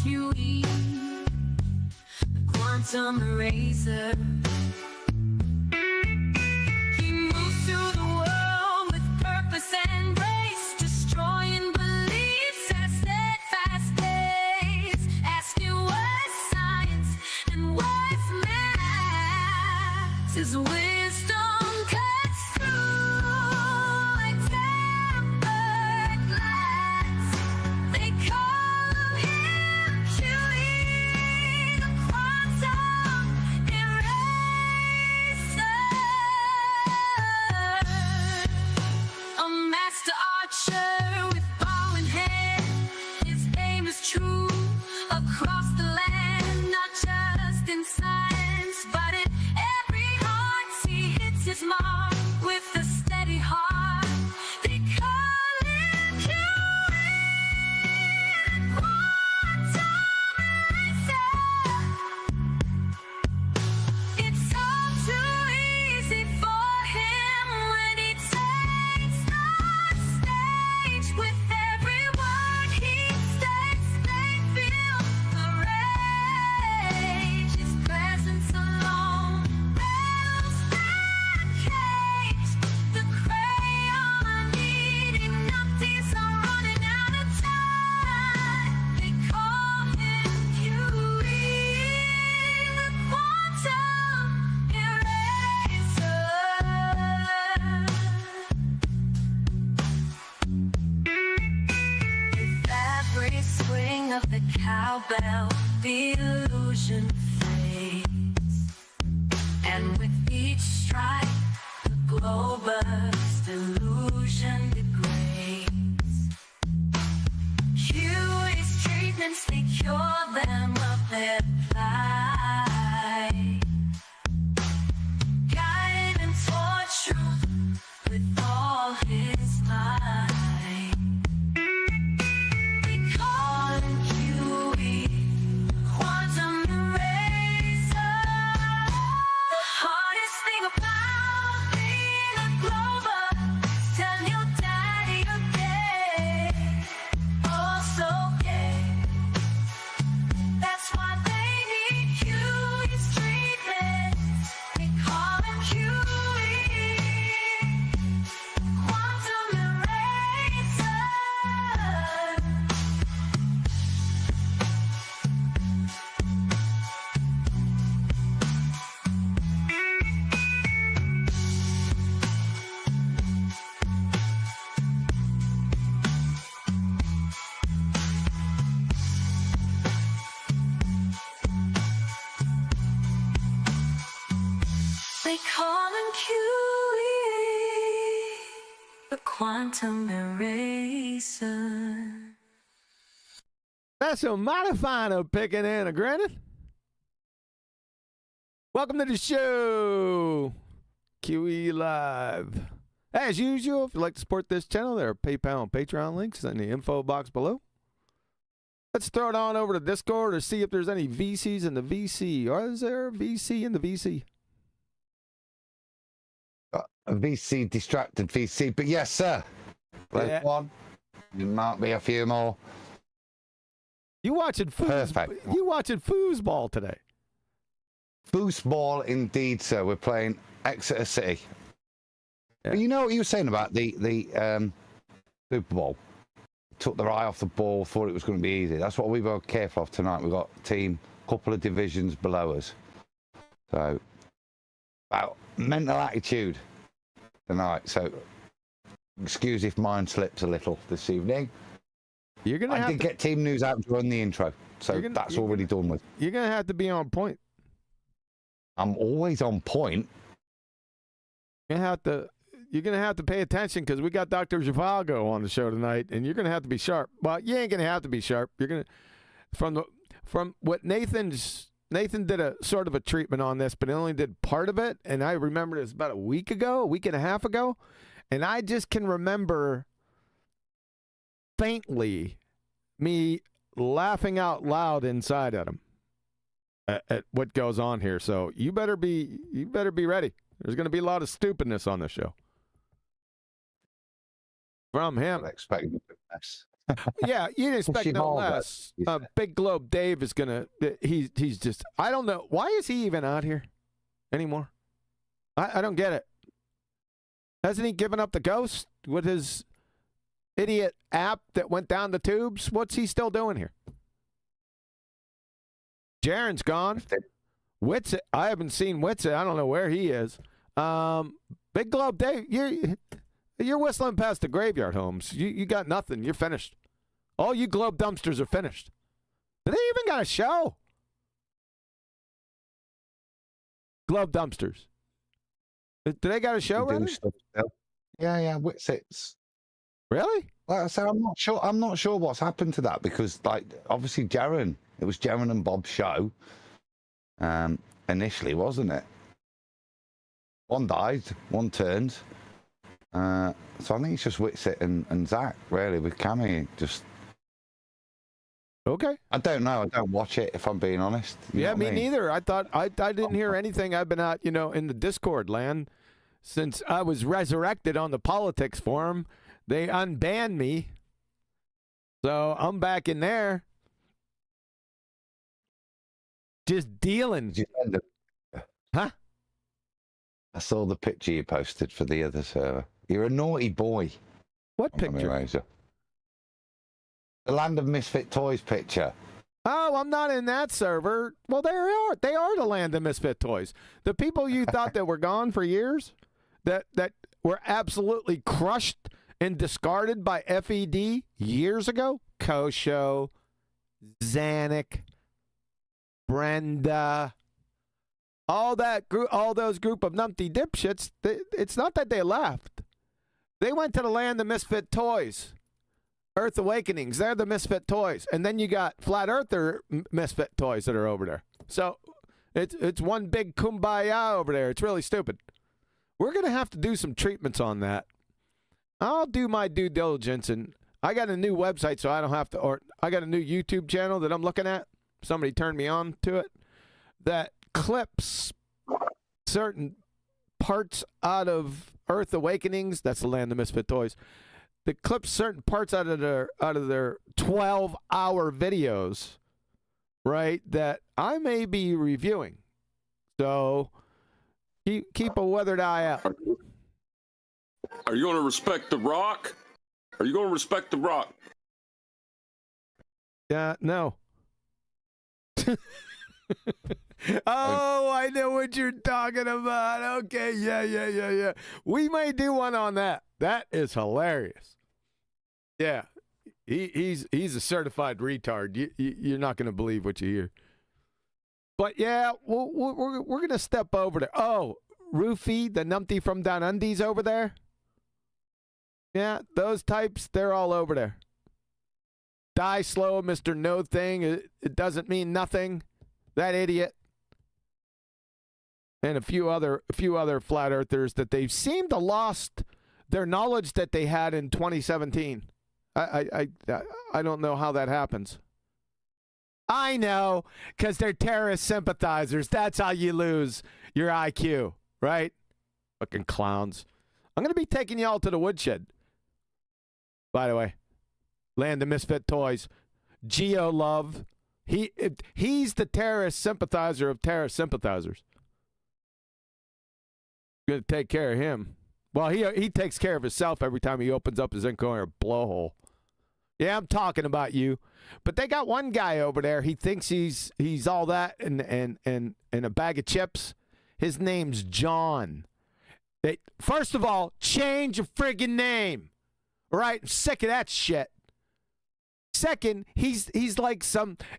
QE, the quantum eraser. He moves through the world with purpose and grace, destroying beliefs at steadfast pace, asking what's science and what's math. His wisdom cuts through like tempered glass. They call him QE, the quantum eraser. A master archer with bow in hand, his aim is true across the land, not just in science, but in every heart. He hits his mark with a steady heart. They call him QE, the quantum eraser. It's all too easy for him when he takes the stage. With every word he states, they feel the rage. His presence alone rattles that cage. The crayon eating numpties are running out of time. They call him QE, the quantum eraser. With every swing of the cowbell, the illusion fades, and with each strike, the glow bursts, illusion degrades. QE's treatments, they cure them of their plight, guide them toward truth with all his might. They call him QE, quantum eraser. The hardest thing about being a Glober is tell your daddy you're gay, also gay. That's why they need QE's treatment. They call him QE, quantum eraser. They call him QE, the quantum eraser. That's a mighty fine of picking in a granted. Welcome to the show, QE Live. As usual, if you'd like to support this channel, there are PayPal and Patreon links in the info box below. Let's throw it on over to Discord to see if there's any VCs in the VC. Or is there a VC in the VC? A VC, distracted VC, but yes, sir. There's Yeah. one. There might be a few more. You watching Perfect. You watching foosball today? Foosball, indeed, sir. We're playing Exeter City. Yeah. But you know what you were saying about the Super Bowl? Took their eye off the ball, thought it was going to be easy. That's what we were careful of tonight. We've got a team, couple of divisions below us. So, about mental attitude tonight. So, excuse if mine slips a little this evening. You're gonna I have did to get team news out during the intro, so that's already done with. You're gonna have to be on point. I'm always on point. You're gonna have to pay attention because we got Dr. Zhivago on the show tonight, and you're gonna have to be sharp. Well, you ain't gonna have to be sharp. You're gonna from what Nathan did a sort of a treatment on this, but he only did part of it, and I remember it was about a week and a half ago, and I just can remember faintly me laughing out loud inside at him at what goes on here. So you better be ready. There's going to be a lot of stupidness on the show from him. I'm expecting a bit less. Yeah, you didn't expect no Shiva, less. you said. Big Globe Dave is gonna. He's just. I don't know. Why is he even out here anymore? I don't get it. Hasn't he given up the ghost with his idiot app that went down the tubes? What's he still doing here? Jaron's gone. Witsit, I haven't seen Witsit. I don't know where he is. Big Globe Dave, you're whistling past the graveyard homes. You got nothing. You're finished. All you Globe dumpsters are finished. Do they even got a show? Globe dumpsters. Do they got a show? We do Rather? stuff still. Yeah, Witsits. Really? Like I said, I'm not sure what's happened to that because, like, obviously, it was Jaron and Bob's show. Initially, wasn't it? One died, one turned. So I think it's just Witsit and Zach, really, with Cammy. Just Okay. I don't know. I don't watch it, if I'm being honest. You know Me what I mean? neither. I thought I didn't hear anything. I've been out, in the Discord land since I was resurrected on the politics forum. They unbanned me, so I'm back in there, just dealing. Did you send it? Huh? I saw the picture you posted for the other server. You're a naughty boy. What Let me picture? raise it. The Land of Misfit Toys picture. Oh, I'm not in that server. Well, they are. They are the land of misfit toys. The people you thought that were gone for years, that were absolutely crushed and discarded by FED years ago. Kosho, Zanuck, Brenda, all that group, all those group of numpty dipshits. It's not that they left. They went to the land of misfit toys. Earth Awakenings, they're the misfit toys. And then you got Flat Earther misfit toys that are over there. So it's one big kumbaya over there. It's really stupid. We're going to have to do some treatments on that. I'll do my due diligence, and I got a new website, so I don't have to, or I got a new YouTube channel that I'm looking at. Somebody turned me on to it that clips certain parts out of Earth Awakenings. That's the land of misfit toys. That clips certain parts out of their 12-hour videos, right? That I may be reviewing. So keep a weathered eye out. Are you going to respect the Rock? Are you going to respect the Rock? No. Oh, I know what you're talking about. Okay, yeah. We may do one on that. That is hilarious. Yeah, he's a certified retard. You're not going to believe what you hear. But yeah, we're going to step over there. Oh, Roofy, the numpty from Down Undies over there. Yeah, those types, they're all over there. Die slow, Mr. No Thing. It doesn't mean nothing. That idiot. And a few other flat earthers that they seem to lost their knowledge that they had in 2017. I don't know how that happens. I know, because they're terrorist sympathizers. That's how you lose your IQ, right? Fucking clowns. I'm going to be taking y'all to the woodshed. By the way, Land of Misfit Toys. Geo Love. He's the terrorist sympathizer of terrorist sympathizers. Going to take care of him. Well, he takes care of himself every time he opens up his incoherent blowhole. Yeah, I'm talking about you. But they got one guy over there. He thinks he's all that and a bag of chips. His name's John. First of all, change your friggin' name. All right? I'm sick of that shit. Second, he's like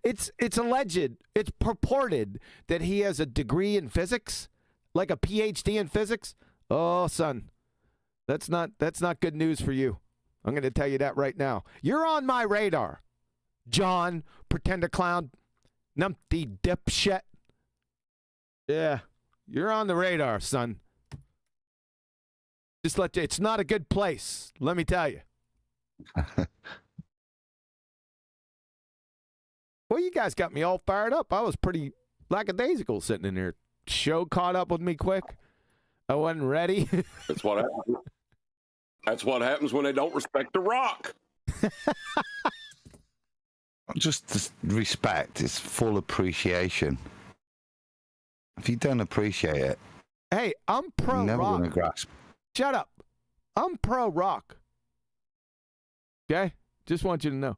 it's alleged, it's purported that he has a degree in physics, like a PhD in physics. Oh, son, that's not good news for you. I'm going to tell you that right now. You're on my radar, John, pretender clown, numpty dipshit. Yeah, you're on the radar, son. Just it's not a good place, let me tell you. Well, you guys got me all fired up. I was pretty lackadaisical sitting in here. Show caught up with me quick. I wasn't ready. That's what happens. That's what happens when they don't respect the Rock. Not just respect, it's full appreciation. If you don't appreciate it, Hey, I'm pro you're never rock. going to grasp. Shut up. I'm pro rock. Okay? Just want you to know.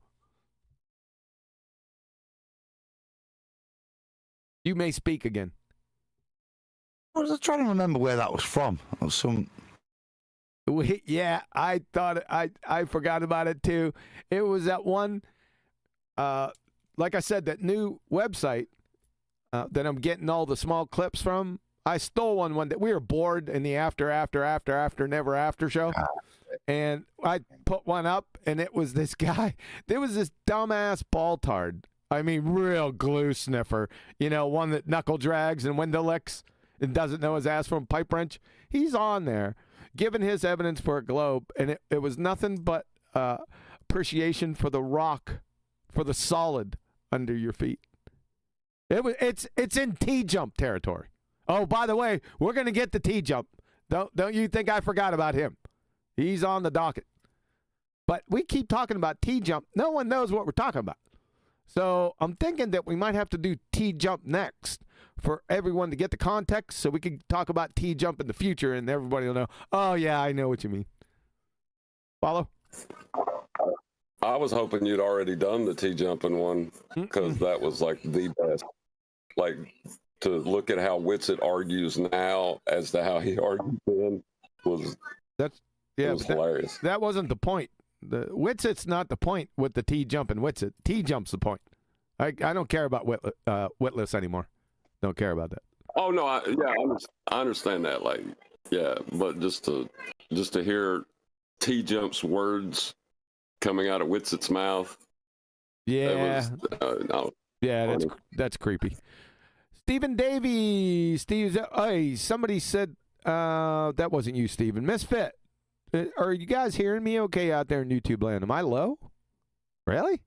You may speak again. I was trying to remember where that was from. It was some... Yeah, I thought I forgot about it too. It was that one, like I said, that new website that I'm getting all the small clips from. I stole one that we were bored in the after never after show, and I put one up, and it was this guy. There was this dumbass balltard. I mean, real glue sniffer. You know, one that knuckle drags and window licks and doesn't know his ass from a pipe wrench. He's on there giving his evidence for a globe, and it was nothing but appreciation for the rock, for the solid under your feet. It's in T-jump territory. Oh, by the way, we're gonna get the T-jump. Don't you think I forgot about him? He's on the docket. But we keep talking about T-jump. No one knows what we're talking about. So I'm thinking that we might have to do T-jump next for everyone to get the context, so we can talk about T-jump in the future, and everybody will know, oh, yeah, I know what you mean. Follow? I was hoping you'd already done the T-jumping one, because that was like the best. Like, to look at how Witsit argues now as to how he argued then was hilarious. That wasn't the point. The Witsit's not the point with the T-jump and Witsit. T-jump's the point. I don't care about Witless anymore. Don't care about that. Oh no, I understand that. Like, yeah, but just to hear T-jump's words coming out of Witsit's mouth. Yeah. No. Yeah, that's creepy. Stephen Davies. Hey, somebody said that wasn't you, Stephen. Misfit. Are you guys hearing me okay out there in YouTube land? Am I low? Really?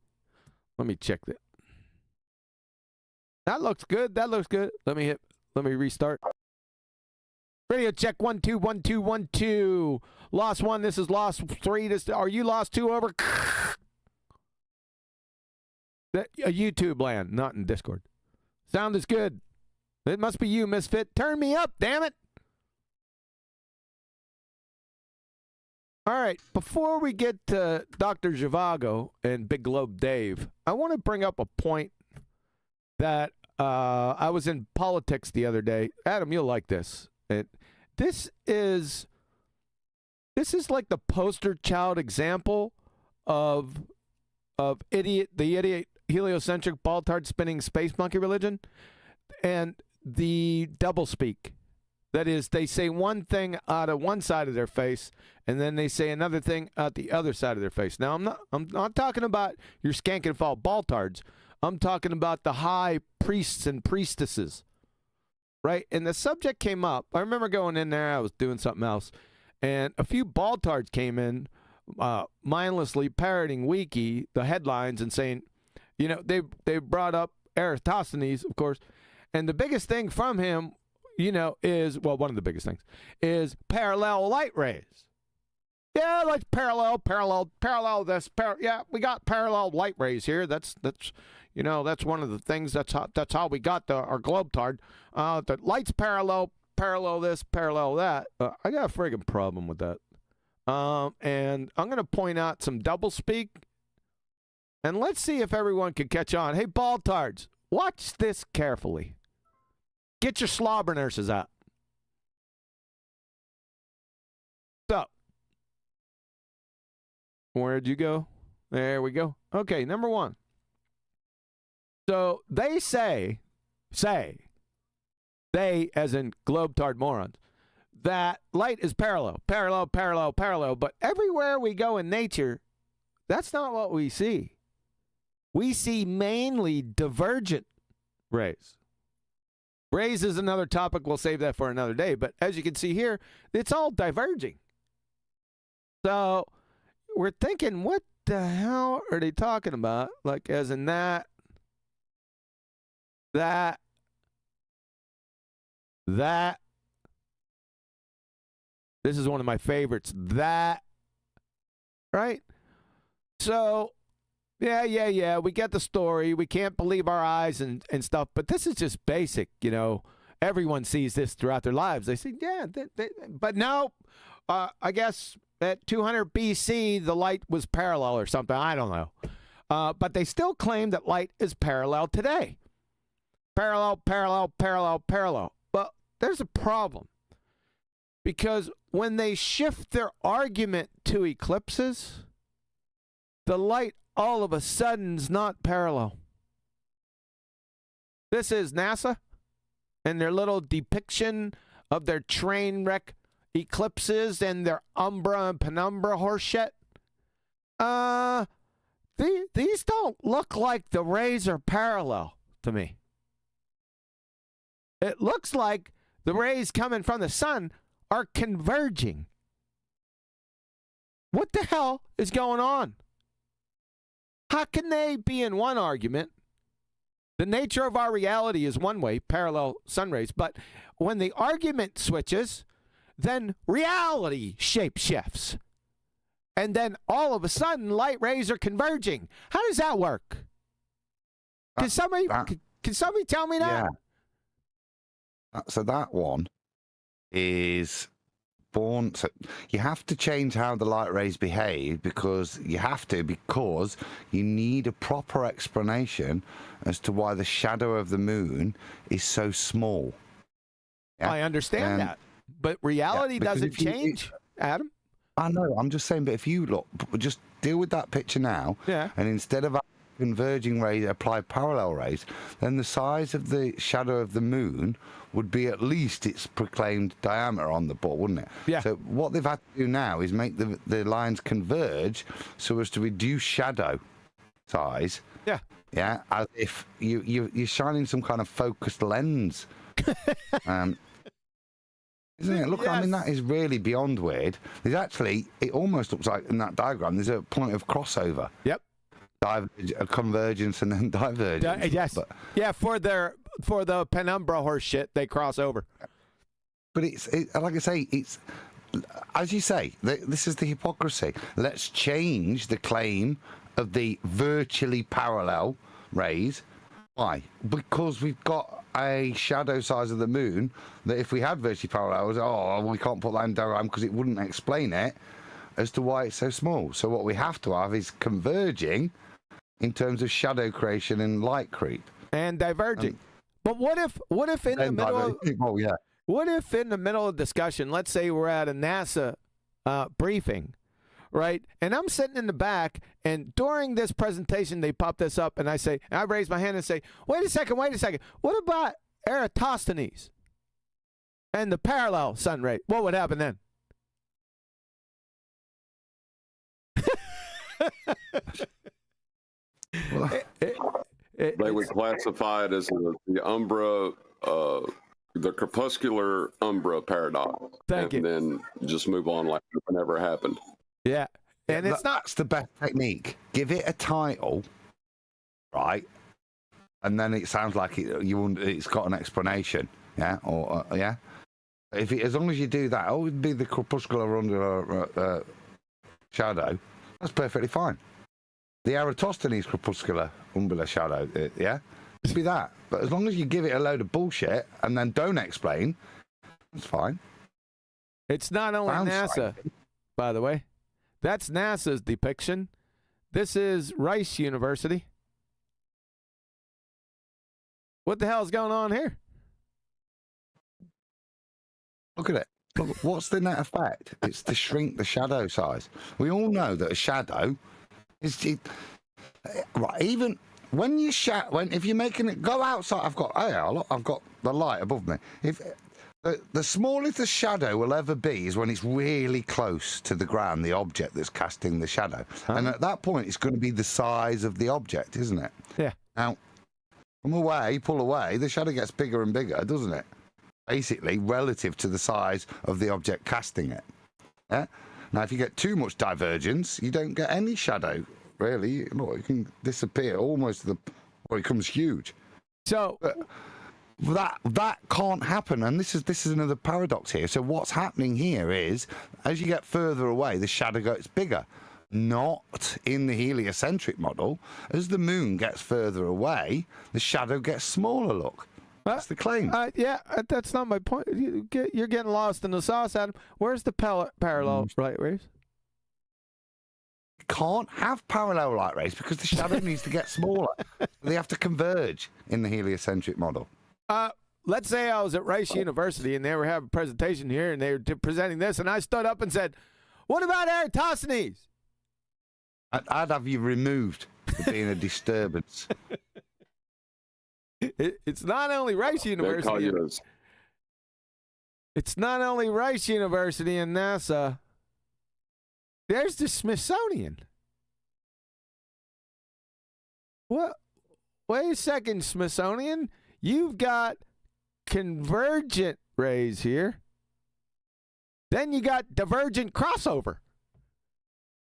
Let me check that. That looks good. That looks good. Let me restart. Radio check 1 2 1 2 1 2. Lost 1. This is lost 3. Are you lost 2 over? A YouTube land, not in Discord. Sound is good. It must be you, Misfit. Turn me up, damn it. All right, before we get to Dr. Zhivago and Big Globe Dave, I want to bring up a point that I was in politics the other day. Adam, you'll like this. This is like the poster child example of the idiot heliocentric ball-tard spinning space monkey religion and the doublespeak. That is, they say one thing out of one side of their face, and then they say another thing out the other side of their face. Now, I'm not talking about your skank and fall ball-tards. I'm talking about the high priests and priestesses, right? And the subject came up. I remember going in there. I was doing something else, and a few ball-tards came in, mindlessly parroting Wiki, the headlines, and saying, you know, they brought up Eratosthenes, of course, and the biggest thing from him, you know, is, well, one of the biggest things, is parallel light rays. Yeah, like parallel this. Yeah, we got parallel light rays here. That's you know, that's one of the things. That's how we got our globetard. The light's parallel this, parallel that. I got a friggin' problem with that. And I'm gonna point out some doublespeak, and let's see if everyone can catch on. Hey, ball-tards, watch this carefully. Get your slobber nurses out. So, where'd you go? There we go. Okay, number 1. So they say, they as in globetard morons, that light is parallel, but everywhere we go in nature, that's not what we see. We see mainly divergent rays. Rays is another topic. We'll save that for another day. But as you can see here, it's all diverging. So we're thinking, what the hell are they talking about? Like, as in that. This is one of my favorites. That. Right? So, yeah, we get the story. We can't believe our eyes and stuff, but this is just basic, you know. Everyone sees this throughout their lives. They say, yeah, but no, I guess at 200 BC, the light was parallel or something. I don't know. But they still claim that light is parallel today. Parallel. But there's a problem. Because when they shift their argument to eclipses, the light all of a sudden is not parallel. This is NASA and their little depiction of their train wreck eclipses and their umbra and penumbra horseshit. These don't look like the rays are parallel to me. It looks like the rays coming from the sun are converging. What the hell is going on? How can they be in one argument? The nature of our reality is one way, parallel sun rays, but when the argument switches, then reality shape shifts. And then all of a sudden, light rays are converging. How does that work? Can somebody tell me that? Yeah. So that one is born. So you have to change how the light rays behave because you need a proper explanation as to why the shadow of the moon is so small. Yeah? I understand that, but reality doesn't change, Adam. I know. I'm just saying, but if you look, just deal with that picture now, and instead of converging rays, apply parallel rays, then the size of the shadow of the moon would be at least its proclaimed diameter on the ball, wouldn't it? Yeah. So what they've had to do now is make the lines converge so as to reduce shadow size. Yeah. Yeah, as if you're shining some kind of focused lens. Isn't it? Look, yes. I mean, that is really beyond weird. There's actually, it almost looks like in that diagram, there's a point of crossover. Yep. A convergence and then divergence. Yes. But, yeah, for the penumbra horse shit, they cross over. But like I say, it's, as you say, this is the hypocrisy. Let's change the claim of the virtually parallel rays. Why? Because we've got a shadow size of the moon that if we had virtually parallel, we can't put that in diagram because it wouldn't explain it as to why it's so small. So what we have to have is converging in terms of shadow creation and light creep. And diverging. But what if in the middle what if in the middle of discussion, let's say we're at a NASA briefing, right? And I'm sitting in the back, and during this presentation, they pop this up, and I raise my hand and say, wait a second. What about Eratosthenes and the parallel sun ray? What would happen then? They would classify it as the umbra, the crepuscular umbra paradox. Thank you. And then just move on like it never happened. Yeah. And that's the best technique. Give it a title, right? And then it sounds like it's got an explanation. Yeah. Or yeah. As long as you do that, it would be the crepuscular under shadow. That's perfectly fine. The Eratosthenes crepuscular umbra shadow, yeah, it'd be that. But as long as you give it a load of bullshit and then don't explain, it's fine. It's not only NASA, by the way. That's NASA's depiction. This is Rice University. What the hell is going on here? Look at it. Look, what's the net effect? It's to shrink the shadow size. We all know that a shadow is right. Even when if you're making it go outside, I've got the light above me. If the smallest the shadow will ever be is when it's really close to the ground, the object that's casting the shadow, and at that point, it's going to be the size of the object, isn't it? Yeah. Now, pull away, the shadow gets bigger and bigger, doesn't it? Basically, relative to the size of the object casting it. Yeah. Now, if you get too much divergence, you don't get any shadow. Really, look, it can disappear almost it becomes huge. So. That can't happen, and this is another paradox here. So what's happening here is, as you get further away, the shadow gets bigger. not in the heliocentric model. As the moon gets further away, the shadow gets smaller, look. That's the claim. Yeah, that's not my point. You're getting lost in the sauce, Adam. Where's the parallel light rays? Can't have parallel light rays because the shadow needs to get smaller. They have to converge in the heliocentric model. Let's say I was at Rice University and they were having a presentation here and they were presenting this, and I stood up and said, "What about Eratosthenes?" I'd have you removed for being a disturbance. It's not only Rice University. It's not only Rice University and NASA. There's the Smithsonian. What? Wait a second, Smithsonian. You've got convergent rays here. Then you got divergent crossover.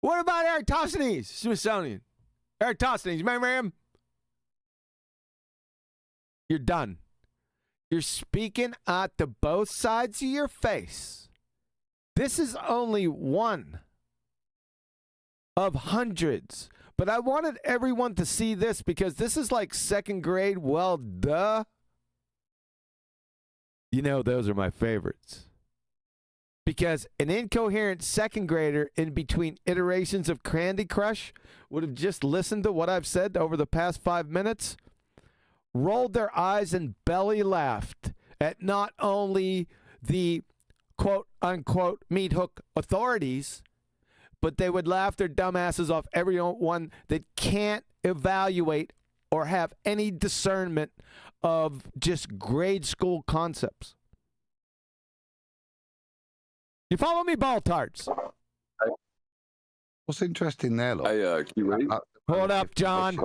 What about Eratosthenes, Smithsonian? Eratosthenes, remember him? You're done. You're speaking out to both sides of your face. This is only one of hundreds. But I wanted everyone to see this because this is like second grade. Well, duh. You know, those are my favorites. Because an incoherent second grader in between iterations of Candy Crush would have just listened to what I've said over the past 5 minutes, rolled their eyes and belly laughed at not only the quote-unquote meat hook authorities, but they would laugh their dumbasses off everyone that can't evaluate or have any discernment of just grade school concepts. You follow me, ball tarts? What's interesting there, look? Hey, QE. Hold up, John.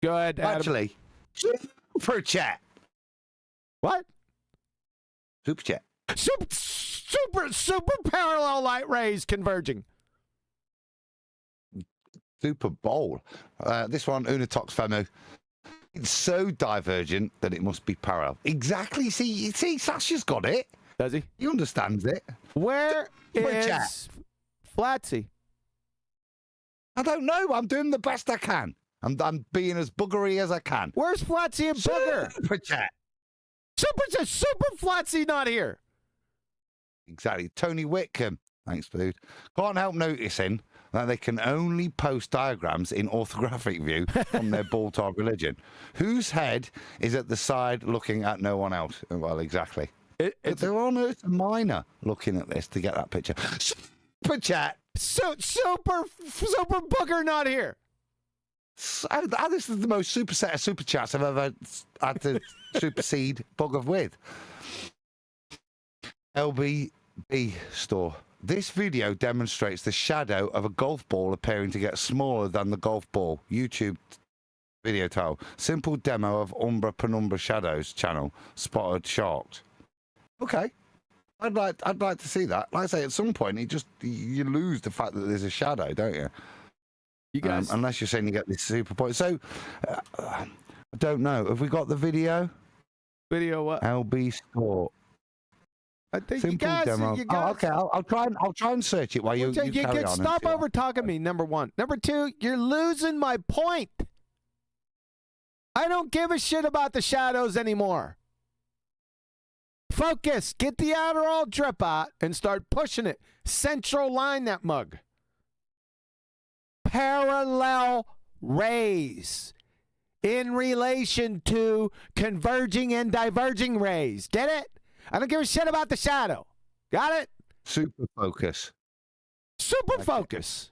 Go ahead, Adam. Actually, super chat. What? Super chat. Super parallel light rays converging. Super Bowl. This one, Unatox Femu. It's so divergent that it must be parallel. Exactly. See, Sasha's got it. Does he? He understands it. Where Super is chat. Flatsy? I don't know. I'm doing the best I can. I'm being as buggery as I can. Where's Flatsy and Booger? Super chat. Super Flatsy not here. Exactly. Tony Whitcomb. Thanks, dude. Can't help noticing that they can only post diagrams in orthographic view from their ball-tard religion. Whose head is at the side looking at no one else? Well, exactly. They're on Earth Minor looking at this to get that picture. Super chat. Super Booger not here. This is the most super set of super chats I've ever had to supersede Bugger with. LBB store. This video demonstrates the shadow of a golf ball appearing to get smaller than the golf ball. YouTube video title. Simple demo of Umbra Penumbra Shadows channel. Spotted sharks. Okay. I'd like to see that. Like I say, at some point you lose the fact that there's a shadow, don't you? You guys, unless you're saying you get this super point. So I don't know. Have we got the video? Video what? LB Sport. I think Simple demo. Okay. I'll try and search it while you carry on. Stop over talking me. Number one. Number two. You're losing my point. I don't give a shit about the shadows anymore. Focus. Get the Adderall drip out and start pushing it. Central line that mug. Parallel rays in relation to converging and diverging rays. Get it? I don't give a shit about the shadow. Got it? Super focus. Super focus.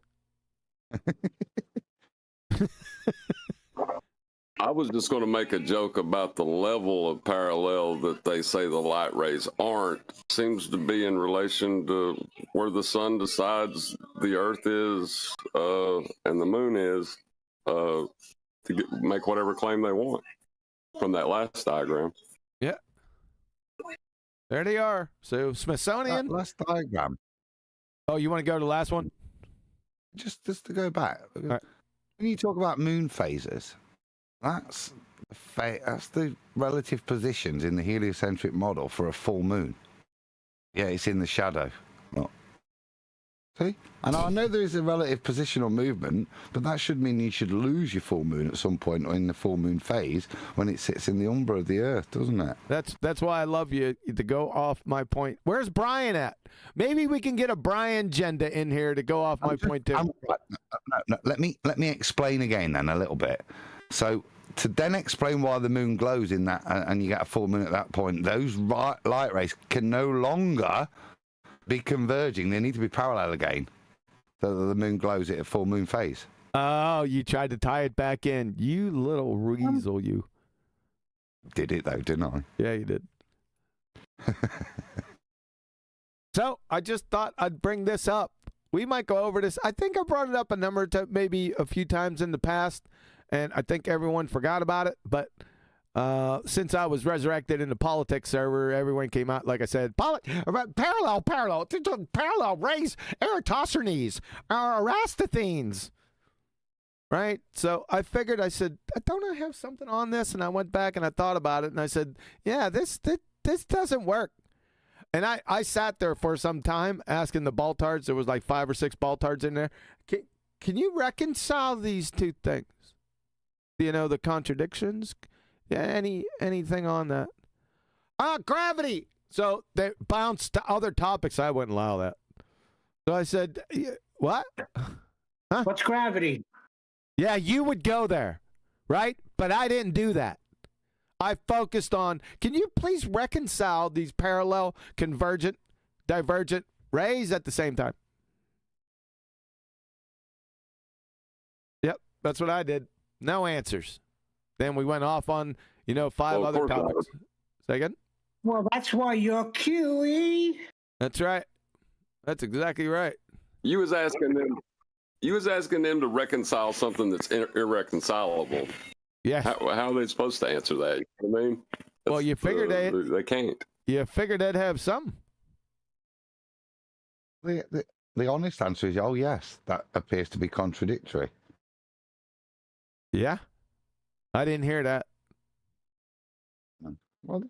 I was just going to make a joke about the level of parallel that they say the light rays aren't. Seems to be in relation to where the sun decides the Earth is and the moon is to make whatever claim they want from that last diagram. Yeah. There they are. So Smithsonian. Last diagram. Oh, you want to go to the last one? Just to go back. Right. When you talk about moon phases, that's the relative positions in the heliocentric model for a full moon. Yeah, it's in the shadow. See? And I know there is a relative positional movement, but that should mean you should lose your full moon at some point in the full moon phase when it sits in the umbra of the Earth, doesn't it? That's why I love you to go off my point. Where's Brian at? Maybe we can get a Brian agenda in here to go off my point too. No, let me explain again then a little bit. So to then explain why the moon glows in that, and you get a full moon at that point, those light rays can no longer be converging. They need to be parallel again, so that the moon glows at a full moon phase. Oh, you tried to tie it back in. You little weasel, you. Did it though, didn't I? Yeah, you did. So I just thought I'd bring this up. We might go over this. I think I brought it up maybe a few times in the past, and I think everyone forgot about it. But since I was resurrected in the politics server, everyone came out, like I said, parallel rays, Eratosthenes, Eratosthenes. Right? So I figured, I said, don't I have something on this? And I went back and I thought about it, and I said, yeah, this doesn't work. And I sat there for some time asking the Baltards. There was like 5 or 6 Baltards in there. Can you reconcile these two things? You know, the contradictions? Yeah, anything on that? Gravity. So they bounced to other topics. I wouldn't allow that. So I said, what? Huh? What's gravity? Yeah, you would go there, right? But I didn't do that. I focused on, can you please reconcile these parallel, convergent, divergent rays at the same time? Yep, that's what I did. No answers. Then we went off on, 5 other topics. Say again? Well, that's why you're QE. That's right. That's exactly right. You was asking them to reconcile something that's irreconcilable. Yeah. How are they supposed to answer that? You know what I mean? Well, you figured they can't. You figured they'd have some. The honest answer is, oh yes, that appears to be contradictory. Yeah. I didn't hear that. Well,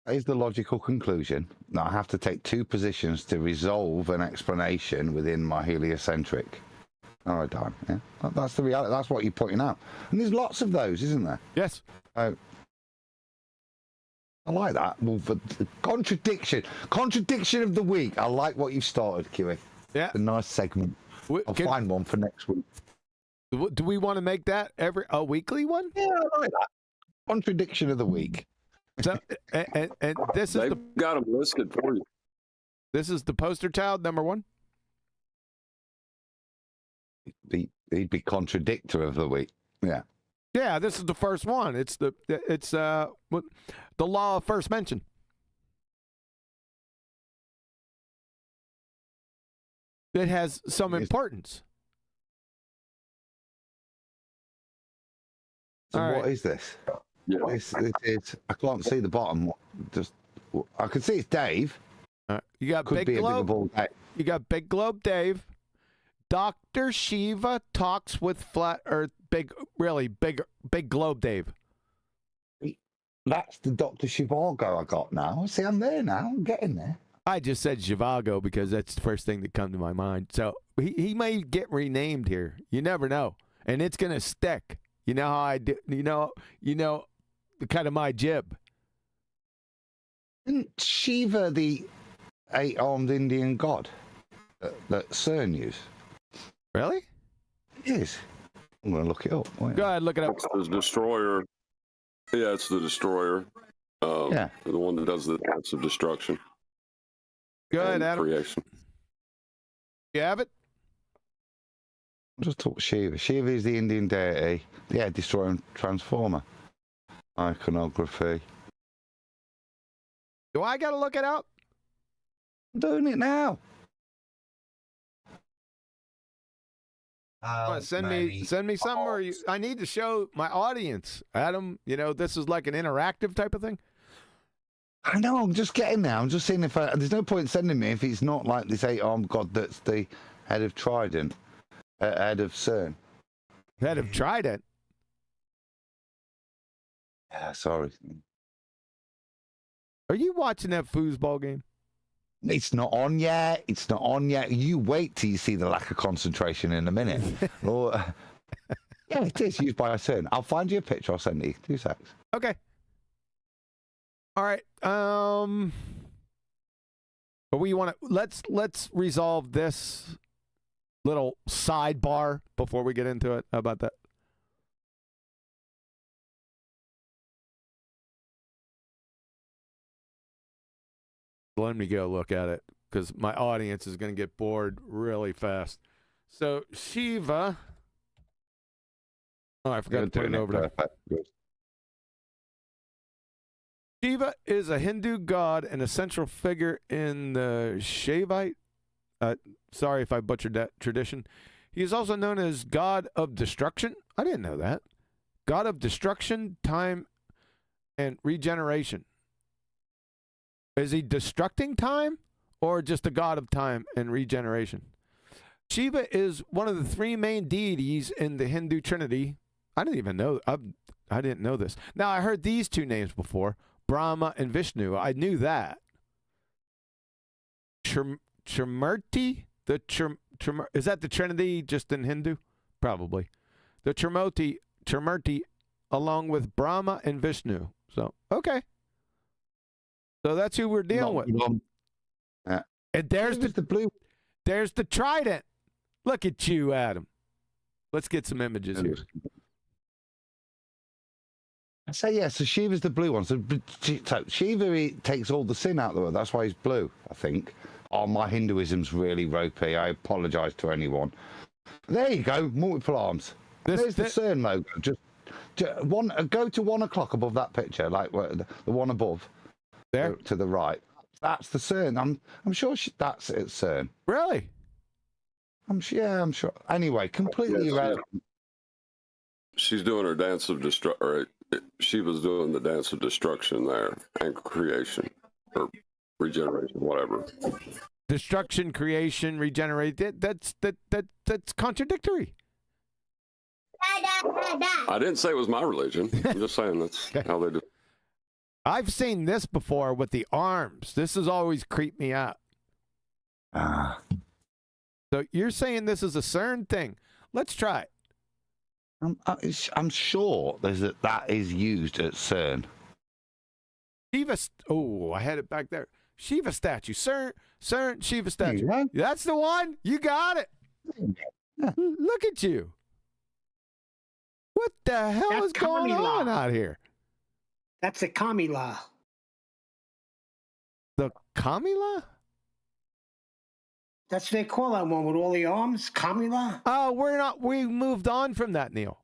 that is the logical conclusion. Now I have to take 2 positions to resolve an explanation within my heliocentric paradigm. Yeah, that's the reality. That's what you're pointing out. And there's lots of those, isn't there? Yes. I like that. Well, but contradiction of the week. I like what you've started, QE. Yeah. It's a nice segment. I'll find one for next week. Do we want to make that a weekly one? Yeah, I like that. Contradiction of the week. So, and this is They've got them listed for you. This is the poster child number 1. He'd be contradictor of the week. Yeah. Yeah, this is the first one. It's the law of first mention. It has some importance. So All what right. is this? Yeah. This is. I can't see the bottom. I can see it's Dave. You got Could Big be a Globe. bigger ball Dave. You got Big Globe Dave. Dr. Shiva talks with Flat Earth. Big Globe Dave. That's the Dr. Shivago I got now. See, I'm there now. I'm getting there. I just said Shivago because that's the first thing that come to my mind. So he may get renamed here. You never know, and it's gonna stick. You know how I do. You know the kind of my jib. Isn't Shiva the 8-armed Indian god that CERN used? Really? It is. I'm going to look it up. Go ahead, look it up. It's the destroyer. Yeah, it's the destroyer. Yeah. The one that does the acts of destruction. Go ahead, and Adam. creation. You have it? I'll just talk Shiva. Shiva is the Indian deity. Yeah, destroyer and transformer. Iconography. Do I got to look it up? I'm doing it now. Send me something, or I need to show my audience, Adam. This is like an interactive type of thing. I know. I'm just getting there. I'm just seeing if there's no point sending me if it's not like this 8-armed god that's the head of Trident, head of CERN. Head of Trident. Yeah, sorry. Are you watching that foosball game? It's not on yet. It's not on yet. You wait till you see the lack of concentration in a minute. Or, yeah, it is used by a CERN. I'll find you a picture. I'll send you 2 secs. Okay. All right. But we want to let's resolve this little sidebar before we get into it. How about that? Let me go look at it because my audience is going to get bored really fast. So Shiva. Oh, I forgot to put it over there. Shiva is a Hindu god and a central figure in the Shaivite. Sorry if I butchered that tradition. He is also known as God of Destruction. I didn't know that. God of Destruction, Time, and Regeneration. Is he destructing time or just a god of time and regeneration? Shiva is one of the 3 main deities in the Hindu Trinity. I didn't even know. I didn't know this. Now, I heard these 2 names before, Brahma and Vishnu. I knew that. Trimurti? Is that the Trinity just in Hindu? Probably. The Trimurti, along with Brahma and Vishnu. So, okay. So that's who we're dealing with. And there's the blue. There's the trident. Look at you, Adam. Let's get some images here. So yeah, so Shiva's the blue one. So Shiva, he takes all the sin out of the world. That's why he's blue, I think. Oh, my Hinduism's really ropey. I apologise to anyone. There you go, multiple arms. There's the CERN logo. Just one. Go to 1 o'clock above that picture, like the one above. There to the right. That's the CERN. I'm sure that's it. CERN. Really? I'm sure. Anyway, completely irrelevant. She's doing her dance of destruction. She was doing the dance of destruction there and creation or regeneration, whatever. Destruction, creation, regenerate. That's contradictory. I didn't say it was my religion. I'm just saying that's how they do. I've seen this before with the arms. This has always creeped me out. So you're saying this is a CERN thing? Let's try it. I'm sure that is used at CERN. Shiva. Oh, I had it back there. Shiva statue. CERN Shiva statue. Right. That's the one. You got it. Yeah. Look at you. What the hell is going on out here? That's a Kamila. The Kamila? That's what they call that one with all the arms, Kamila. Oh, we moved on from that, Neil.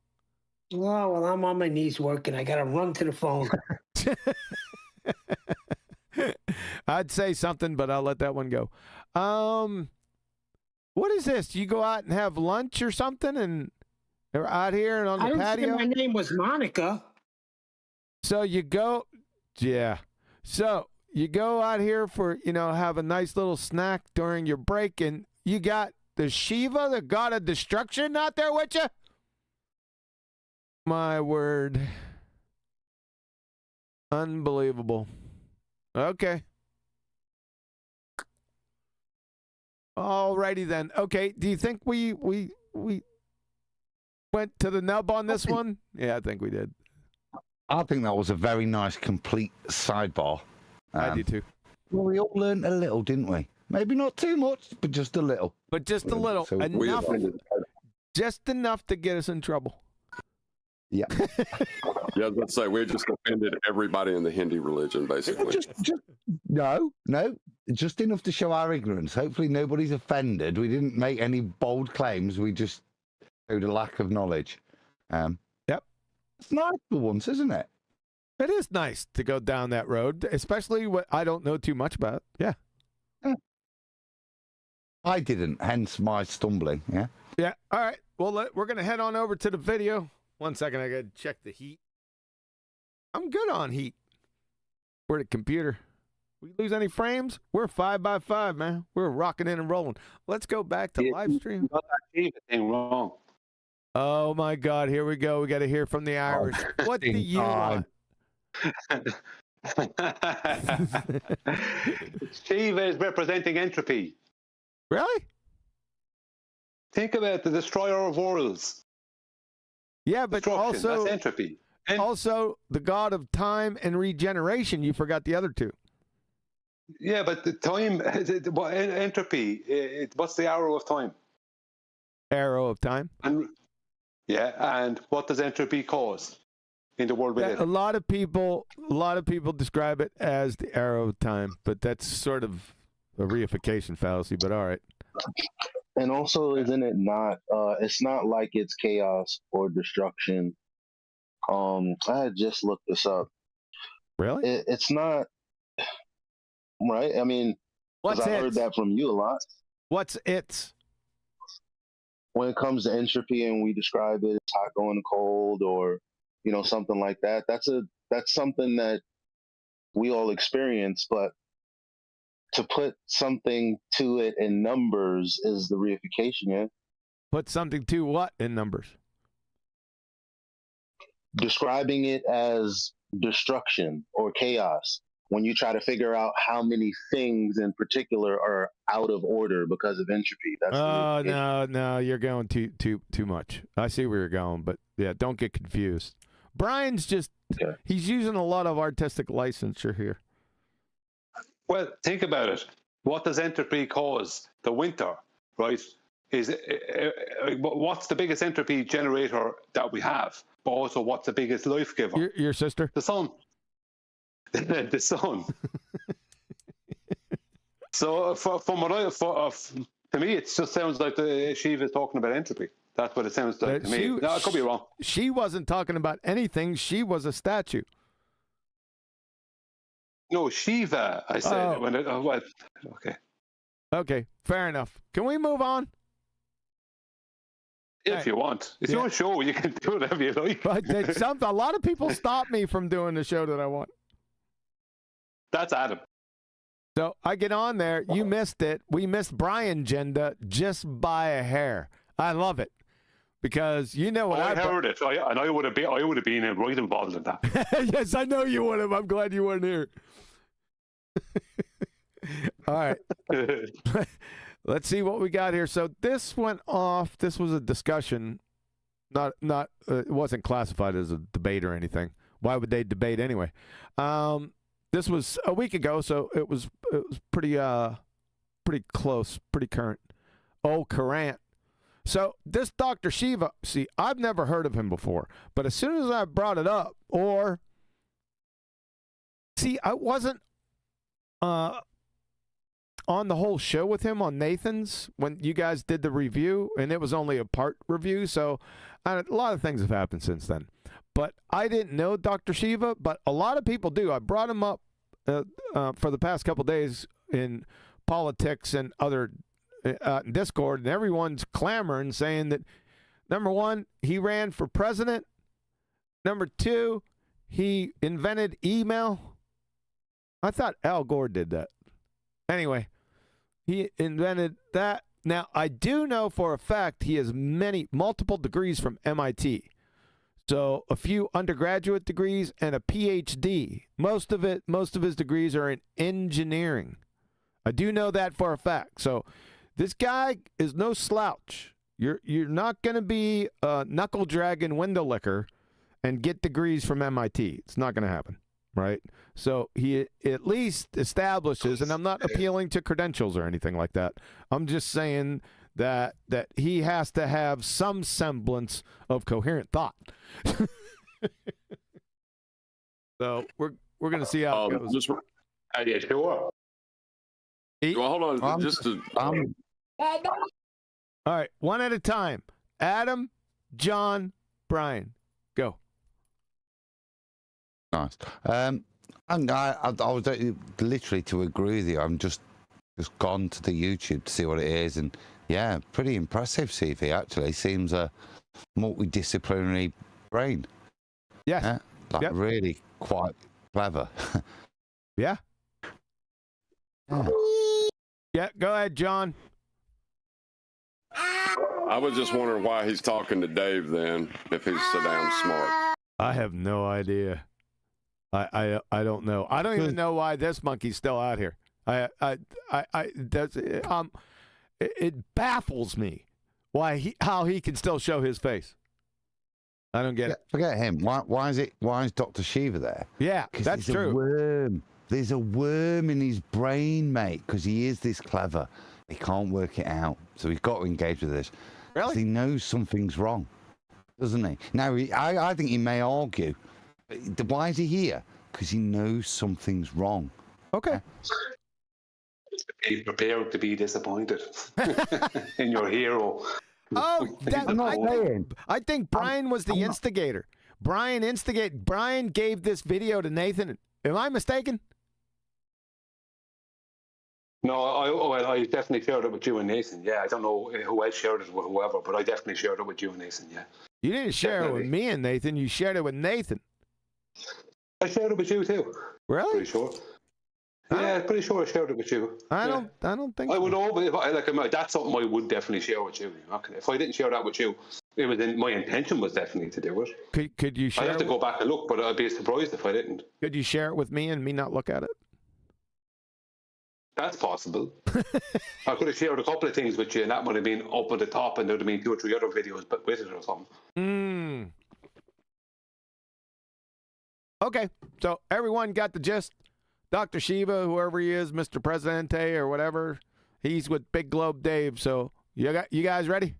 Oh, well, I'm on my knees working. I got to run to the phone. I'd say something, but I'll let that one go. What is this? You go out and have lunch or something and they're out here and on the patio? My name was Monica. So you go, yeah. So you go out here for, have a nice little snack during your break, and you got the Shiva, the god of destruction, out there with you? My word. Unbelievable. Okay. Alrighty then. Okay, do you think we went to the nub on this one? Yeah, I think we did. I think that was a very nice, complete sidebar. I do too. Well, we all learned a little, didn't we? Maybe not too much, but just a little. But just a little. So enough, just enough to get us in trouble. Yeah. Yeah, let's say we just offended everybody in the Hindi religion, basically. No, just enough to show our ignorance. Hopefully nobody's offended. We didn't make any bold claims. We just showed a lack of knowledge. Yep. It's nice for once, isn't it? It is nice to go down that road, especially what I don't know too much about. Yeah. I didn't, hence my stumbling. Yeah. Yeah. All right. Well, we're going to head on over to the video. 1 second. I got to check the heat. I'm good on heat. We're the computer. We lose any frames? We're 5x5, man. We're rocking in and rolling. Let's go back to live stream. Wrong. Oh, my God. Here we go. We got to hear from the Irish. What do you want? Shiva is representing entropy. Really? Think about the destroyer of worlds. Yeah, but Destruction, also that's entropy. also the god of time and regeneration. You forgot the other two. Yeah, but the time, entropy, what's the arrow of time? Arrow of time. And what does entropy cause in the world we live A in? lot of people describe it as the arrow of time, but that's sort of a reification fallacy. But all right. And also, isn't it not? It's not like it's chaos or destruction. I had just looked this up. Really? It's not, right? I mean, What's because I heard its? that from you a lot. What's its? When it comes to entropy, and we describe it as hot going to cold, or something like that. That's something that we all experience, but to put something to it in numbers is the reification. Yeah. Put something to what in numbers? Describing it as destruction or chaos when you try to figure out how many things in particular are out of order because of entropy. That's no, you're going too much. I see where you're going, but yeah, don't get confused. Brian's just he's using a lot of artistic licensure here. Well, think about it. What does entropy cause? The winter, right? What's the biggest entropy generator that we have? But also, what's the biggest life giver? Your sister? The sun. The sun. So, to me, it just sounds like Shiva is talking about entropy. That's what it sounds like to me. No, I could be wrong. She wasn't talking about anything. She was a statue. No, Shiva, I said. Oh. Okay. Okay, fair enough. Can we move on? If you want. It's your show. You can do whatever you like. But a lot of people stop me from doing the show that I want. That's Adam. So I get on there. You missed it. We missed Brian Genda just by a hair. I love it because you know what I heard it, and I would have been right involved in that. Yes, I know you would have. I'm glad you weren't here. All right. Let's see what we got here. So this went off. This was a discussion. It wasn't classified as a debate or anything. Why would they debate anyway? This was a week ago, so it was pretty close, pretty current. Oh, current. So this Dr. Shiva, see, I've never heard of him before, but as soon as I brought it up, I wasn't on the whole show with him on Nathan's when you guys did the review, and it was only a part review, so a lot of things have happened since then. But I didn't know Dr. Shiva, but a lot of people do. I brought him up for the past couple days in politics and other Discord, and everyone's clamoring, saying that, number one, he ran for president. Number two, he invented email. I thought Al Gore did that. Anyway, he invented that. Now, I do know for a fact he has multiple degrees from MIT. So a few undergraduate degrees and a PhD. Most of his degrees are in engineering. I do know that for a fact. So this guy is no slouch. You're not going to be a knuckle dragging window licker and get degrees from MIT. It's not going to happen, right? So he at least establishes, and I'm not appealing to credentials or anything like that. I'm just saying that he has to have some semblance of coherent thought. So we're going to see how it goes. Yeah, sure. Well, hold on. All right, one at a time. Adam, John, Brian, go. Nice. I was literally to agree with you. I'm just gone to the YouTube to see what it is, and yeah, pretty impressive. CV actually seems a multidisciplinary brain. Yes. Yeah, really quite clever. Yeah. Yeah. Yeah, go ahead, John. I was just wondering why he's talking to Dave then, if he's so damn smart. I have no idea. I don't know. I don't even know why this monkey's still out here. It baffles me how he can still show his face. I don't get it. Forget him. Why is Dr. Shiva there? Yeah, that's true. A worm. There's a worm in his brain, mate, because he is this clever. He can't work it out. So he's got to engage with this. Really? He knows something's wrong, doesn't he? Now, I think he may argue. Why is he here? Because he knows something's wrong. Okay. Be prepared to be disappointed in your hero. Oh, I'm not saying. I think Brian was the instigator. Brian gave this video to Nathan. Am I mistaken? No, I definitely shared it with you and Nathan. Yeah, I don't know who else shared it with whoever, but I definitely shared it with you and Nathan. Yeah. You didn't share it with me and Nathan. You shared it with Nathan. I shared it with you too. Really? Pretty sure. Yeah, pretty sure I shared it with you. I don't think I so. would know, but that's something I would definitely share with you. Okay. If I didn't share that with you, my intention was definitely to do it. Could you share? I'd have to go back and look, but I'd be surprised if I didn't. Could you share it with me and me not look at it? That's possible. I could have shared a couple of things with you, and that would have been up at the top, and there would have been 2 or 3 other videos, but with it or something. Okay, so everyone got the gist. Dr. Shiva, whoever he is, Mr. Presidente or whatever, he's with Big Globe Dave. So you guys ready?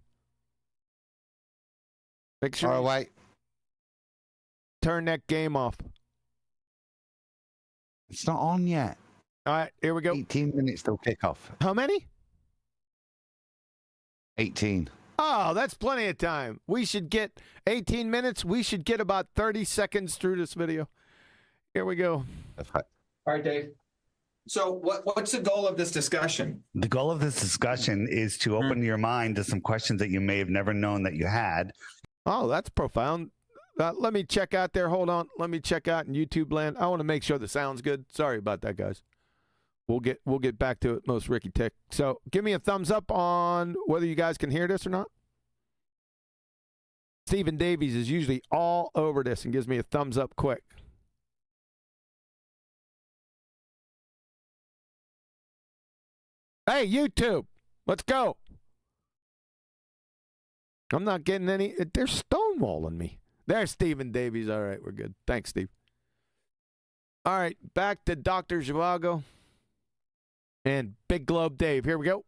Make sure. All right. Turn that game off. It's not on yet. All right, here we go. 18 minutes till kickoff. How many? 18. Oh, that's plenty of time. We should get 18 minutes. We should get about 30 seconds through this video. Here we go. Perfect. All right, Dave. So what's the goal of this discussion? The goal of this discussion is to open your mind to some questions that you may have never known that you had. Oh, that's profound. Let me check out there. Hold on. Let me check out in YouTube land. I want to make sure the sound's good. Sorry about that, guys. We'll get back to it, most Ricky Tick. So give me a thumbs up on whether you guys can hear this or not. Stephen Davies is usually all over this and gives me a thumbs up quick. Hey, YouTube, let's go. I'm not getting any. They're stonewalling me. There's Stephen Davies. All right, we're good. Thanks, Steve. All right, back to Dr. Zhivago and Big Globe Dave. Here we go.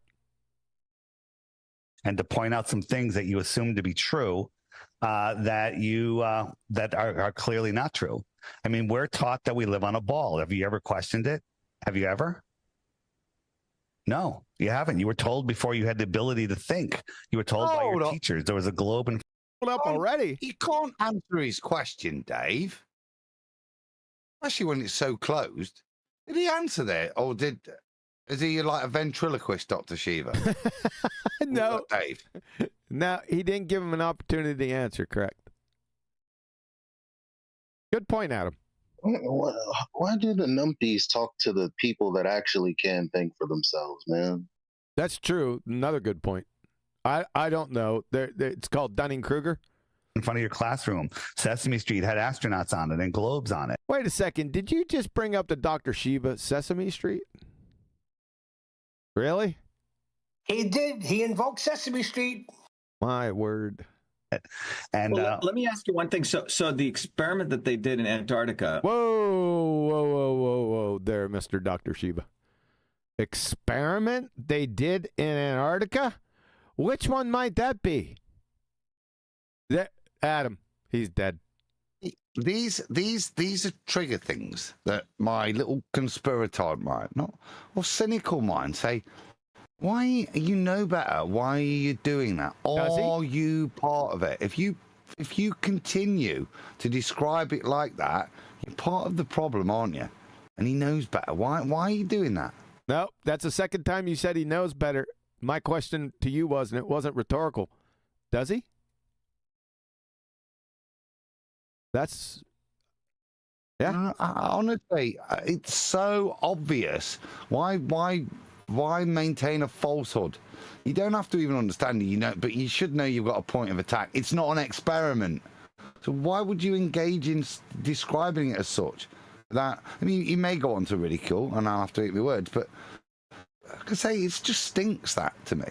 And to point out some things that you assume to be true that are clearly not true. I mean, we're taught that we live on a ball. Have you ever questioned it? Have you ever? No, you haven't. You were told before you had the ability to think. You were told by your teachers there was a globe in. Hold up already. You can't answer his question, Dave. Especially when it's so closed. Did he answer that, or is he like a ventriloquist, Dr. Shiva? No, Dave. No, he didn't give him an opportunity to answer. Correct. Good point, Adam. Why do the numpties talk to the people that actually can think for themselves, man? That's true. Another good point. I don't know. It's called Dunning-Kruger. In front of your classroom. Sesame Street had astronauts on it and globes on it. Wait a second. Did you just bring up the Dr. Shiva Sesame Street? Really? He did. He invoked Sesame Street. My word. And let me ask you one thing. So the experiment that they did in Antarctica. Whoa, there, Mr. Dr. Shiva. Experiment they did in Antarctica? Which one might that be? Adam, he's dead. These are trigger things that my little conspirator mind, or cynical mind, say, why you know better? Why are you doing that? Are you part of it? If you continue to describe it like that, you're part of the problem, aren't you? And he knows better. Why are you doing that? No, that's the second time you said he knows better. My question to you was, and it wasn't rhetorical. Does he? That's, yeah. Honestly, it's so obvious. Why maintain a falsehood? You don't have to even understand it, but you should know you've got a point of attack. It's not an experiment. So why would you engage in describing it as such? that. I mean, he may go on to ridicule, and I'll have to eat my words, but like I say, it just stinks, that to me.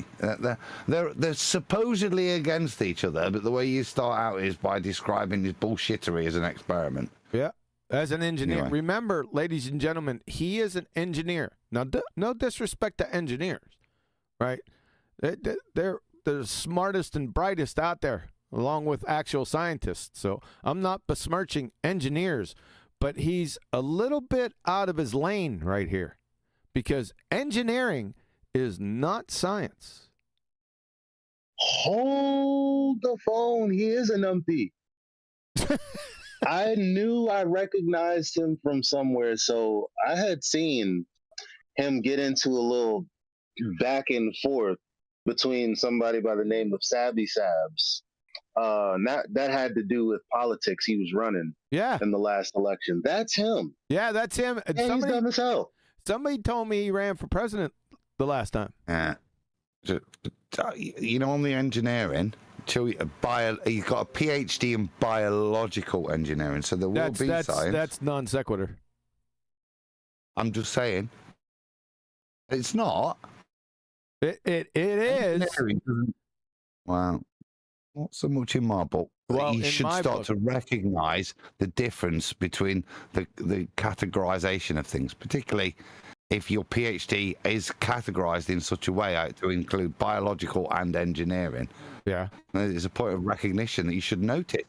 They're supposedly against each other, but the way you start out is by describing his bullshittery as an experiment. Yeah, as an engineer. Anyway. Remember, ladies and gentlemen, he is an engineer. Now, no disrespect to engineers, right? They're the smartest and brightest out there, along with actual scientists. So I'm not besmirching engineers, but he's a little bit out of his lane right here, because engineering is not science. Hold the phone. He is a numpty. I knew I recognized him from somewhere, so I had seen him get into a little back and forth between somebody by the name of Sabby Sabs. That had to do with politics. He was running in the last election. That's him. Yeah, that's him. And he's dumb as hell. Somebody told me he ran for president the last time. You know, on the engineering, he's got a PhD in biological engineering, so there will be science. That's non sequitur. I'm just saying. It's not. It is. Well, not so much in my book. Well, you should start to recognize the difference between the categorization of things, particularly if your PhD is categorized in such a way to include biological and engineering. Yeah. There's a point of recognition that you should note it.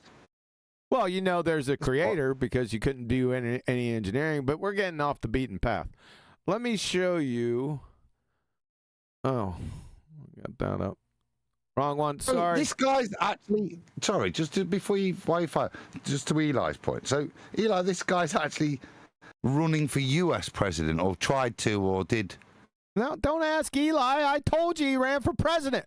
Well, you know, there's a creator because you couldn't do any engineering, but we're getting off the beaten path. Let me show you. Oh, got that up. Wrong one. Sorry. This guy's actually, sorry, just to Eli's point. So, Eli, this guy's actually running for US president, or tried to, or did. No, don't ask Eli. I told you he ran for president.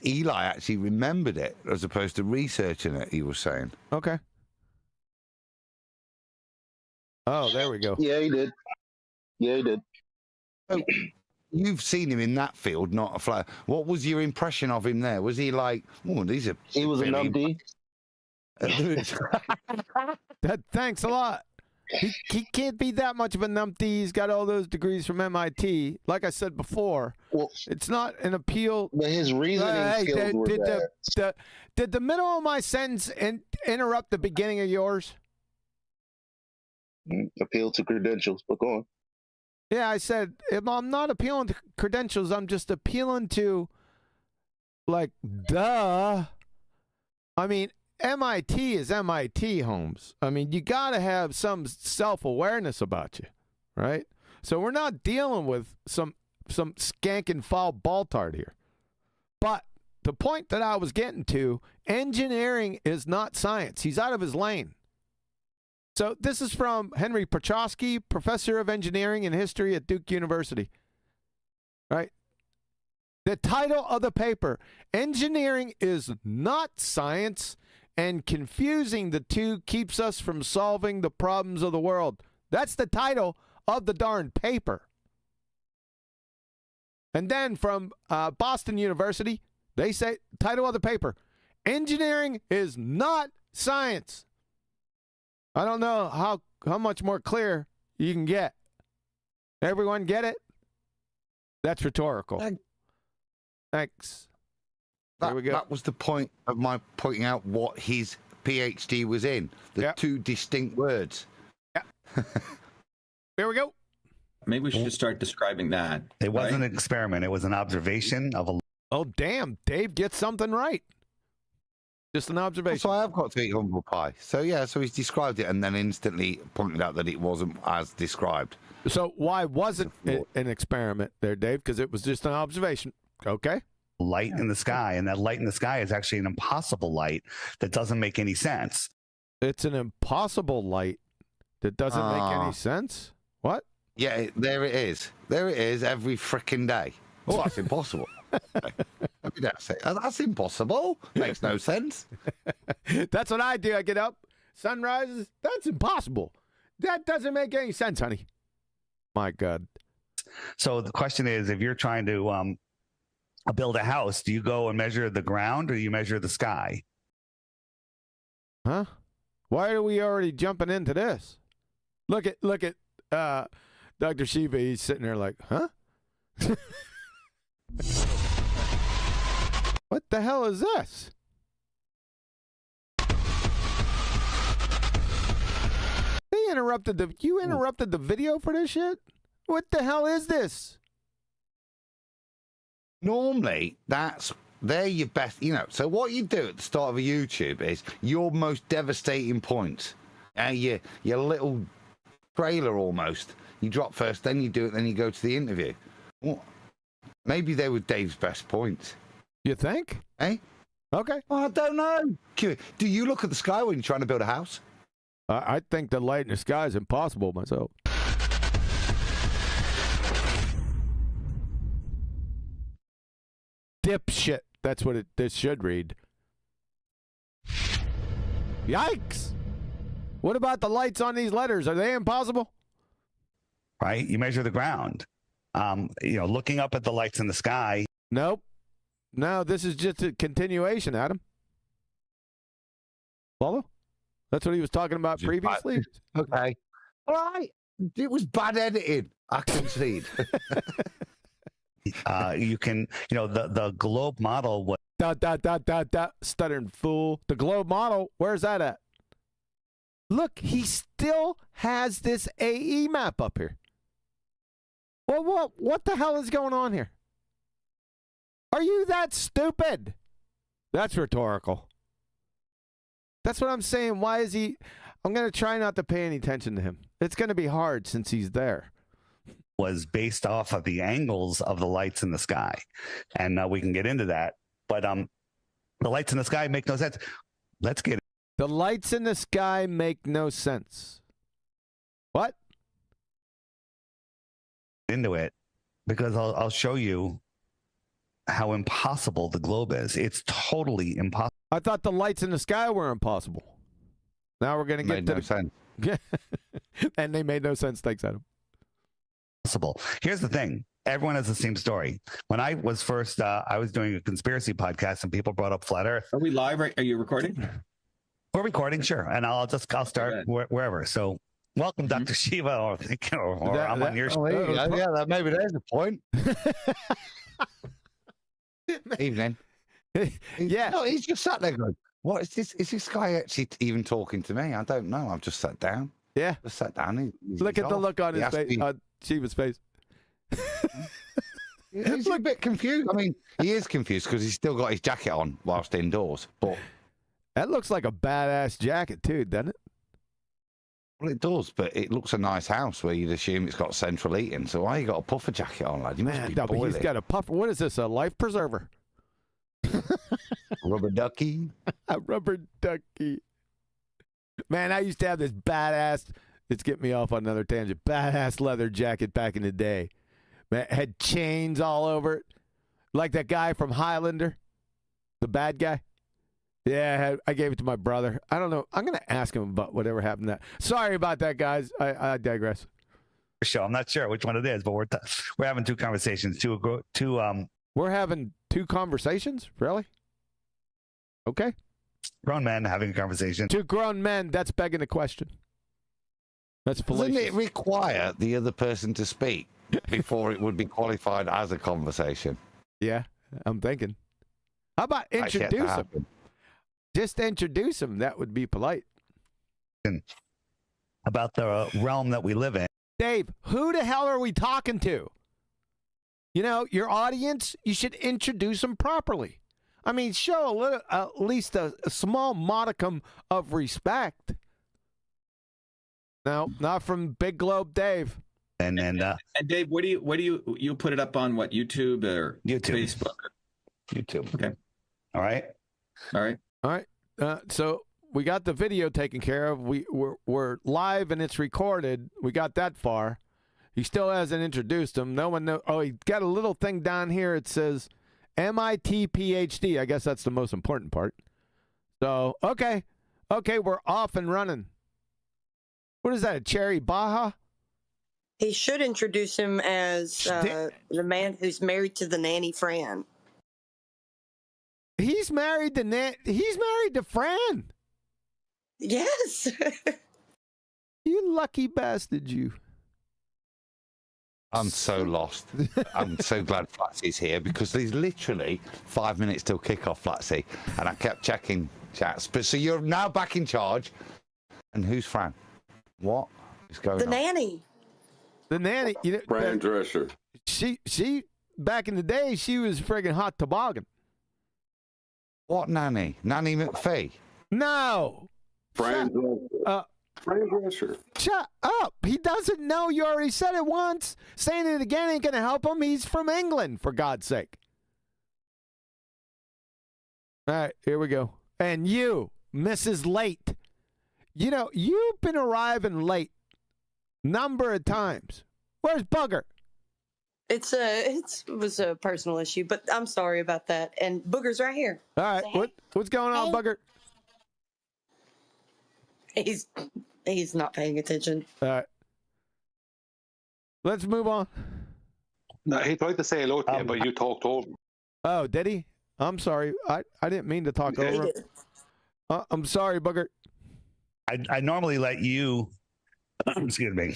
Eli actually remembered it as opposed to researching it, he was saying. Okay. Oh, there we go. Yeah, he did. So, you've seen him in that field, not a flyer. What was your impression of him there? Was he like, oh, these are... He was a numpty. Thanks a lot. He can't be that much of a numpty. He's got all those degrees from MIT. Like I said before, it's not an appeal. But his reasoning skills were bad. Did the middle of my sentence interrupt the beginning of yours? Appeal to credentials, but go on. Yeah, I said, I'm not appealing to credentials. I'm just appealing to, like, duh. I mean, MIT is MIT, Holmes. I mean, you got to have some self-awareness about you, right? So we're not dealing with some skanking foul balltard here. But the point that I was getting to, engineering is not science. He's out of his lane. So this is from Henry Prochaska, professor of engineering and history at Duke University. Right? The title of the paper, Engineering is Not Science, and Confusing the Two Keeps Us from Solving the Problems of the World. That's the title of the darn paper. And then from Boston University, they say, title of the paper, Engineering is Not Science. I don't know how much more clear you can get. Everyone get it? That's rhetorical. Thanks. There we go. That was the point of my pointing out what his PhD was in. The two distinct words. Yeah. There we go. Maybe we should just start describing that. It wasn't an experiment. It was an observation of a... Oh, damn. Dave gets something right. Just an observation. So I have got to eat humble pie. So, yeah, so he's described it and then instantly pointed out that it wasn't as described. So why wasn't it an experiment there, Dave? Because it was just an observation. Okay. Light in the sky, and that light in the sky is actually an impossible light that doesn't make any sense. It's an impossible light that doesn't make any sense? What? Yeah, there it is. There it is every freaking day. Oh, that's impossible. That's impossible. Makes no sense. That's what I do. I get up, sun rises. That's impossible. That doesn't make any sense, honey. My God. So the question is, if you're trying to build a house, do you go and measure the ground or do you measure the sky? Huh? Why are we already jumping into this? Look at Dr. Shiva. He's sitting there like, huh? What the hell is this? You interrupted the video for this shit? What the hell is this? Normally, they're your best, So what you do at the start of a YouTube is your most devastating points. Your little trailer almost. You drop first, then you do it, then you go to the interview. Well, maybe they were Dave's best points. You think? Eh? Okay. Well, I don't know. Do you look at the sky when you're trying to build a house? I think the light in the sky is impossible myself. Dipshit. That's what this should read. Yikes. What about the lights on these letters? Are they impossible? Right? You measure the ground. Looking up at the lights in the sky. Nope. No, this is just a continuation, Adam. Follow? That's what he was talking about previously? Okay. All right. It was bad editing. I concede. You can, the globe model was Stuttering fool. The globe model, where's that at? Look, he still has this AE map up here. Well, what the hell is going on here? Are you that stupid? That's rhetorical. That's what I'm saying. Why is he? I'm going to try not to pay any attention to him. It's going to be hard since he's there. Was based off of the angles of the lights in the sky. And we can get into that. But the lights in the sky make no sense. Let's get The lights in the sky make no sense. What? into it because I'll show you how impossible the globe is. It's totally impossible. I thought the lights in the sky were impossible. Now we're going to get to no sense. And they made no sense. Thanks, Adam. Here's the thing. Everyone has the same story. When I was first, I was doing a conspiracy podcast and people brought up flat Earth. Are we live? Are you recording? We're recording, sure. And I'll start wherever. So welcome, Dr. Shiva, or I'm on your show. Yeah, maybe there's a point. Evening. Yeah. No, he's just sat there going, what is this? Is this guy actually even talking to me? I don't know. I've just sat down. Yeah. Just sat down. Look at the look on his face, on Shiva's face. He's a bit confused. I mean, he is confused because he's still got his jacket on whilst indoors. But that looks like a badass jacket too, doesn't it? well, it does. But it looks a nice house where you'd assume it's got central heating. So why you got a puffer jacket on, lad? You must be No, but he's boiling. got a puffer. What is this? A life preserver? Rubber ducky. A rubber ducky. Man, I used to have this badass. Let's get me off on another tangent. Badass leather jacket back in the day. Man, had chains all over it, like that guy from Highlander, the bad guy. Yeah, I gave it to my brother. I don't know. I'm gonna ask him about whatever happened to that. Sorry about that, guys. I digress. Show. I'm not sure which one it is, but we're having two conversations. We're having two conversations, really? Okay. Grown men having a conversation. Two grown men. That's begging the question. That's fallacious. Doesn't it require the other person to speak before it would be qualified as a conversation? Yeah, I'm thinking. How about introduce him? Just introduce him. That would be polite. About the realm that we live in. Dave, who the hell are we talking to? You know, your audience, you should introduce them properly. I mean, show a little, at least a small modicum of respect. No, not from Big Globe Dave. And Dave, what do you put it up on what, YouTube or YouTube. Facebook? YouTube. Okay. All right. So we got the video taken care of. We're live and it's recorded. We got that far. He still hasn't introduced him. No one knows. Oh, he got a little thing down here. It says MIT PhD. I guess that's the most important part. So, okay, we're off and running. What is that, a cherry Baja? He should introduce him as the man who's married to the nanny Fran. He's married to Fran. Yes. You lucky bastard, you. I'm so lost. I'm so glad Flatsy's here because there's literally 5 minutes till kickoff, Flatsy, and I kept checking chats. But so you're now back in charge, and who's Fran? What is going The on? nanny. The nanny, you know, Fran Drescher. she back in the day, she was friggin' hot toboggan. What nanny? Nanny McPhee? No. Fran Drescher. Fran Drescher. Shut up. He doesn't know. You already said it once. Saying it again ain't going to help him. He's from England, for God's sake. All right, here we go. And you, Mrs. Late. You know, you've been arriving late number of times. Where's Bugger? It was a personal issue, but I'm sorry about that. And Booger's right here. All right, Say hey. what's going on, Hey. Bugger? He's not paying attention. All right. Let's move on. No, he tried to say hello to you, but you talked over him. Oh, did he? I'm sorry. I didn't mean to talk over him. I'm sorry, Bugger. I normally let you, excuse me,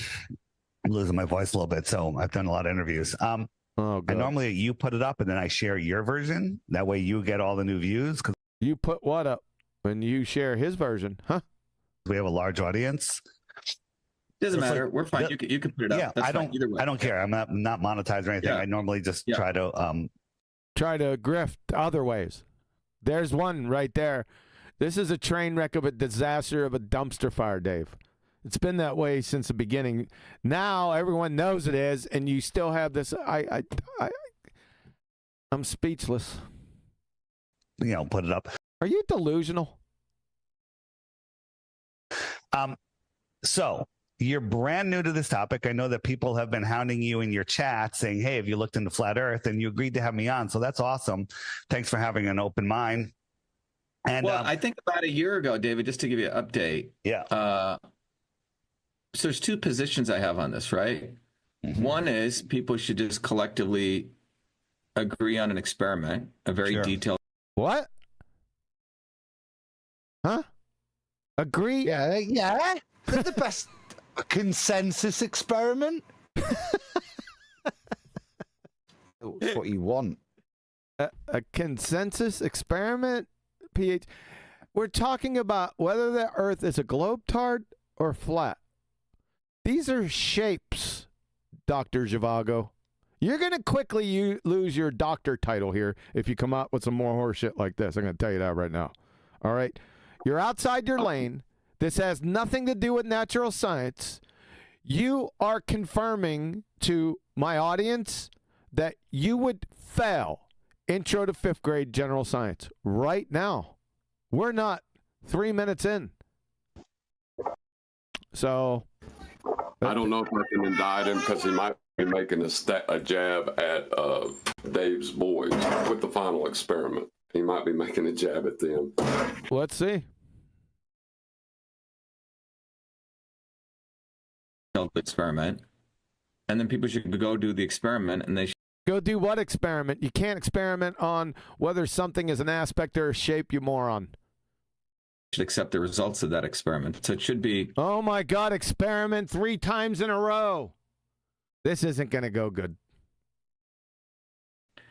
I'm losing my voice a little bit, so I've done a lot of interviews. Oh, God. I normally let you put it up, and then I share your version. That way you get all the new views. Because You put what up when you share his version, huh? we have a large audience. Doesn't It's matter. like- We're fine. yeah, You can put it up. Yeah, That's I fine. don't. Either way. I don't care. I'm not monetized or anything. Yeah. I normally just Yeah. try to. Try to grift other ways. There's one right there. This is a train wreck of a disaster of a dumpster fire, Dave. It's been that way since the beginning. Now everyone knows it is, and you still have this. I'm speechless. Put it up. Are you delusional? So you're brand new to this topic. I know that people have been hounding you in your chat saying, hey, have you looked into flat earth? And you agreed to have me on. So that's awesome. Thanks for having an open mind. And Well, I think about a year ago, David, just to give you an update. yeah. So there's two positions I have on this, right? Mhm. One is people should just collectively agree on an experiment, a very Sure. detailed. What? Huh? Agree? Yeah. They're the best consensus experiment. That's what you want. A consensus experiment? PH. We're talking about whether the Earth is a globetard or flat. These are shapes, Dr. Zhivago. You're going to quickly lose your doctor title here if you come out with some more horse shit like this. I'm going to tell you that right now. All right? You're outside your lane. This has nothing to do with natural science. You are confirming to my audience that you would fail intro to 5th grade general science right now. We're not 3 minutes in. So I don't know if I can indict him because he might be making a jab at Dave's boys with the final experiment. He might be making a jab at them. let's see. experiment, and then people should go do the experiment, and they should Go do what experiment? You can't experiment on whether something is an aspect or a shape, you moron. accept the results of that experiment. So it should be. Oh my God, experiment 3 times in a row. This isn't going to go good.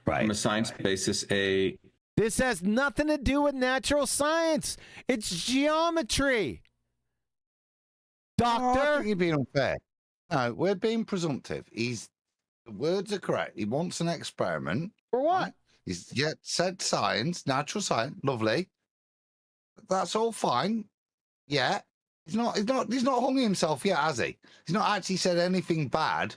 Right. From a science basis, This has nothing to do with natural science. It's geometry. Oh, I Doctor. think you're being unfair. No, we're being presumptive. The words are correct. He wants an experiment. For what? Right? He's yet said science, natural science, lovely. That's all fine. Yeah. He's not hung himself yet, has he? He's not actually said anything bad.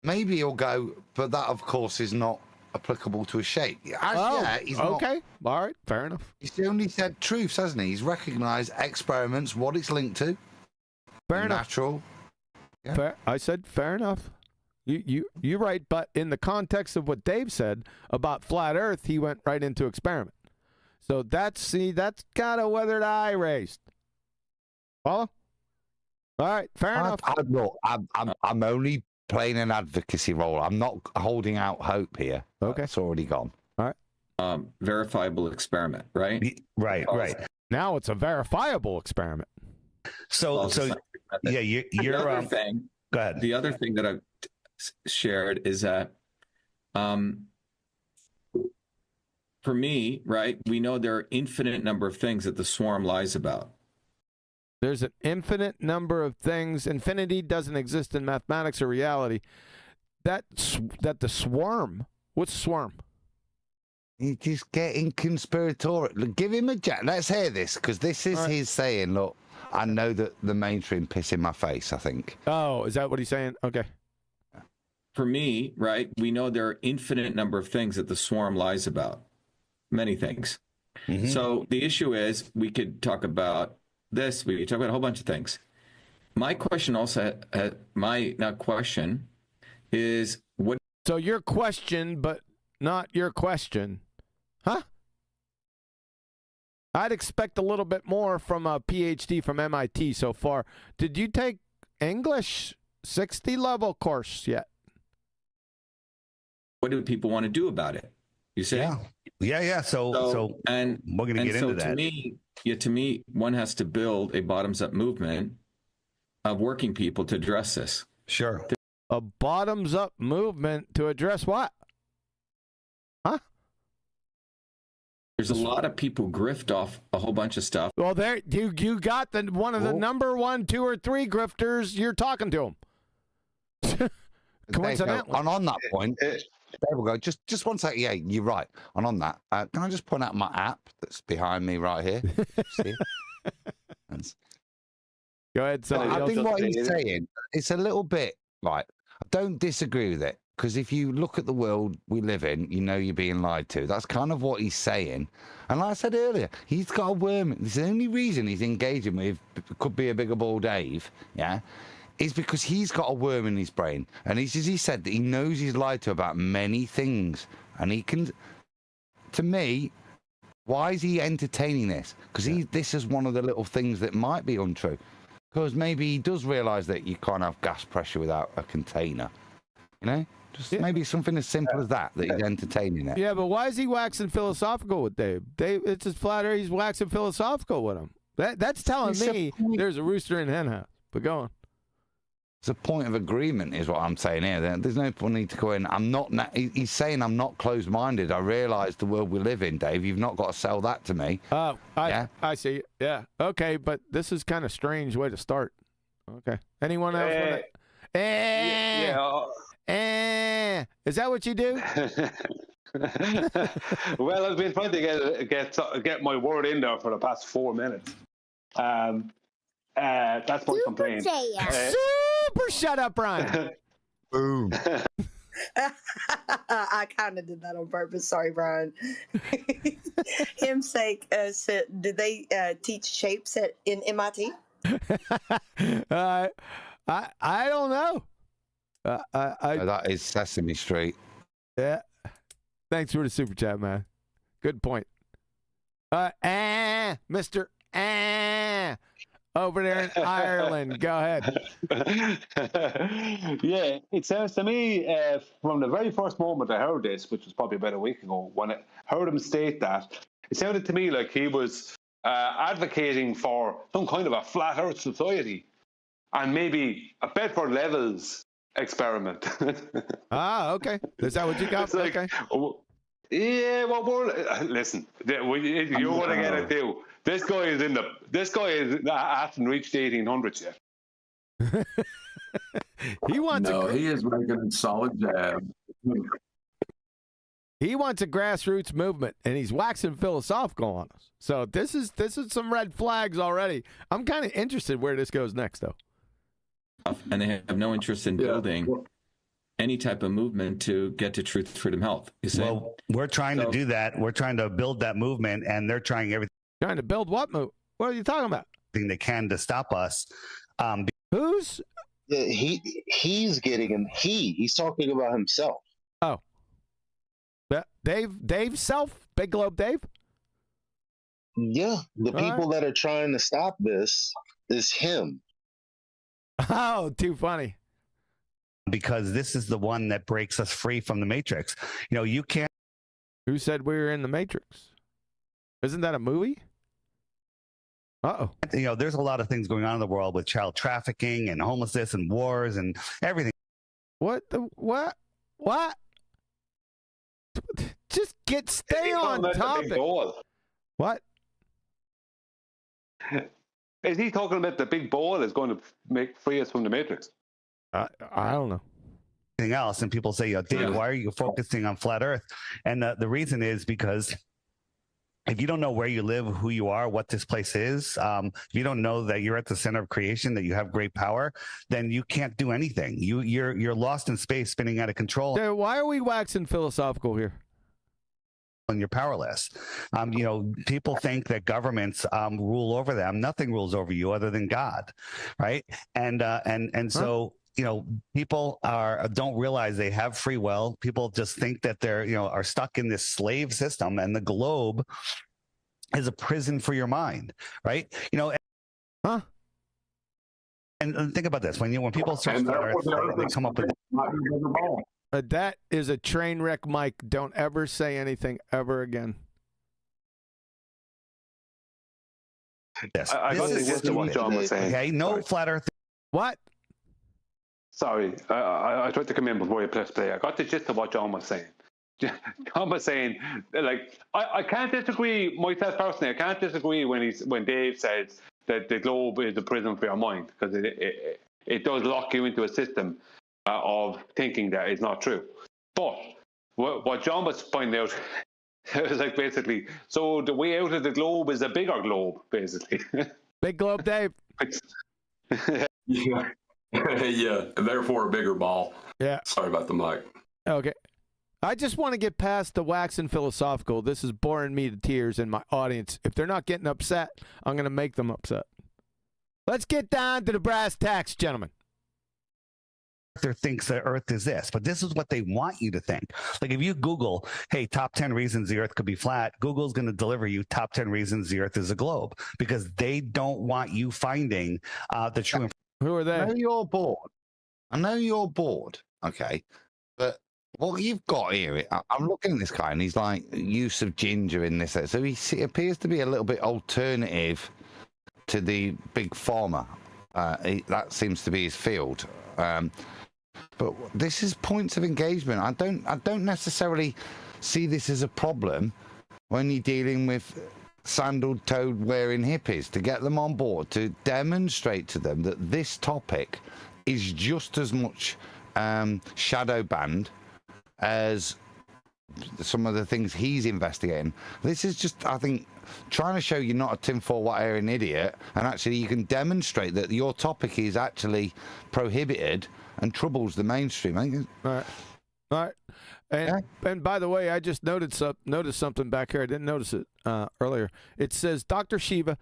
Maybe he'll go, but that of course is not applicable to a shape. He's okay. All right. Fair enough. He's only said truths, hasn't he? He's recognised experiments, what it's linked to. Fair enough. Natural. Yeah. Fair. I said fair enough. You're right, but in the context of what Dave said about flat Earth, he went right into experiment. So that's got a weathered eye raised. Follow? All right, fair enough. Look, I'm only playing an advocacy role. I'm not holding out hope here. Okay. It's already gone. verifiable experiment, right? Right. Now it's a verifiable experiment. So yeah, you're the other thing. Go ahead. The other thing that I've shared is that, for me, right, we know there are infinite number of things that the swarm lies about. There's an infinite number of things. Infinity doesn't exist in mathematics or reality. That the swarm. What's swarm? He's just getting conspiratorial. Look, give him a jack. Let's hear this, because this is his saying, look, I know that the mainstream piss in my face, I think. Oh, is that what he's saying? Okay. For me, right, we know there are infinite number of things that the swarm lies about. Many things. Mm-hmm. So the issue is, we could talk about this, we could talk about a whole bunch of things. My question also, is what? So your question, but not your question. Huh? I'd expect a little bit more from a PhD from MIT so far. Did you take English 60 level course yet? What do people want to do about it? You see? Yeah. So and we're going to get into that. To me, one has to build a bottoms-up movement of working people to address this. Sure. A bottoms-up movement to address what? Huh? There's a lot of people grift off a whole bunch of stuff. Well, there you got one of the number 1, 2, or 3 grifters. You're talking to them. Coincidentally. And on that point, there we go. Just one second. Yeah, you're right. And on that, can I just point out my app that's behind me right here? See it? Go ahead, Sonny. I think what he's saying, it's a little bit like, I don't disagree with it, because if you look at the world we live in, you know you're being lied to. That's kind of what he's saying. And like I said earlier, he's got a worm. The only reason he's engaging with could be a bigger ball Dave, yeah, is because he's got a worm in his brain. And as he said, that he knows he's lied to about many things. And he can, to me, why is he entertaining this? Because this is one of the little things that might be untrue. Because maybe he does realise that you can't have gas pressure without a container. You know? Just maybe something as simple as that he's entertaining it. Yeah, but why is he waxing philosophical with Dave? It's his flatter. He's waxing philosophical with him. That's telling me there's a rooster in hen house. But go on. It's a point of agreement, is what I'm saying here. There's no need to go in. He's saying I'm not closed-minded. I realise the world we live in, Dave. You've not got to sell that to me. Oh, I see. Yeah. Okay, but this is kind of strange way to start. Okay. Anyone else? Is that what you do? Well, I've been trying to get my word in there for the past 4 minutes. That's my complaint. Super shut up, Brian. Boom. I kind of did that on purpose. Sorry, Brian. Him's sake, did they teach shapes in MIT? I don't know. That is Sesame Street. Yeah. Thanks for the super chat, man. Good point. Mr. Over there in Ireland. Go ahead. Yeah, it sounds to me from the very first moment I heard this, which was probably about a week ago, when I heard him state that, it sounded to me like he was advocating for some kind of a flat Earth society and maybe a Bedford Levels experiment. Okay. Is that what you got? Like, okay. Yeah, well, listen, you want to get it too. This guy hasn't reached 1800s yet. He wants he is making a solid jab. He wants a grassroots movement, and he's waxing philosophical on us. So this is some red flags already. I'm kind of interested where this goes next, though. And they have no interest in building any type of movement to get to Truth, Freedom, Health. You see? Well, we're trying to do that. We're trying to build that movement, and they're trying everything. Trying to build what move? What are you talking about? They can to stop us. Who's? He's getting him. He's talking about himself. Oh, Dave's self, Big Globe Dave. Yeah, the people that are trying to stop this is him. Oh, too funny. Because this is the one that breaks us free from the Matrix. You know, you can't. Who said we were in the Matrix? Isn't that a movie? Uh-oh. You know, there's a lot of things going on in the world with child trafficking and homelessness and wars and everything. What? Just stay on topic. What? Is he talking about the big ball is going to free us from the matrix? I don't know. Else, and people say, Dave, why are you focusing on flat Earth? And the reason is because if you don't know where you live, who you are, what this place is, if you don't know that you're at the center of creation, that you have great power, then you can't do anything. You're lost in space, spinning out of control. Dude, why are we waxing philosophical here? And you're powerless. You know, people think that governments rule over them. Nothing rules over you other than God, right? And so. You know, people don't realize they have free will. People just think that they're, are stuck in this slave system, and the globe is a prison for your mind, right? You know, and think about this: when people search flat Earth, they come up with that is a train wreck, Mike. Don't ever say anything ever again. This. I got the gist of what John was saying. Okay, no flat Earth. What? Sorry, I tried to come in before you pressed play. I got the gist of what John was saying. John was saying, like, I can't disagree myself personally. I can't disagree when Dave says that the globe is a prison for your mind, because it does lock you into a system of thinking that is not true. But what John was pointing out, it was like basically, so the way out of the globe is a bigger globe, basically. Big globe, Dave. Yeah. Yeah, and therefore a bigger ball. Yeah. Sorry about the mic. Okay. I just want to get past the waxing philosophical. This is boring me to tears, and my audience, if they're not getting upset, I'm going to make them upset. Let's get down to the brass tacks, gentlemen. Thinks that Earth is this, but this is what they want you to think. Like if you Google, hey, top 10 reasons the Earth could be flat, Google's going to deliver you top 10 reasons the Earth is a globe, because they don't want you finding the true information. Who are they? I know you're bored. Okay. But what you've got here, I'm looking at this guy and he's like, use of ginger in this. So he appears to be a little bit alternative to the big pharma. That seems to be his field. But this is points of engagement. I don't necessarily see this as a problem when you're dealing with sandal-toed wearing hippies, to get them on board, to demonstrate to them that this topic is just as much shadow banned as some of the things he's investigating. This is just, I think, trying to show you're not a tinfoil wearing idiot, and actually you can demonstrate that your topic is actually prohibited and troubles the mainstream. All right. And by the way, I just noticed something back here. I didn't notice it earlier. It says, Dr. Shiva,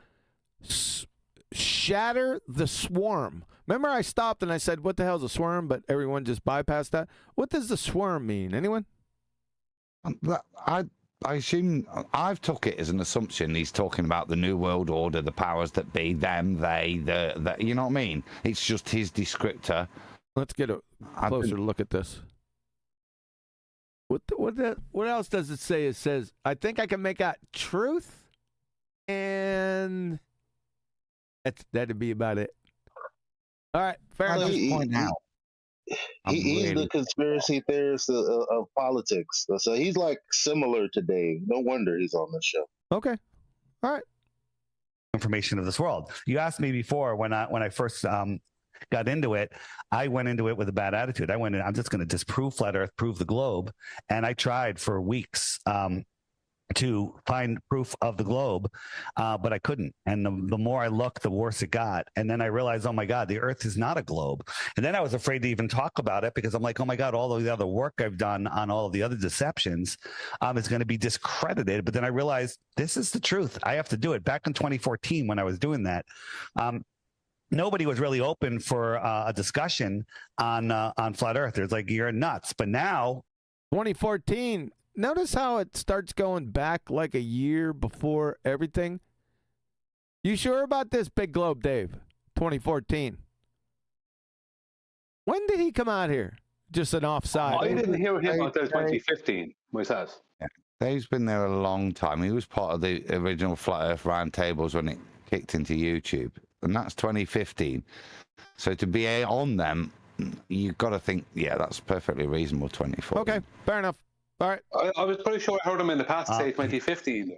shatter the swarm. Remember I stopped and I said, what the hell's a swarm? But everyone just bypassed that. What does the swarm mean? Anyone? I assume, I've took it as an assumption he's talking about the New World Order, the powers that be, them, they, the you know what I mean? It's just his descriptor. Let's get a closer look at this. What else does it say? It says, I think I can make out truth, and that'd be about it. All right, fair enough. He's the conspiracy theorist of politics. So he's like similar to Dave. No wonder he's on this show. Okay. All right. Information of this world. You asked me before when I first got into it, I went into it with a bad attitude. I went in, I'm just going to disprove flat Earth, prove the globe. And I tried for weeks to find proof of the globe, but I couldn't. And the more I looked, the worse it got. And then I realized, oh my God, the Earth is not a globe. And then I was afraid to even talk about it, because I'm like, oh my God, all of the other work I've done on all of the other deceptions is going to be discredited. But then I realized this is the truth. I have to do it. Back in 2014, when I was doing that, nobody was really open for a discussion on flat Earth. There's like, you're nuts. But now, 2014. Notice how it starts going back like a year before everything. You sure about this big globe, Dave? 2014. When did he come out here? Just an offside. I didn't hear him until 2015 myself. Yeah. Dave's been there a long time. He was part of the original Flat Earth roundtables when it kicked into YouTube, and that's 2015. So to be on them, you've got to think, yeah, that's perfectly reasonable. 2014. Okay, fair enough. All right. I was pretty sure I heard him in the past say 2015.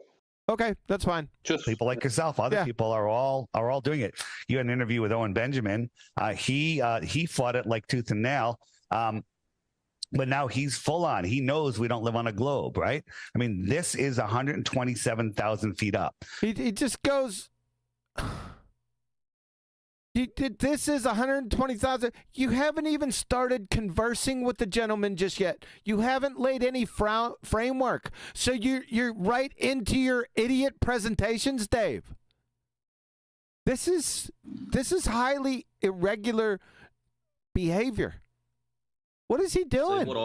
Okay, that's fine. Just people like yourself, other people are all doing it. You had an interview with Owen Benjamin. He fought it like tooth and nail. But now he's full on. He knows we don't live on a globe, right? I mean, this is 127,000 feet up. He just goes. This is 120,000. You haven't even started conversing with the gentleman just yet. You haven't laid any framework. So you're right into your idiot presentations, Dave. This is highly irregular behavior. What is he doing? See, what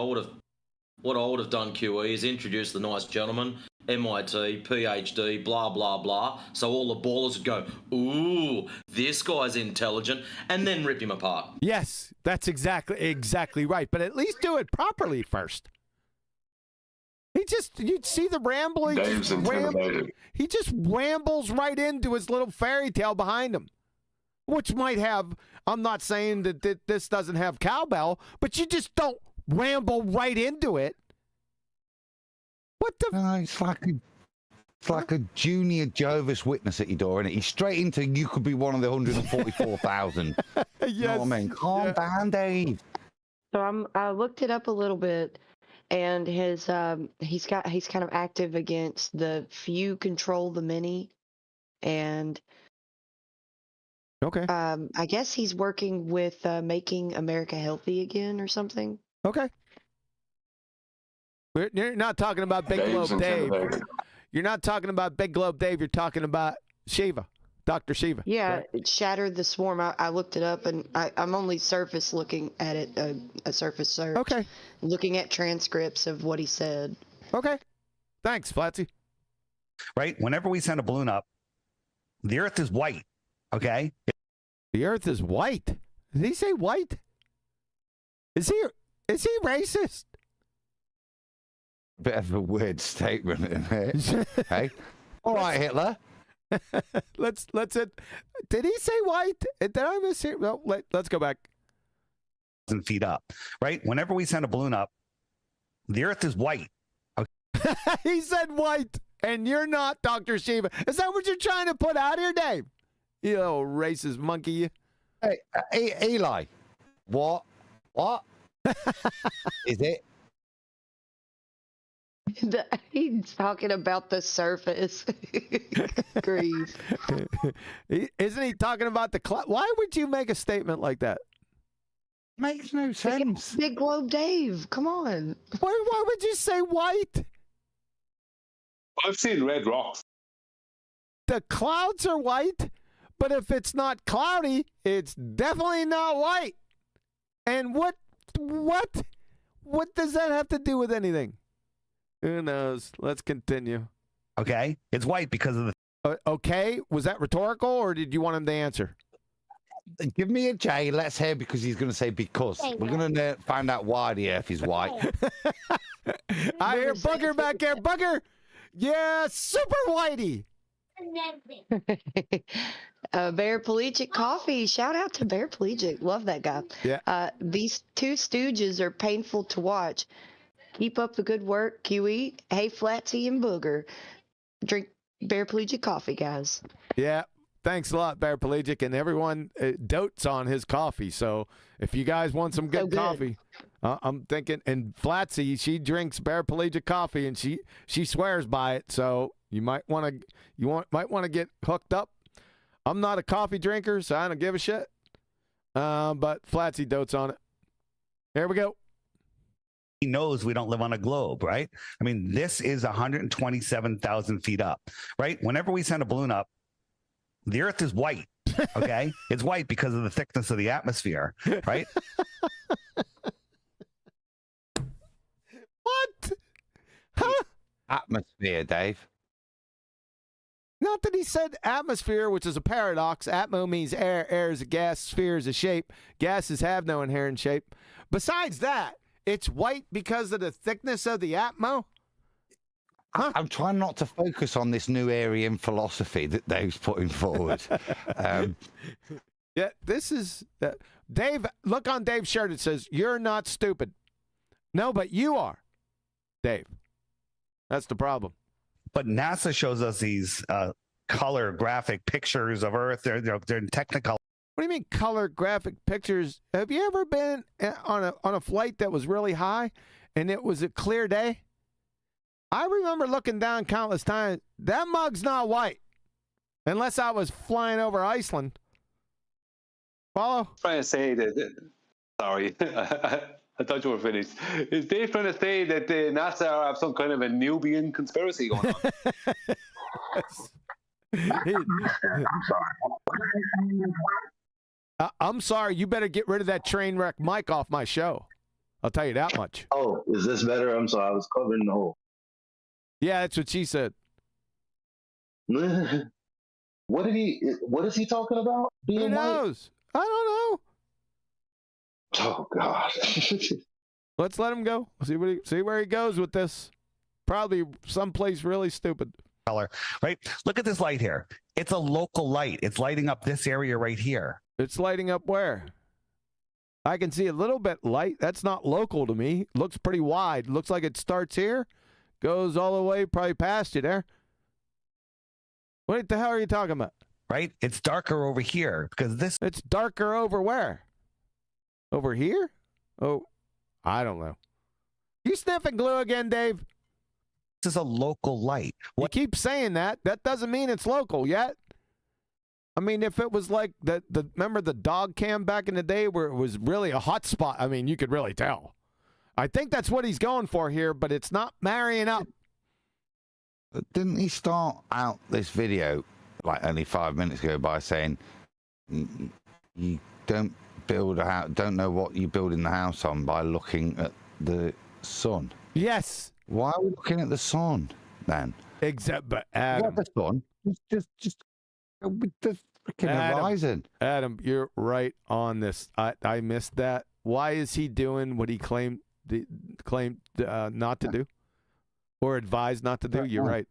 I would have done, QE, is introduce the nice gentleman, MIT, PhD, blah, blah, blah. So all the ballers would go, ooh, this guy's intelligent, and then rip him apart. Yes, that's exactly right. But at least do it properly first. You'd see the rambling. Dave's intimidated. He just rambles right into his little fairy tale behind him, which might have, I'm not saying that this doesn't have cowbell, but you just don't ramble right into it. What the? It's like a junior Jehovah's Witness at your door, and he's straight into you could be one of the 144,000. Yes. You know what I mean? Calm down, Dave. So I looked it up a little bit, and he's kind of active against the few control the many, and okay. I guess he's working with making America healthy again or something. Okay. You're not talking about Big Dave's Globe Dave. intimidated. You're not talking about Big Globe Dave. You're talking about Shiva, Dr. Shiva. Yeah, right? it shattered the swarm. I looked it up, and I'm only surface looking at it, a surface search. Okay. Looking at transcripts of what he said. Okay. Thanks, Flatsy. Right? Whenever we send a balloon up, the Earth is white. Okay? The Earth is white. Did he say white? Is he racist? Bit of a weird statement in it. Hey, all right, Hitler. Let's did he say white? Did I miss it? Well, let's go back. Feet up, right? Whenever we send a balloon up, the Earth is white. Okay. He said white, and you're not, Dr. Shiva. Is that what you're trying to put out here, Dave? You little racist monkey. Hey, Eli. What is it? He's talking about the surface. Grief. Isn't he talking about the cloud? Why would you make a statement like that? Makes no sense. Big Globe Dave, come on. Why would you say white? I've seen red rocks. The clouds are white, but if it's not cloudy, it's definitely not white. And what does that have to do with anything? Who knows? Let's continue. Okay. It's white because of the... Okay. Was that rhetorical, or did you want him to answer? Give me a J. Let's hear, because he's going to say because. We're going to find out why the Earth is white. I hear Booger back there. Booger. Yeah, super whitey. Bear Pelagic Coffee. Shout out to Bear Pelagic. Love that guy. Yeah. These two stooges are painful to watch. Keep up the good work, QE. Hey, Flatsy and Booger. Drink Bear Pelagic Coffee, guys. Yeah. Thanks a lot, Bear Pelagic. And everyone dotes on his coffee. So if you guys want some good coffee, I'm thinking. And Flatsy, she drinks Bear Pelagic coffee, and she swears by it. So you might want to get hooked up. I'm not a coffee drinker, so I don't give a shit. But Flatsy dotes on it. Here we go. He knows we don't live on a globe, right? I mean, this is 127,000 feet up, right? Whenever we send a balloon up, the Earth is white, okay? It's white because of the thickness of the atmosphere, right? What? Huh? Atmosphere, Dave. Not that he said atmosphere, which is a paradox. Atmo means air. Air is a gas. Sphere is a shape. Gases have no inherent shape. Besides that, it's white because of the thickness of the atmo? I'm trying not to focus on this new area in philosophy that Dave's putting forward. Yeah, this is Dave. Look on Dave's shirt. It says, "You're not stupid." No, but you are, Dave. That's the problem. But NASA shows us these color graphic pictures of Earth. They're in Technicolor. What do you mean color graphic pictures? Have you ever been on a flight that was really high and it was a clear day? I remember looking down countless times. That mug's not white, unless I was flying over Iceland. Follow? Trying to say that. Sorry, I thought you were finished. Is Dave trying to say that NASA have some kind of a Nubian conspiracy going on? I'm sorry. You better get rid of that train wreck mic off my show. I'll tell you that much. Oh, is this better? I'm sorry, I was covering the hole. Yeah, that's what she said. What is he talking about? Who knows? I don't know. Oh God. Let's let him go. See where he goes with this. Probably someplace really stupid. Color, right? Look at this light here. It's a local light. It's lighting up this area right here. It's lighting up where? I can see a little bit light. That's not local to me. Looks pretty wide. Looks like it starts here, goes all the way probably past you there. What the hell are you talking about? Right? It's darker over here because this. It's darker over where? Over here? Oh, I don't know. You sniffing glue again, Dave? This is a local light. You keep saying that. That doesn't mean it's local yet. I mean, if it was like remember the dog cam back in the day where it was really a hot spot, I mean, you could really tell. I think that's what he's going for here, but it's not marrying up. Didn't he start out this video like only 5 minutes ago by saying you don't build a house, don't know what you're building the house on by looking at the sun? Yes. Why are we looking at the sun then? Except, but Adam, the sun. Just with the freaking horizon. Adam, you're right on this. I missed that. Why is he doing what he claimed not to do, or advised not to do? You're right.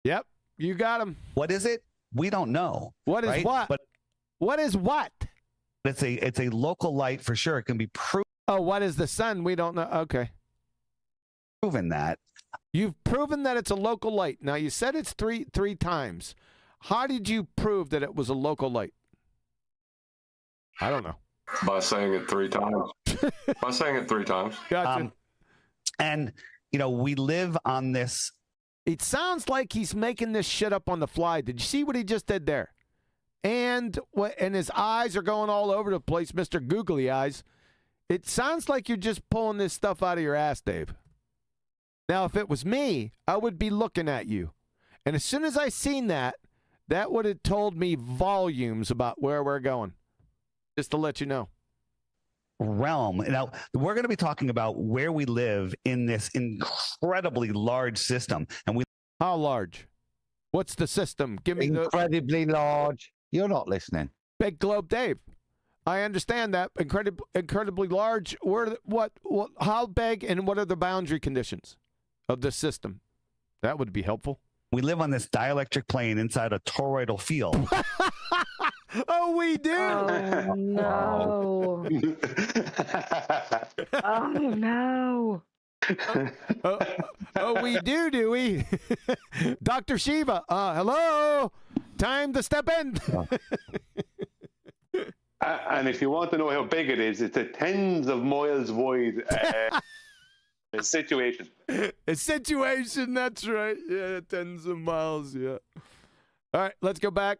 Yep, you got him. What is it? We don't know. What is right? what? But what is what? It's a local light for sure. It can be proven. Oh, what is the sun? We don't know. Okay. Proven that. You've proven that it's a local light. Now, you said it's three times. How did you prove that it was a local light? I don't know. By saying it 3 times. By saying it 3 times. Gotcha. And, we live on this. It sounds like he's making this shit up on the fly. Did you see what he just did there? And his eyes are going all over the place, Mr. Googly Eyes. It sounds like you're just pulling this stuff out of your ass, Dave. Now, if it was me, I would be looking at you. And as soon as I seen that would have told me volumes about where we're going. Just to let you know. Realm. Now, we're going to be talking about where we live in this incredibly large system. And how large? What's the system? Give me incredibly large. You're not listening. Big Globe Dave. I understand that. Incredibly large. What, how big and what are the boundary conditions of the system? That would be helpful. We live on this dielectric plane inside a toroidal field. Oh, we do. Oh, no. Oh, no. Oh, we do we? Dr. Shiva, hello. Time to step in. And if you want to know how big it is, it's a tens of miles wide situation. A situation, that's right. Yeah, tens of miles, yeah. All right, let's go back.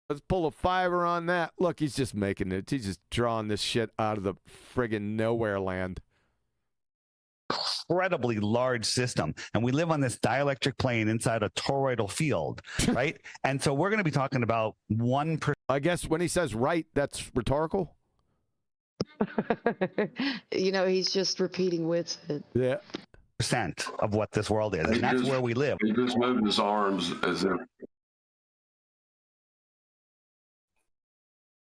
Let's pull a fiver on that. Look, he's just making it. He's just drawing this shit out of the friggin' nowhere land. Incredibly large system. And we live on this dielectric plane inside a toroidal field, right? And so we're going to be talking about 1%. I guess when he says right, that's rhetorical. He's just repeating Winston. Yeah. Percent of what this world is. And that's where we live. He just moved his arms as if.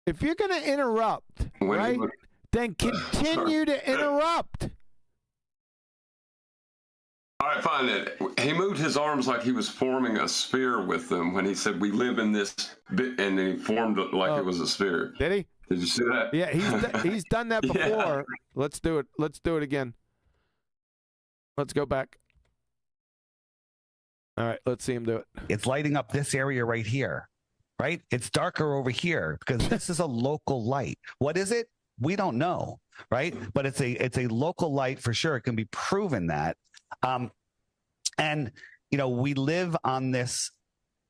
If you're going to interrupt, right, then continue to interrupt. All right, fine. Then. He moved his arms like he was forming a sphere with them when he said, "We live in this bit," and then he formed it like it was a sphere. Did he? Did you see that? Yeah, he's done that before. Yeah. Let's do it. Let's do it again. Let's go back. All right, let's see him do it. It's lighting up this area right here, right? It's darker over here because this is a local light. What is it? We don't know, right? But it's a local light for sure. It can be proven that. And, you know, we live on this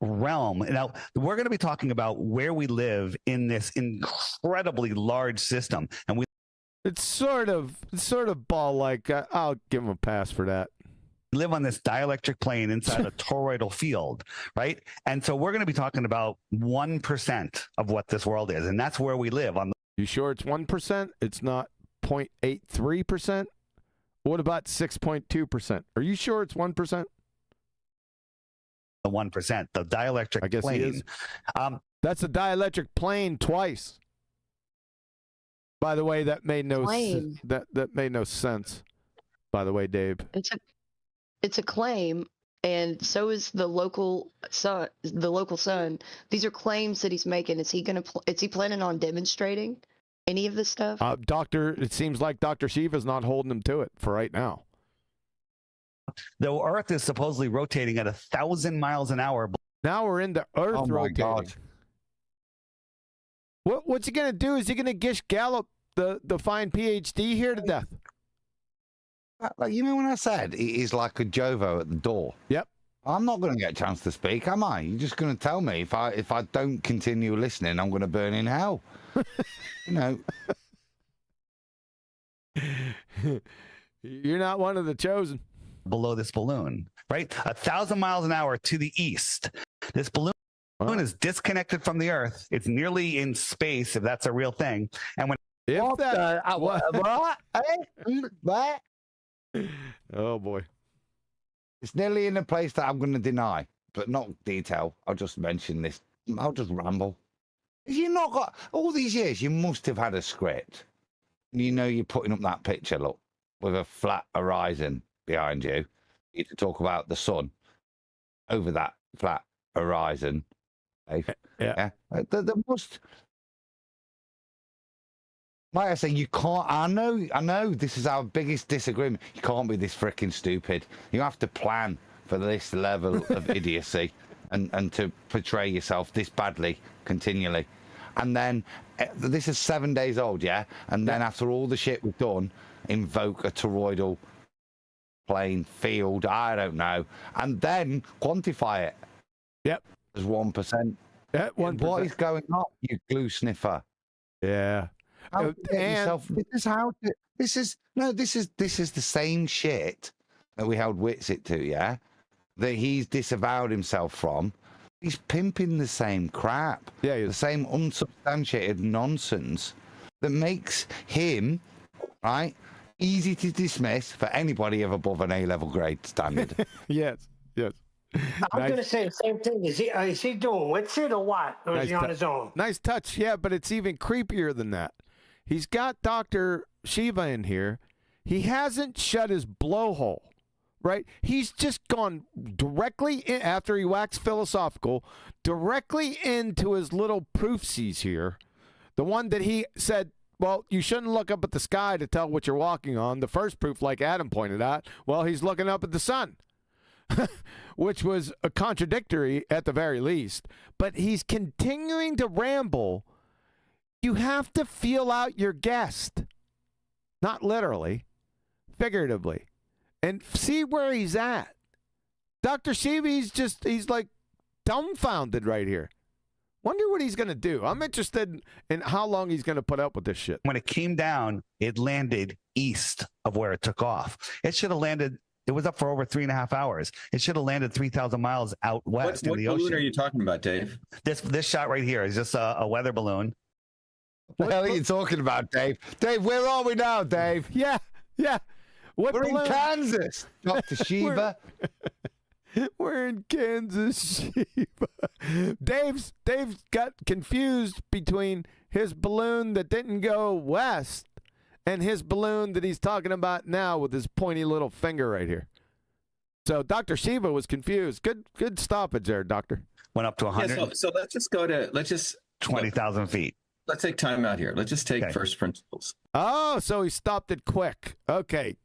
realm. Now, we're going to be talking about where we live in this incredibly large system. And it's sort of ball-like. I'll give him a pass for that. Live on this dielectric plane inside a toroidal field, right? And so we're going to be talking about 1% of what this world is. And that's where we live on. You sure it's 1%? It's not 0.83%? What about 6.2%? Are you sure it's 1%? The 1%, the dielectric I guess plane. He is. That's a dielectric plane twice. By the way, that made no that made no sense. By the way, Dave. It's a claim, and so is the local sun. These are claims that he's making. Is he planning on demonstrating any of this stuff? It seems like Dr. Shiva's not holding him to it for right now. The Earth is supposedly rotating at 1,000 miles an hour. Now we're into Earth rotating. God. What's he gonna do? Is he gonna Gish Gallop the fine PhD here to death? Like, you know when I said he's like a Jovo at the door? Yep. I'm not going to get a chance to speak, am I? You're just going to tell me if I don't continue listening, I'm going to burn in hell. You know. You're not one of the chosen. Below this balloon, right? 1,000 miles an hour to the east. This balloon is disconnected from the Earth. It's nearly in space, if that's a real thing. And when what? Oh boy. It's nearly in a place that I'm going to deny, but not detail. I'll just mention this. I'll just ramble. You not got all these years. You must have had a script. You know, you're putting up that picture, look, with a flat horizon behind you. You to talk about the sun over that flat horizon. Dave. Yeah. There must. Like I say, you can't. I know. This is our biggest disagreement. You can't be this freaking stupid. You have to plan for this level of idiocy, and to portray yourself this badly continually. And then this is 7 days old, yeah. And then after all the shit we've done, invoke a toroidal plane field. I don't know, and then quantify it. Yep. As 1%. Yeah, 1%. What is going on, you glue sniffer? Yeah. This is the same shit that we held Witsit to, yeah, that he's disavowed himself from. He's pimping the same crap, the same unsubstantiated nonsense that makes him right easy to dismiss for anybody of above an A-level grade standard. Yes. I'm going to say the same thing. Is he doing Witsit or what? Or is he on his own? Nice touch, yeah, but it's even creepier than that. He's got Dr. Shiva in here. He hasn't shut his blowhole, right? He's just gone directly in, after he waxed philosophical, directly into his little proofsies here. The one that he said, well, you shouldn't look up at the sky to tell what you're walking on. The first proof, like Adam pointed out, well, he's looking up at the sun, which was a contradictory at the very least. But he's continuing to ramble. You have to feel out your guest, not literally, figuratively, and see where he's at. Dr. Shiva, he's like dumbfounded right here. Wonder what he's going to do. I'm interested in how long he's going to put up with this shit. When it came down, it landed east of where it took off. It should have landed. It was up for over 3.5 hours. It should have landed 3,000 miles out west in the ocean. What balloon are you talking about, Dave? This shot right here is just a weather balloon. What the hell are you talking about, Dave? Dave, where are we now, Dave? Yeah. We're in Kansas, Dr. Shiva. We're in Kansas, Shiva. Dave's got confused between his balloon that didn't go west and his balloon that he's talking about now with his pointy little finger right here. So Dr. Shiva was confused. Good stoppage there, Doctor. Went up to 100. Yeah, so let's just go to 20,000 feet. Let's take time out here. Let's just take first principles. Oh, so he stopped it quick. Okay,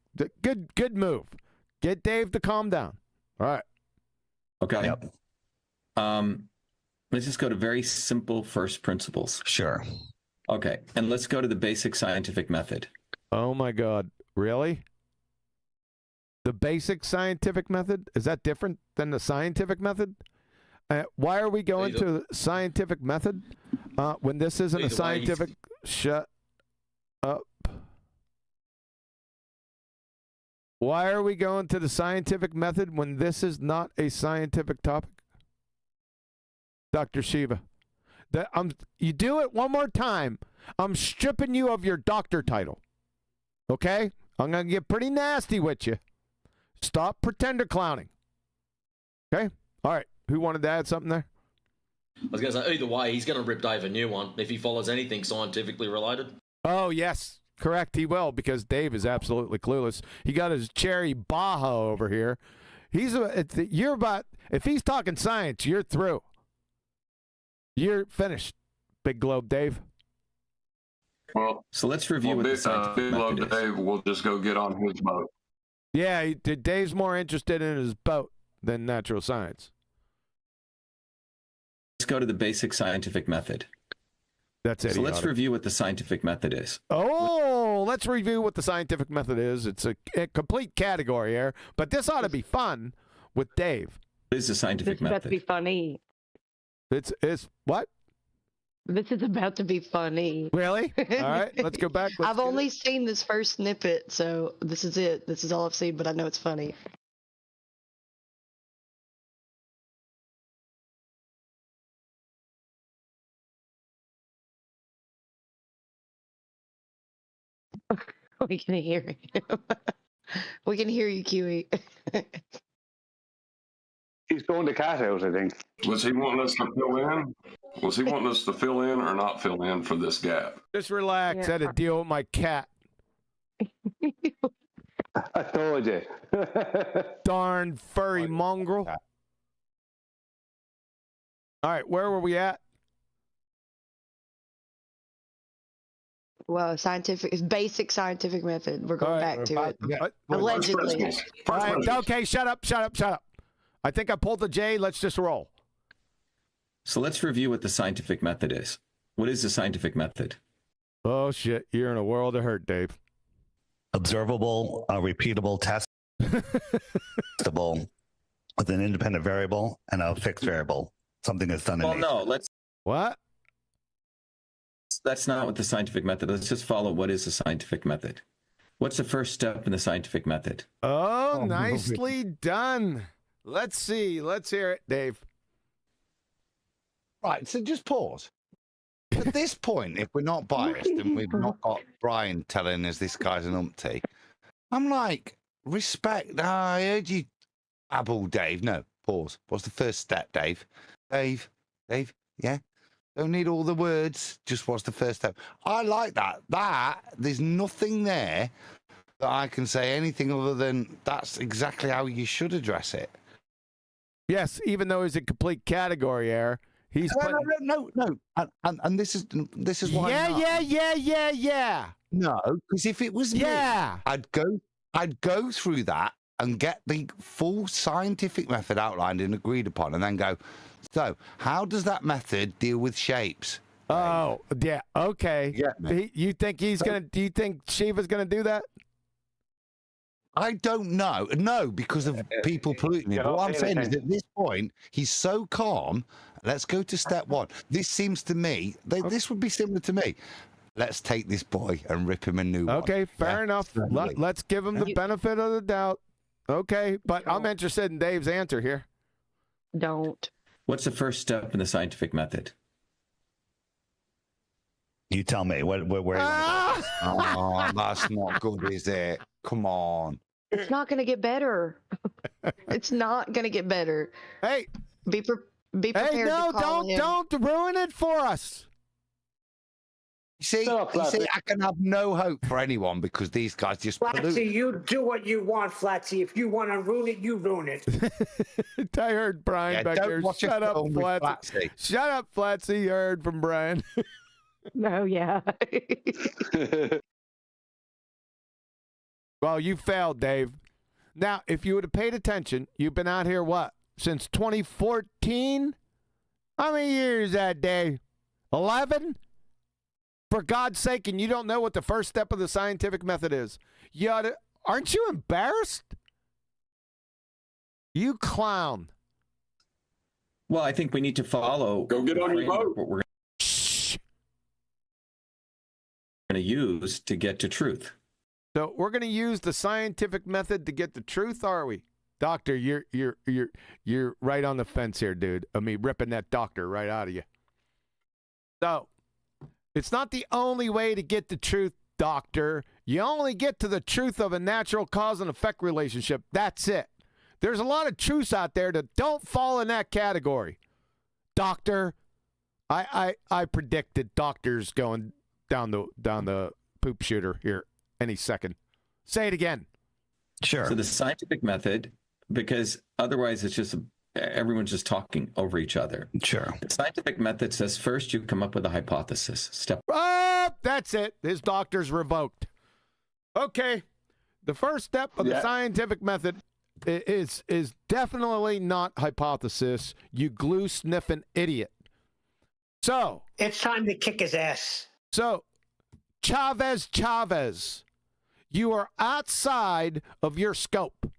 good move. Get Dave to calm down. All right. Okay. Yep. Let's just go to very simple first principles. Sure. Okay, and let's go to the basic scientific method. Oh my God, really? The basic scientific method? Is that different than the scientific method? Why are we going to the scientific method when this isn't a scientific? Shut up. Why are we going to the scientific method when this is not a scientific topic? Dr. Shiva. You do it one more time, I'm stripping you of your doctor title. Okay? I'm going to get pretty nasty with you. Stop pretender clowning. Okay? All right. Who wanted to add something there? I was going to say, either way, he's going to rip Dave a new one if he follows anything scientifically related. Oh, yes. Correct. He will, because Dave is absolutely clueless. He got his cherry Baja over here. If he's talking science, you're through. You're finished, Big Globe Dave. Well, so let's review what the scientific Big Globe method is. Dave will just go get on his boat. Yeah, Dave's more interested in his boat than natural science. Let's go to the basic scientific method. That's it. So let's review what the scientific method is. Oh, let's review what the scientific method is. It's a complete category here, but this ought to be fun with Dave. What is the scientific This is about to method? be funny. It's what? This is about to be funny. Really? All right, let's go back. I've only seen this first snippet, so this is it. This is all I've seen, but I know it's funny. We can hear him. We can hear you, Kiwi. He's throwing the cat out, I think. Was he wanting us to fill in? Was he wanting us to fill in or not fill in for this gap? Just relax. I had to deal with my cat. I told you. Darn furry mongrel. All right, where were we at? Well, basic scientific method. We're going back to it. Yeah. Allegedly. All right, okay, shut up. I think I pulled the J. Let's just roll. So let's review what the scientific method is. What is the scientific method? Oh, shit. You're in a world of hurt, Dave. Observable, repeatable, testable with an independent variable and a fixed variable. Something that's done in nature. No, let's... What? That's not what the scientific method. Let's just follow what is the scientific method. What's the first step in the scientific method? Oh, nicely done. Let's see. Let's hear it, Dave. Right, so just pause. At this point, if we're not biased and we've not got Brian telling us this guy's an umpty, I'm like, respect. I heard you abble, Dave. No, pause. What's the first step, Dave? Dave, yeah? Don't need all the words. Just what's the first step? I like that. There's nothing there that I can say anything other than that's exactly how you should address it. Yes, even though he's a complete category error, he's no. And this is why. Yeah. No, because if it was me, I'd go through that and get the full scientific method outlined and agreed upon, and then go. So, how does that method deal with shapes? Oh, yeah. Okay. Yeah. You think he's gonna? Do you think Shiva's gonna do that? I don't know. No, because of people polluting it. But what I'm saying is, at this point, he's so calm. Let's go to step one. This seems to me, this would be similar to me. Let's take this boy and rip him a new one. Okay, fair enough. Let's give him the benefit of the doubt. Okay, but I'm interested in Dave's answer here. Don't. What's the first step in the scientific method? You tell me. Where Oh, that's not good, is it? Come on. It's not going to get better. It's not going to get better. Hey. Be prepared. Hey, no, to call him. don't ruin it for us. See, I can have no hope for anyone because these guys just Flatsy, pollute. you do what you want, Flatsy. If you want to ruin it, you ruin it. I heard Brian back don't there. watch a Shut up, film with Flatsy. Flatsy. Shut up, Flatsy. You heard from Brian. No, yeah. Well, you failed, Dave. Now, if you would have paid attention, you've been out here, what, since 2014? How many years that, Dave? 11? For God's sake, and you don't know what the first step of the scientific method is. Aren't you embarrassed? You clown. Well, I think we need to follow. Go get on your boat. What we're going to use to get to truth. So we're going to use the scientific method to get the truth, are we? Doctor, you're right on the fence here, dude. Of me ripping that doctor right out of you. So it's not the only way to get the truth, doctor. You only get to the truth of a natural cause and effect relationship. That's it. There's a lot of truths out there that don't fall in that category. Doctor, I predicted doctors going down the poop shooter here any second. Say it again. Sure. So the scientific method, because otherwise it's just everyone's just talking over each other. Sure. The scientific method says first you come up with a hypothesis. Step. Oh, that's it. His doctor's revoked. Okay. The first step of the scientific method is definitely not hypothesis, you glue-sniffing idiot. So. It's time to kick his ass. So, Chavez, you are outside of your scope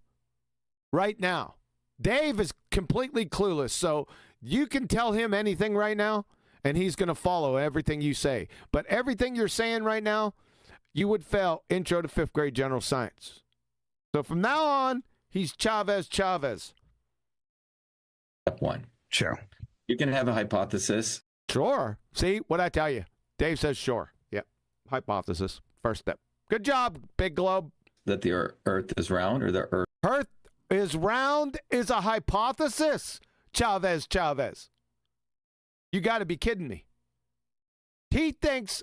right now. Dave is completely clueless, so you can tell him anything right now, and he's going to follow everything you say. But everything you're saying right now, you would fail Intro to 5th grade General Science. So from now on, he's Chavez. Step one. Sure. You can have a hypothesis. Sure. See what I tell you? Dave says sure. Yep. Hypothesis. First step. Good job, Big Globe. That the Earth is round, or the Earth is round is a hypothesis. Chavez. You got to be kidding me. He thinks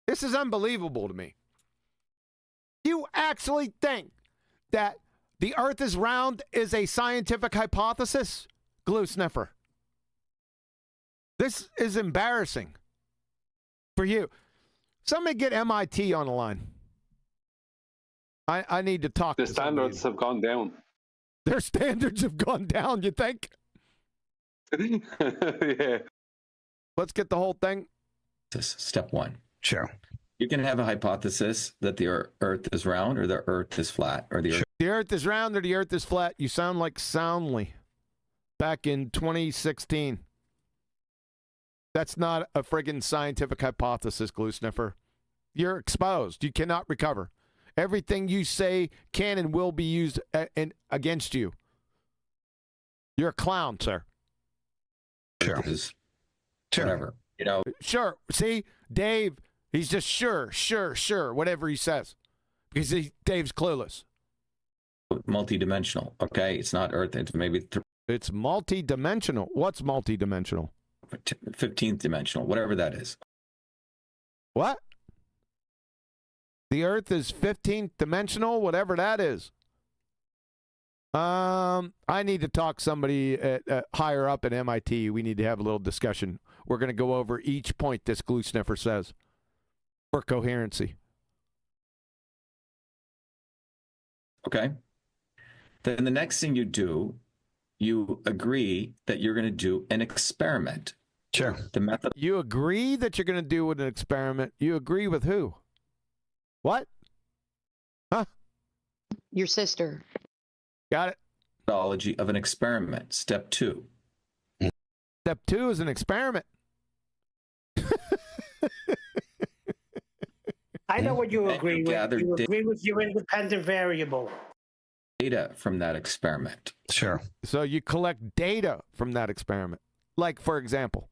this is unbelievable to me. You actually think that the Earth is round is a scientific hypothesis? Glue sniffer. This is embarrassing for you. Somebody get MIT on the line. I need to talk The to somebody. standards have gone down. Their standards have gone down, you think? Yeah. Let's get the whole thing. Step one. Sure. You can have a hypothesis that the Earth is round, or the Earth is flat, or the Earth. The Earth is round or the Earth is flat. You sound like Soundly back in 2016. That's not a friggin' scientific hypothesis, glue sniffer. You're exposed. You cannot recover. Everything you say can and will be used against you. You're a clown, sir. Sure. Whatever. You know. Sure. See, Dave, he's just sure, whatever he says. Because Dave's clueless. Multi-dimensional. Okay, it's not Earth. It's maybe. It's multi-dimensional. What's multi-dimensional? 15th dimensional, whatever that is. What? The Earth is 15th dimensional, whatever that is. I need to talk somebody higher up at MIT. We need to have a little discussion. We're going to go over each point this glue sniffer says for coherency. Okay. Then the next thing you do, you agree that you're going to do an experiment. Sure. The method. You agree that you're going to do an experiment. You agree with who? What? Huh? Your sister. Got it. Methodology of an experiment. Step 2. Step 2 is an experiment. I know what you And agree you with. gather You data. agree with your independent variable. Data from that experiment. Sure. So you collect data from that experiment. Like, for example.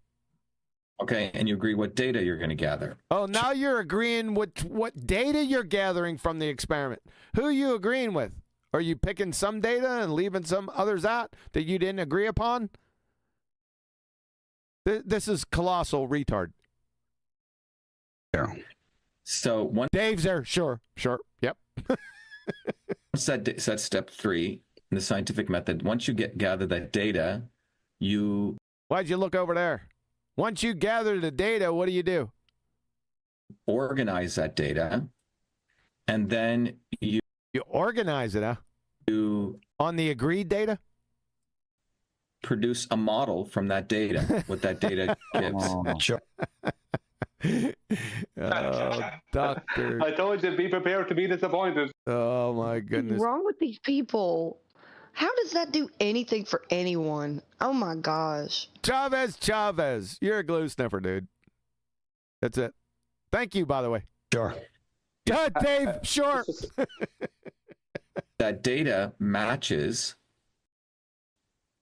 Okay, and you agree what data you're going to gather. Oh, now you're agreeing with what data you're gathering from the experiment. Who are you agreeing with? Are you picking some data and leaving some others out that you didn't agree upon? This is colossal retard. Yeah. So once Dave's there. Sure. Yep. that's step 3 in the scientific method. Once you gather that data, you Why'd you look over there? Once you gather the data, what do? organize that data, and then you organize it, huh? You on the agreed data? Produce a model from that data, what that data gives. Sure. Doctor. I told you, be prepared to be disappointed. Oh, my goodness. What's wrong with these people? How does that do anything for anyone? Oh, my gosh. Chavez. You're a glue sniffer, dude. That's it. Thank you, by the way. Sure. Dave, sure. That data matches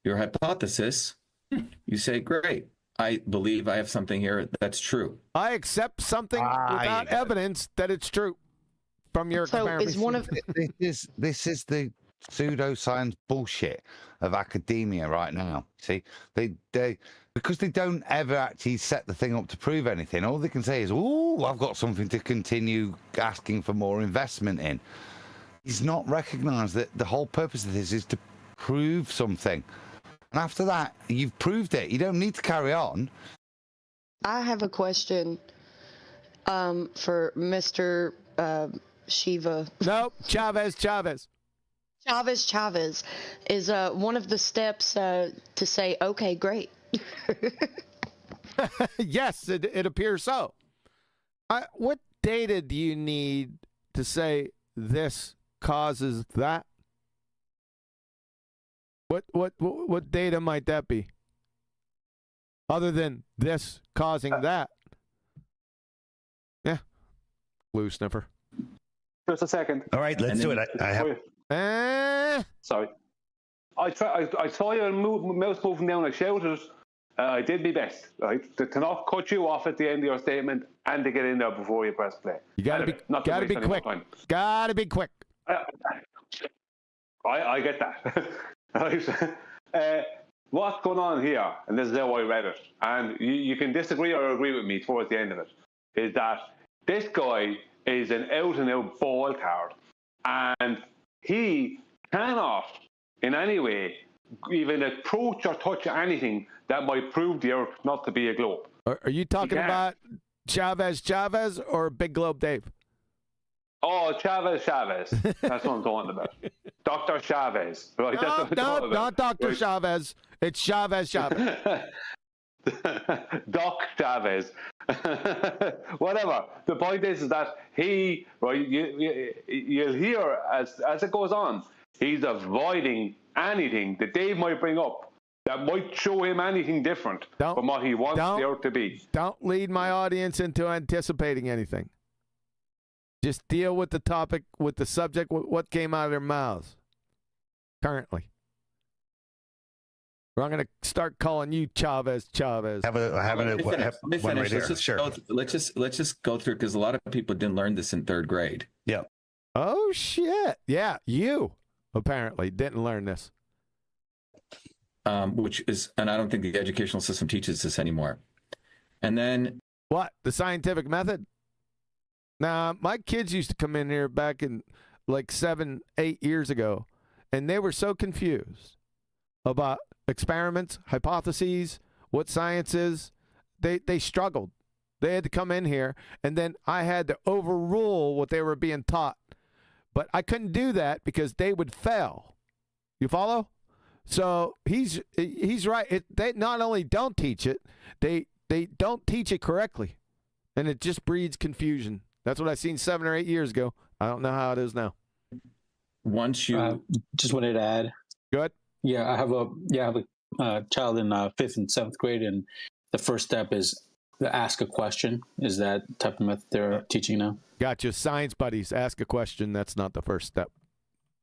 your hypothesis. You say, great, I believe I have something here that's true. I accept something without evidence that it's true from your experiment. Is one of this is the pseudoscience bullshit of academia right now. See, they because they don't ever actually set the thing up to prove anything. All they can say is, "Oh, I've got something to continue asking for more investment in." He's not recognised that the whole purpose of this is to prove something, and after that, you've proved it. You don't need to carry on. I have a question for Mr. Shiva. Nope, Chavez. Chavez is one of the steps to say, okay, great. Yes, it appears so. What data do you need to say this causes that? What data might that be? Other than this causing that? Yeah, glue sniffer. Just a second. All right, let's do it. I have. Sorry. I saw your mouse moving down. I shouted. I did my best, right, to not cut you off at the end of your statement and to get in there before you press play. You gotta be quick. Gotta be quick. I get that. Right. What's going on here, and this is how I read it, and you can disagree or agree with me towards the end of it, is that this guy is an out-and-out ball card, and he cannot in any way even approach or touch anything that might prove the Earth not to be a globe. Are you talking about Chavez or Big Globe Dave? Oh, Chavez. That's what I'm talking about. Dr. Chavez. Right? No, not Dr. Right. Chavez. It's Chavez. Doc Chavez. Whatever. The point is that he, right, you'll hear as it goes on, he's avoiding anything that Dave might bring up that might show him anything different from what he wants the Earth to be. Don't lead my audience into anticipating anything. Just deal with the topic, with the subject, what came out of their mouths currently. Or I'm going to start calling you Chavez. Let me finish. Let's just go through, because a lot of people didn't learn this in 3rd grade. Yeah. Oh shit! Yeah, you apparently didn't learn this. Which is, and I don't think the educational system teaches this anymore. And then what? The scientific method? Now, my kids used to come in here back in like 7, 8 years ago, and they were so confused about experiments, hypotheses, what science is. They struggled. They had to come in here, and then I had to overrule what they were being taught. But I couldn't do that because they would fail. You follow? So he's right. They not only don't teach it, they don't teach it correctly, and it just breeds confusion. That's what I seen 7 or 8 years ago. I don't know how it is now. Once you just wanted to add. Go ahead. Yeah, I have a child in 5th and 7th grade, and the first step is to ask a question. Is that type of method they're teaching now? Gotcha. Science buddies, ask a question. That's not the first step.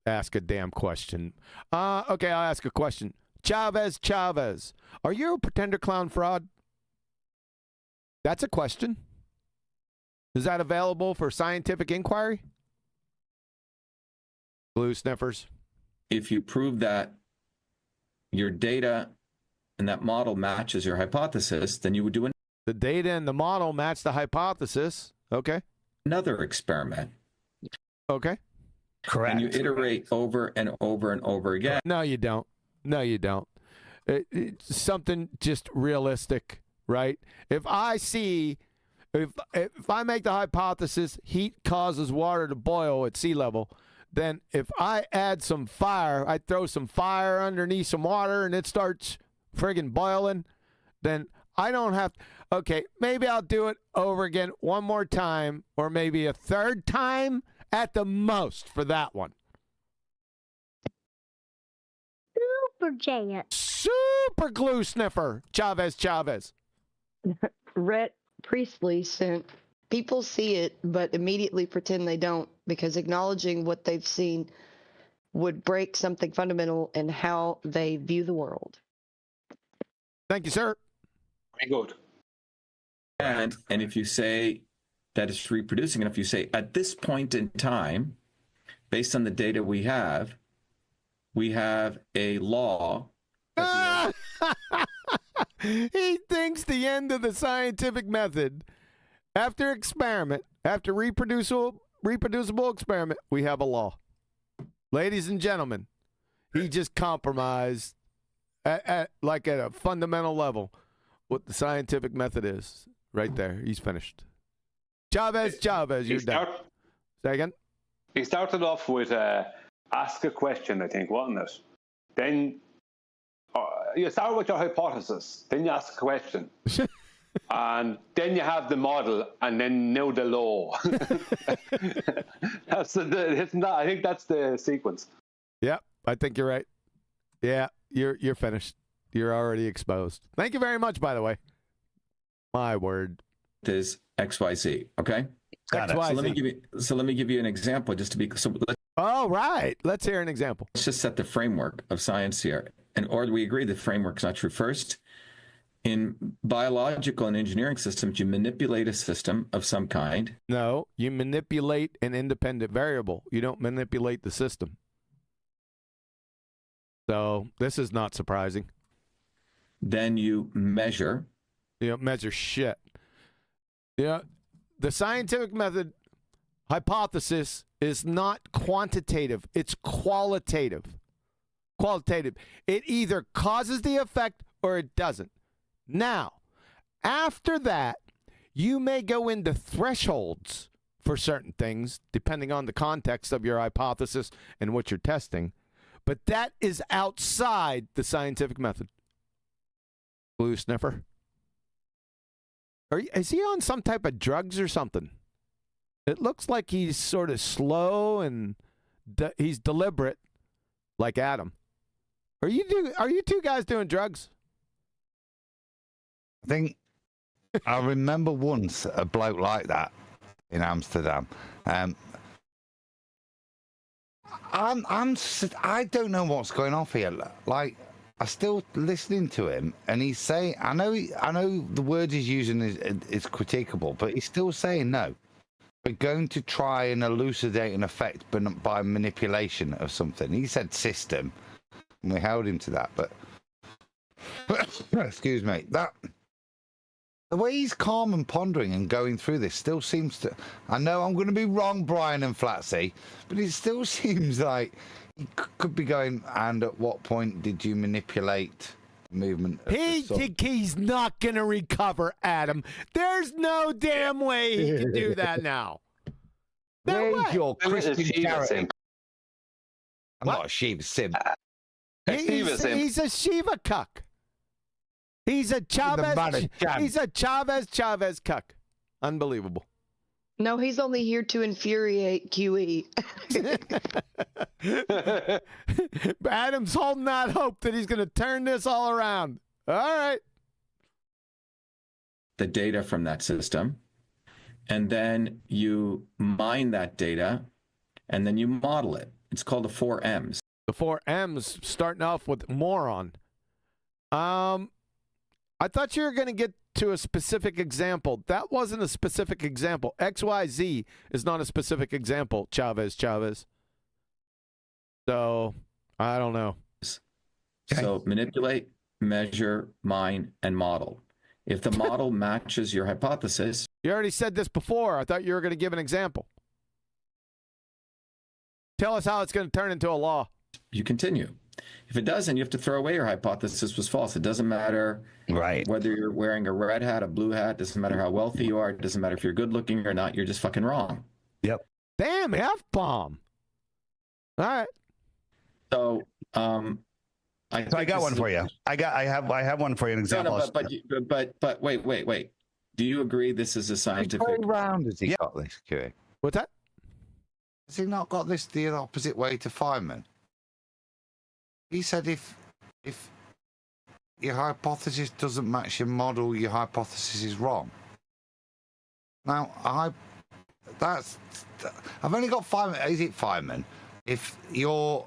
Ask a damn question. Okay, I'll ask a question. Chavez, are you a pretender clown fraud? That's a question. Is that available for scientific inquiry? Glue sniffers. If you prove that your data and that model matches your hypothesis, then you would do it. The data and the model match the hypothesis. Okay. Another experiment. Okay. Correct. And you iterate over and over and over again. No, you don't. No, you don't. It's something just realistic, right? If I make the hypothesis heat causes water to boil at sea level, then if I add some fire, I throw some fire underneath some water and it starts friggin' boiling, then I don't have, okay, maybe I'll do it over again one more time or maybe a third time at the most for that one. Superchat. Super glue sniffer, Chavez. Rhett Priestley sent, people see it, but immediately pretend they don't, because acknowledging what they've seen would break something fundamental in how they view the world. Thank you, sir. Very good. And if you say that it's reproducing, and if you say at this point in time, based on the data we have a law. He thinks the end of the scientific method, after reproducible experiment, we have a law. Ladies and gentlemen, he just compromised at a fundamental level what the scientific method is. Right there, he's finished. Chavez, you're done. Say again? He started off with ask a question, I think, wasn't it? Then you start with your hypothesis, then you ask a question. And then you have the model, and then know the law. I think that's the sequence. Yep, I think you're right. Yeah, you're finished. You're already exposed. Thank you very much, by the way. My word. Is XYZ, okay? Got it. So let me give you an example just to be All right. Let's hear an example. Let's just set the framework of science here. Or we agree the framework's not true. First, in biological and engineering systems, you manipulate a system of some kind. No, you manipulate an independent variable. You don't manipulate the system. So this is not surprising. Then you measure. You don't measure shit. The scientific method hypothesis is not quantitative. It's qualitative. It either causes the effect or it doesn't. Now, after that, you may go into thresholds for certain things, depending on the context of your hypothesis and what you're testing. But that is outside the scientific method. Blue sniffer. Is he on some type of drugs or something? It looks like he's sort of slow and he's deliberate, like Adam. Are you two guys doing drugs? I think I remember once a bloke like that in Amsterdam. I don't know what's going on here. Like, I'm still listening to him, and he's saying, I know the word he's using is critiquable, but he's still saying no. We're going to try and elucidate an effect by manipulation of something. He said system, and we held him to that. But excuse me, the way he's calm and pondering and going through this still seems to. I know I'm going to be wrong, Brian and Flatsy, but it still seems like he could be going. And at what point did you manipulate the movement? He's not going to recover, Adam. There's no damn way he can do that now. Where's your Christian charity? I'm What? not a Shiva sim. He's a Shiva cuck. He's a Chavez. He's a Chavez cuck. Unbelievable. No, he's only here to infuriate QE. Adam's holding out hope that he's going to turn this all around. All right. The data from that system, and then you mine that data, and then you model it. It's called the 4 M's. The 4 M's, starting off with moron. I thought you were going to get to a specific example. That wasn't a specific example. XYZ is not a specific example, Chavez. So, I don't know. So manipulate, measure, mine, and model. If the model matches your hypothesis, You already said this before. I thought you were going to give an example. Tell us how it's going to turn into a law. you continue. If it doesn't, you have to throw away your hypothesis was false. It doesn't matter whether you're wearing a red hat, a blue hat. Doesn't matter how wealthy you are. It doesn't matter if you're good looking or not. You're just fucking wrong. Yep. Damn, F-bomb. All right. So, I got one for you. I have one for you. An example. No, but wait. Do you agree this is a scientific? Which way round has he got this, QE? What's that? Has he not got this the opposite way to Feynman? He said if your hypothesis doesn't match your model, your hypothesis is wrong. Now, I've only got Feynman. Is it Feynman? If your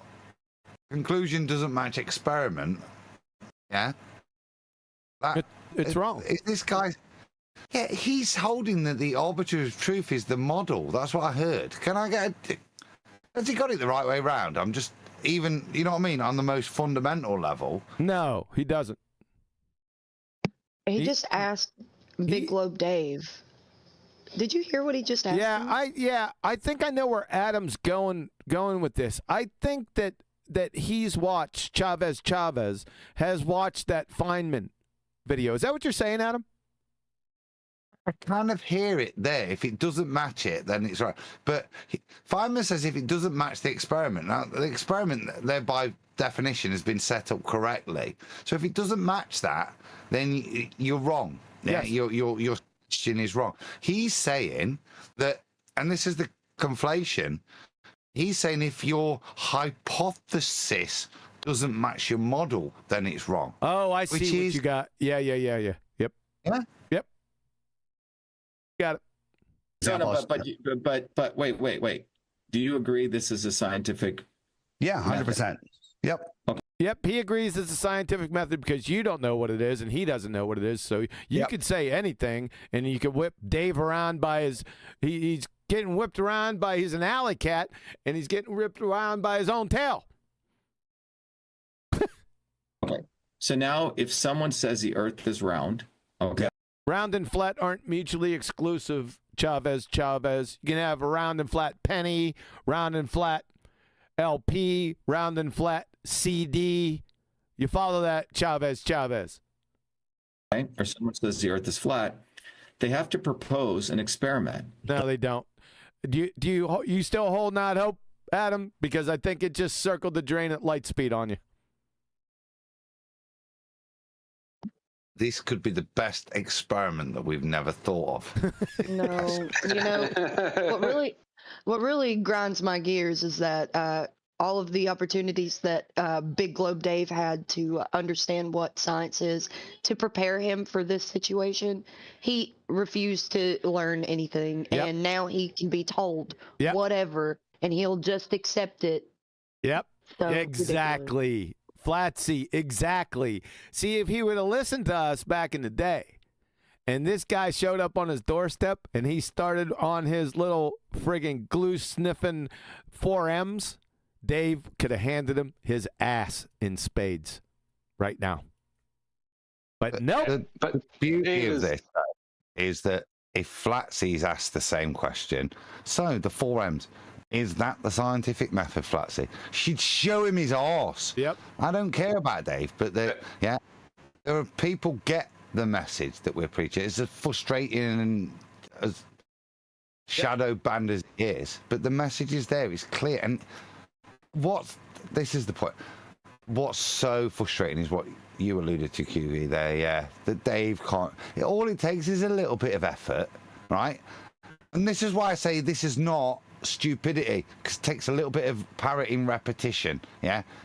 conclusion doesn't match experiment, yeah, it's wrong. Is this guy? Yeah, he's holding that the arbiter of truth is the model. That's what I heard. Can I get? Has he got it the right way round? I'm just even. You know what I mean? On the most fundamental level. No, he doesn't. He just asked Big Globe Dave. Did you hear what he just asked? Yeah, I think I know where Adam's going with this. I think that he's watched Chavez has watched that Feynman video. Is that what you're saying, Adam? I kind of hear it there. If it doesn't match it, then it's right. But Feynman says if it doesn't match the experiment, now the experiment there by definition has been set up correctly. So if it doesn't match that, then you're wrong. Yeah, yes. Your question is wrong. He's saying that, and this is the conflation. He's saying if your hypothesis doesn't match your model, then it's wrong. Oh, I see what you got. Yeah. Yep. Yeah. Yep. Got it. No, but wait. Do you agree this is a scientific? Yeah, 100%. Yep. Okay. Yep, he agrees it's a scientific method because you don't know what it is and he doesn't know what it is. So you could say anything and you could whip Dave around by his he's getting whipped around by he's an alley cat and he's getting whipped around by his own tail. Okay. So now if someone says the earth is round, okay. Round and flat aren't mutually exclusive, Chavez. You can have a round and flat penny, round and flat LP, round and flat CD. You follow that, Chavez. Right? Or someone says the earth is flat, they have to propose an experiment. No, they don't. Do you still holding out hope, Adam? Because I think it just circled the drain at light speed on you. This could be the best experiment that we've never thought of. No, what really grinds my gears is that all of the opportunities that Big Globe Dave had to understand what science is, to prepare him for this situation, he refused to learn anything, and now he can be told whatever, and he'll just accept it. Yep, So exactly. ridiculous. Flatsy, exactly. See, if he would have listened to us back in the day, and this guy showed up on his doorstep, and he started on his little friggin' glue-sniffing 4Ms, Dave could have handed him his ass in spades right now. But no. The beauty of this is that if Flatsy's asked the same question, so the 4Ms, is that the scientific method, Flatsy? She'd show him his arse. Yep. I don't care about Dave, but there are people get the message that we're preaching. It's as frustrating and as shadow banned as it is, but the message is there. It's clear. And this is the point. What's so frustrating is what you alluded to, QV there, that Dave can't. All it takes is a little bit of effort, right? And this is why I say this is not stupidity, because it takes a little bit of parroting repetition.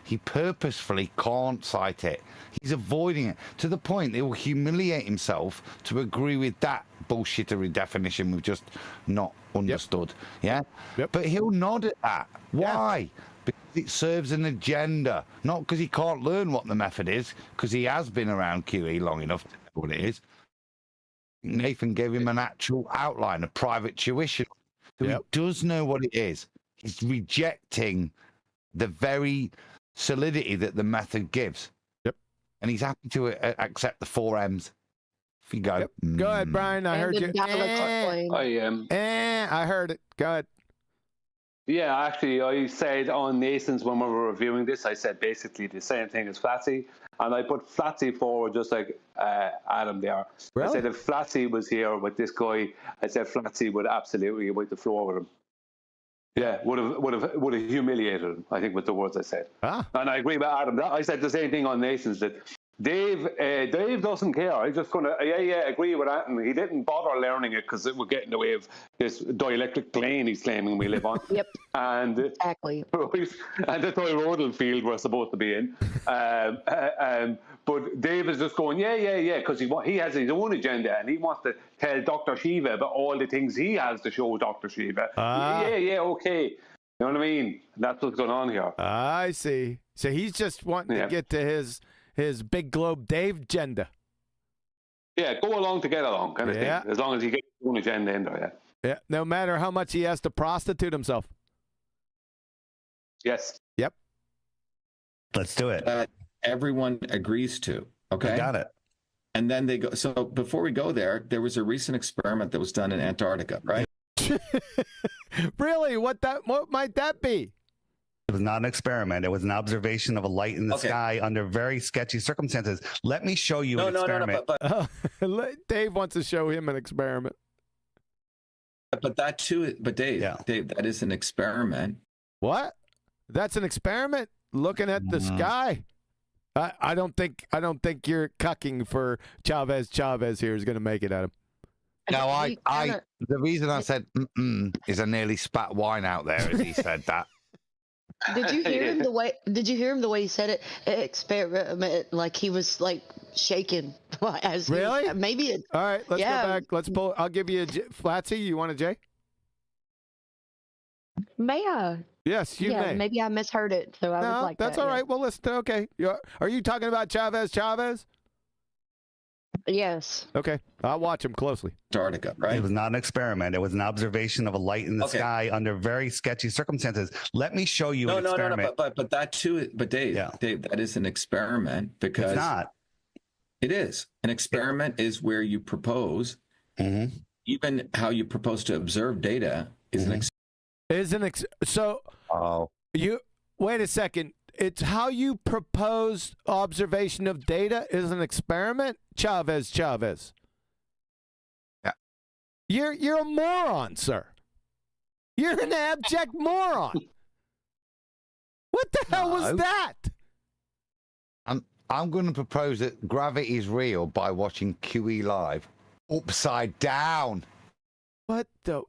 He purposefully can't cite it. He's avoiding it to the point he will humiliate himself to agree with that bullshittery definition we've just not understood. But he'll nod at that. Why? Because it serves an agenda, not because he can't learn what the method is, because he has been around QE long enough to know what it is. Nathan gave him an actual outline, a private tuition. So he does know what it is. He's rejecting the very solidity that the method gives. And he's happy to accept the 4Ms you go. Yep. Go ahead, Brian. I heard you. I heard it. Go ahead. Yeah, actually, I said on Nason's when we were reviewing this, I said basically the same thing as Flatsy, and I put Flatsy forward just like Adam there. Really? I said if Flatsy was here with this guy, I said Flatsy would absolutely wipe the floor with him. Yeah, would have humiliated him, I think, with the words I said. Ah. And I agree with Adam. I said the same thing on Nason's, that Dave doesn't care. He's just going to, agree with that. And he didn't bother learning it because it would get in the way of this dielectric plane he's claiming we live on. Yep. And exactly. And the toroidal field we're supposed to be in. But Dave is just going, because he has his own agenda and he wants to tell Dr. Shiva about all the things he has to show Dr. Shiva. Okay. You know what I mean? That's what's going on here. I see. So he's just wanting to get to his big globe Dave agenda. Yeah, go along to get along kind of thing. As long as he gets his own agenda in there, Yeah, no matter how much he has to prostitute himself. Yes. Yep. Let's do it. Everyone agrees to. Okay. I got it. And then they go. So before we go there was a recent experiment that was done in Antarctica, right? Really? What might that be? It was not an experiment. It was an observation of a light in the sky under very sketchy circumstances. Let me show you an experiment. Dave wants to show him an experiment. But that too. But Dave, that is an experiment. What? That's an experiment? Looking at the sky? I don't think you're cucking for Chavez. Chavez here is going to make it at him. No, the reason I said is I nearly spat wine out there as he said that. Did you hear him the way? Did you hear him the way he said it? Experiment, like he was like shaking. As really? Maybe. All right, let's go back. Let's pull. I'll give you a Flatsy. You want a J? May I? Yes, you may. Maybe I misheard it, so I was like, that's all right. Well, listen. Okay, are you talking about Chavez? Yes. Okay, I'll watch him closely. Antarctica, right? It was not an experiment. It was an observation of a light in the sky under very sketchy circumstances. Let me show you an experiment. But that too. But Dave, that is an experiment because it's not. It is. An experiment is where you propose. Even how you propose to observe data is an experiment. You wait a second. It's how you propose observation of data is an experiment, Chavez. Yeah. You're a moron, sir. You're an abject moron. What the hell was that? I'm going to propose that gravity is real by watching QE live upside down. What the?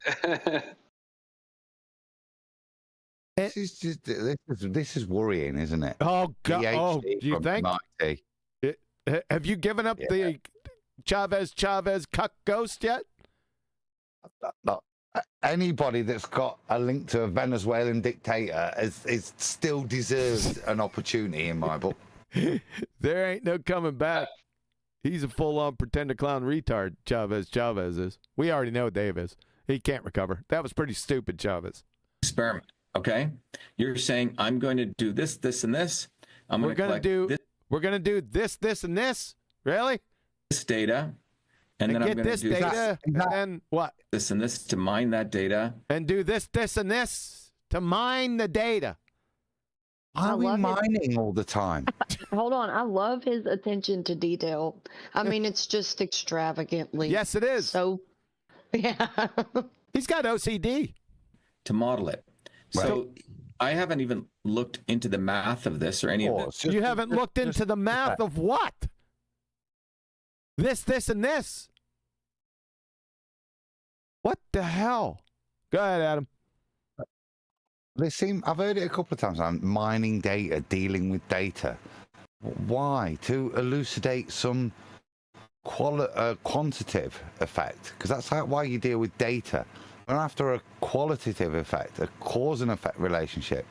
This is worrying, isn't it? Oh God! Oh, you think? Have you given up the Chavez cuck ghost yet? No. Anybody that's got a link to a Venezuelan dictator is still deserves an opportunity in my book. There ain't no coming back. He's a full-on pretender clown retard. Chavez is. We already know Dave is. He can't recover. That was pretty stupid, Chavez. Experiment. Okay, you're saying I'm going to do this, this, and this. We're gonna do this, this, and this. Really? This data, and then get I'm going to this do data, and then what? This and this to mine that data, and do this, this, and this to mine the data. Why are we mining all the time? Hold on, I love his attention to detail. I mean, it's just extravagantly. Yes, it is. So, yeah. He's got OCD. To model it. So I haven't even looked into the math of this or any of this. You haven't looked into the math of what? This, and this. What the hell? Go ahead, Adam. I've heard it a couple of times. I'm mining data, dealing with data. Why? To elucidate some quantitative effect, because that's why you deal with data. And after a qualitative effect, a cause and effect relationship,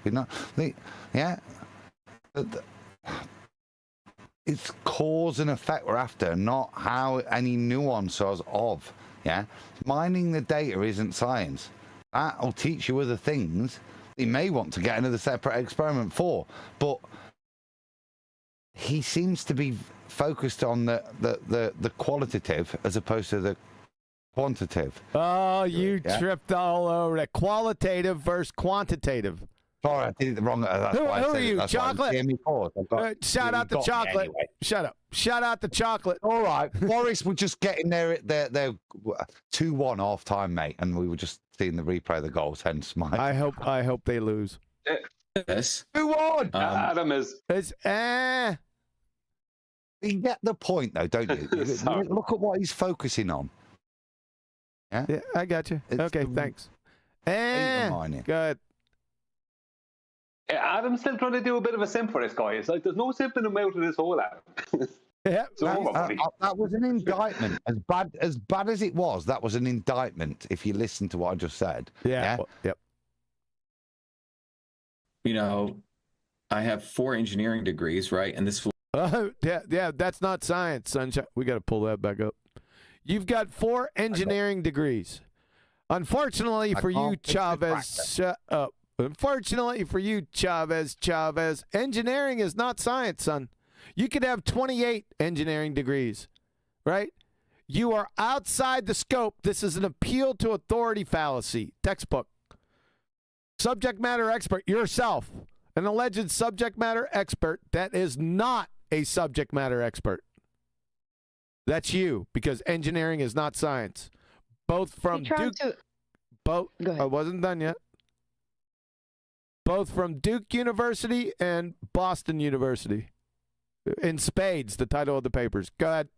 it's cause and effect we're after, not how any nuances of. Mining the data isn't science. That'll teach you other things you may want to get another separate experiment for, but he seems to be focused on the qualitative as opposed to the quantitative. Oh, you tripped all over that. Qualitative versus quantitative. Sorry, I did it wrong. That's Who why I are said you, it. That's why I Chocolate? gave me pause. I've got- Shout out the got me chocolate. anyway. Shut up. Shout out the chocolate. All right, Boris, we're just getting there. They're 2-1 half time, mate, and we were just seeing the replay of the goals. Hence my. I hope they lose. Yes. 2-1. Adam is. It's You get the point, though, don't you? Sorry. Look at what he's focusing on. Yeah, Yeah, I got you. It's Okay, the- thanks. Undermining. Good. Adam's still trying to do a bit of a simp for this guy. It's like there's no simping him out of this hole, Adam. Yeah. It's over, buddy. That was an indictment. As bad as it was, that was an indictment. If you listen to what I just said. Yeah. Yep. You know, I have 4 engineering degrees, right? And this will Yeah. That's not science, sunshine. We got to pull that back up. You've got 4 engineering degrees. Unfortunately for you, Chavez, shut up. Unfortunately for you, Chavez, engineering is not science, son. You could have 28 engineering degrees, right? You are outside the scope. This is an appeal to authority fallacy. Textbook. Subject matter expert, yourself, an alleged subject matter expert that is not a subject matter expert. That's you, because engineering is not science. Both from Duke. Go ahead. I wasn't done yet. Both from Duke University and Boston University. In spades, the title of the papers. Go ahead.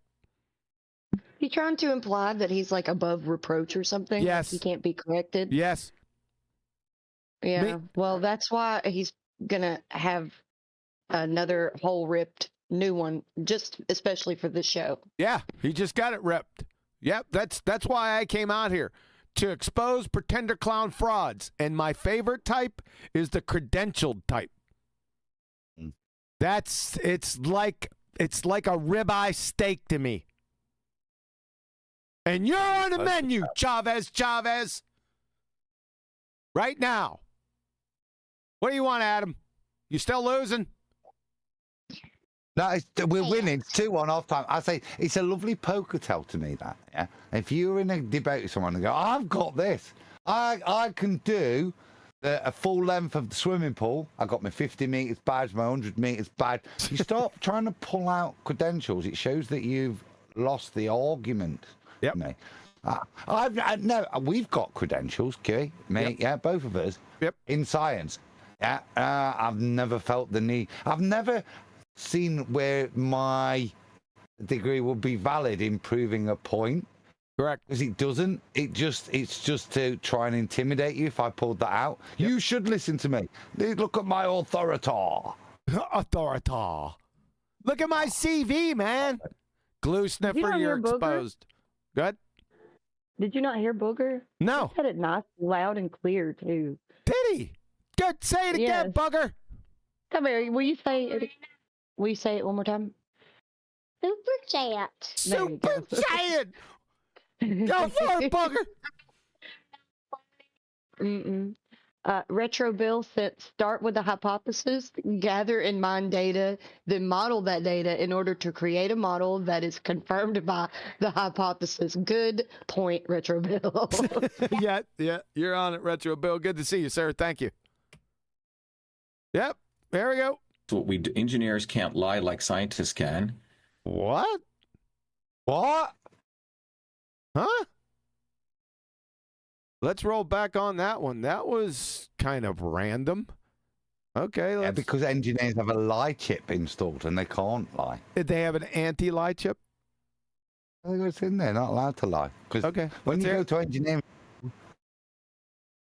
You trying to imply that he's like above reproach or something? Like Yes. he can't be corrected? Yes. Yeah. Well, that's why he's gonna have another hole ripped new one, just especially for this show. Yeah, he just got it ripped. Yep, that's why I came out here, to expose pretender clown frauds. And my favorite type is the credentialed type. It's like a ribeye steak to me. And you're on the menu, Chavez. Right now. What do you want, Adam? You still losing? No, we're winning. It's 2-1 half time. I say it's a lovely poker tell to me, that. Yeah. If you're in a debate with someone and go, I've got this. I can do a full length of the swimming pool. I got my 50 meters badge, my 100 meters badge. You stop trying to pull out credentials. It shows that you've lost the argument. Yep. Me. No, we've got credentials, okay? Me, Yep. yeah, both of us. Yep. In science. Yeah. I've never felt the need. I've never seen where my degree would be valid in proving a point. Correct. Because it doesn't. It's just to try and intimidate you if I pulled that out. Yep. You should listen to me. Look at my authority. Authority. Look at my CV, man. Glue sniffer, not you're hear Booger? exposed. Good. Did you not hear Booger? No. He said it nice, loud, and clear too. Did he? Good. Say it again, Yes. bugger. Come here. Will you say it? Will you say it one more time? Super chat. There you go. Super giant. Go for it, bugger. Retro Bill said start with a hypothesis, gather and mine data, then model that data in order to create a model that is confirmed by the hypothesis. Good point, Retro Bill. Yeah, you're on it, Retro Bill. Good to see you, sir. Thank you. Yep, there we go. what we do. Engineers can't lie like scientists can. What? What? Huh? Let's roll back on that one. That was kind of random. Okay. Yeah, because engineers have a lie chip installed and they can't lie. Did they have an anti-lie chip? I think it's in there, not allowed to lie. Because Okay. when you go to engineering,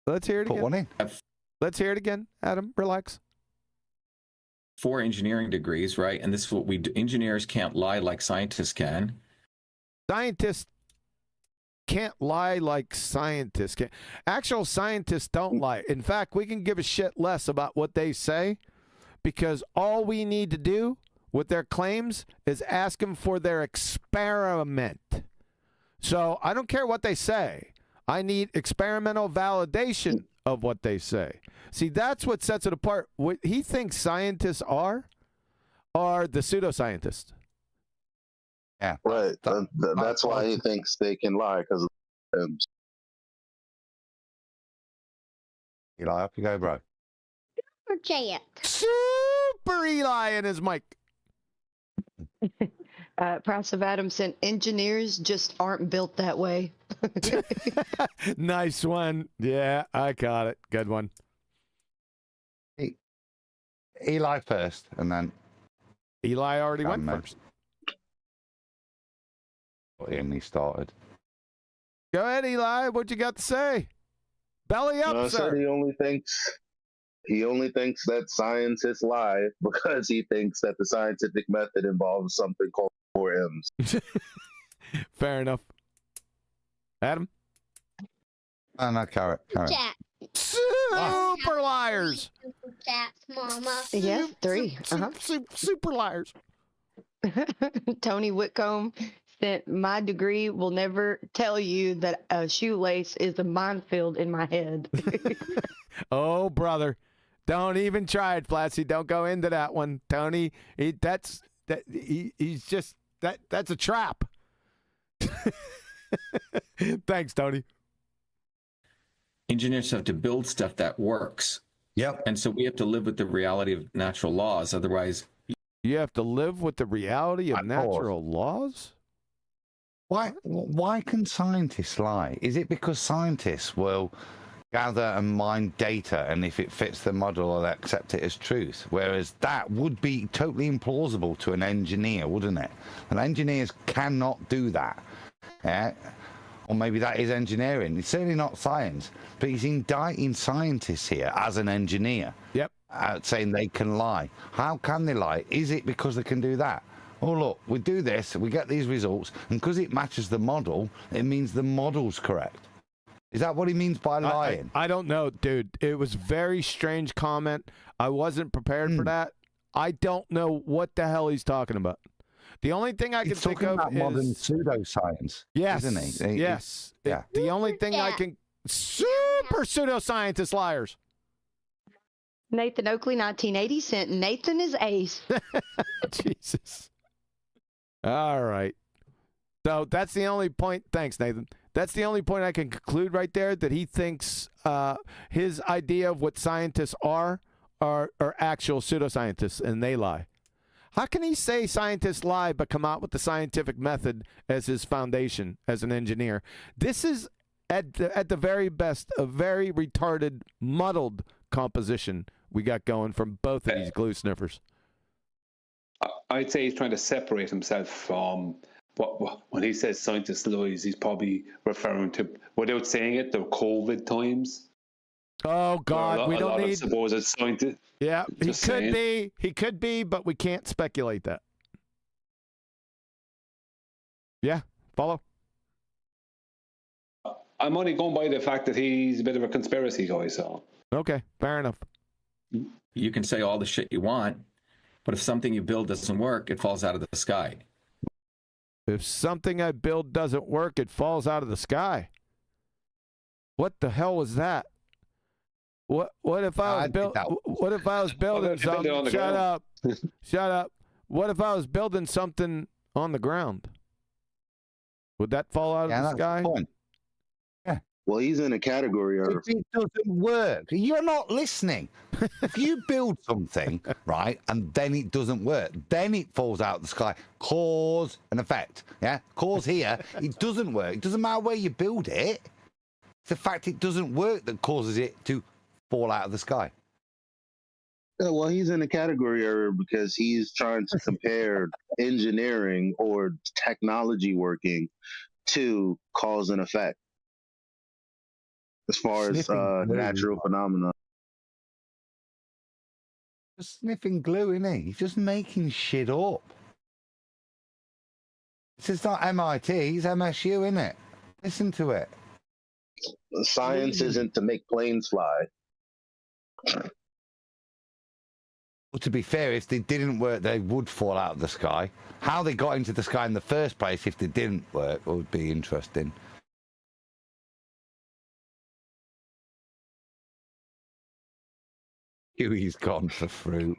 let's hear it put again. one in. Let's hear it again, Adam. Relax. 4 engineering degrees, right? And this is what we do. Engineers can't lie like scientists can. Scientists can't lie like scientists can. Actual scientists don't lie. In fact, we can give a shit less about what they say because all we need to do with their claims is ask them for their experiment. So I don't care what they say. I need experimental validation of what they say. See, that's what sets it apart. What he thinks scientists are are the pseudoscientists. Yeah. Right. That's why he thinks they can lie, because of him. Eli, up you go, bro. Super Eli and his mic. Price of Adam sent engineers just aren't built that way. Nice one. Yeah, I got it. Good one. Eli first, and then Eli already went Sam, first. And he started. Go ahead, Eli. What you got to say? Belly up, No, sir. said he only thinks that scientists lie because he thinks that the scientific method involves something called 4 M's. Fair enough. Adam? No, carrot. Super liars. Yes, 3. Super liars. Tony Whitcomb sent, my degree will never tell you that a shoelace is a minefield in my head. Oh, brother. Don't even try it, Flatsy. Don't go into that one. Tony, that's a trap. Thanks, Tony. Engineers have to build stuff that works. Yep. And so we have to live with the reality of natural laws. Otherwise, you have to live with the reality of natural laws? Why can scientists lie? Is it because scientists will gather and mine data, and if it fits the model, they'll accept it as truth? Whereas that would be totally implausible to an engineer, wouldn't it? And engineers cannot do that. Yeah? Or maybe that is engineering. It's certainly not science. But he's indicting scientists here as an engineer. Yep. Saying they can lie. How can they lie? Is it because they can do that? Oh, look, we do this, we get these results, and because it matches the model, it means the model's correct. Is that what he means by lying? I don't know, dude. It was a very strange comment. I wasn't prepared for that. I don't know what the hell he's talking about. The only thing I can think of about is modern pseudoscience. Yes, isn't he? Yes. Yeah. The only thing I can super pseudoscientist liars. Nathan Oakley, 1980, sent Nathan is ace. Jesus. All right. So that's the only point. Thanks, Nathan. That's the only point I can conclude right there, that he thinks his idea of what scientists are actual pseudoscientists, and they lie. How can he say scientists lie but come out with the scientific method as his foundation as an engineer? This is, at the very best, a very retarded, muddled composition we got going from both of these glue sniffers. I'd say he's trying to separate himself from when he says scientists lies, he's probably referring to, without saying it, the COVID times. Oh God, we don't need supposed scientists. Yeah, he could be, but we can't speculate that. Yeah, follow. I'm only going by the fact that he's a bit of a conspiracy guy, so. Okay, fair enough. you can say all the shit you want, but if something you build doesn't work, it falls out of the sky. If something I build doesn't work, it falls out of the sky. What the hell was that? What if I was building something? Shut up. Shut up. What if I was building something on the ground? Would that fall out of the sky? Yeah. Well, he's in a category of... If it doesn't work, you're not listening. If you build something, right, and then it doesn't work, then it falls out of the sky. Cause and effect. Yeah? Cause here, it doesn't work. It doesn't matter where you build it. It's the fact it doesn't work that causes it to fall out of the sky. Yeah, well, he's in a category error because he's trying to compare engineering or technology working to cause and effect as far as natural phenomena. Just sniffing glue, isn't he? He's just making shit up. This is not MIT, it's MSU, isn't it? Listen to it. Science isn't to make planes fly. Well, to be fair, if they didn't work, they would fall out of the sky. How they got into the sky in the first place, if they didn't work, would be interesting. Huey's gone for fruit.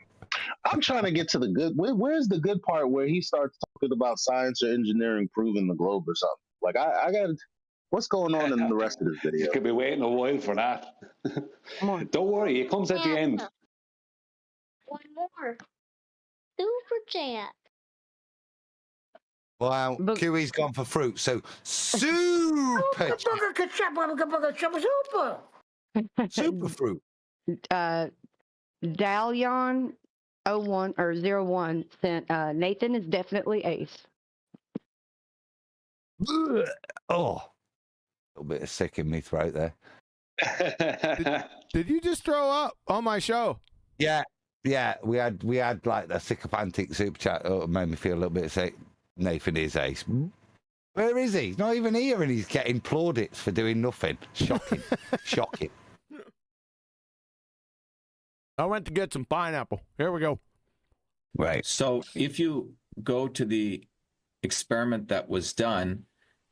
I'm trying to get to the good. Where's the good part where he starts talking about science or engineering proving the globe or something? Like I got. What's going on in the rest of this video? You could be waiting a while for that. Don't worry, it comes at the end. One more. Super chat. Well, Kiwi's gone for fruit, so super super fruit. Dalion 01 or 01 sent Nathan is definitely ace. Oh, a little bit of sick in my throat there. Did you just throw up on my show? Yeah, we had like a sycophantic super chat. Oh, it made me feel a little bit sick. Nathan is ace. Where is he? He's not even here, and he's getting plaudits for doing nothing. Shocking, shocking. I went to get some pineapple. Here we go. Right. So if you go to the experiment that was done,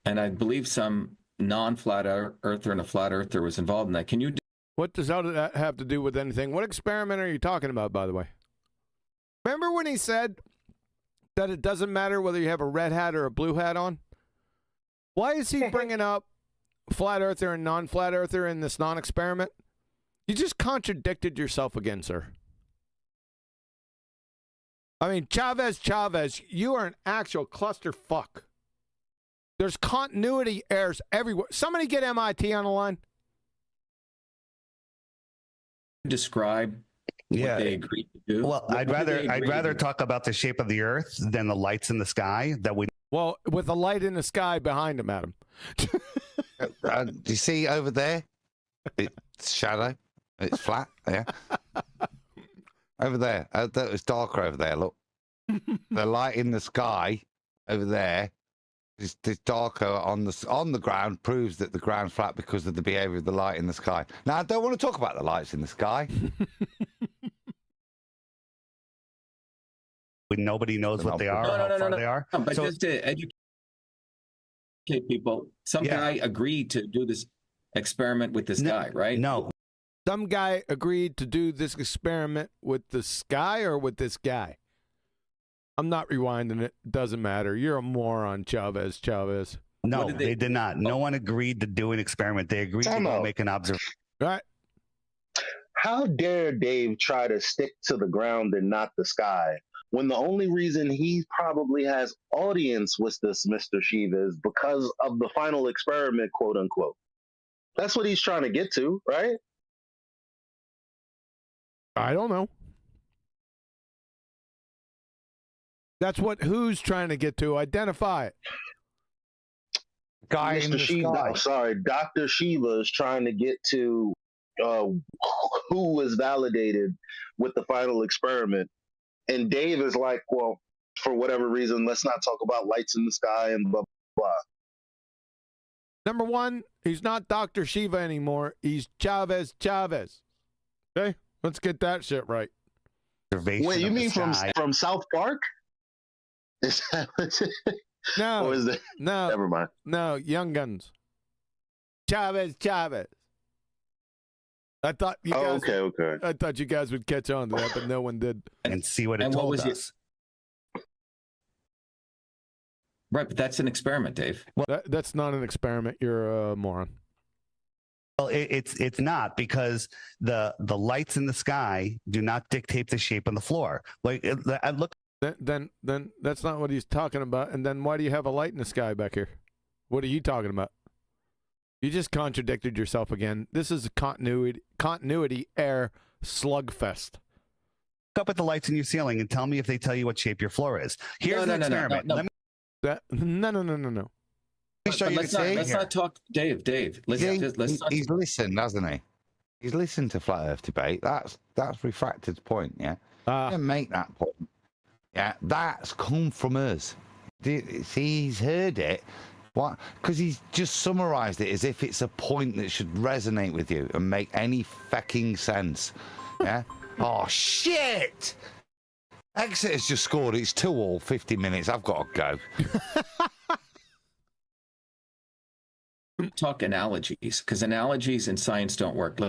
and I believe some non-flat earther and a flat earther was involved in that. Can you? What does that have to do with anything? What experiment are you talking about, by the way? Remember when he said that it doesn't matter whether you have a red hat or a blue hat on? Why is he bringing up flat earther and non-flat earther in this non-experiment? You just contradicted yourself again, sir. I mean, Chavez, you are an actual clusterfuck. There's continuity errors everywhere. Somebody get MIT on the line. Describe what they agreed to do. Well, I'd rather talk about the shape of the Earth than the lights in the sky that we. Well, with the light in the sky behind him, Adam. Do you see over there? It's shadow. It's flat. Yeah. Over there. It's darker over there. Look. The light in the sky over there is darker on the ground. Proves that the ground's flat because of the behavior of the light in the sky. Now, I don't want to talk about the lights in the sky. Nobody knows what they are, how far they are. But just to educate people, some guy agreed to do this experiment with this guy, right? No. Some guy agreed to do this experiment with the sky or with this guy? I'm not rewinding it. Doesn't matter. You're a moron, Chavez. No, they did not. No one agreed to do an experiment. They agreed to go make an observation. Right. How dare Dave try to stick to the ground and not the sky when the only reason he probably has audience with this Mr. Shiva is because of the final experiment, quote unquote. That's what he's trying to get to, right? I don't know. That's what who's trying to get to. Identify it. Guy in the sky. Sorry, Dr. Shiva is trying to get to who was validated with the final experiment. And Dave is like, well, for whatever reason, let's not talk about lights in the sky and blah, blah, blah. Number one, he's not Dr. Shiva anymore. He's Chavez. Okay? Let's get that shit right. Wait, you mean from South Park? Is that No. or is it? No. Never mind. No, Young Guns. Chavez. I thought you guys. Okay. I thought you guys would catch on to that, but no one did. And see what it told us. Right, but that's an experiment, Dave. Well, that's not an experiment. You're a moron. Well, it's not, because the lights in the sky do not dictate the shape of the floor. Like, I look. Then that's not what he's talking about. And then why do you have a light in the sky back here? What are you talking about? You just contradicted yourself again. This is a continuity error slugfest. Look up at the lights in your ceiling and tell me if they tell you what shape your floor is. Here's an experiment. No. Let me show you. Let's not talk, Dave. He's listened, hasn't he? He's listened to flat Earth debate. That's Refracted's point. Yeah, he didn't make that point. Yeah, that's come from us. See, he's heard it. What? Because he's just summarised it as if it's a point that should resonate with you and make any fucking sense. Yeah. Oh shit! Exeter's just scored. It's 2-2. 50 minutes. I've got to go. Talk analogies, because analogies in science don't work.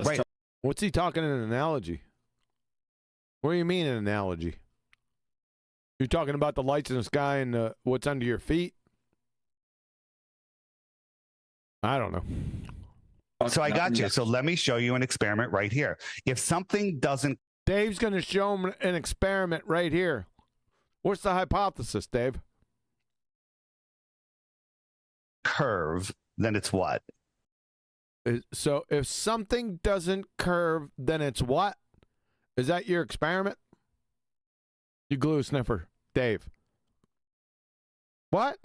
What's he talking in an analogy? What do you mean an analogy? You're talking about the lights in the sky and what's under your feet? I don't know. So I got you. So let me show you an experiment right here. If something doesn't... Dave's going to show him an experiment right here. What's the hypothesis, Dave? Curve, then it's what? So if something doesn't curve, then it's what? Is that your experiment? You glue sniffer, Dave. What?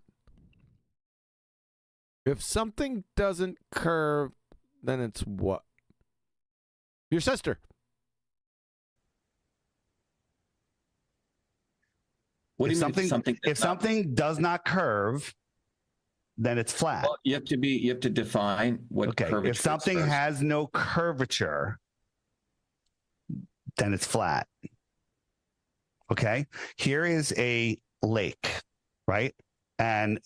If something doesn't curve, then it's what? Your sister. What do you mean? If something does not curve, then it's flat. Well, you have to define what curvature. If something has no curvature, then it's flat. Okay. Here is a lake, right? And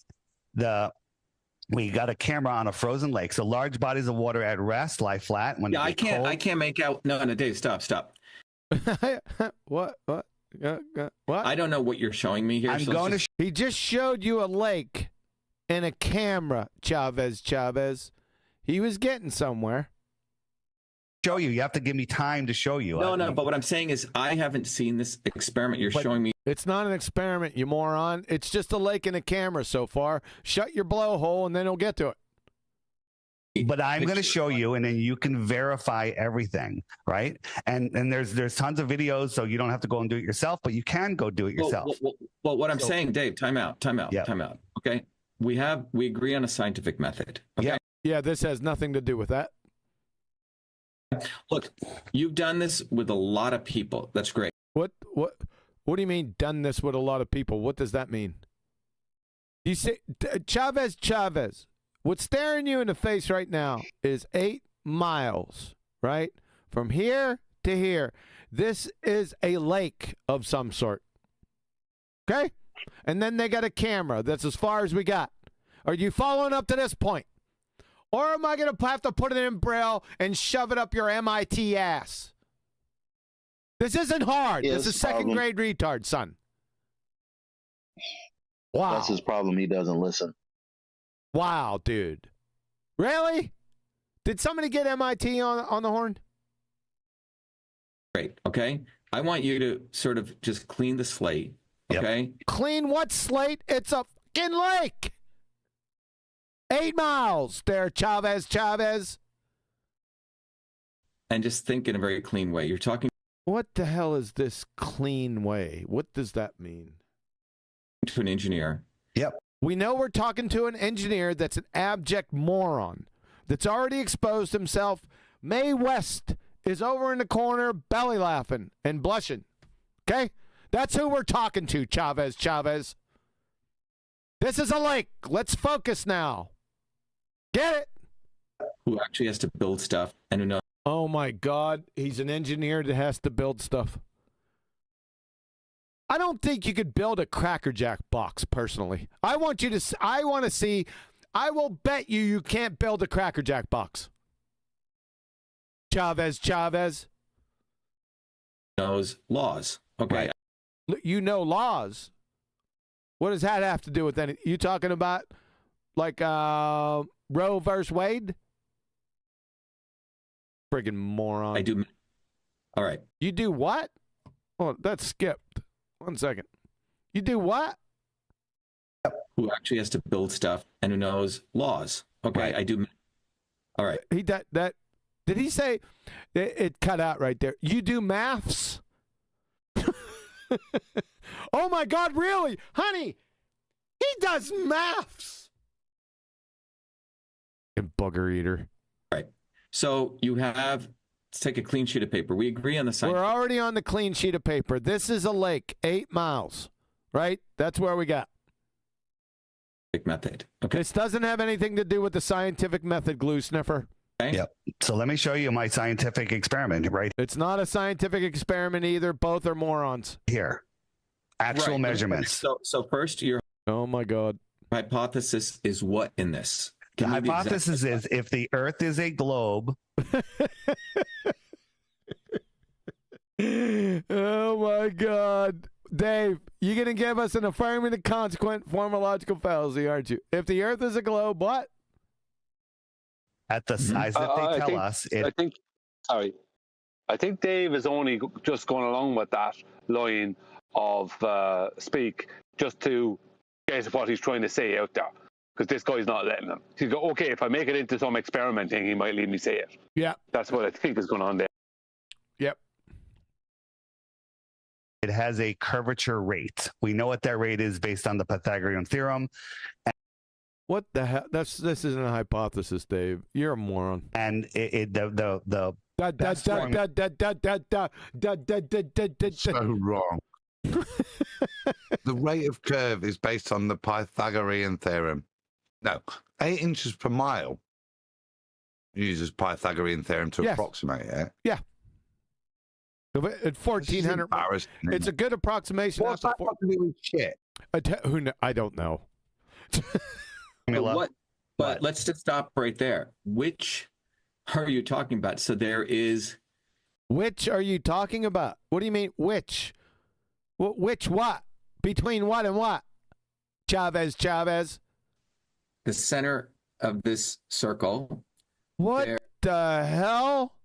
we got a camera on a frozen lake. So large bodies of water at rest lie flat. When I can't make out. No, Dave, stop. What? What? What? I don't know what you're showing me here. He just showed you a lake and a camera, Chavez. He was getting somewhere. Show you. You have to give me time to show you. No. But what I'm saying is, I haven't seen this experiment you're showing me. It's not an experiment, you moron. It's just a lake and a camera so far. Shut your blowhole, and then he'll get to it. But I'm going to show you, and then you can verify everything, right? And there's tons of videos, so you don't have to go and do it yourself, but you can go do it yourself. Well, what I'm saying, Dave, time out. Okay, we agree on a scientific method. Okay? Yeah, this has nothing to do with that. Look, you've done this with a lot of people. That's great. What do you mean done this with a lot of people? What does that mean? You say Chavez. What's staring you in the face right now is 8 miles, right? From here to here. This is a lake of some sort. Okay? And then they got a camera. That's as far as we got. Are you following up to this point? Or am I going to have to put it in Braille and shove it up your MIT ass? This isn't hard. Yeah, this is second grade retard, son. Wow. That's his problem. He doesn't listen. Wow, dude. Really? Did somebody get MIT on the horn? Great. Okay. I want you to sort of just clean the slate. Okay. Yep. Clean what slate? It's a fucking lake. 8 miles there, Chavez. And just think in a very clean way. You're talking. What the hell is this clean way? What does that mean? To an engineer. Yep. We know we're talking to an engineer that's an abject moron that's already exposed himself. Mae West is over in the corner belly laughing and blushing. Okay? That's who we're talking to, Chavez. This is a lake. Let's focus now. Get it? Who actually has to build stuff and who knows. Oh, my God. He's an engineer that has to build stuff. I don't think you could build a Cracker Jack box, personally. I want to see, I will bet you can't build a Cracker Jack box. Chavez. Knows laws. Okay. Right. You know laws. What does that have to do with anything? You talking about like Roe versus Wade? Friggin' moron. I do. All right. You do what? Oh, that's skipped. 1 second. You do what? Who actually has to build stuff and who knows laws. Okay, right. I do. All right. Did he say it cut out right there? You do maths? Oh my God, really? Honey, he does maths. And bugger eater. Right. So you have, let's take a clean sheet of paper. We agree on the science. We're already on the clean sheet of paper. This is a lake, 8 miles, right? That's where we got. Method. Okay. This doesn't have anything to do with the scientific method, glue sniffer. Okay. Yep. So let me show you my scientific experiment, right? It's not a scientific experiment either. Both are morons. Here. Actual measurements. So first, your oh my God, hypothesis is what in this? The hypothesis is if the Earth is a globe. Oh my God, Dave, You're going to give us an affirmative, consequent, formological fallacy, aren't you? If the Earth is a globe, what? At the size that they tell us, I think Dave is only just going along with that line of speak just to get what he's trying to say out there. Because this guy's not letting him. He's go, okay, if I make it into some experiment thing, he might leave me say it. Yeah. That's what I think is going on there. Yep. it has a curvature rate. We know what that rate is based on the Pythagorean theorem. What the hell? This isn't a hypothesis, Dave. You're a moron. And the so wrong. The rate of curve is based on the Pythagorean theorem. No, 8 inches per mile uses Pythagorean theorem to approximate it. Yeah. At 1,400, it's a good approximation. What's that got to do with shit? I don't know. But let's just stop right there. Which are you talking about? So there is. Which are you talking about? What do you mean, which? Which what? Between what and what? Chavez. The center of this circle. What the hell?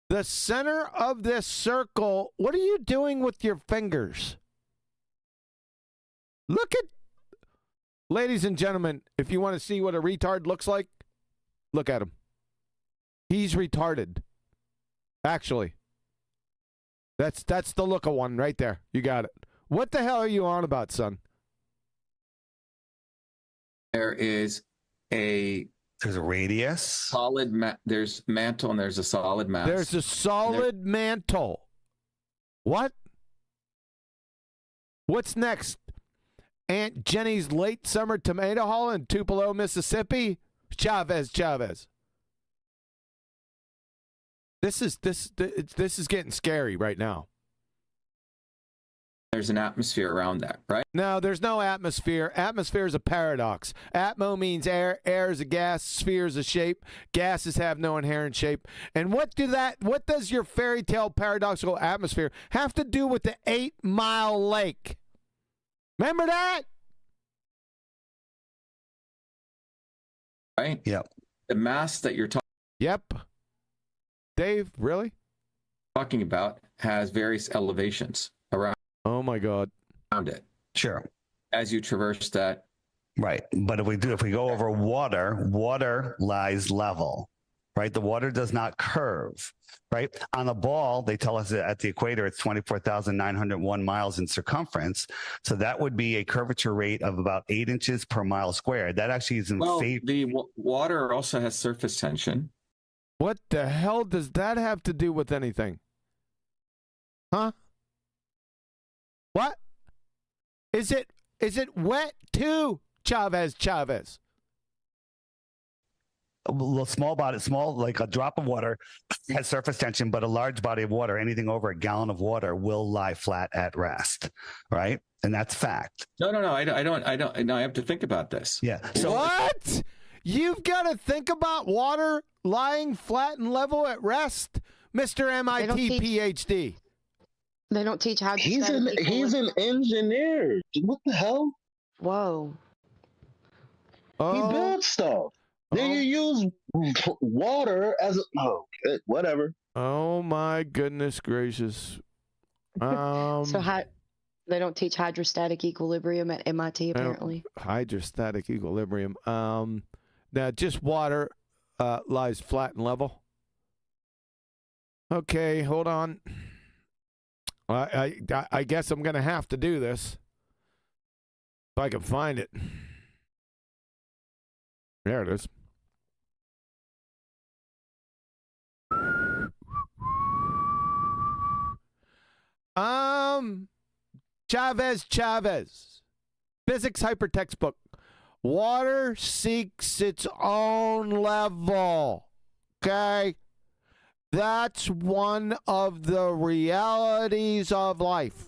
The center of this circle. What are you doing with your fingers? Look at. Ladies and gentlemen, if you want to see what a retard looks like, look at him. He's retarded. Actually. That's the look of one right there. You got it. What the hell are you on about, son? There's a radius. Solid there's mantle and there's a solid mass. There's a solid mantle. What? What's next? Aunt Jenny's late summer tomato haul in Tupelo, Mississippi? Chavez. This is getting scary right now. There's an atmosphere around that, right? No, there's no atmosphere. Atmosphere is a paradox. Atmo means air. Air is a gas. Sphere is a shape. Gases have no inherent shape. And what does your fairy tale paradoxical atmosphere have to do with the 8 Mile Lake? Remember that? Right? Yep. The mass that you're talking. Yep. Dave, really? Talking about has various elevations around. Oh my God. Around it. Sure. As you traverse that. Right. But if we go over water lies level, right? The water does not curve, right? On a ball, they tell us that at the equator, it's 24,901 miles in circumference. So that would be a curvature rate of about 8 inches per mile squared. That actually is in favor. The water also has surface tension. What the hell does that have to do with anything? Huh? What? Is it wet too, Chavez? A small like a drop of water has surface tension, but a large body of water, anything over a gallon of water, will lie flat at rest, right? And that's fact. No, I don't. No, I have to think about this. Yeah. So what? You've got to think about water lying flat and level at rest, Mr. MIT PhD. They don't teach how to. He's an engineer. What the hell? Whoa. He builds stuff. Then you use water as whatever. Oh my goodness gracious. So they don't teach hydrostatic equilibrium at MIT apparently. Hydrostatic equilibrium. Now just water lies flat and level. Okay, hold on. I guess I'm gonna have to do this if I can find it. There it is. Chavez. Physics hypertext book. Water seeks its own level. Okay? That's one of the realities of life.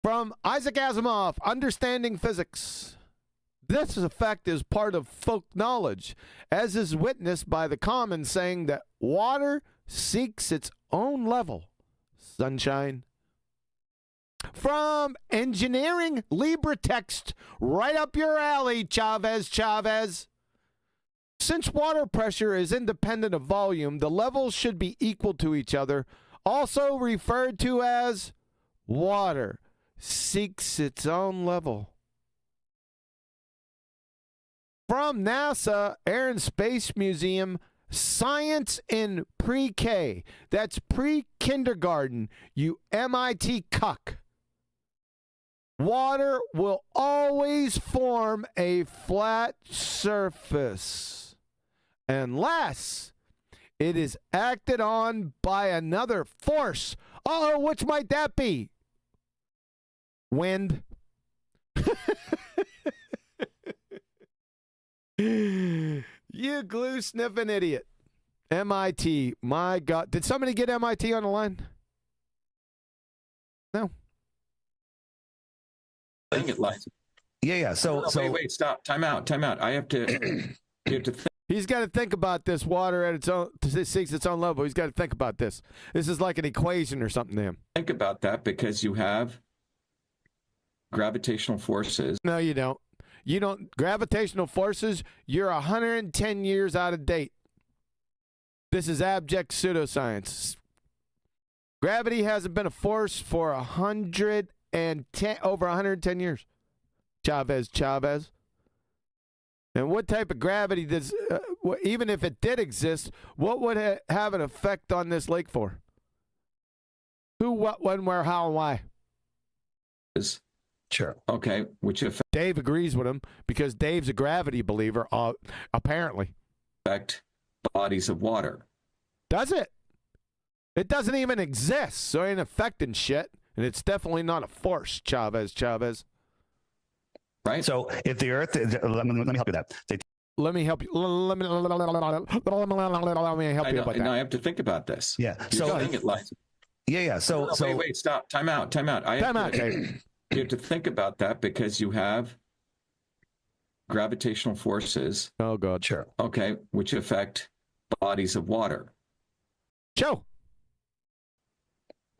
From Isaac Asimov, Understanding Physics. This effect is part of folk knowledge, as is witnessed by the common saying that water seeks its own level. Sunshine, from engineering Libra text, right up your alley, Chavez. Since water pressure is independent of volume, the levels should be equal to each other, also referred to as water seeks its own level. From NASA Air and Space Museum, Science in Pre-K. That's pre-kindergarten, you MIT cuck. Water will always form a flat surface unless it is acted on by another force. Oh, which might that be? Wind. You glue sniffing idiot. MIT. My God. Did somebody get MIT on the line? No. Saying it like. Yeah. So wait, stop. Time out. I have to. You have to think. He's got to think about this. Water at its own seeks its own level. He's got to think about this. This is like an equation or something to him. Think about that because you have gravitational forces. No, you don't. You don't. Gravitational forces, you're 110 years out of date. This is abject pseudoscience. Gravity hasn't been a force for over 110 years. Chavez. And what type of gravity does, even if it did exist, what would have an effect on this lake for? Who, what, when, where, how, and why? Sure. Okay. Which affect Dave agrees with him because Dave's a gravity believer, apparently. Affect bodies of water. Does it? It doesn't even exist, so it ain't affecting shit. And it's definitely not a force, Chavez. Right. So if the Earth, let me help you with that. Let me help you. Let me help you about that. No, I have to think about this. Yeah. You're saying it like. Yeah. So wait, stop. Time out. Time out, Dave. You have to think about that because you have gravitational forces. Oh God. Sure. Okay, which affect bodies of water. Joe.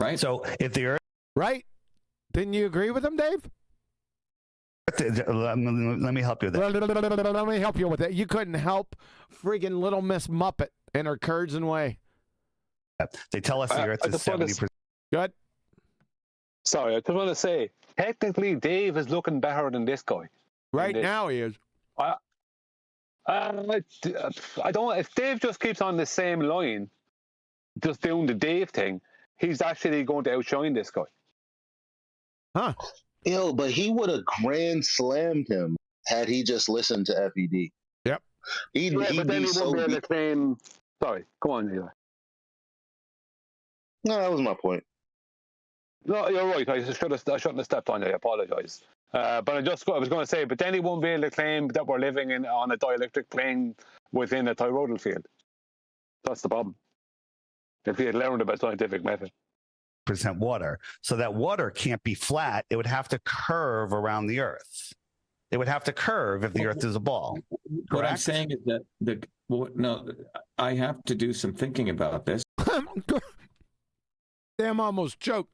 Right. So if the Earth. Right. Didn't you agree with him, Dave? Let me help you with that. Let me help you with that. You couldn't help friggin' Little Miss Muppet and her curds and whey. They tell us the Earth is 70%. Good. Sorry, I just want to say, technically, Dave is looking better than this guy. Right now, he is. I don't. If Dave just keeps on the same line, just doing the Dave thing, he's actually going to outshine this guy. Huh? Yo, but he would have grand slammed him had he just listened to FED. Yep. He'd but then be he so. wouldn't be able to claim. Sorry, go on, Eli. No, that was my point. No, you're right. I shouldn't have stepped on you. I apologise. But I was going to say, but then he won't be able to claim that we're living on a dielectric plane within a toroidal field. That's the problem. If he had learned about scientific method. % water. So that water can't be flat. It would have to curve around the Earth. It would have to curve if the Earth is a ball. What I'm saying is that I have to do some thinking about this. Damn, almost choked.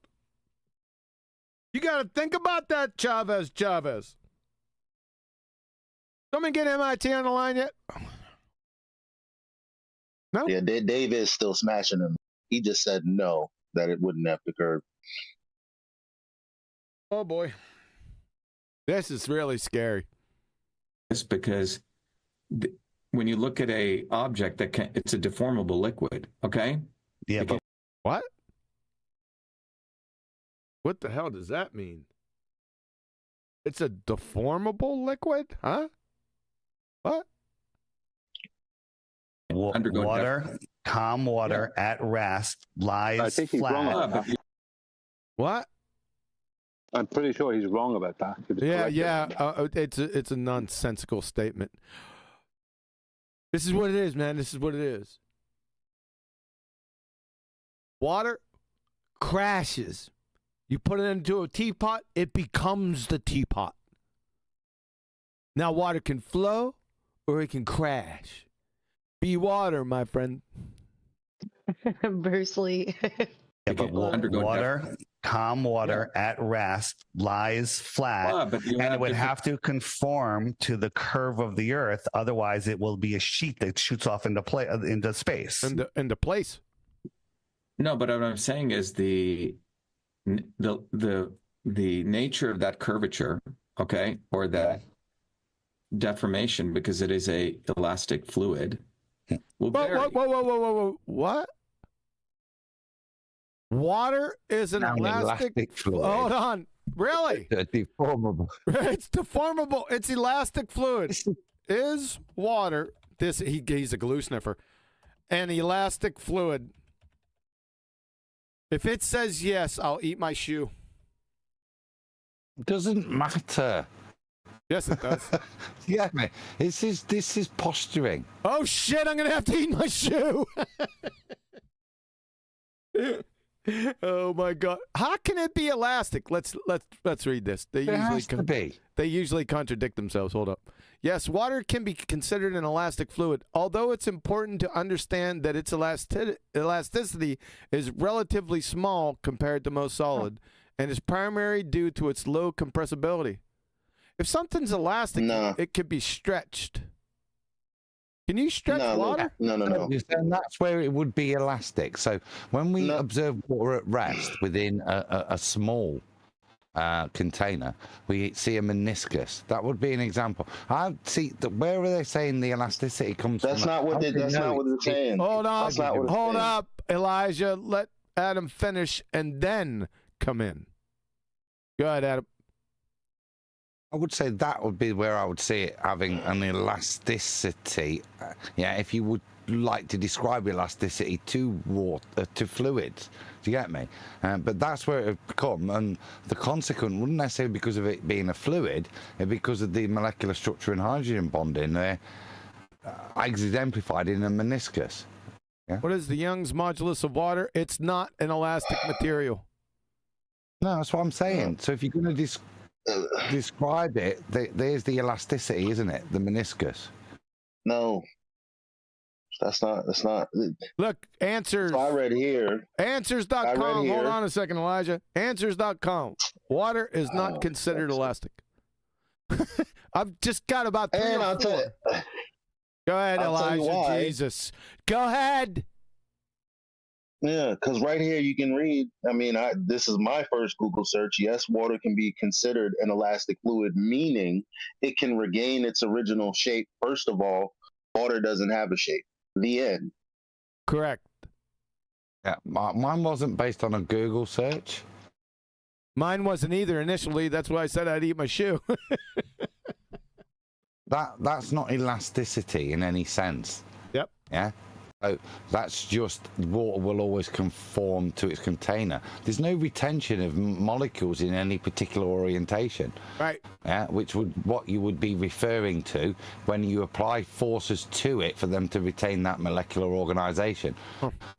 You got to think about that, Chavez. Someone get MIT on the line yet? No? Yeah, Dave is still smashing him. He just said no, that it wouldn't have to curve. Oh, boy. This is really scary. It's because when you look at a object it's a deformable liquid, okay? Yeah, but what? What the hell does that mean? It's a deformable liquid? Huh? What? Water, calm water at rest lies I think he's wrong flat. about that. What? I'm pretty sure he's wrong about that. It's a nonsensical statement. This is what it is, man. This is what it is. Water crashes. You put it into a teapot, it becomes the teapot. Now water can flow or it can crash. Be water, my friend. Bruce Lee. Yeah, but water, calm water at rest lies flat, but you and have it would different- have to conform to the curve of the Earth. Otherwise, it will be a sheet that shoots off into space. Into place. No, but what I'm saying is the nature of that curvature, okay, or that deformation, because it is a elastic fluid. Will vary. Whoa. What? Water is an elastic fluid. Hold on. Really? Deformable. It's deformable. It's elastic fluid. Is water, he's a glue sniffer, an elastic fluid? If it says yes, I'll eat my shoe. Doesn't matter. Yes, it does. Yeah, man. This is posturing. Oh shit! I'm gonna have to eat my shoe. Oh my god! How can it be elastic? Let's read this. They usually contradict themselves. Hold up. Yes, water can be considered an elastic fluid, although it's important to understand that its elasticity is relatively small compared to most solid, and is primarily due to its low compressibility. If something's elastic, it could be stretched. Can you stretch water? No. And that's where it would be elastic. So when we observe water at rest within a small container, we see a meniscus. That would be an example. I see where are they saying the elasticity comes that's from? Not what that's not what they're saying. Hold on. That's not what it's Hold saying. up, Elijah. Let Adam finish and then come in. Go ahead, Adam. I would say that would be where I would see it having an elasticity. Yeah, if you would like to describe elasticity to water, to fluids. Do you get me? But that's where it would come, and the consequence wouldn't necessarily because of it being a fluid, because of the molecular structure and hydrogen bonding there, exemplified in a meniscus. Yeah? What is the Young's modulus of water? It's not an elastic material. No, that's what I'm saying. So if you're going to describe it, there's the elasticity, isn't it? The meniscus. No. That's not. Look, answers. So I read here. Answers.com. Hold on a second, Elijah. Answers.com. Water is not considered elastic. I've just got about 3 or 4. Go ahead, Elijah. Jesus. Go ahead. Yeah, because right here you can read. I mean, this is my first Google search. Yes, water can be considered an elastic fluid, meaning it can regain its original shape. First of all, water doesn't have a shape. The end. Correct. Yeah, mine wasn't based on a Google search. Mine wasn't either initially. That's why I said I'd eat my shoe. That's not elasticity in any sense. Yep. Yeah. So that's just water will always conform to its container. There's no retention of molecules in any particular orientation. Right. Yeah, which would what you would be referring to when you apply forces to it for them to retain that molecular organization.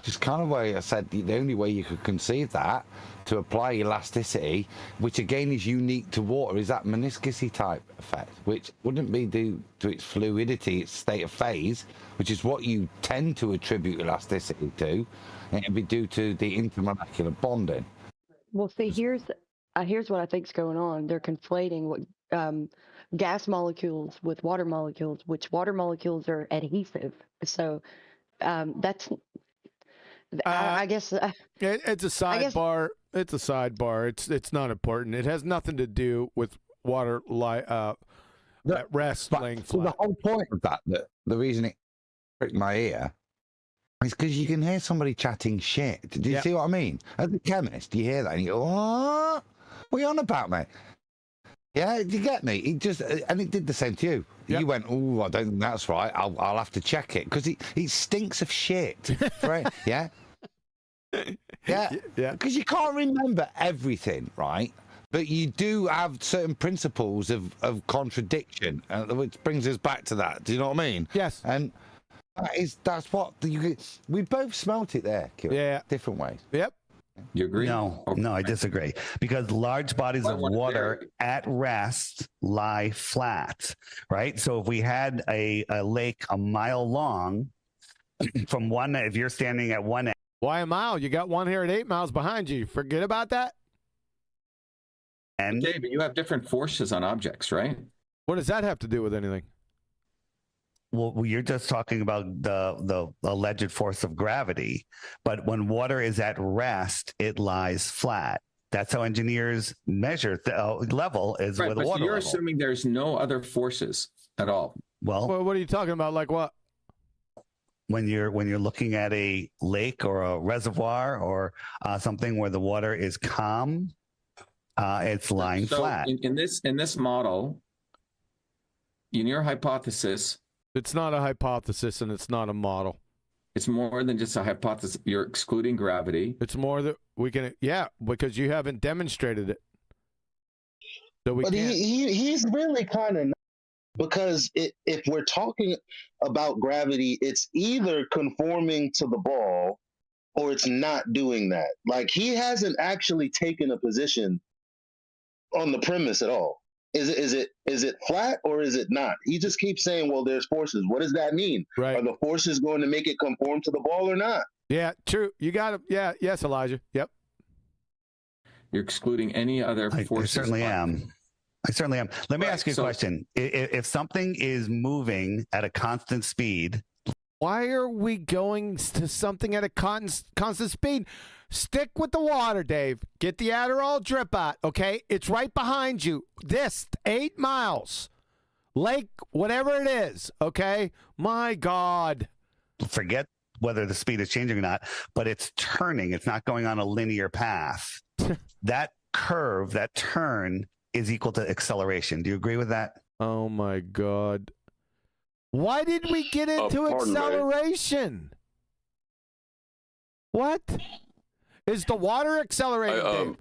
Just kind of way I said the only way you could conceive that to apply elasticity, which again is unique to water, is that meniscusy type effect, which wouldn't be due to its fluidity, its state of phase, which is what you tend to attribute elasticity to. It'd be due to the intermolecular bonding. Well, see, here's what I think's going on. They're conflating what gas molecules with water molecules, which water molecules are adhesive. So that's. I guess it's a sidebar. It's a sidebar. It's not important. It has nothing to do with water at rest laying flat. The whole point of that, the reason it pricked my ear, is because you can hear somebody chatting shit. Do you see what I mean? As a chemist, you hear that and you go, "What are you on about, mate?" Yeah, you get me. It just and it did the same to you. Yep. You went, "Oh, I don't think that's right. I'll have to check it because it stinks of shit." Right? Yeah. Yeah, because you can't remember everything, right? But you do have certain principles of contradiction, which brings us back to that. Do you know what I mean? Yes. And that's what we both smelt it there, Kieran. Yeah. Different ways. Yep. You agree? No, I disagree. Because large bodies of water at rest lie flat, right? So if we had a lake a mile long, from one, if you're standing at one end. Why a mile? You got one here at 8 miles behind you. Forget about that? And David, you have different forces on objects, right? What does that have to do with anything? well, you're just talking about the alleged force of gravity, but when water is at rest, it lies flat. That's how engineers measure the level is Right, with but water so you're level. assuming there's no other forces at all. Well, What are you talking about? Like what? when you're looking at a lake or a reservoir or something where the water is calm, it's lying So flat. in this model, in your hypothesis, It's not a hypothesis and it's not a model. it's more than just a hypothesis. You're excluding gravity. It's more that we can, yeah, because you haven't demonstrated it. So we But can't. he's really kind of, because if we're talking about gravity, it's either conforming to the ball or it's not doing that. Like, he hasn't actually taken a position on the premise at all. Is it flat or is it not? He just keeps saying, well, there's forces. What does that mean? Right. Are the forces going to make it conform to the ball or not? Yeah, true. You got it. Yeah, yes, Elijah. Yep. You're excluding any other I forces. certainly am. I certainly am. Let me Right, ask you a so- question. If something is moving at a constant speed, Why are we going to something at a constant speed? Stick with the water, Dave. Get the Adderall drip out, okay? It's right behind you. This 8 miles. Lake, whatever it is, okay? My God. forget whether the speed is changing or not, but it's turning. It's not going on a linear path. That curve, that turn is equal to acceleration. Do you agree with that? Oh, my God. Why did we get into pardon me. acceleration? What? Is the water accelerating, Dave?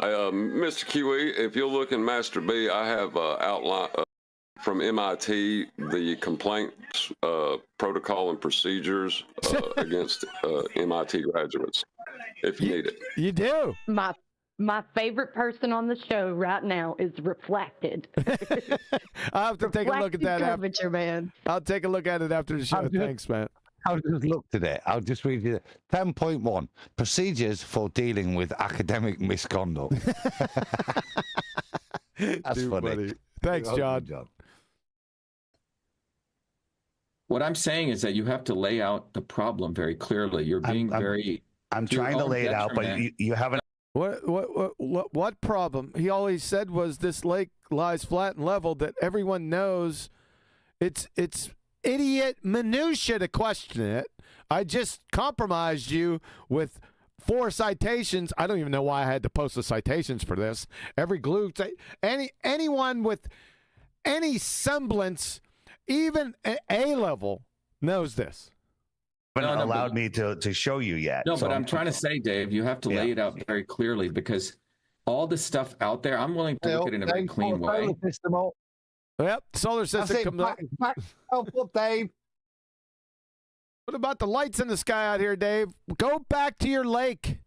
Mr. QE, if you'll look in Master B, I have outline from MIT the complaints protocol and procedures against MIT graduates, if you need it. You do. My favorite person on the show right now is Reflected. I'll have to take a look at that after. Curvature, man. I'll take a look at it after the show. Thanks, man. I've just looked at it. I'll just read you 10.1 procedures for dealing with academic misconduct. That's Too funny. funny. Thanks, Well John. done, What I'm saying is that you have to lay out the problem very clearly. You're being very. I'm to your trying to own lay it out, but detriment. you haven't. What problem? He all he said was this lake lies flat and level, that everyone knows. It's idiot minutia to question it. I just compromised you with 4 citations. I don't even know why I had to post the citations for this. Every glue, anyone with any semblance, even A level, knows this. haven't No, allowed me to show you yet. No, So but I'm trying to say, Dave, you have to lay it out very clearly, because all the stuff out there, I'm willing to look at it in a very clean way. Yep, solar system comes up. Up, Dave. What about the lights in the sky out here, Dave? Go back to your lake.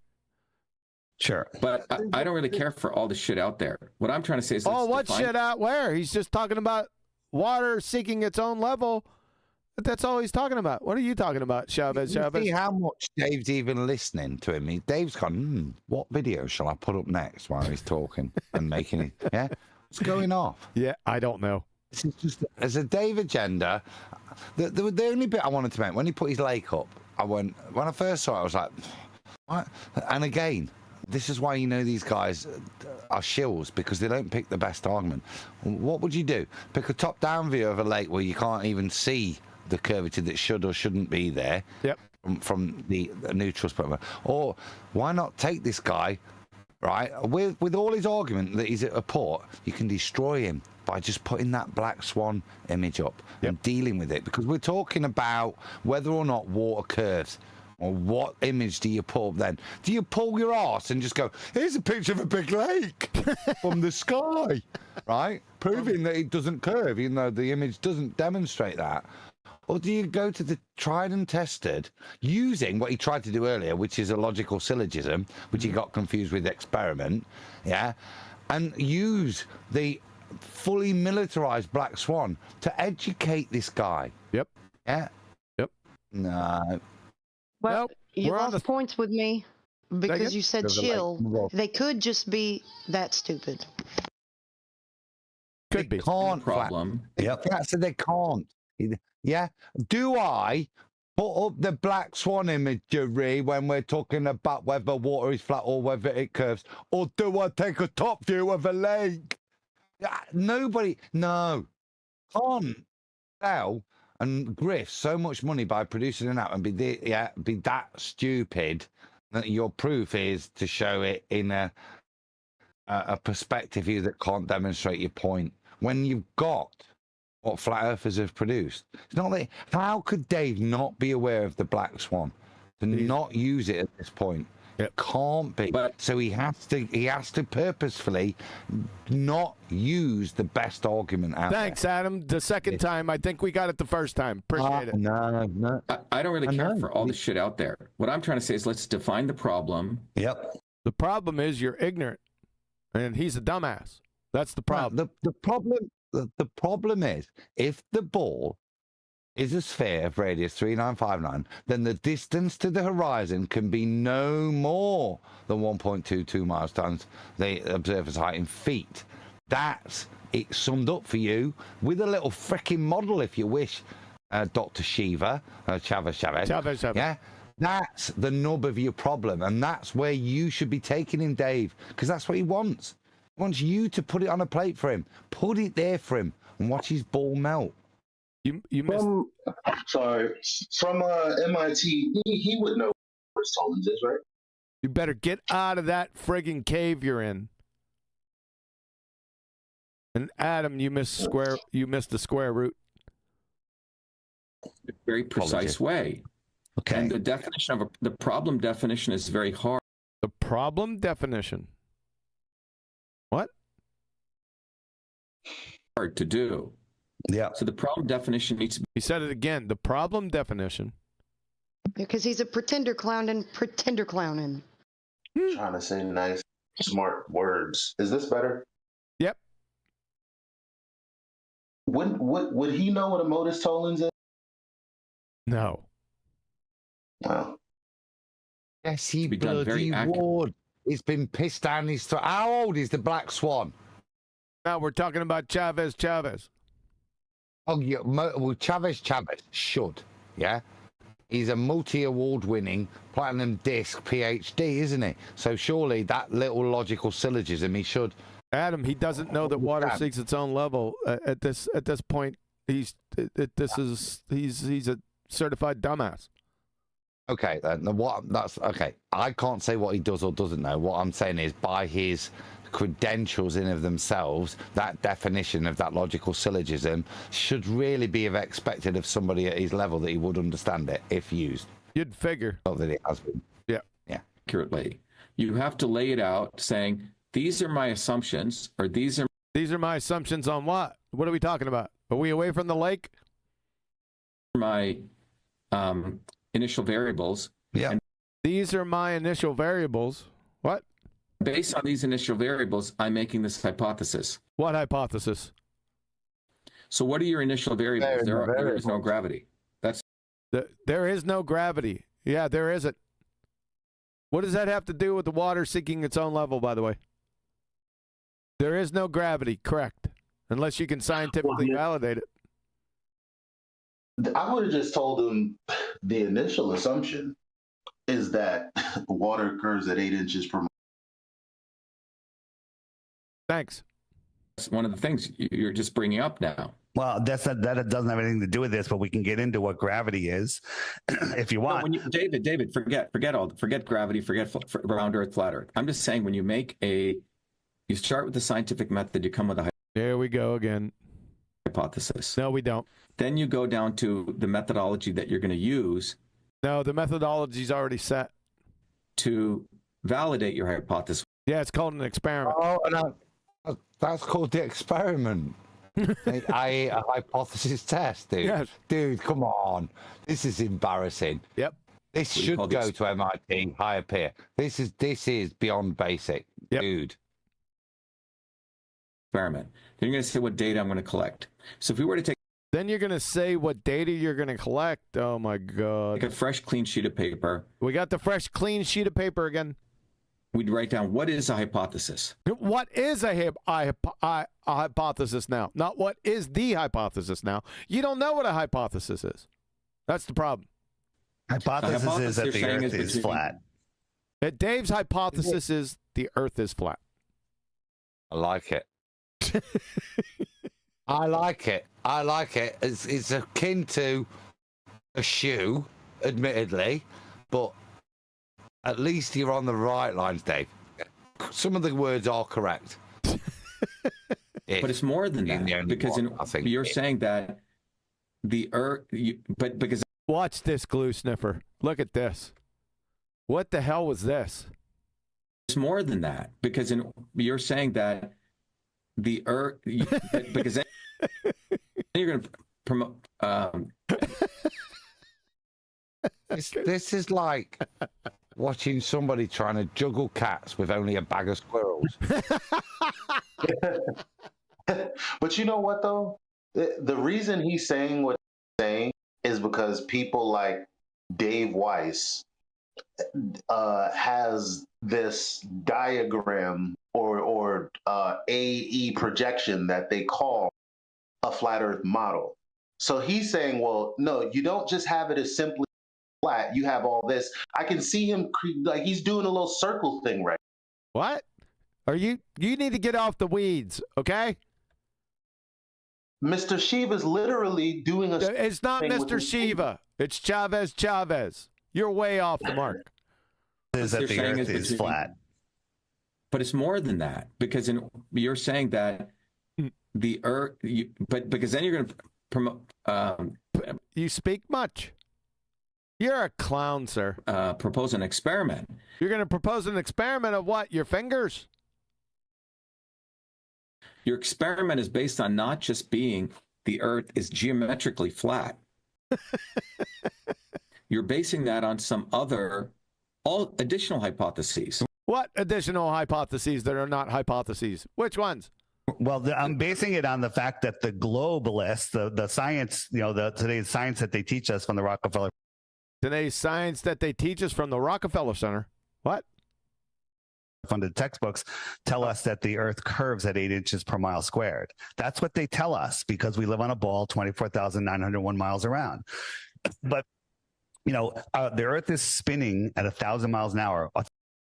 Sure. But I don't really care for all the shit out there. What I'm trying to say is, Oh, let's what define- shit out where? He's just talking about water seeking its own level. That's all he's talking about. What are you talking about, Chavez? You Chavez? see how much Dave's even listening to him. Dave's gone, what video shall I put up next while he's talking and making it? Yeah? What's going off? Yeah, I don't know. This is just, as a Dave agenda, the only bit I wanted to make, when he put his lake up, when I first saw it, I was like, what? And again, this is why you know these guys are shills, because they don't pick the best argument. What would you do? Pick a top-down view of a lake where you can't even see the curvature that should or shouldn't be there. Yep. From the neutral spot. Or why not take this guy, right, with all his argument that he's at a port, you can destroy him by just putting that Black Swan image up and dealing with it. Because we're talking about whether or not water curves. Or what image do you pull then? Do you pull your arse and just go, here's a picture of a big lake from the sky, right? Proving that it doesn't curve, even though the image doesn't demonstrate that. Or do you go to the tried and tested, using what he tried to do earlier, which is a logical syllogism, which he got confused with experiment, yeah, and use the fully militarized Black Swan to educate this guy? Yep. Yeah? Yep. No. Well, Nope. you We're on lost the- points with me. Because you said chill. They could just be that stupid. Could be. Can't problem. Yep. That's they can't. Yeah. Do I put up the Black Swan imagery when we're talking about whether water is flat or whether it curves, or do I take a top view of a lake? Nobody. No. Can't sell and grift so much money by producing an app and be that stupid that your proof is to show it in a perspective view that can't demonstrate your point when you've got what flat earthers have produced. It's not that. How could Dave not be aware of the Black Swan to not use it at this point? It can't be. So he has to purposefully not use the best argument out Thanks, Adam. The second time, I think we got it the first time. Appreciate it. No. I don't really care for all the shit out there. What I'm trying to say is let's define the problem. Yep. The problem is you're ignorant, and he's a dumbass. That's the problem. The problem is if the ball is a sphere of radius 3959, then the distance to the horizon can be no more than 1.22 miles times the observer's height in feet. That's it summed up for you with a little freaking model, if you wish, Dr. Shiva, Chavez. Yeah, that's the nub of your problem, and that's where you should be taking him, Dave, because that's what he wants. He wants you to put it on a plate for him, put it there for him, and watch his ball melt. You missed. From MIT, he would know what Solomons is, right? You better get out of that friggin' cave you're in. And Adam, you missed the square root. A very precise way. Okay. And the definition of the problem definition is very hard. The problem definition. What? Hard to do. Yeah. So the problem definition needs to be. He said it again. The problem definition. Because he's a pretender clowning. Trying to say nice, smart words. Is this better? Yep. Would he know what a modus tollens is? No. Wow. Yes, he bloody would. He's been pissed down his throat. How old is the Black Swan? Now we're talking about Chavez. Oh, yeah. Well, Chavez should. Yeah. He's a multi-award-winning platinum disc PhD, isn't he? So surely that little logical syllogism he should. Adam, he doesn't know that water seeks its own level. At this point, he's a certified dumbass. Okay, then that's okay. I can't say what he does or doesn't know. What I'm saying is, by his credentials in of themselves, that definition of that logical syllogism should really be expected of somebody at his level that he would understand it if used. You'd figure. Not that it has been. Yeah. Accurately. You have to lay it out saying, these are my assumptions, or these are my assumptions on what? What are we talking about? Are we away from the lake? My initial variables. Yeah. And these are my initial variables. What? Based on these initial variables, I'm making this hypothesis. What hypothesis? So what are your initial variables? There is no gravity. There is no gravity. Yeah, there isn't. What does that have to do with the water seeking its own level, by the way? There is no gravity, correct. Unless you can scientifically validate it. I would have just told him the initial assumption is that water curves at 8 inches per mile. Thanks. That's one of the things you're just bringing up now. Well, that doesn't have anything to do with this, but we can get into what gravity is if you want. No, David, forget gravity, forget round Earth, flat Earth. I'm just saying when you start with the scientific method, you come with a there we go again. Hypothesis. No, we don't. Then you go down to the methodology that you're going to use. No, the methodology's already set. To validate your hypothesis. Yeah, it's called an experiment. Oh, no. That's called the experiment. A hypothesis test, dude. Yes. Dude, come on. This is embarrassing. Yep. This should go to MIT, higher peer. This is beyond basic, dude. Experiment. Then you're going to say what data I'm going to collect. So if we were to take Then you're going to say what data you're going to collect. Oh, my God. Like a fresh, clean sheet of paper. We got the fresh, clean sheet of paper again. We'd write down, what is a hypothesis? What is a hypothesis now? Not what is the hypothesis now. You don't know what a hypothesis is. That's the problem. Hypothesis is that the Earth is flat. Dave's hypothesis is the Earth is flat. I like it. I like it. I like it. It's akin to a shoe, admittedly, but at least you're on the right lines, Dave. Some of the words are correct. But it's more than that, because you're saying that the Earth, because watch this, glue sniffer. Look at this. What the hell was this? it's more than that, because you're saying that the Earth, because then you're going to promote. This is like watching somebody trying to juggle cats with only a bag of squirrels. But you know what, though? The reason he's saying what he's saying is because people like Dave Weiss has this diagram or AE projection that they call a flat Earth model. So he's saying, well, no, you don't just have it as simply flat. You have all this. I can see him like he's doing a little circle thing right. What? Are you need to get off the weeds, okay? Mr. Shiva's literally doing a. It's not Mr. Shiva. It's Chavez. You're way off the mark. Is that the Earth is flat? But it's more than that, because you're saying that the Earth, because then you're going to promote. You speak much. You're a clown, sir. Propose an experiment. You're going to propose an experiment of what? Your fingers? Your experiment is based on not just being the Earth is geometrically flat. You're basing that on some other, all additional hypotheses. What additional hypotheses that are not hypotheses? Which ones? Well, I'm basing it on the fact that the globalists, the science, today's science that they teach us from the Rockefeller. Today's science that they teach us from the Rockefeller Center. What? Funded textbooks tell us that the Earth curves at 8 inches per mile squared. That's what they tell us because we live on a ball 24,901 miles around. But, the Earth is spinning at 1,000 miles an hour.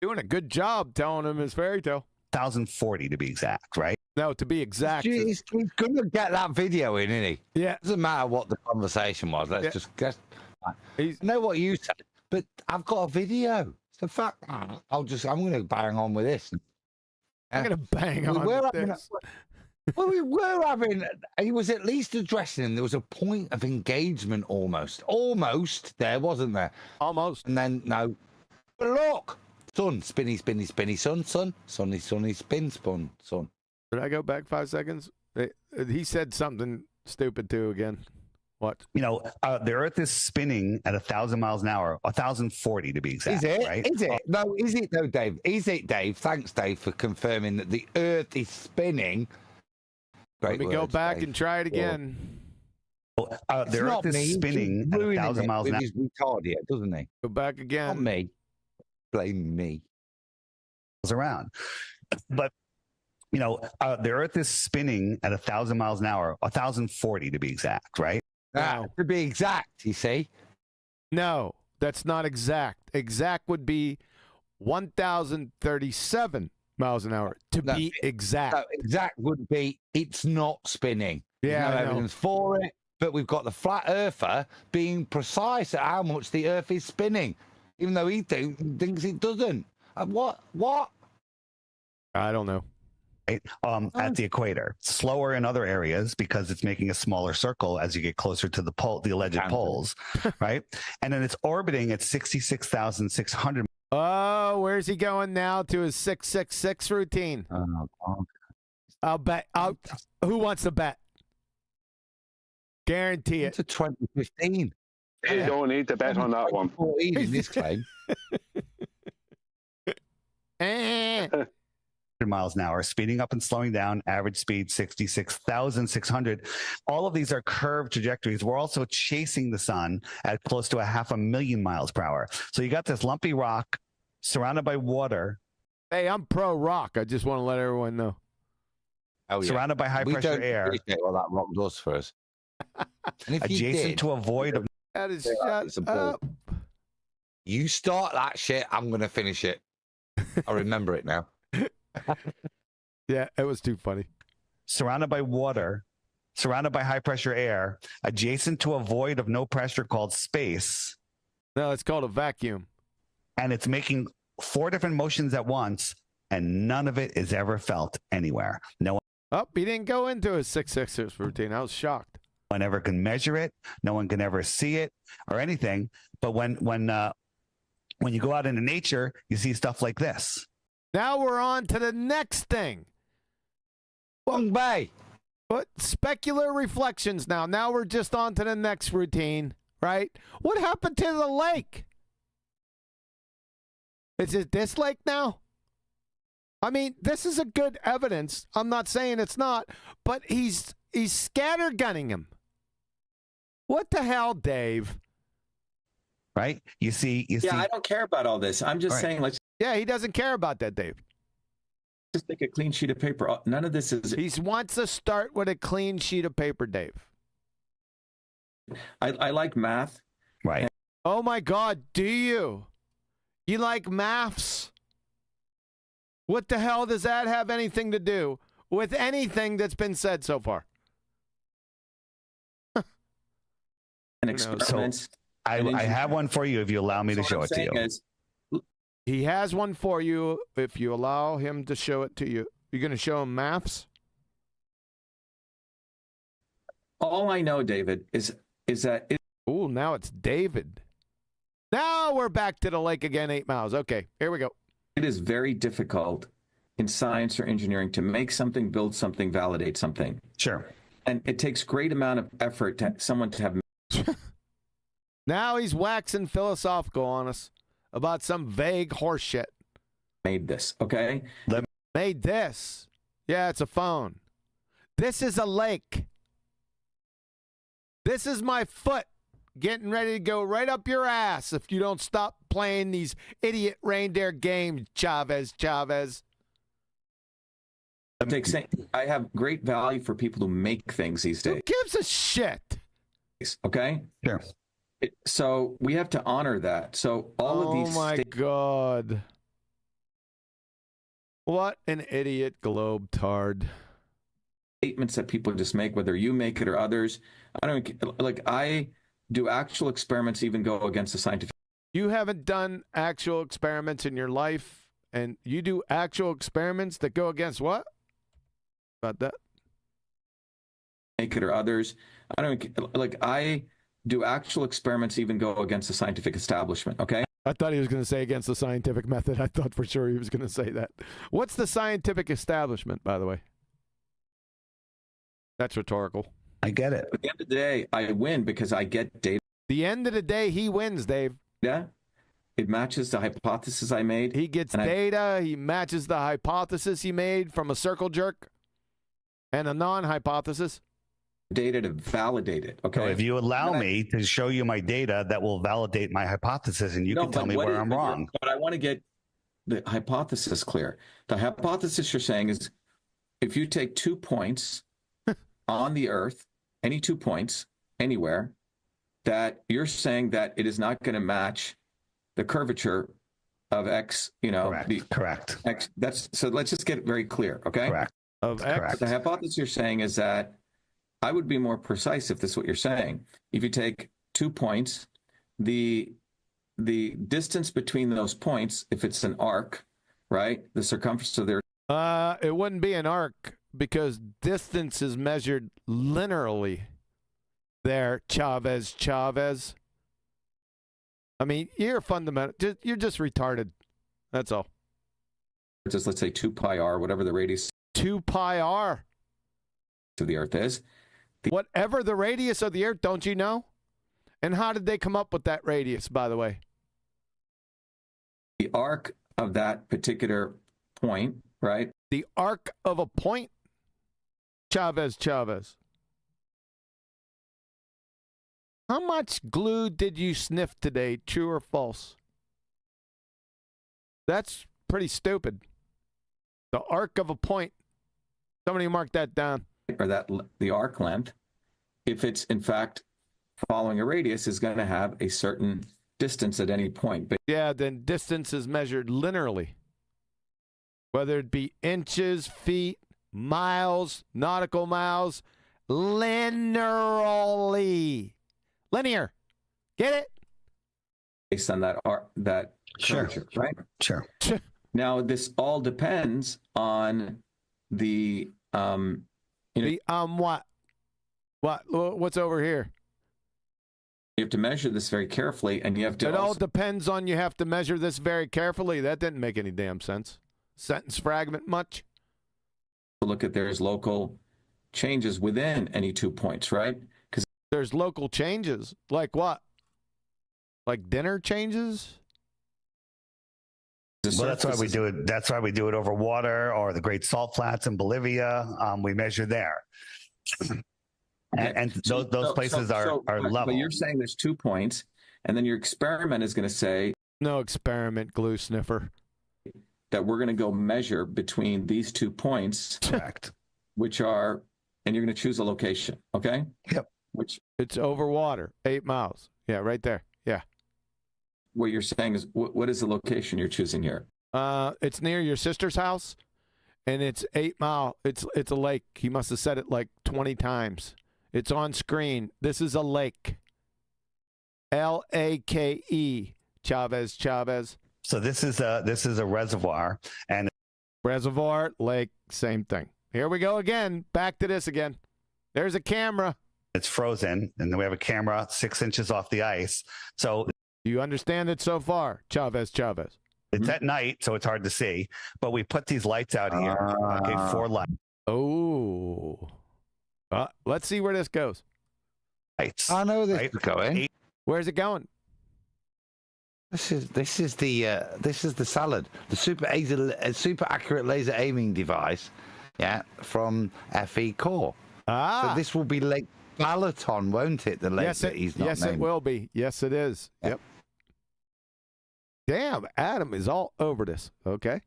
Doing a good job telling him his fairy tale. 1,040 to be exact, right? No, to be exact. He's going to get that video in, isn't he? Yeah. Doesn't matter what the conversation was. Let's just guess. I know what you said, but I've got a video. The fact, I'm going to bang on with this. I'm going to bang on with this. Well, we were having, he was at least addressing him. There was a point of engagement almost there, wasn't there? Almost. And then, no. But look, sun, spinny, spinny, spinny, sun, sunny, sunny, spin, sun. Did I go back 5 seconds? He said something stupid too again. What? The Earth is spinning at 1,000 miles an hour, 1,040 to be exact. Is it? Right? Is it? No, is it though, Dave? Is it, Dave? Thanks, Dave, for confirming that the Earth is spinning. Great. Let me go back and try it again. The Earth is spinning at 1,000 miles an hour. He's retarded, doesn't he? Go back again. Not me. Blame me. Around, but the Earth is spinning at 1,000 miles an hour, 1,040 to be exact, right? To be exact, you see. No, that's not exact. Exact would be 1,037 miles an hour. Be exact. No, exact would be it's not spinning. Yeah, There's no evidence for it. But we've got the flat earther being precise at how much the Earth is spinning, even though he thinks it doesn't. What? I don't know. Right? At the equator, slower in other areas because it's making a smaller circle as you get closer to the alleged poles, right? And then it's orbiting at 66,600. Oh, where's he going now to his 666 routine? I'll bet. Who wants to bet? Guarantee it. To 2015. You don't need to bet on that one. In this claim. miles an hour, speeding up and slowing down, average speed 66,600. All of these are curved trajectories. We're also chasing the sun at close to 500,000 miles per hour. So you got this lumpy rock surrounded by water. Hey, I'm pro rock. I just want to let everyone know. Oh, yeah. Surrounded by high We pressure don't air. appreciate what that rock does for us. And if you Adjacent did, to a void of That is it's a shut ball. up. You start that shit, I'm going to finish it. I remember it now. Yeah, it was too funny. surrounded by water, surrounded by high pressure air, adjacent to a void of no pressure called space. No, it's called a vacuum. And it's making 4 different motions at once, and none of it is ever felt anywhere. No Oh, he didn't go into his 666 routine. I was shocked. one ever can measure it. No one can ever see it or anything. But when you go out into nature, you see stuff like this. Now we're on to the next thing. Wrong Bay. But specular reflections now. Now we're just on to the next routine, right? What happened to the lake? Is it this lake now? I mean, this is a good evidence. I'm not saying it's not, but he's scattergunning him. What the hell, Dave? Right? You see. Yeah, I don't care about all this. I'm just saying, let's Yeah, he doesn't care about that, Dave. just take a clean sheet of paper. None of this is. He wants to start with a clean sheet of paper, Dave. I like math. Right. Oh my God, do you? You like maths? What the hell does that have anything to do with anything that's been said so far? And experiments. So I have one for you if you allow me to show it to you. He has one for you if you allow him to show it to you. You're going to show him maths? All I know, David, is that Ooh, now it's David. Now we're back to the lake again, 8 miles. Okay, here we go. it is very difficult in science or engineering to make something, build something, validate something. Sure. And it takes great amount of effort to someone to have. Now he's waxing philosophical on us about some vague horse shit. Made this, okay? Made this. Yeah, it's a phone. This is a lake. This is my foot getting ready to go right up your ass if you don't stop playing these idiot reindeer games, Chavez. I have great value for people who make things these days. Who gives a shit? Okay? Sure. So we have to honor that. So all of these. Oh my God. What an idiot globe-tard. Statements that people just make, whether you make it or others. I do actual experiments, even go against the scientific. You haven't done actual experiments in your life, and you do actual experiments that go against what? About that? Make it or others. I do actual experiments, even go against the scientific establishment. Okay. I thought he was going to say against the scientific method. I thought for sure he was going to say that. What's the scientific establishment, by the way? That's rhetorical. I get it. At the end of the day, I win because I get data. The end of the day, he wins, Dave. Yeah. It matches the hypothesis I made. He gets data. He matches the hypothesis he made from a circle jerk and a non-hypothesis. Data to validate it. Okay. So if you allow me to show you my data that will validate my hypothesis, and you can tell me where I'm wrong. But I want to get the hypothesis clear. The hypothesis you're saying is if you take 2 points on the Earth, any 2 points, anywhere, that you're saying that it is not going to match the curvature of X, Correct. X. So let's just get it very clear, okay? Correct. Of X. Correct. The hypothesis you're saying is that I would be more precise if this is what you're saying. If you take 2 points, the distance between those points, if it's an arc, right? The circumference of their It wouldn't be an arc because distance is measured linearly. There, Chavez. I mean, you're fundamental. You're just retarded. That's all. just let's say 2 pi r, whatever the radius 2 pi r of the Earth is. Whatever the radius of the Earth, don't you know? And how did they come up with that radius, by the way? The arc of that particular point, right? The arc of a point? Chavez. How much glue did you sniff today, true or false? That's pretty stupid. The arc of a point. Somebody mark that down. Or that the arc length, if it's in fact following a radius, is going to have a certain distance at any point. But Yeah, then distance is measured linearly. Whether it be inches, feet, miles, nautical miles, linearly. Linear. Get it? based on that curvature, right? Sure. Now, this all depends on the what? What's over here? You have to measure this very carefully, and you have to. It all depends on. You have to measure this very carefully. That didn't make any damn sense. Sentence fragment much? Look at there's local changes within any 2 points, right? Because there's local changes. Like what? Like dinner changes? Well, that's why we do it. That's why we do it over water or the Great Salt Flats in Bolivia. We measure there, and those places are level. But you're saying there's 2 points, and then your experiment is going to say no experiment, glue sniffer. That we're going to go measure between these 2 points, correct? Which are, and you're going to choose a location, okay? Yep. Which it's over water, 8 miles. Yeah, right there. Yeah. What you're saying is, what is the location you're choosing here? It's near your sister's house, and it's 8 mile. It's a lake. He must have said it like 20 times. It's on screen. This is a lake. Lake. Chavez. So this is a reservoir, and reservoir, lake, same thing. Here we go again. Back to this again. There's a camera. It's frozen, and then we have a camera 6 inches off the ice. So you understand it so far, Chavez. It's at night, so it's hard to see. But we put these lights out here. Okay, 4 lights. Oh. Let's see where this goes. Lights. I know this is going. Where's it going? This is the salad, the super accurate laser aiming device, from FE Core. So this will be Lake Balaton, won't it? The lake that he's not Yes, named. it will be. Yes, it is. Yep. Damn, Adam is all over this. Okay.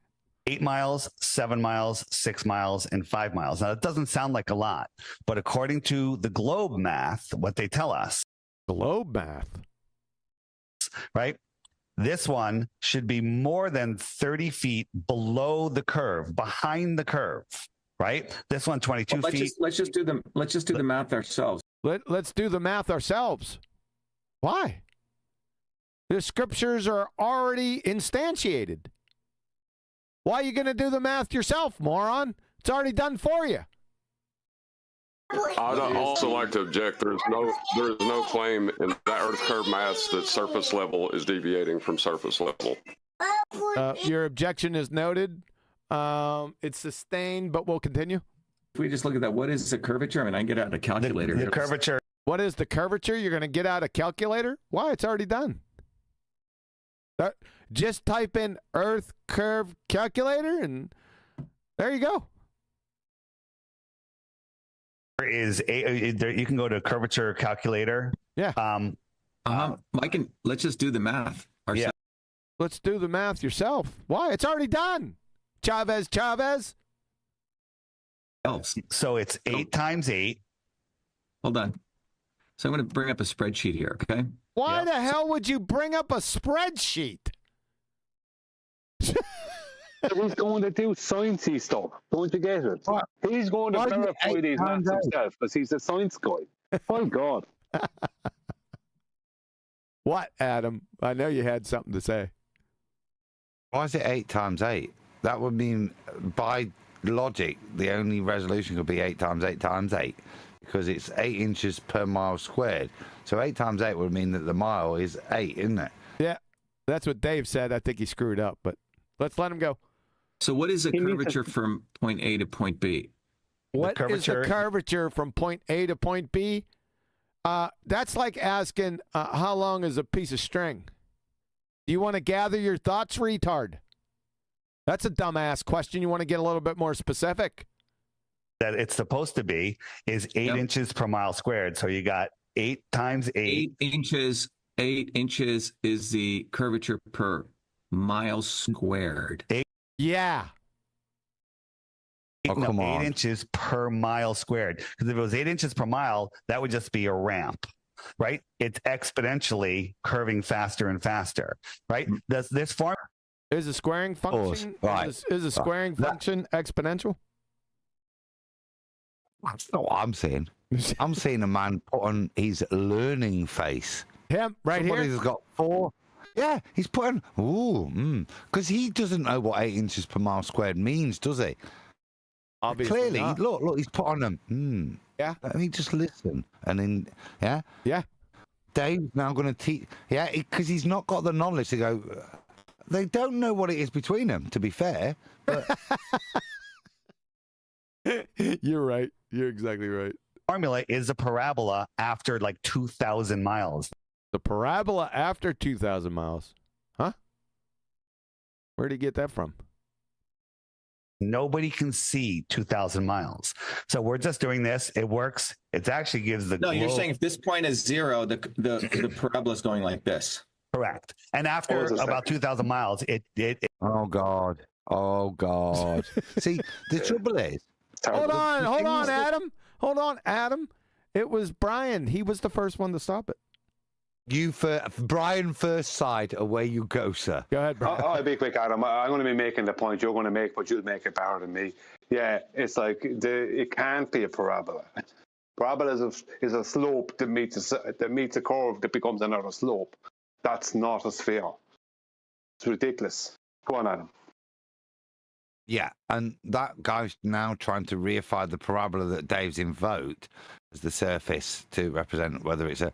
8 miles, 7 miles, 6 miles, and 5 miles. Now, it doesn't sound like a lot, but according to the globe math, what they tell us. Globe math? Right? This one should be more than 30 feet below the curve, behind the curve, right? This one, 22 feet. Let's just do the math ourselves. Let's do the math ourselves. Why? The scriptures are already instantiated. Why are you going to do the math yourself, moron? It's already done for you. I'd also like to object. There is no claim in that Earth curve mass that surface level is deviating from surface level. Your objection is noted. It's sustained, but we'll continue. If we just look at that, what is the curvature? I mean, I can get out a calculator. The curvature. What is the curvature? You're going to get out a calculator? Why? It's already done. Just type in Earth curve calculator, and there you go. You can go to curvature calculator. Yeah. Let's just do the math ourselves. Yeah. Let's do the math yourself. Why? It's already done. Chavez. So it's 8 times 8. Hold on. So I'm going to bring up a spreadsheet here, okay? Why the hell would you bring up a spreadsheet? He's going to do sciencey stuff. Don't you get it? He's going to verify these maths himself because he's a science guy. My God. What, Adam? I know you had something to say. Why is it 8 times 8? That would mean, by logic, the only resolution could be 8 times 8 times 8 because it's 8 inches per mile squared. So 8 times 8 would mean that the mile is 8, isn't it? Yeah, that's what Dave said. I think he screwed up, but let's let him go. So what is the curvature from point A to point B? What is the curvature from point A to point B? That's like asking how long is a piece of string? Do you want to gather your thoughts, retard? That's a dumbass question. You want to get a little bit more specific? That it's supposed to be is 8 inches per mile squared. So you got 8 times 8. 8 inches. 8 inches is the curvature per mile squared. Yeah. Oh, come on. 8 inches per mile squared. Because if it was 8 inches per mile, that would just be a ramp, right? It's exponentially curving faster and faster, right? This form is a squaring function. Right. Is a squaring function exponential? That's not what I'm saying. I'm seeing a man put on his learning face. Him right Somebody here. who's got 4. Yeah, he's putting. Because he doesn't know what 8 inches per mile squared means, does he? Obviously Clearly, not. look, he's put on them. Yeah. Let me just listen, and then Yeah. Dave's now going to teach. Yeah, because he's not got the knowledge to go. They don't know what it is between them. To be fair, but You're right. You're exactly right. formula is a parabola after like 2,000 miles. The parabola after 2,000 miles. Huh? Where did he get that from? Nobody can see 2,000 miles. So we're just doing this. It works. It actually gives the No, you're globe- saying if this point is 0, the parabola is going like this. correct. And after about 2,000 miles, it oh god, See, the trouble is. Hold on, Adam. It was Brian. He was the first one to stop it. Brian first side, away you go, sir. Go ahead, Brian. I'll be quick, Adam. I'm going to be making the point you're going to make, but you'll make it better than me. Yeah, it's like it can't be a parabola. Parabola is a slope that meets a curve that becomes another slope. That's not a sphere. It's ridiculous. Go on, Adam. Yeah, and that guy's now trying to reify the parabola that Dave's invoked as the surface to represent whether it's a.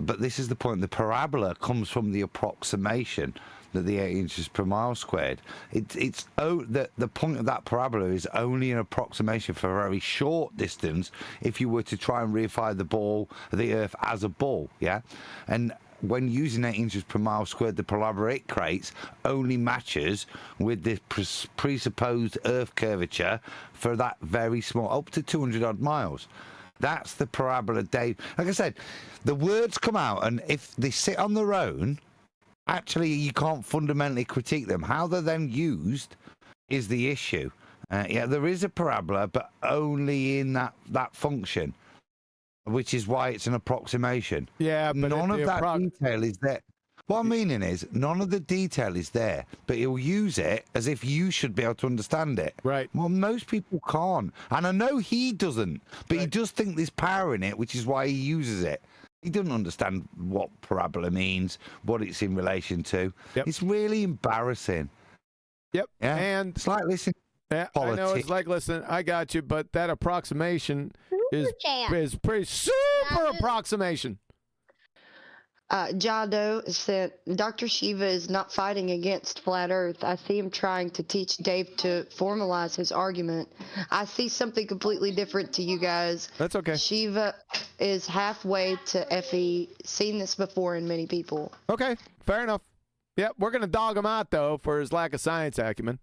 But this is the point: the parabola comes from the approximation that the 8 inches per mile squared. The point of that parabola is only an approximation for a very short distance. If you were to try and reify the Earth as a ball, yeah, and when using 8 inches per mile squared, the parabola it creates only matches with the presupposed Earth curvature for that very small, up to 200 odd miles. That's the parabola, Dave. Like I said, the words come out, and if they sit on their own, actually you can't fundamentally critique them. How they're then used is the issue. Yeah, there is a parabola, but only in that function, which is why it's an approximation. Yeah, but none of that detail is there. What I'm meaning is, none of the detail is there, but he'll use it as if you should be able to understand it. Right. Well, most people can't. And I know he doesn't, but he does think there's power in it, which is why he uses it. He doesn't understand what parabola means, what it's in relation to. Yep. It's really embarrassing. Yep. Yeah. And it's like, listen, yeah, I know it's like, listen, I got you, but that approximation is pretty super approximation. Jado said, Dr. Shiva is not fighting against flat Earth. I see him trying to teach Dave to formalize his argument. I see something completely different to you guys. That's okay. Shiva is halfway to FE. Seen this before in many people. Okay, fair enough. Yep, we're going to dog him out, though, for his lack of science acumen.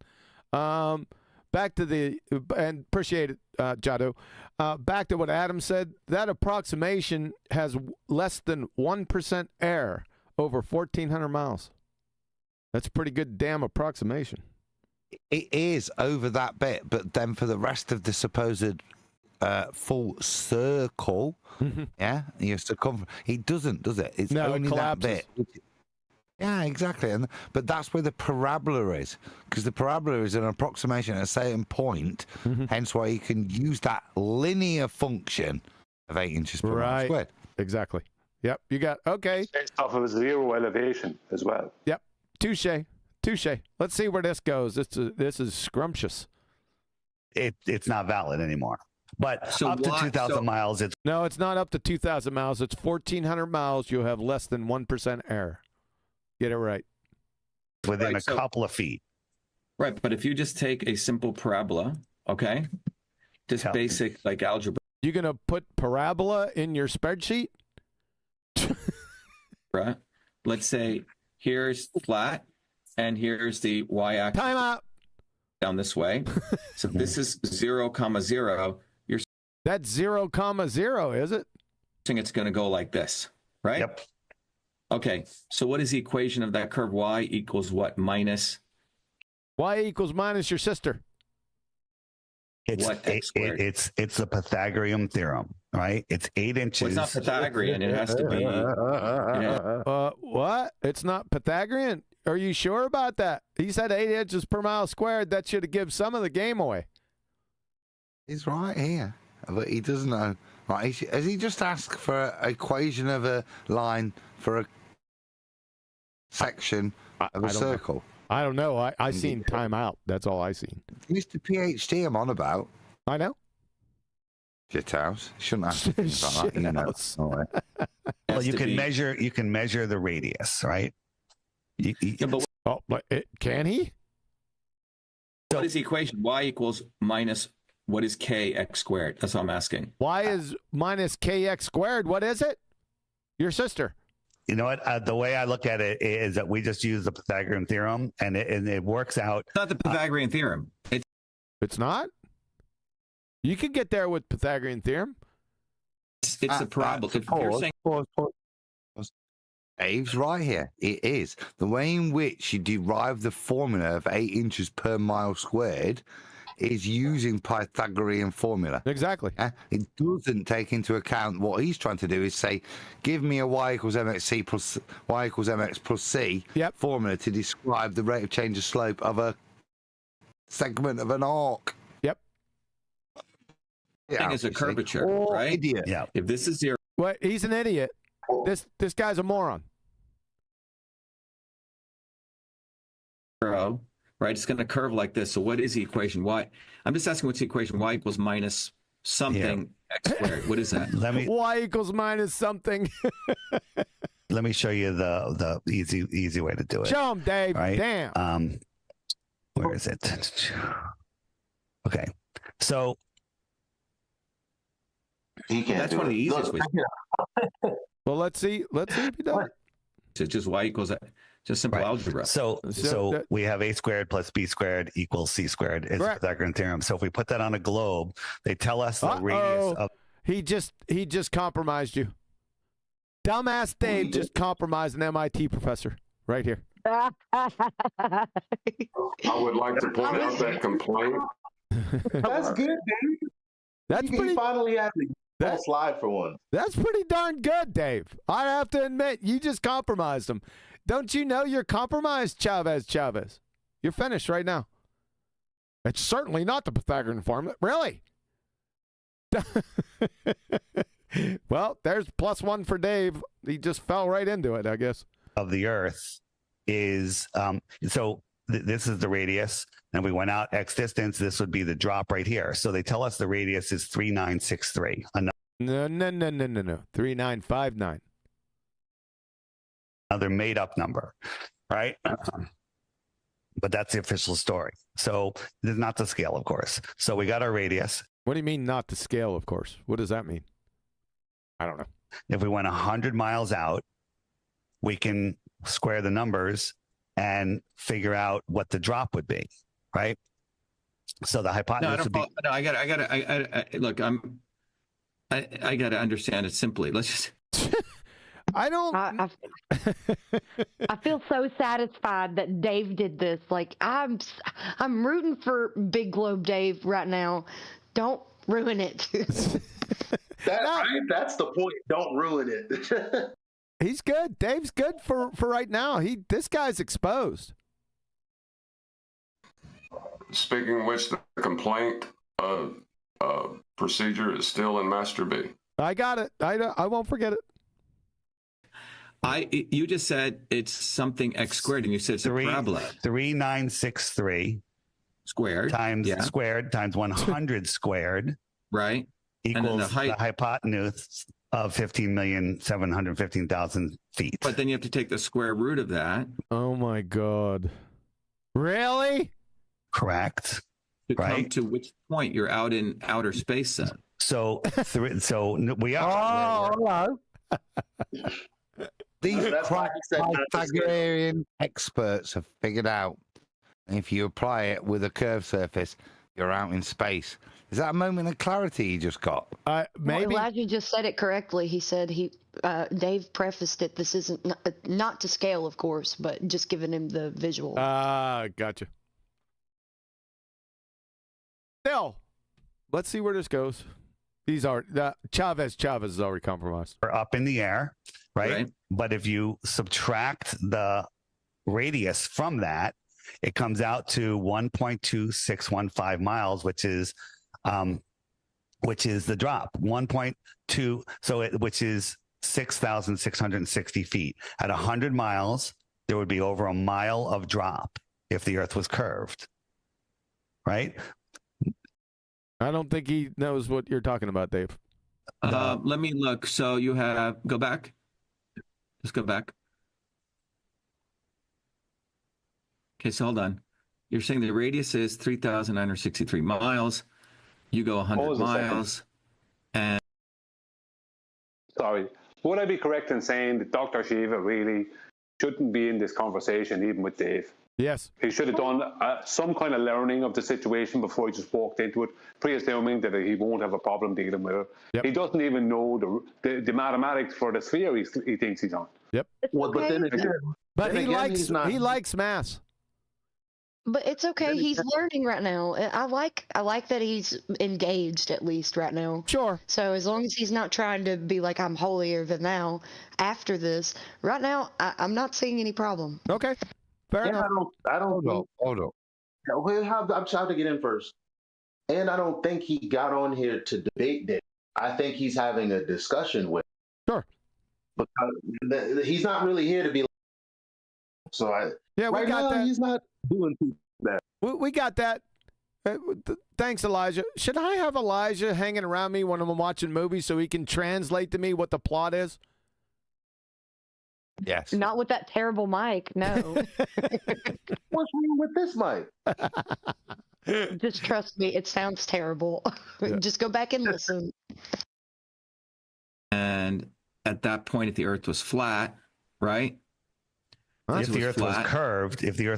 Back to and appreciate it, Jado. Back to what Adam said, that approximation has less than 1% error over 1,400 miles. That's a pretty good damn approximation. It is over that bit, but then for the rest of the supposed full circle, yeah, your circumference, it doesn't, does it? It's no, only it that collapses. bit. Yeah, exactly. But that's where the parabola is, because the parabola is an approximation at a certain point, hence why you can use that linear function of 8 inches per mile squared. Exactly. Yep, you got, okay. Based off of zero elevation as well. Yep, touche. Let's see where this goes. This is scrumptious. It's not valid anymore. But up to 2,000 miles, it's... No, it's not up to 2,000 miles. It's 1,400 miles. You'll have less than 1% error. Get it right. Within a couple of feet. Right, but if you just take a simple parabola, okay, just basic like algebra. You're going to put parabola in your spreadsheet? Right. Let's say here's flat and here's the y-axis. Time out. down this way. So this is 0, 0. You're That's 0, 0, is it? saying it's going to go like this, right? Yep. Okay. So what is the equation of that curve? Y equals what? Minus Y equals minus your sister. It's what x squared? it's the Pythagorean theorem, right? It's 8 inches. Well, it's not Pythagorean. It has to be. What? It's not Pythagorean? Are you sure about that? He said 8 inches per mile squared. That should have given some of the game away. He's right here, but he doesn't know. Right? Has he just asked for an equation of a line for a section of a circle? I don't know. I seen timeout. That's all I seen. Mr. PhD, I'm on about. I know. Shithouse. Shouldn't ask things like that. You know. All right. Well, you can measure the radius, right? Can he? What is the equation? Y equals minus what is k x squared? That's what I'm asking. Y is minus kx squared. What is it? Your sister. You know what? The way I look at it is that we just use the Pythagorean theorem, and it works out. It's not the Pythagorean theorem. It's not? You could get there with Pythagorean theorem. It's a problem. If you're saying Dave's right here. It is. The way in which you derive the formula of 8 inches per mile squared is using Pythagorean formula. Exactly. It doesn't take into account what he's trying to do is say, give me a y equals mx c plus y equals mx plus c formula to describe the rate of change of slope of a segment of an arc. Yep. thing is a curvature, right? Idiot. Yeah. If this is 0. Well, he's an idiot. This guy's a moron. Right, it's going to curve like this. So what is the equation? Y. I'm just asking what's the equation? Y equals minus something x squared. What is that? Y equals minus something. Let me show you the easy way to do it. Show him, Dave. Right? Damn. Where is it? Okay, so that's one of the easiest ways. Well, let's see if he does. So just y equals just simple algebra. So we have a squared plus b squared equals c squared. It's the Pythagorean theorem. So if we put that on a globe, they tell us the radius of. He just compromised you. Dumbass Dave just compromised an MIT professor right here. I would like to point out that complaint. That's good, Dave. That's pretty. Finally had the slide for one. That's pretty darn good, Dave. I have to admit, you just compromised him. Don't you know you're compromised, Chavez? You're finished right now. It's certainly not the Pythagorean formula. Really? Well, there's +1 for Dave. He just fell right into it, I guess. Of the Earth is this is the radius, and we went out x distance. This would be the drop right here. So they tell us the radius is 3963. No. 3959. Another made up number, right? But that's the official story. So this is not the scale, of course. So we got our radius. What do you mean not the scale, of course? What does that mean? I don't know. If we went 100 miles out, we can square the numbers and figure out what the drop would be, right? So the hypotenuse would be. No, I got. Look, I got to understand it simply. Let's just. I don't. I feel so satisfied that Dave did this. Like I'm rooting for Big Globe Dave right now. Don't ruin it. That's the point. Don't ruin it. He's good. Dave's good for right now. This guy's exposed. Speaking of which, the complaint procedure is still in Master B. I got it. I won't forget it. You just said it's something x squared, and you said it's a parabola. 3963 squared times squared times 100 squared, right? Equals the hypotenuse of 15,715,000 feet. But then you have to take the square root of that. Oh my God! Really? Correct. To come to which point you're out in outer space then. So we are. Oh, hello. These Pythagorean experts have figured out If you apply it with a curved surface, you're out in space. Is that a moment of clarity you just got? Well, Elijah just said it correctly. He said Dave prefaced it. This isn't not to scale, of course, but just giving him the visual. Gotcha. Still, let's see where this goes. These are Chavez is already compromised. Are up in the air, right? But if you subtract the radius from that, it comes out to 1.2615 miles, which is the drop. 1.2, which is 6,660 feet. At 100 miles, there would be over a mile of drop if the Earth was curved, right? I don't think he knows what you're talking about, Dave. Let me look. So you have, go back. Just go back. Okay, so hold on. You're saying the radius is 3,963 miles. You go 100 miles. And sorry, would I be correct in saying that Dr. Shiva really shouldn't be in this conversation, even with Dave? Yes. He should have done some kind of learning of the situation before he just walked into it, pre-assuming that he won't have a problem dealing with it. Yep. He doesn't even know the mathematics for the sphere he thinks he's on. Yep. Well, but then again, he likes math. But it's okay. He's learning right now. I like that he's engaged at least right now. Sure. So as long as he's not trying to be like I'm holier than thou after this, right now I'm not seeing any problem. Okay. Fair enough. I don't think. Hold on. I'm trying to get in first. And I don't think he got on here to debate that. I think he's having a discussion with. Sure. Because he's not really here to be. So we got that. He's not doing too bad. We got that. Thanks, Elijah. Should I have Elijah hanging around me when I'm watching movies so he can translate to me what the plot is? Yes. Not with that terrible mic, no. What's wrong with this mic? Just trust me, it sounds terrible. Yeah. Just go back and listen. And at that point, if the Earth was flat, right? If the Earth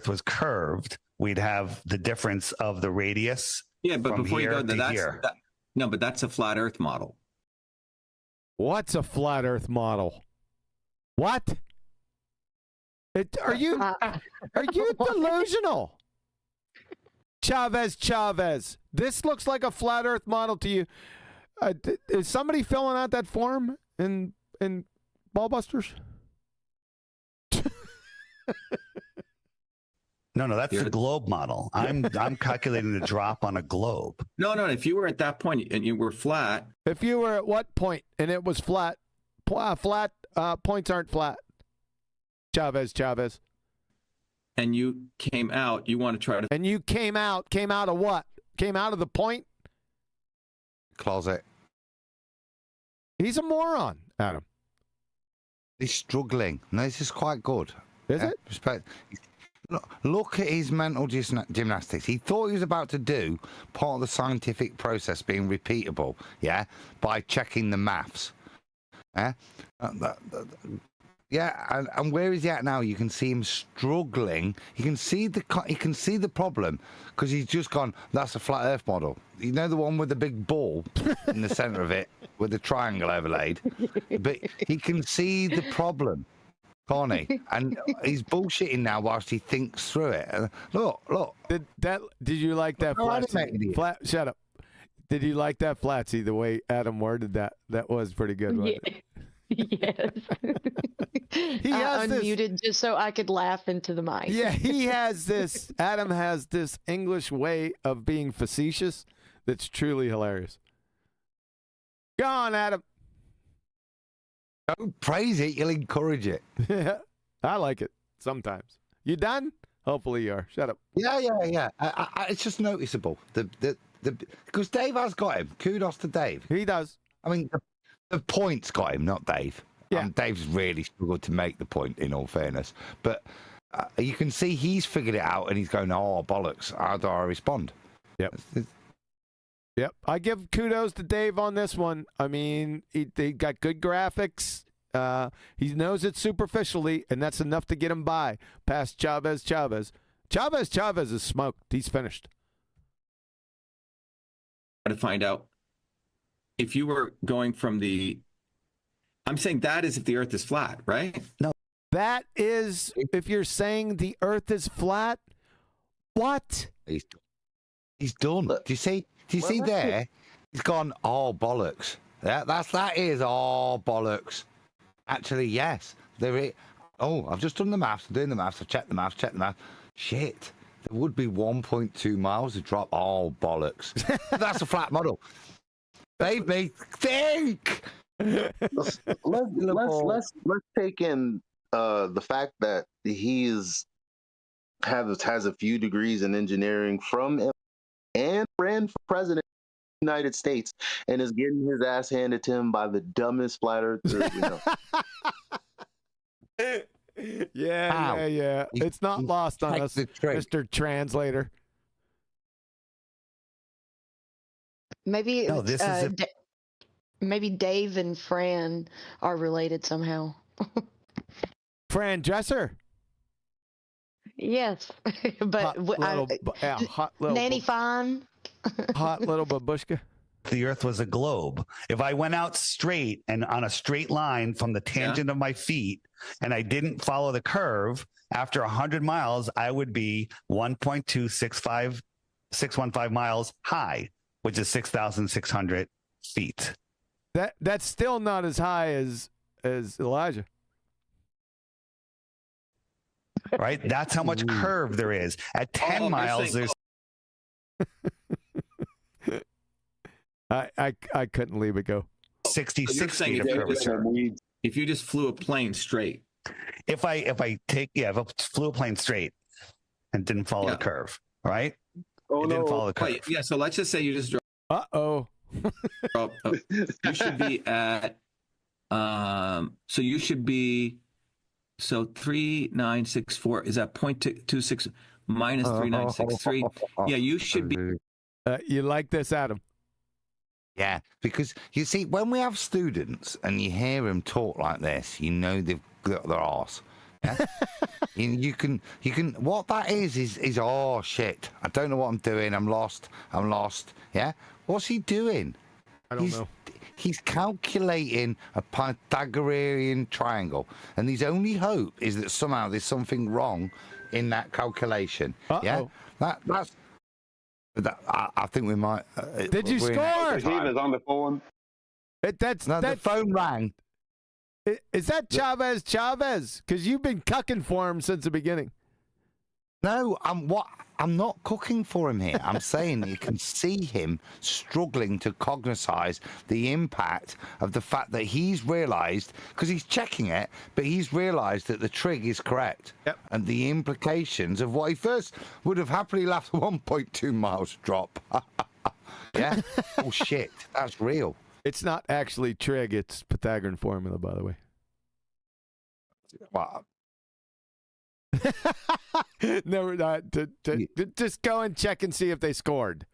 was curved, we'd have the difference of the radius. Yeah, but from before you here go, to here. No, but that's a flat Earth model. What's a flat Earth model? What? Are you delusional? Chavez, this looks like a flat Earth model to you. Is somebody filling out that form in Ballbusters? No, that's the globe model. I'm calculating the drop on a globe. No. If you were at that point and you were flat. If you were at what point and it was flat, points aren't flat. Chavez. And you came out, you want to try to. And you came out of what? Came out of the point? Closet. He's a moron, Adam. He's struggling. No, this is quite good. Is it? Respect. Look at his mental gymnastics. He thought he was about to do part of the scientific process being repeatable, by checking the maths. And where is he at now? You can see him struggling. You can see the problem because he's just gone. That's a flat Earth model. You know the one with the big ball in the center of it with the triangle overlaid. But he can see the problem, can't he? And he's bullshitting now whilst he thinks through it. Look. Did you like that flat? Shut up. Did you like that Flatsy? The way Adam worded that was pretty good. Wasn't it? Yes. He has unmuted just so I could laugh into the mic. Yeah, he has this. Adam has this English way of being facetious that's truly hilarious. Go on, Adam. Don't praise it, you'll encourage it. Yeah, I like it sometimes. You done? Hopefully you are. Shut up. Yeah. It's just noticeable. Because Dave has got him. Kudos to Dave. He does. I mean, the point's got him, not Dave. Yeah. Dave's really struggled to make the point, in all fairness. But you can see he's figured it out, and he's going, "Oh bollocks! How do I respond?" Yep. I give kudos to Dave on this one. I mean, he got good graphics. He knows it superficially, and that's enough to get him by past Chavez. Chavez is smoked. He's finished. To find out if you were going from the, I'm saying that is if the Earth is flat, right? No, that is if you're saying the Earth is flat. What? He's done. Do you see? Do you see there? He's gone. Oh bollocks! That is all bollocks. Actually, yes. There is. Oh, I've just done the maths. I'm doing the maths. I've checked the maths. Shit. There would be 1.2 miles to drop. Oh bollocks! That's a flat model. Save me. Think. Let's take in the fact that he has a few degrees in engineering from and ran for president of the United States and is getting his ass handed to him by the dumbest flat earther we know. Yeah. It's not lost on us, Mr. Translator. Maybe maybe Dave and Fran are related somehow. Fran Dresser. Yes, but hot little Nanny Fine. Hot little babushka. The Earth was a globe. If I went out straight and on a straight line from the tangent of my feet, and I didn't follow the curve, after 100 miles, I would be 1.2615 miles high, which is 6,600 feet. That's still not as high as Elijah. Right? That's how much curve there is. At 10 miles, there's... I couldn't leave it go. 66 feet of curvature. If you just flew a plane straight. If I flew a plane straight and didn't follow the curve, right? Didn't follow the curve. Yeah, so let's just say you just drove. Uh-oh. You should be at, so you should be, so 3964, is that 0.26 minus 3963? Yeah, you should be. You like this, Adam? Yeah, because you see, when we have students and you hear them talk like this, you know they've got their arse. Yeah? you can. What that is oh shit! I don't know what I'm doing. I'm lost. Yeah. What's he doing? I don't know. He's calculating a Pythagorean triangle, and his only hope is that somehow there's something wrong in that calculation. Yeah. That's. I think we might. Did you score? Shiva's on the phone. The phone rang. Is that Chavez? Because you've been cucking for him since the beginning. No, I'm not cooking for him here. I'm saying you can see him struggling to cognise the impact of the fact that he's realised, because he's checking it, but he's realised that the trig is correct. Yep. And the implications of what he first would have happily left a 1.2 miles drop. Yeah? Oh, shit. That's real. It's not actually trig. It's Pythagorean formula, by the way. Wow. Never not just go and check and see if they scored.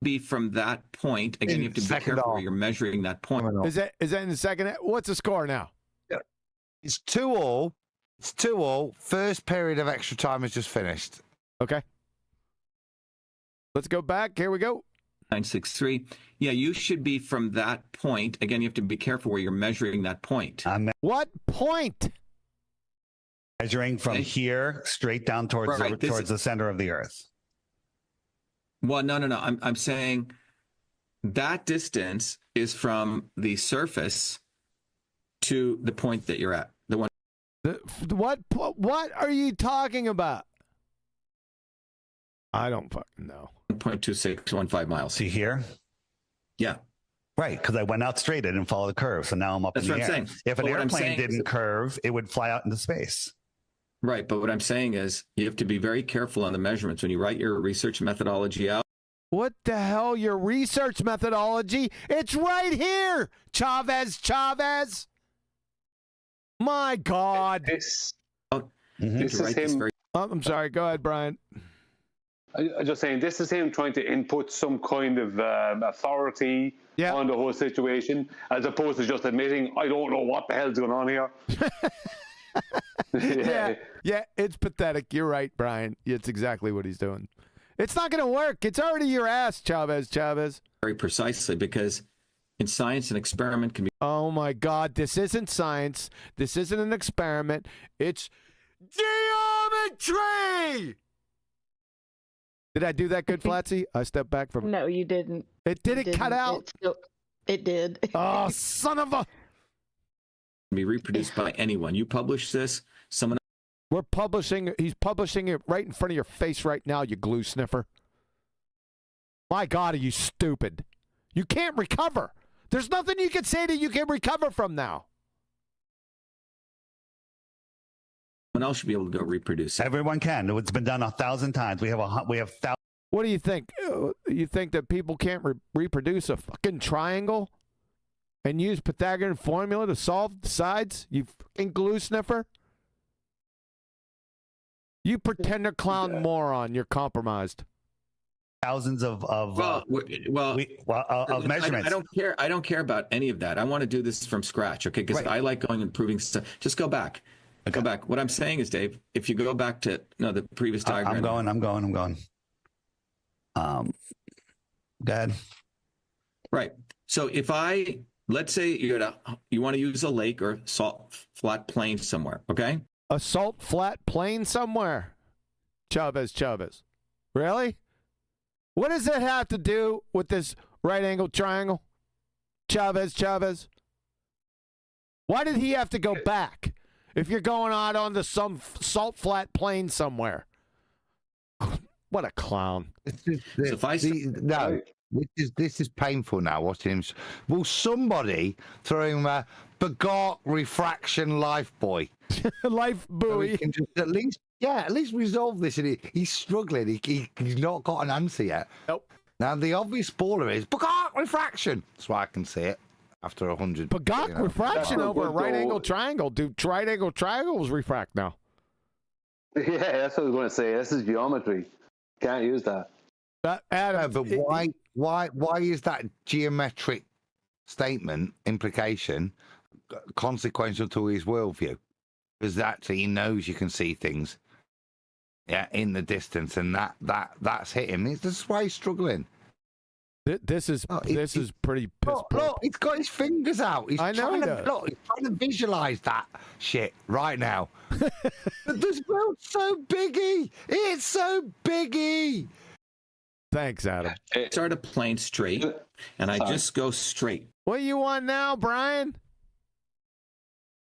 Be from that point again. You have to be careful where you're measuring that point. Is that in the second? What's the score now? Yeah. It's 2-2. It's 2-2. First period of extra time is just finished. Okay. Let's go back. Here we go. 963. Yeah, you should be from that point. Again, you have to be careful where you're measuring that point. What point? Measuring from here straight down towards the center of the Earth. Well, no. I'm saying that distance is from the surface to the point that you're at. The one. What are you talking about? I don't fucking know. 1.2615 miles. See here? Yeah. Right, because I went out straight. I didn't follow the curve, so now I'm up in the air. That's what I'm saying. If an airplane didn't curve, it would fly out into space. Right, but what I'm saying is you have to be very careful on the measurements when you write your research methodology out. What the hell, your research methodology? It's right here, Chavez. My God. This is him. I'm sorry. Go ahead, Brian. I'm just saying, this is him trying to input some kind of authority on the whole situation, as opposed to just admitting, I don't know what the hell's going on here. Yeah, it's pathetic. You're right, Brian. It's exactly what he's doing. It's not going to work. It's already your ass, Chavez. Very precisely, because in science, an experiment can be. Oh my God, this isn't science. This isn't an experiment. It's geometry. Did I do that good, Flatsy? I stepped back from. No, you didn't. It didn't cut out. It did. Oh, son of a. Be reproduced by anyone. You publish this, someone. We're publishing. He's publishing it right in front of your face right now, you glue sniffer. My God, are you stupid? You can't recover. There's nothing you can say that you can recover from now. Someone else should be able to go reproduce it. Everyone can. It's been done 1,000 times. We have thousands. What do you think? You think that people can't reproduce a fucking triangle and use Pythagorean formula to solve the sides? You fucking glue sniffer. You pretender clown moron. You're compromised. Thousands of measurements. I don't care about any of that. I want to do this from scratch, okay? Because I like going and proving stuff. Just go back. Okay. Go back. What I'm saying is, Dave, if you go back to the previous diagram. I'm going. Go ahead. Right. So if let's say you want to use a lake or salt flat plain somewhere, okay? A salt flat plain somewhere. Chavez. Really? What does that have to do with this right angle triangle? Chavez. Why did he have to go back if you're going out onto some salt flat plain somewhere? What a clown. This is painful now watching him. Will somebody throw him a begot refraction life buoy? Life buoy. So he can just at least resolve this. And he's struggling. He's not got an answer yet. Nope. Now the obvious spoiler is begot refraction. That's why I can see it after 100. Begot refraction over a right angle triangle. Do right angle triangles refract now? Yeah, that's what I was going to say. This is geometry. Can't use that. Adam, but why is that geometric statement implication consequential to his worldview? Because actually he knows you can see things, in the distance, and that's hit him. That's why he's struggling. This is pretty piss poor. Look, he's got his fingers out. He's trying to visualize that shit right now. But this world's so biggie. It's so biggie. Thanks, Adam. Start a plane straight, and I just go straight. What do you want now, Brian?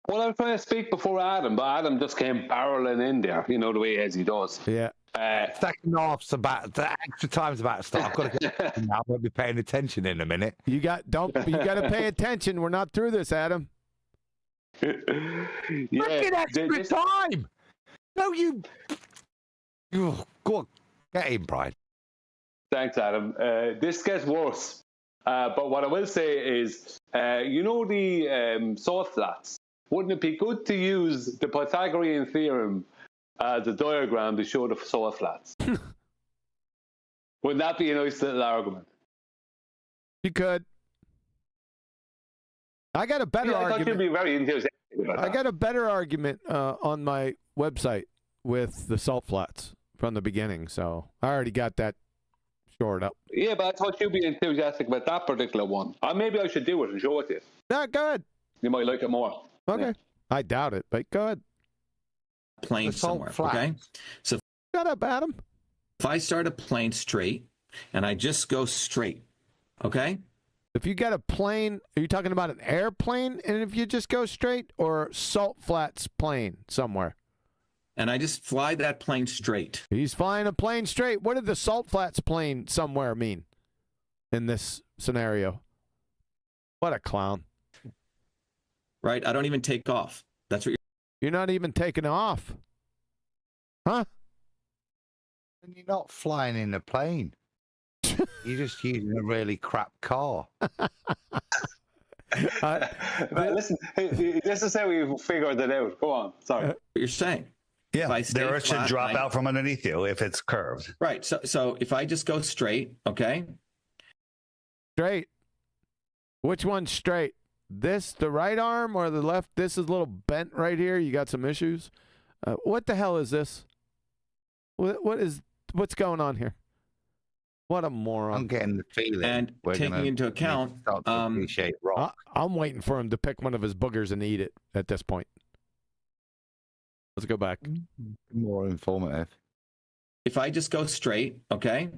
Well, I was trying to speak before Adam, but Adam just came barreling in there, the way as he does. Yeah. Second half's the extra time's about to start. I've got to get now. I won't be paying attention in a minute. You got to pay attention. We're not through this, Adam. Fucking extra time. No, you. Go on, get in, Brian. Thanks, Adam. This gets worse. But what I will say is, the salt flats. Wouldn't it be good to use the Pythagorean theorem as a diagram to show the salt flats? Wouldn't that be a nice little argument? You could. I got a better argument. I thought you'd be very enthusiastic about that. I got a better argument on my website with the salt flats from the beginning, so I already got that shored up. Yeah, but I thought you'd be enthusiastic about that particular one. Maybe I should do it and show it to you. Not good. You might like it more. Okay. Yeah. I doubt it, but go ahead. Plane somewhere, okay? So shut up, Adam. If I start a plane straight and I just go straight, okay? If you got a plane, are you talking about an airplane? And if you just go straight, or salt flats plane somewhere? And I just fly that plane straight. He's flying a plane straight. What did the salt flats plane somewhere mean in this scenario? What a clown. Right? I don't even take off. That's what you're not even taking off. Huh? And you're not flying in a plane. You're just using a really crap car. Listen, this is how we figured it out. Go on. Sorry. What you're saying. Yeah, the earth should drop out from underneath you if it's curved. Right. So if I just go straight, okay? Straight. Which one's straight? This, the right arm, or the left? This is a little bent right here. You got some issues. What the hell is this? What's going on here? What a moron. I'm getting the feeling. And taking into account, appreciate rock. I'm waiting for him to pick one of his boogers and eat it at this point. Let's go back. More informative. if I just go straight, okay,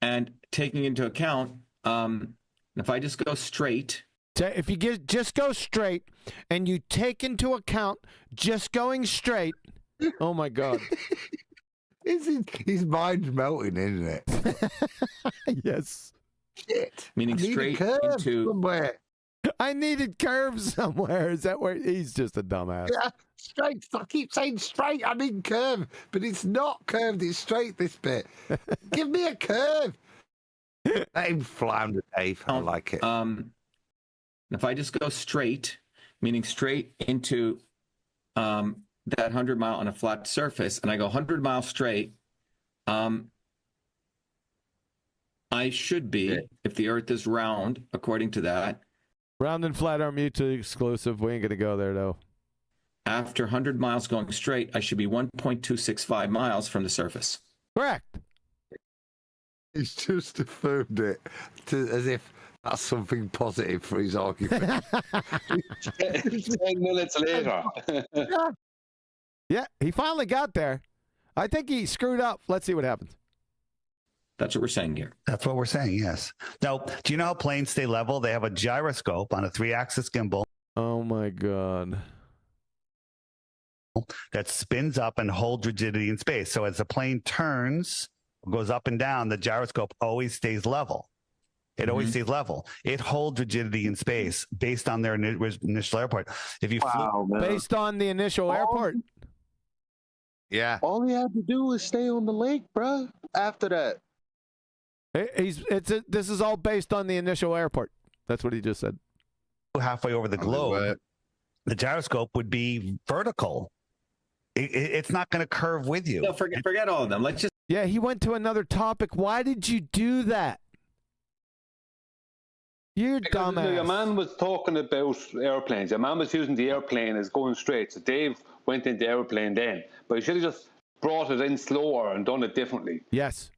and taking into account, if I just go straight. If you just go straight and you take into account just going straight, oh my God. His mind's melting, isn't it? Yes. Shit. Meaning straight into somewhere. I needed curves somewhere. Is that where he's just a dumbass? Yeah, straight. I keep saying straight. I mean curve, but it's not curved. It's straight. This bit. Give me a curve. Let him flounder, Dave. I like it. If I just go straight, meaning straight into that 100 mile on a flat surface, and I go 100 miles straight, I should be, if the Earth is round, according to that. Round and flat are mutually exclusive. We ain't going to go there, though. After 100 miles going straight, I should be 1.265 miles from the surface. Correct. He's just affirmed it as if that's something positive for his argument. 10 minutes later. Yeah, he finally got there. I think he screwed up. Let's see what happens. That's what we're saying here. That's what we're saying, yes. Now, do you know how planes stay level? They have a gyroscope on a 3-axis gimbal. Oh, my God. That spins up and holds rigidity in space. So as the plane turns, goes up and down, the gyroscope always stays level. It always stays level. It holds rigidity in space based on their initial airport. If you flew based on the initial airport. Yeah. All he had to do was stay on the lake, bro. After that. This is all based on the initial airport. That's what he just said. Halfway over the globe, the gyroscope would be vertical. It's not going to curve with you. No, forget all of them. Let's just. Yeah, he went to another topic. Why did you do that? You're dumbass. Your man was talking about airplanes. Your man was using the airplane as going straight. So Dave went into the airplane then. But he should have just brought it in slower and done it differently. Yes.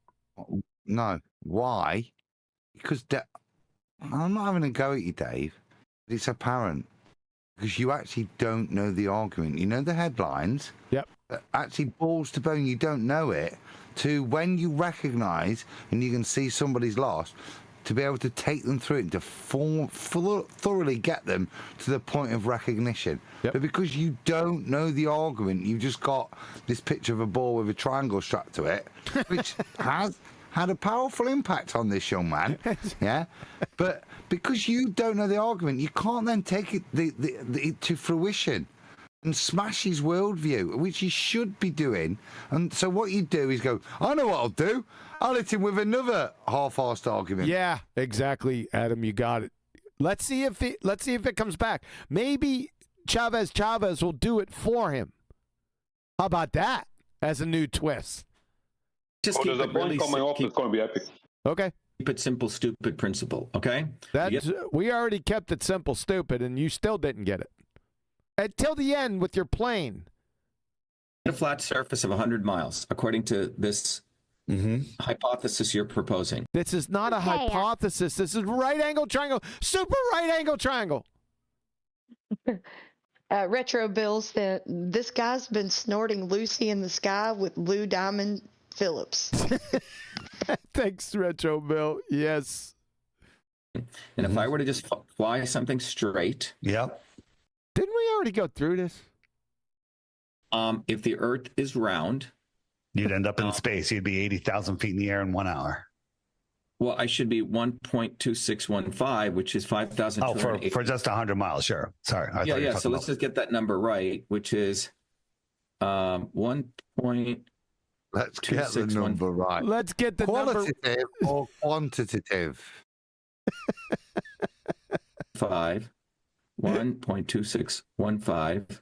No. Why? Because I'm not having a go at you, Dave. But it's apparent. Because you actually don't know the argument. You know the headlines. Yep. But actually, balls to bone, you don't know it. To when you recognise and you can see somebody's lost, to be able to take them through it and to thoroughly get them to the point of recognition. Yep. But because you don't know the argument, you've just got this picture of a ball with a triangle strapped to it, which has had a powerful impact on this young man. Yeah. But because you don't know the argument, you can't then take it to fruition and smash his worldview, which you should be doing. And so what you do is go, I know what I'll do. I'll hit him with another half-assed argument. Yeah, exactly, Adam. You got it. Let's see if it comes back. Maybe Chavez will do it for him. How about that as a new twist? Just keep there's a it point really coming up that's going to be epic. Okay. Keep it simple, stupid principle. Okay. We already kept it simple, stupid, and you still didn't get it until the end with your plane. A flat surface of 100 miles, according to this hypothesis you're proposing. This is not a hypothesis. This is right angle triangle, super right angle triangle. Retro Bill said, this guy's been snorting Lucy in the sky with Lou Diamond Phillips. Thanks, Retro Bill. Yes. And if I were to just fly something straight. Yep. Didn't we already go through this? If the Earth is round, you'd end up in space. You'd be 80,000 feet in the air in 1 hour. Well, I should be 1.2615, which is 5,000. Oh, for just 100 miles, sure. Sorry. Yeah. So let's just get that number right, which is 1. Let's get the number right. Let's get the qualitative or quantitative. 1.2615.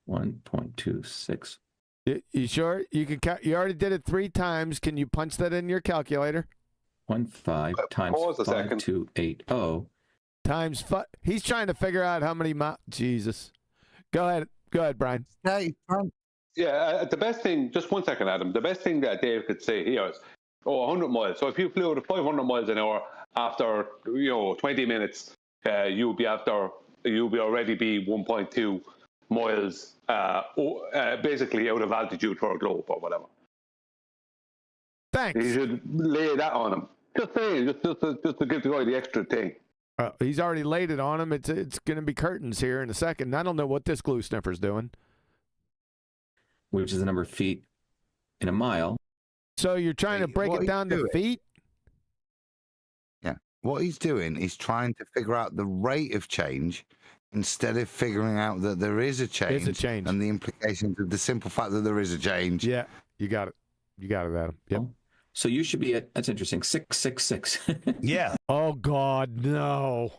1.26. You sure? You can count. You already did it 3 times. Can you punch that in your calculator? 15 times 5280 times 5. He's trying to figure out how many Jesus. Go ahead. Go ahead, Brian. Yeah, the best thing, just 1 second, Adam. The best thing that Dave could say here is, 100 miles. So if you flew at 500 miles an hour after 20 minutes, you'll be already be 1.2 miles, basically out of altitude for a globe or whatever. Thanks. You should lay that on him. Just saying, just to give the guy the extra thing. He's already laid it on him. It's going to be curtains here in a second. I don't know what this glue sniffer's doing. Which is the number of feet in a mile. So you're trying to break it down to feet? Yeah. What he's doing is trying to figure out the rate of change instead of figuring out that there is a change. It's a change. And the implications of the simple fact that there is a change. Yeah, you got it. You got it, Adam. Yep. So you should be at, that's interesting, 666. Yeah. Oh, God, no.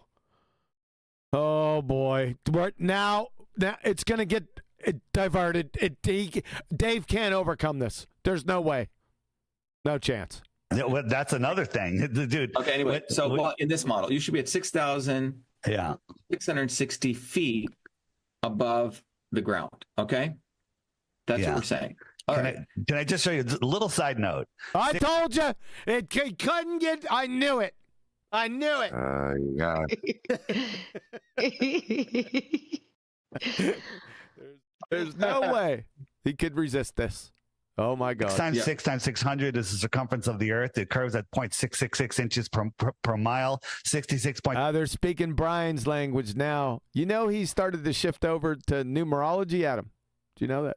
Oh, boy. Now it's going to get diverted. Dave can't overcome this. There's no way. No chance. That's another thing. Dude. Okay, anyway, so in this model, you should be at 6,660 feet above the ground, okay? That's what we're saying. Can I just show you a little side note? I told you. It couldn't get... I knew it. I knew it. Yeah. There's no way he could resist this. Oh, my God. 6 times 6 times 600 is the circumference of the Earth. It curves at 0.666 inches per mile. 66. They're speaking Brian's language now. You know he started to shift over to numerology, Adam. Do you know that?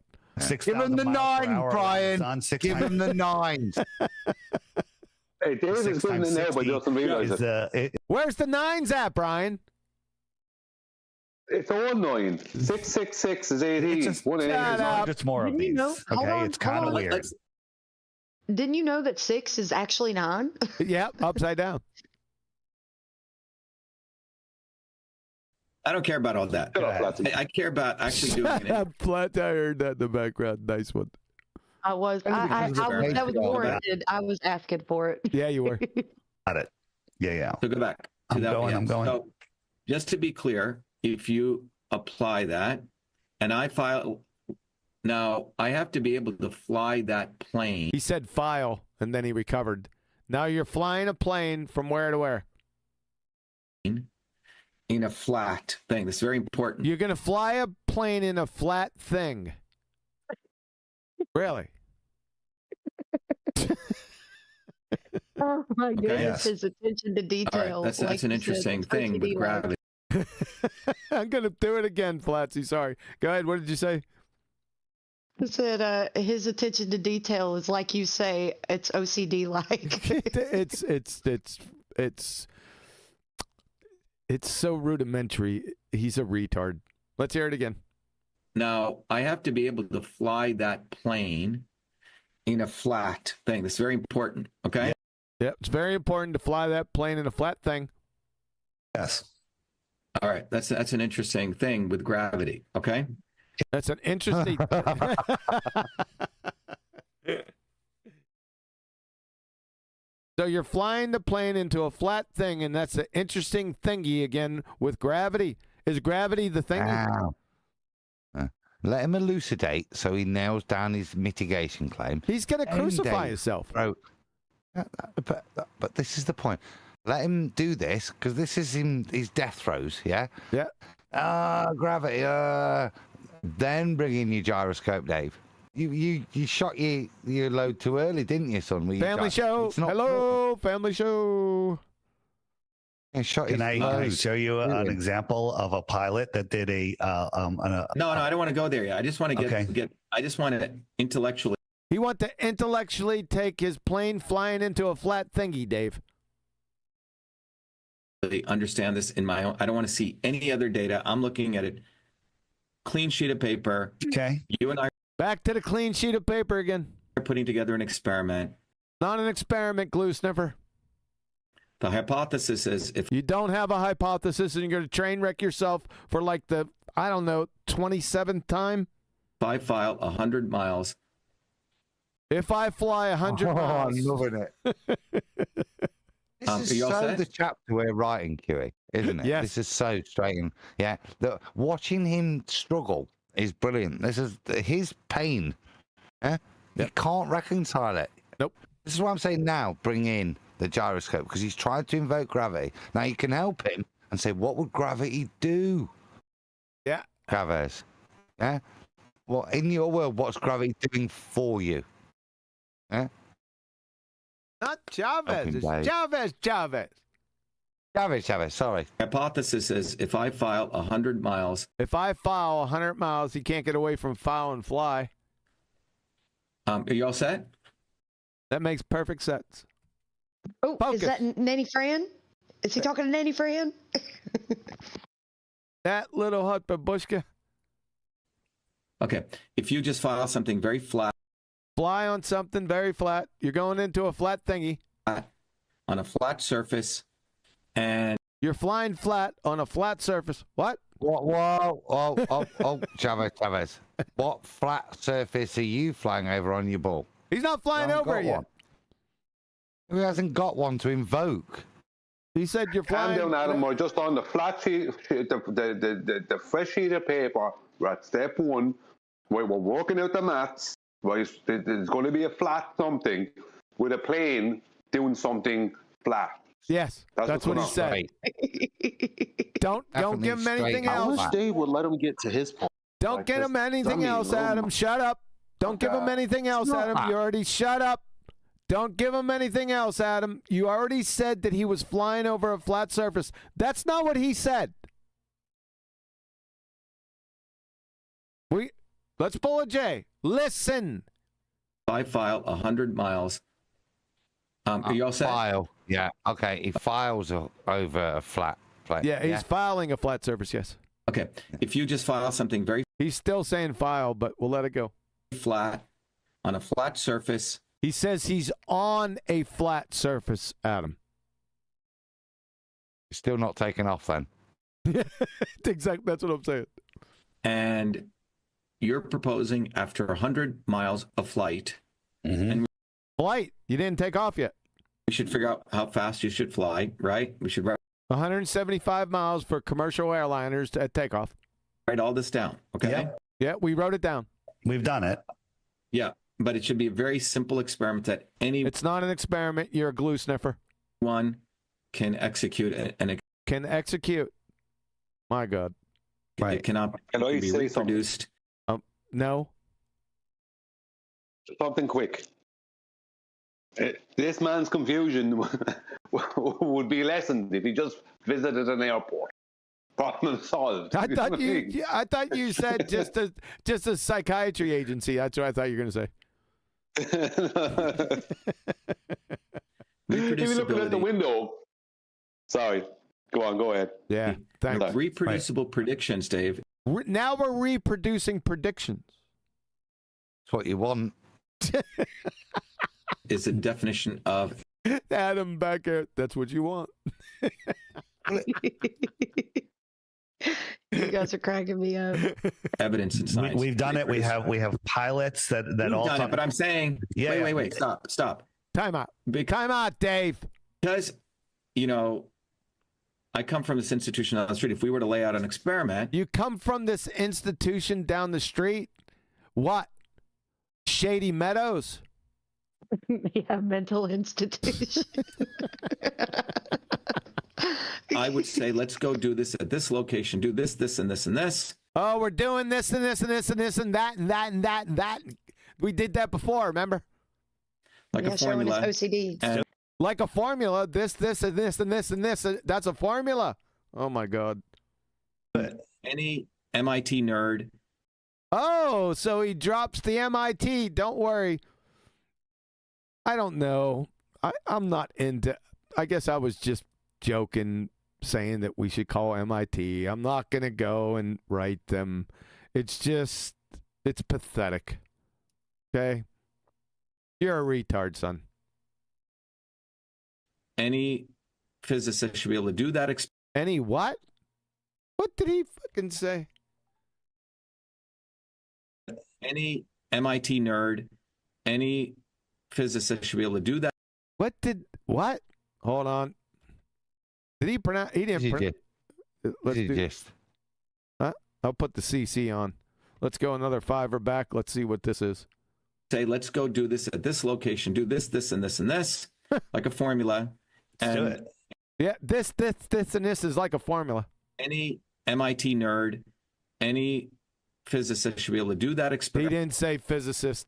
Give him the 9, Brian. Give him the 9. Hey, David is putting it now, but doesn't realize it. Where's the 9s at, Brian? It's all 9. 666 is 18. It's more of these. Okay, it's kind of weird. Didn't you know that 6 is actually 9? Yeah, upside down. I don't care about all that. I care about actually doing it. Flat, I heard that in the background. Nice one. That was warranted. I was asking for it. Yeah, you were. Got it. Yeah. So go back. I'm going. So just to be clear, if you apply that, and I file, now I have to be able to fly that plane. He said file, and then he recovered. Now you're flying a plane from where to where? In a flat thing. That's very important. You're going to fly a plane in a flat thing. Really? Oh my goodness! Yes. His attention to detail. Right. That's an interesting thing with gravity. I'm going to do it again, Flatsy. Sorry. Go ahead. What did you say? I said his attention to detail is like you say. It's OCD like. It's so rudimentary. He's a retard. Let's hear it again. Now, I have to be able to fly that plane in a flat thing. That's very important, okay? Yeah, it's very important to fly that plane in a flat thing. Yes. All right, that's an interesting thing with gravity, okay? That's an interesting So you're flying the plane into a flat thing, and that's an interesting thingy again with gravity. Is gravity the thingy? Let him elucidate so he nails down his mitigation claim. He's going to crucify himself. But this is the point. Let him do this, because this is his death throes, yeah? Yeah. Gravity. Then bring in your gyroscope, Dave. You shot your load too early, didn't you, son? Family show. Hello, family show. Can I show you an example of a pilot that did No, I don't want to go there yet. I just want to I just want to intellectually. You want to intellectually take his plane flying into a flat thingy, Dave. Understand this in my own. I don't want to see any other data. I'm looking at it. Clean sheet of paper. Okay. You and I. Back to the clean sheet of paper again. Are putting together an experiment. Not an experiment, glue sniffer. The hypothesis is if you don't have a hypothesis and you're going to train wreck yourself for like the, 27th time. If I file 100 miles. If I fly 100 miles. I'm loving it. This is so the chapter we're writing, QE, isn't it? Yes. This is so straight. Watching him struggle is brilliant. This is his pain. Yeah? You can't reconcile it. Nope. This is what I'm saying now. Bring in the gyroscope because he's tried to invoke gravity. Now you can help him and say, what would gravity do? Yeah. Chavez. Yeah? Well, in your world, what's gravity doing for you? Yeah? Not Chavez. It's Dave. Chavez. Chavez, sorry. Hypothesis is if I file 100 miles. If I file 100 miles, he can't get away from foul and fly. Are you all set? That makes perfect sense. Oh, Focus. is that Nanny Fran? Is he talking to Nanny Fran? That little hut babushka. Okay. If you just file something very flat. Fly on something very flat. You're going into a flat thingy. On a flat surface. And you're flying flat on a flat surface. What? Whoa. Oh, Chavez. What flat surface are you flying over on your ball? He's not flying over it yet. He hasn't got one to invoke. He said you're flying. Calm down, Adam. We're just on the flat sheet, the fresh sheet of paper. We're at step one. Where we're working out the maths. Right? There's going to be a flat something with a plane doing something flat. Yes, that's what he said. Right. Don't give him anything I else. wish Dave would let him get to his point. Don't Like get this him anything dummy else, little Adam. Shut up. Don't give him anything else, Adam. You already shut up. Don't give him anything else, Adam. You already said that he was flying over a flat surface. That's not what he said. Let's pull a J. Listen. I file 100 miles. Are you all set? File. Yeah. Okay. He files over a flat plate. Yeah, he's filing a flat surface, yes. Okay. If you just file something very He's still saying file, but we'll let it go. flat on a flat surface. He says he's on a flat surface, Adam. Still not taken off then. Exactly. That's what I'm saying. And you're proposing after 100 miles of flight. And Flight. You didn't take off yet. we should figure out how fast you should fly, right? We should 175 miles for commercial airliners at takeoff. write all this down, okay? Yep. Yeah, we wrote it down. We've done it. Yeah, but it should be a very simple experiment that It's not an experiment. You're a glue sniffer. anyone can execute and Can execute. My God. it cannot Can I be say something? reproduced. No. Something quick. This man's confusion would be lessened if he just visited an airport. Problem solved. I thought you said just a psychiatry agency. That's what I thought you were going to say. If you're looking at the window. Sorry. Go ahead. Yeah. Thanks. Reproducible predictions, Dave. Now we're reproducing predictions. That's what you want. Is a definition of Adam Becker. That's what you want. You guys are cracking me up. evidence in science. We've done it. We have pilots that We've all done talk. it, but I'm saying, wait, stop. Time out. Time out, Dave. Because, I come from this institution on the street. If we were to lay out an experiment. You come from this institution down the street? What? Shady Meadows? Yeah, mental institution. I would say, let's go do this at this location, do this, this, and this, and this. Oh, we're doing this and this and this and this and that and that and that and that. We did that before, remember? Like a formula. OCD. And like a formula. This, and this, and this, and this. That's a formula. Oh, my God. any MIT nerd. Oh, so he drops the MIT. Don't worry. I don't know. I'm not into. I guess I was just joking, saying that we should call MIT. I'm not going to go and write them. It's pathetic. Okay? You're a retard, son. Any physicist should be able to do that. Any what? What did he fucking say? Any MIT nerd, any physicist should be able to do that. What? Hold on. Did he pronounce? He didn't pronounce. Let's do. Just. Huh? I'll put the CC on. Let's go another 5 or back. Let's see what this is. Say, let's go do this at this location, do this, this, and this, and this, like a formula. Let's do it. Yeah, this, and this is like a formula. Any MIT nerd, any physicist should be able to do that He experiment. didn't say physicist.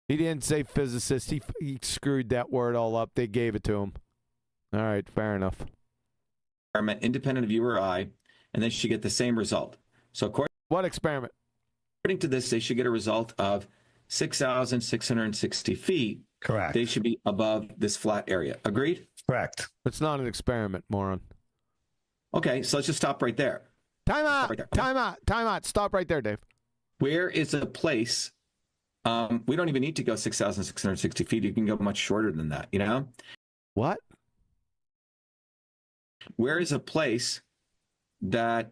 He didn't say physicist. He screwed that word all up. They gave it to him. All right, fair enough. Experiment independent of you or I, and they should get the same result. So what experiment? According to this, they should get a result of 6,660 feet. Correct. They should be above this flat area. Agreed? Correct. It's not an experiment, moron. Okay, so let's just stop right there. Time out. Right there. Time out. Time out. Stop right there, Dave. Where is a place? We don't even need to go 6,660 feet. You can go much shorter than that, you know? What? Where is a place that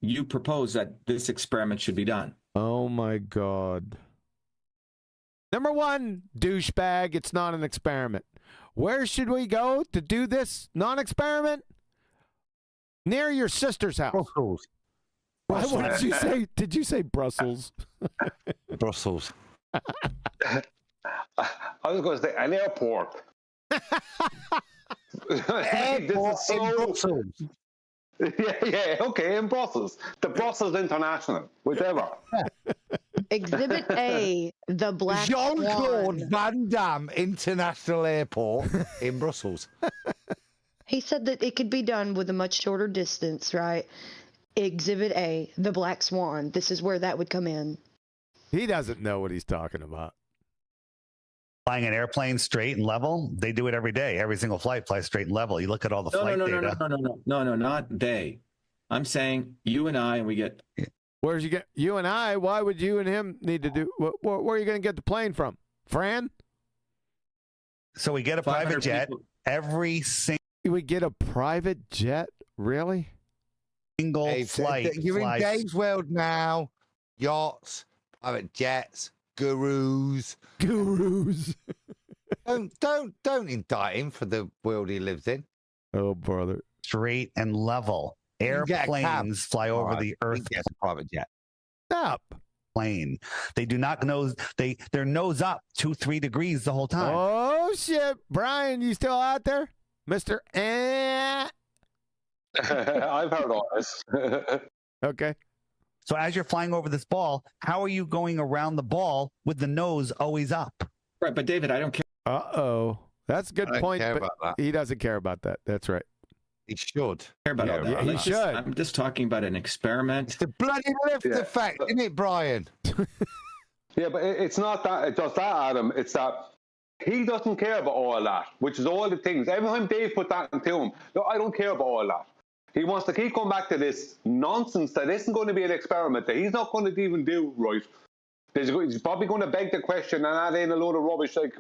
you propose that this experiment should be done? Oh, my God. Number one, douchebag, it's not an experiment. Where should we go to do this non-experiment? Near your sister's house. Brussels. What did you say? Did you say Brussels? Brussels. I was going to say an airport. Airport this is so... in Brussels. Yeah, okay, in Brussels. The Brussels International, whichever. Exhibit A, the Black Swan. Jean-Claude Van Damme International Airport in Brussels. He said that it could be done with a much shorter distance, right? Exhibit A, the Black Swan. This is where that would come in. He doesn't know what he's talking about. Flying an airplane straight and level, they do it every day. Every single flight flies straight and level. You look at all the flight data. No, not they. I'm saying you and I, and we get... Where's you get you and I? Why would you and him need to do? Where are you going to get the plane from? Fran? So we get a private jet every single. We get a private jet? Really? Single flight. You're in Dave's world now. Yachts, private jets, gurus. Gurus. Don't indict him for the world he lives in. Oh, brother. Straight and level. Airplanes fly over the earth. Yes, a private jet. Stop. Plane. They do not nose. Their nose up 2-3 degrees the whole time. Oh shit, Brian, you still out there, Mister? I've heard all this. Okay. So as you're flying over this ball, how are you going around the ball with the nose always up? Right, but David, I don't care. Uh-oh. That's a good point, care but about that. he doesn't care about that. That's right. He should. Care about all that. Yeah, he should. I'm just talking about an experiment. It's the bloody lift effect, isn't it, Brian? Yeah, but it's not that. It's just that, Adam. It's that he doesn't care about all that, which is all the things. Every time Dave put that into him, no, I don't care about all that. He wants to keep going back to this nonsense that isn't going to be an experiment that he's not going to even do right. He's probably going to beg the question and add in a load of rubbish like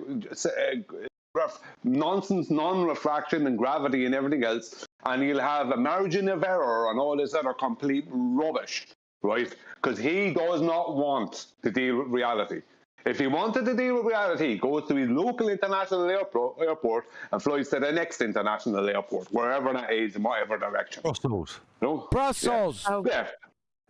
nonsense, non-refraction and gravity and everything else, and he'll have a margin of error and all this other complete rubbish, right? Because he does not want to deal with reality. If he wanted to deal with reality, he goes to his local international airport and flies to the next international airport, wherever that is, in whatever direction. Brussels. No? Brussels. Yeah. Yeah.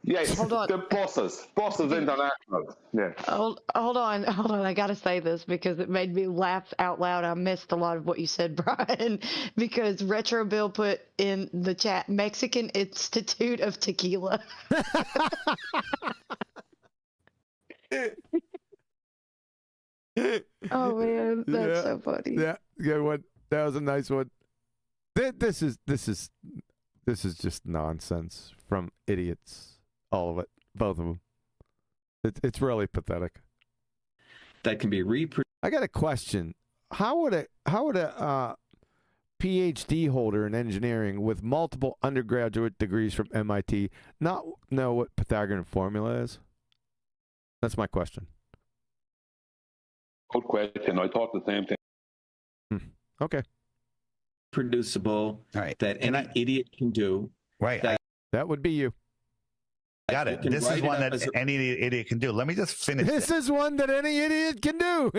Yes, Hold on. the Brussels International. Yeah. Hold on. I got to say this because it made me laugh out loud. I missed a lot of what you said, Brian, because Retro Bill put in the chat, Mexican Institute of Tequila. Oh, man. That's so funny. Yeah, good one. That was a nice one. This is just nonsense from idiots. All of it, both of them. It's really pathetic. That can be reproduced. I got a question. How would a PhD holder in engineering with multiple undergraduate degrees from MIT not know what Pythagorean formula is? That's my question. Good question. I thought the same thing. Okay. Producible. All right. That any idiot can do. Right. That would be you. Got it. This is one that any idiot can do. Let me just finish This is one that any idiot can do.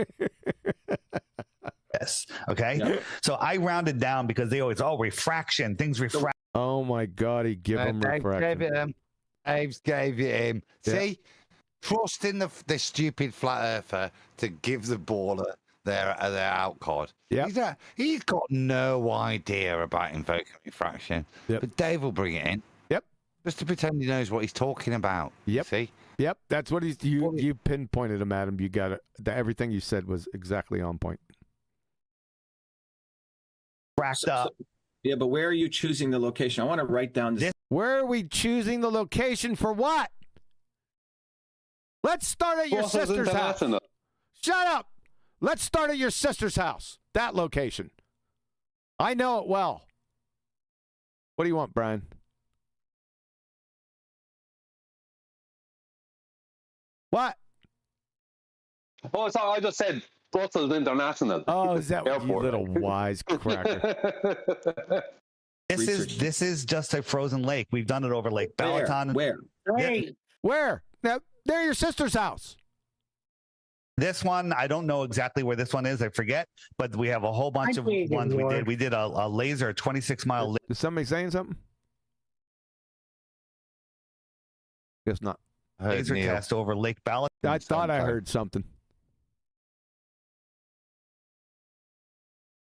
Yes. Okay. Yeah. So I rounded down because they always, refraction, things refract. Oh my God, he give him refraction. Dave's gave it him. Yeah. See, trusting the stupid flat earther to give the baller their out card. Yeah. He's got no idea about invoking refraction. Yep. But Dave will bring it in. Yep. Just to pretend he knows what he's talking about. Yep. See? Yep. That's what you pinpointed him, Adam. You got it. Everything you said was exactly on point. Cracked up. Yeah, but where are you choosing the location? I want to write down this. Where are we choosing the location for what? Let's start at your sister's house. Shut up. Let's start at your sister's house. That location. I know it well. What do you want, Brian? What? Oh, sorry, I just said Brussels International. Oh, is that what you Airport. little wisecracker? This is just a frozen lake. We've done it over Lake Balaton. Where? Where? Now, they're your sister's house. This one, I don't know exactly where this one is. I forget, but we have a whole bunch of ones we did. We did a laser, 26-mile laser. Is somebody saying something? Guess not. Laser test over Lake Balaton. I thought I heard something.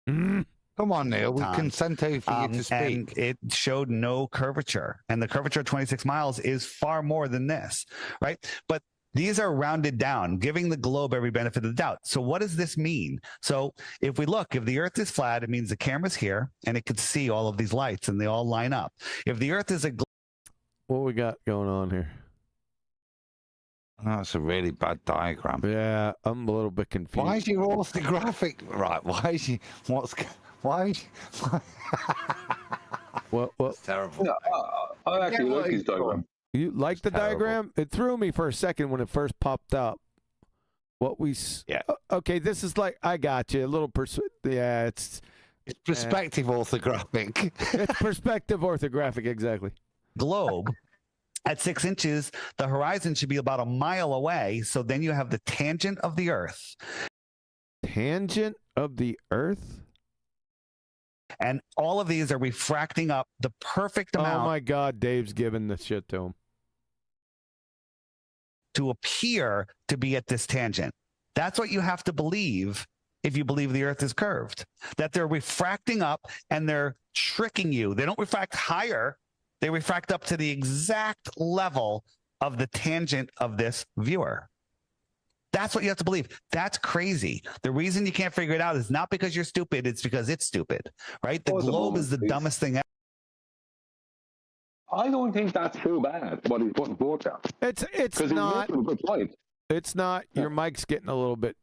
Come on, Neil. We can send over for you to speak. And it showed no curvature. And the curvature of 26 miles is far more than this, right? But these are rounded down, giving the globe every benefit of the doubt. So what does this mean? So if we look, if the Earth is flat, it means the camera's here, and it could see all of these lights, and they all line up. If the Earth is a what we got going on here? Oh, that's a really bad diagram. Yeah, I'm a little bit confused. Why is your orthographic right? Why is you? Why? What? That's terrible. No, I actually like his diagram. You like the Terrible. diagram? It threw me for a second when it first popped up. What we? Yeah. Okay, this is like I got you a little. Yeah, it's perspective orthographic. It's perspective orthographic, exactly. Globe. At 6 inches, the horizon should be about a mile away. So then you have the tangent of the Earth. Tangent of the Earth? And all of these are refracting up the perfect amount. Oh, my God. Dave's giving the shit to him. To appear to be at this tangent. That's what you have to believe if you believe the Earth is curved. That they're refracting up and they're tricking you. They don't refract higher. They refract up to the exact level of the tangent of this viewer. That's what you have to believe. That's crazy. The reason you can't figure it out is not because you're stupid. It's because it's stupid, right? The globe is the dumbest thing ever. I don't think that's too bad, what he's putting forward there. It's not. A good point. It's not. Your mic's getting a little bit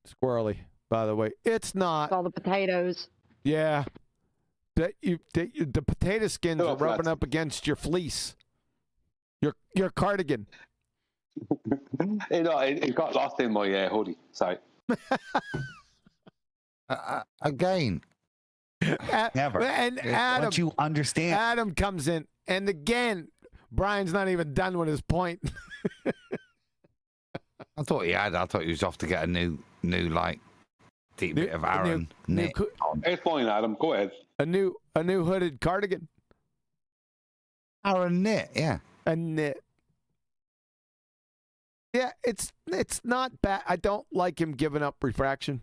squirrely, by the way. It's not. All the potatoes. Yeah. The potato skins are rubbing up against your fleece. Your cardigan. It got lost in my hoodie. Sorry. Again. Never. And Adam, once you understand. Adam comes in, and again, Brian's not even done with his point. I thought he had. I thought he was off to get a new like deep bit of Aaron knit. It's fine, Adam. Go ahead. A new hooded cardigan. Aaron knit, yeah. A knit. Yeah, it's not bad. I don't like him giving up refraction.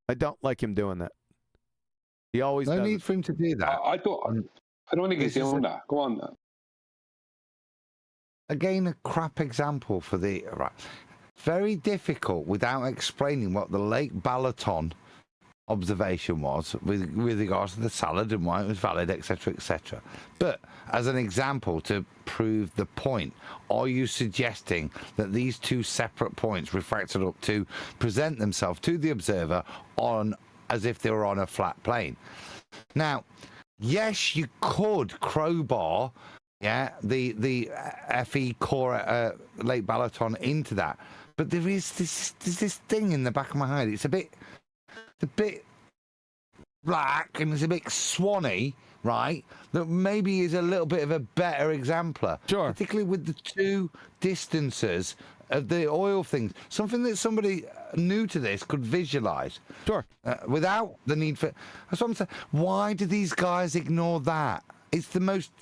I don't like him doing that. He always no does need it. for him to do that. I don't think he's doing that. Go on. Again, a crap example for the right. Very difficult without explaining what the Lake Balaton observation was with regards to the salad and why it was valid, etc., etc. But as an example to prove the point, are you suggesting that these two separate points refracted up to present themselves to the observer on as if they were on a flat plane? Now, yes, you could crowbar, the FE core Lake Balaton into that, but there's this thing in the back of my head. It's a bit black and it's a bit swanny, right? That maybe is a little bit of a better exemplar. Sure. Particularly with the two distances of the oil things. Something that somebody new to this could visualize. Sure. Without the need for... That's what I'm saying. Why do these guys ignore that? It's the most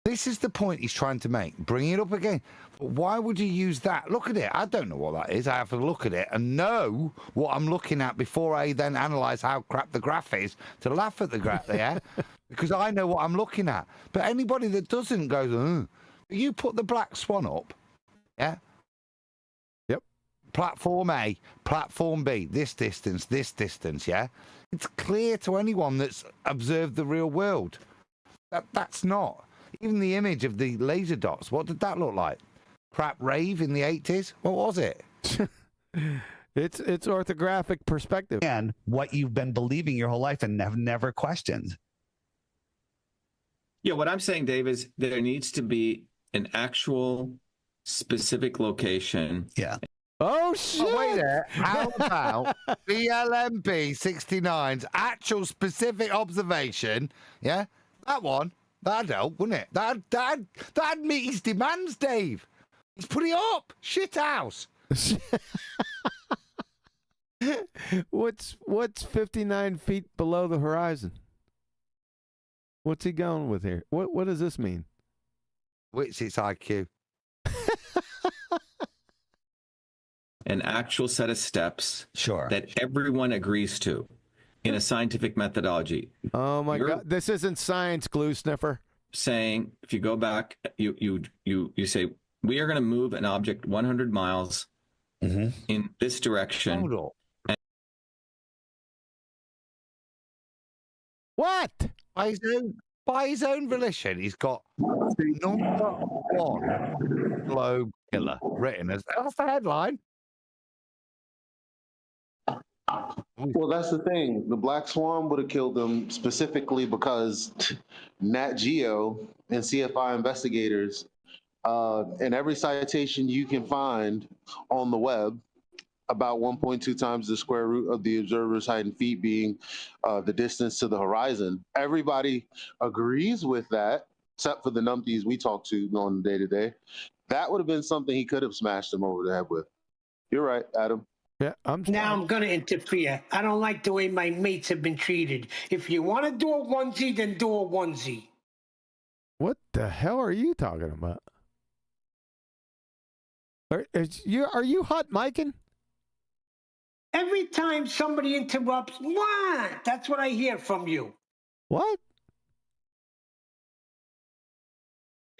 This is the point he's trying to make. Bring it up again. But why would you use that? Look at it. I don't know what that is. I have to look at it and know what I'm looking at before I then analyze how crap the graph is to laugh at the graph there, because I know what I'm looking at. But anybody that doesn't goes, you put the Black Swan up, yeah? Yep. Platform A, platform B, this distance, yeah? It's clear to anyone that's observed the real world. That's not. Even the image of the laser dots, what did that look like? Crap rave in the 80s? What was it? It's orthographic perspective. And what you've been believing your whole life and have never questioned. Yeah, what I'm saying, Dave, is there needs to be an actual specific location. Yeah. Oh, shit. Oh, wait there. How about BLMB 69's actual specific observation? Yeah, that one. That'd help, wouldn't it? That'd meet his demands, Dave. He's put it up. Shit house. What's 59 feet below the horizon? What's he going with here? What does this mean? Which it's IQ. An actual set of steps Sure. that everyone agrees to in a scientific methodology. Oh my God! This isn't science, glue sniffer. Saying, if you go back, you say we are going to move an object 100 miles in this direction. Hold up. What? By his own volition, he's got number one globe killer written as that's the headline. Well, that's the thing. The Black Swan would have killed them specifically because Nat Geo and CFI investigators, in every citation you can find on the web, about 1.2 times the square root of the observer's height in feet being the distance to the horizon. Everybody agrees with that, except for the numpties we talk to on the day-to-day. That would have been something he could have smashed them over the head with. You're right, Adam. Yeah, Now I'm going to interfere. I don't like the way my mates have been treated. If you want to do a onesie, then do a onesie. What the hell are you talking about? Are you hot micing? Every time somebody interrupts, what? That's what I hear from you. What?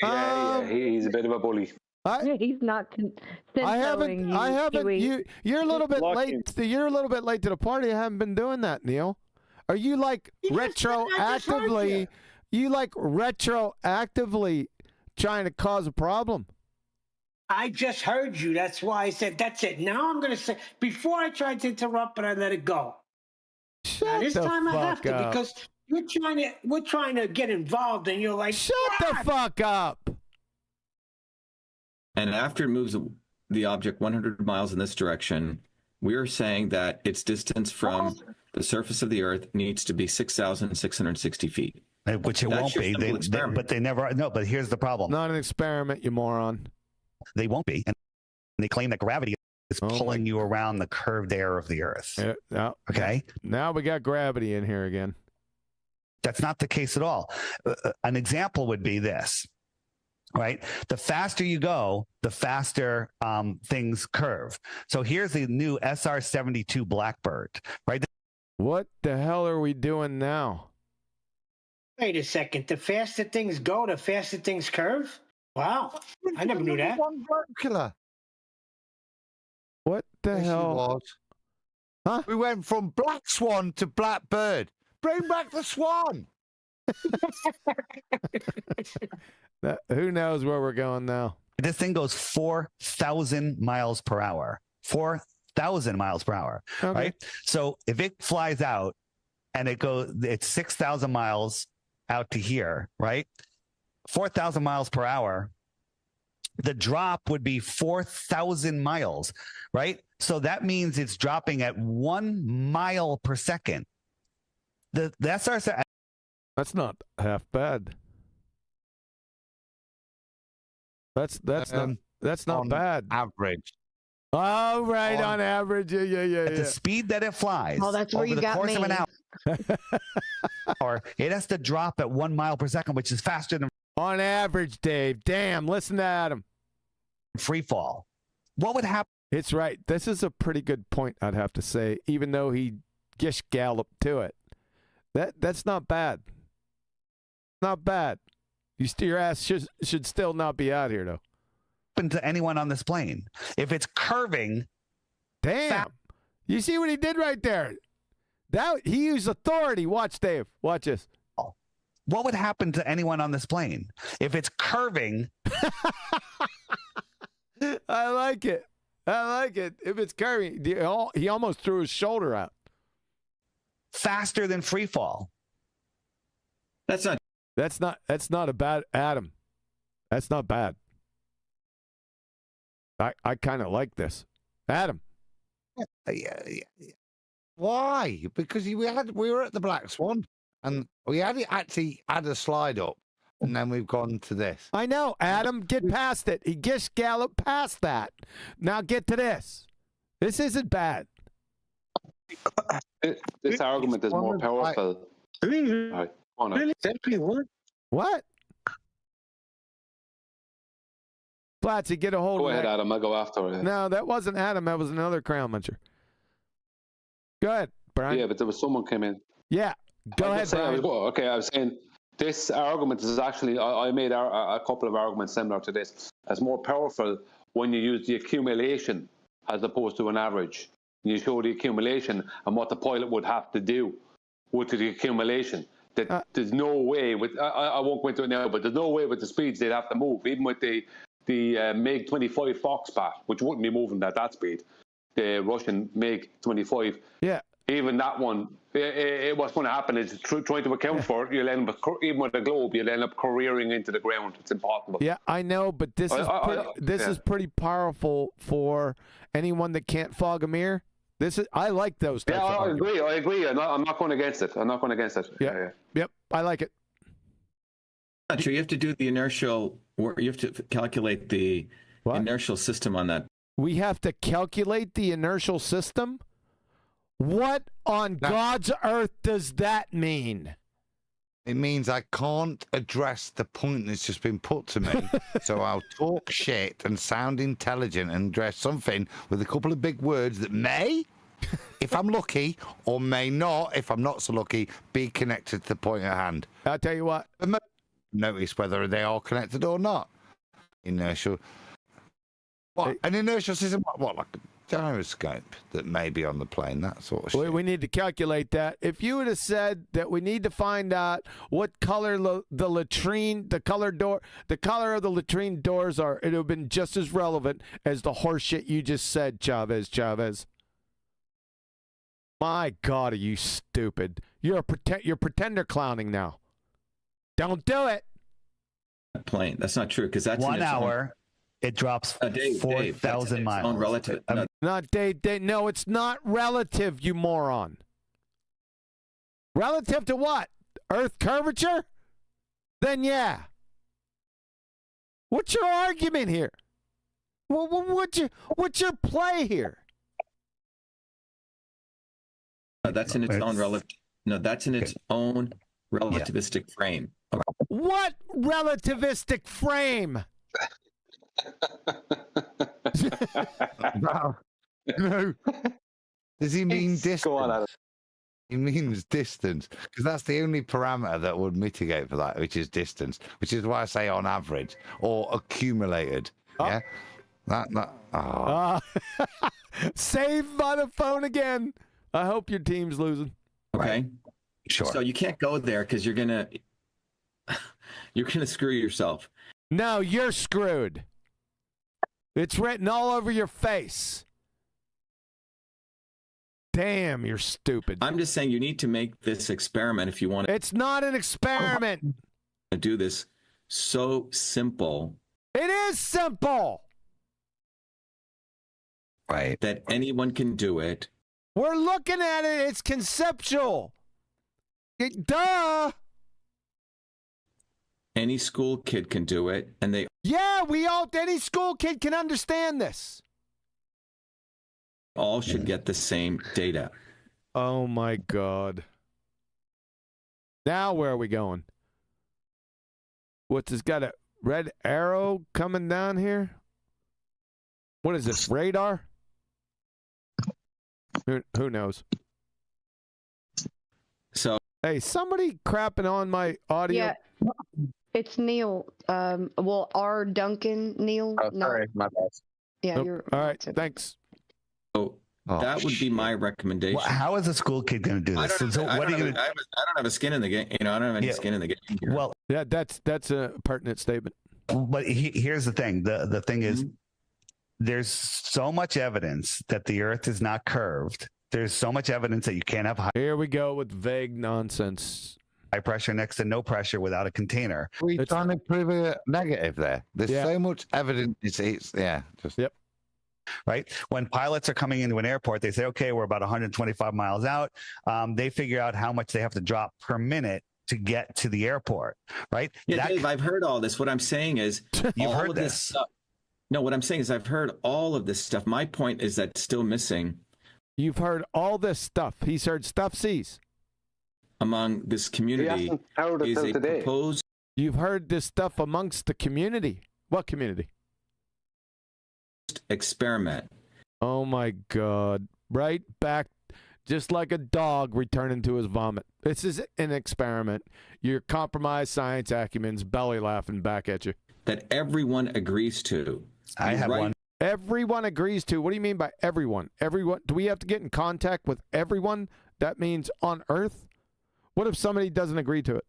Yeah, he's a bit of a bully. He's not. I haven't. You're a little bit late. You're a little bit late to the party. I haven't been doing that, Neil. Are you like retroactively? You like retroactively trying to cause a problem? I just heard you. That's why I said that's it. Now I'm going to say before I tried to interrupt, but I let it go. Now, this time I have to because we're trying to get involved, and you're like, shut the fuck up. And after it moves the object 100 miles in this direction, we're saying that its distance from the surface of the Earth needs to be 6,660 feet. Which it won't be. But they never. No, but here's the problem. Not an experiment, you moron. They won't be. And they claim that gravity is pulling you around the curved air of the Earth. Yeah, okay. Now we got gravity in here again. That's not the case at all. An example would be this. Right? The faster you go, the faster things curve. So here's the new SR-72 Blackbird, right? What the hell are we doing now? Wait a second. The faster things go, the faster things curve? Wow. I never knew that. One killer. What the hell? Huh? We went from Black Swan to Blackbird. Bring back the swan. Who knows where we're going now? This thing goes 4,000 miles per hour. 4,000 miles per hour. Okay. Right? So if it flies out and it's 6,000 miles out to here, right? 4,000 miles per hour. The drop would be 4,000 miles, right? So that means it's dropping at 1 mile per second. That's not half bad. That's not bad. Average. Oh, right, on average. Yeah. At the speed that it flies. Oh, that's where over you the got course me. of an hour, it has to drop at 1 mile per second, which is faster than On average, Dave. Damn, listen to Adam. Free fall. What would happen? It's right. This is a pretty good point, I'd have to say, even though he gish galloped to it. That's not bad. Not bad. Your ass should still not be out here, though. To anyone on this plane, if it's curving. Damn. You see what he did right there? He used authority. Watch, Dave. Watch this. What would happen to anyone on this plane if it's curving? I like it. I like it. If it's curving, he almost threw his shoulder out. Faster than free fall. That's not a bad Adam. That's not bad. I kind of like this. Adam. Yeah. Why? Because we were at the Black Swan and we actually had a slide up and then we've gone to this. I know, Adam, get past it. He gish galloped past that. Now get to this. This isn't bad. This argument is more powerful. Really? What? Flatsy, get a hold of Go ahead, that. Adam. I'll go after it. No, that wasn't Adam. That was another crown muncher. Go ahead, Brian. Yeah, but there was someone came in. Yeah, go ahead, Brian. I was saying this argument is actually, I made a couple of arguments similar to this. It's more powerful when you use the accumulation as opposed to an average. You show the accumulation and what the pilot would have to do with the accumulation. That there's no way with, I won't go into it now, but there's no way with the speeds they'd have to move, even with the MiG-25 Foxbat, which wouldn't be moving at that speed. The Russian MiG-25. Yeah. Even that one, what's going to happen is trying to account for it, you'll end up, even with the globe, you'll end up careering into the ground. It's impossible. Yeah, I know, but this is pretty powerful for anyone that can't fog a mirror. I like those types of arguments. I agree. I'm not going against it. Yeah. Yep, I like it. Not sure. You have to do the inertial, or you have to calculate the inertial system on that. We have to calculate the inertial system? What on God's earth does that mean? It means I can't address the point that's just been put to me. So I'll talk shit and sound intelligent and address something with a couple of big words that may, if I'm lucky, or may not, if I'm not so lucky, be connected to the point at hand. I'll tell you what. Notice whether they are connected or not. Inertial. What? An inertial system? What, like a gyroscope that may be on the plane? That sort of shit. We need to calculate that. If you would have said that we need to find out what color the color of the latrine doors are, it would have been just as relevant as the horseshit you just said, Chavez. My God, are you stupid? You're pretender clowning now. Don't do it. Plane. That's not true because that's 1 hour. It drops 4,000 miles. Relative. Not Dave. No, it's not relative, you moron. Relative to what? Earth curvature? Then yeah. What's your argument here? What's your play here? That's in its own relative. No, that's in its own relativistic frame. Okay. What relativistic frame? No. Does he mean distance? Go on, he means distance, because that's the only parameter that would mitigate for that, which is distance, which is why I say on average or accumulated. Yeah. Saved by the phone again. I hope your team's losing. Okay. Sure. So you can't go there because you're gonna screw yourself. No, you're screwed. It's written all over your face. Damn, you're stupid. I'm just saying you need to make this experiment if you want to. It's not an experiment. Do this so simple. It is simple. Right. That anyone can do it. We're looking at it. It's conceptual. Duh. Any school kid can do it, and they. Yeah, any school kid can understand this. All should get the same data. Oh my God. Now where are we going? What's this? Got a red arrow coming down here? What is this? Radar? Who knows? So, hey, somebody crapping on my audio. Yeah, it's Neil. Well, R. Duncan Neil. Oh, sorry, my bad. Yeah, Nope. you're All right. Thanks. So that would be my recommendation. Well, how is a school kid going to do this? So what are you going to? I don't have a skin in the game. You know, I don't have any skin in the game. Here. Well, yeah, that's a pertinent statement. But here's the thing. The thing is, there's so much evidence that the Earth is not curved. There's so much evidence that you can't have Here we go with vague nonsense. high pressure next to no pressure without a container. We're trying to prove a negative there. There's Yeah. so much evidence. Yep. Right? When pilots are coming into an airport, they say, okay, we're about 125 miles out. They figure out how much they have to drop per minute to get to the airport, right? Yeah, Dave, I've heard all this. What I'm saying is, You've heard of this stuff. No, what I'm saying is, I've heard all of this stuff. My point is that still missing. You've heard all this stuff. He's heard stuff C's. Among this community is a proposed. You've heard this stuff amongst the community. What community? Experiment. Oh my God. Right back, just like a dog returning to his vomit. This is an experiment. Your compromised science acumen's belly laughing back at you. That everyone agrees to. I have one. Everyone agrees to. What do you mean by everyone? Everyone? Do we have to get in contact with everyone? That means on Earth? What if somebody doesn't agree to it?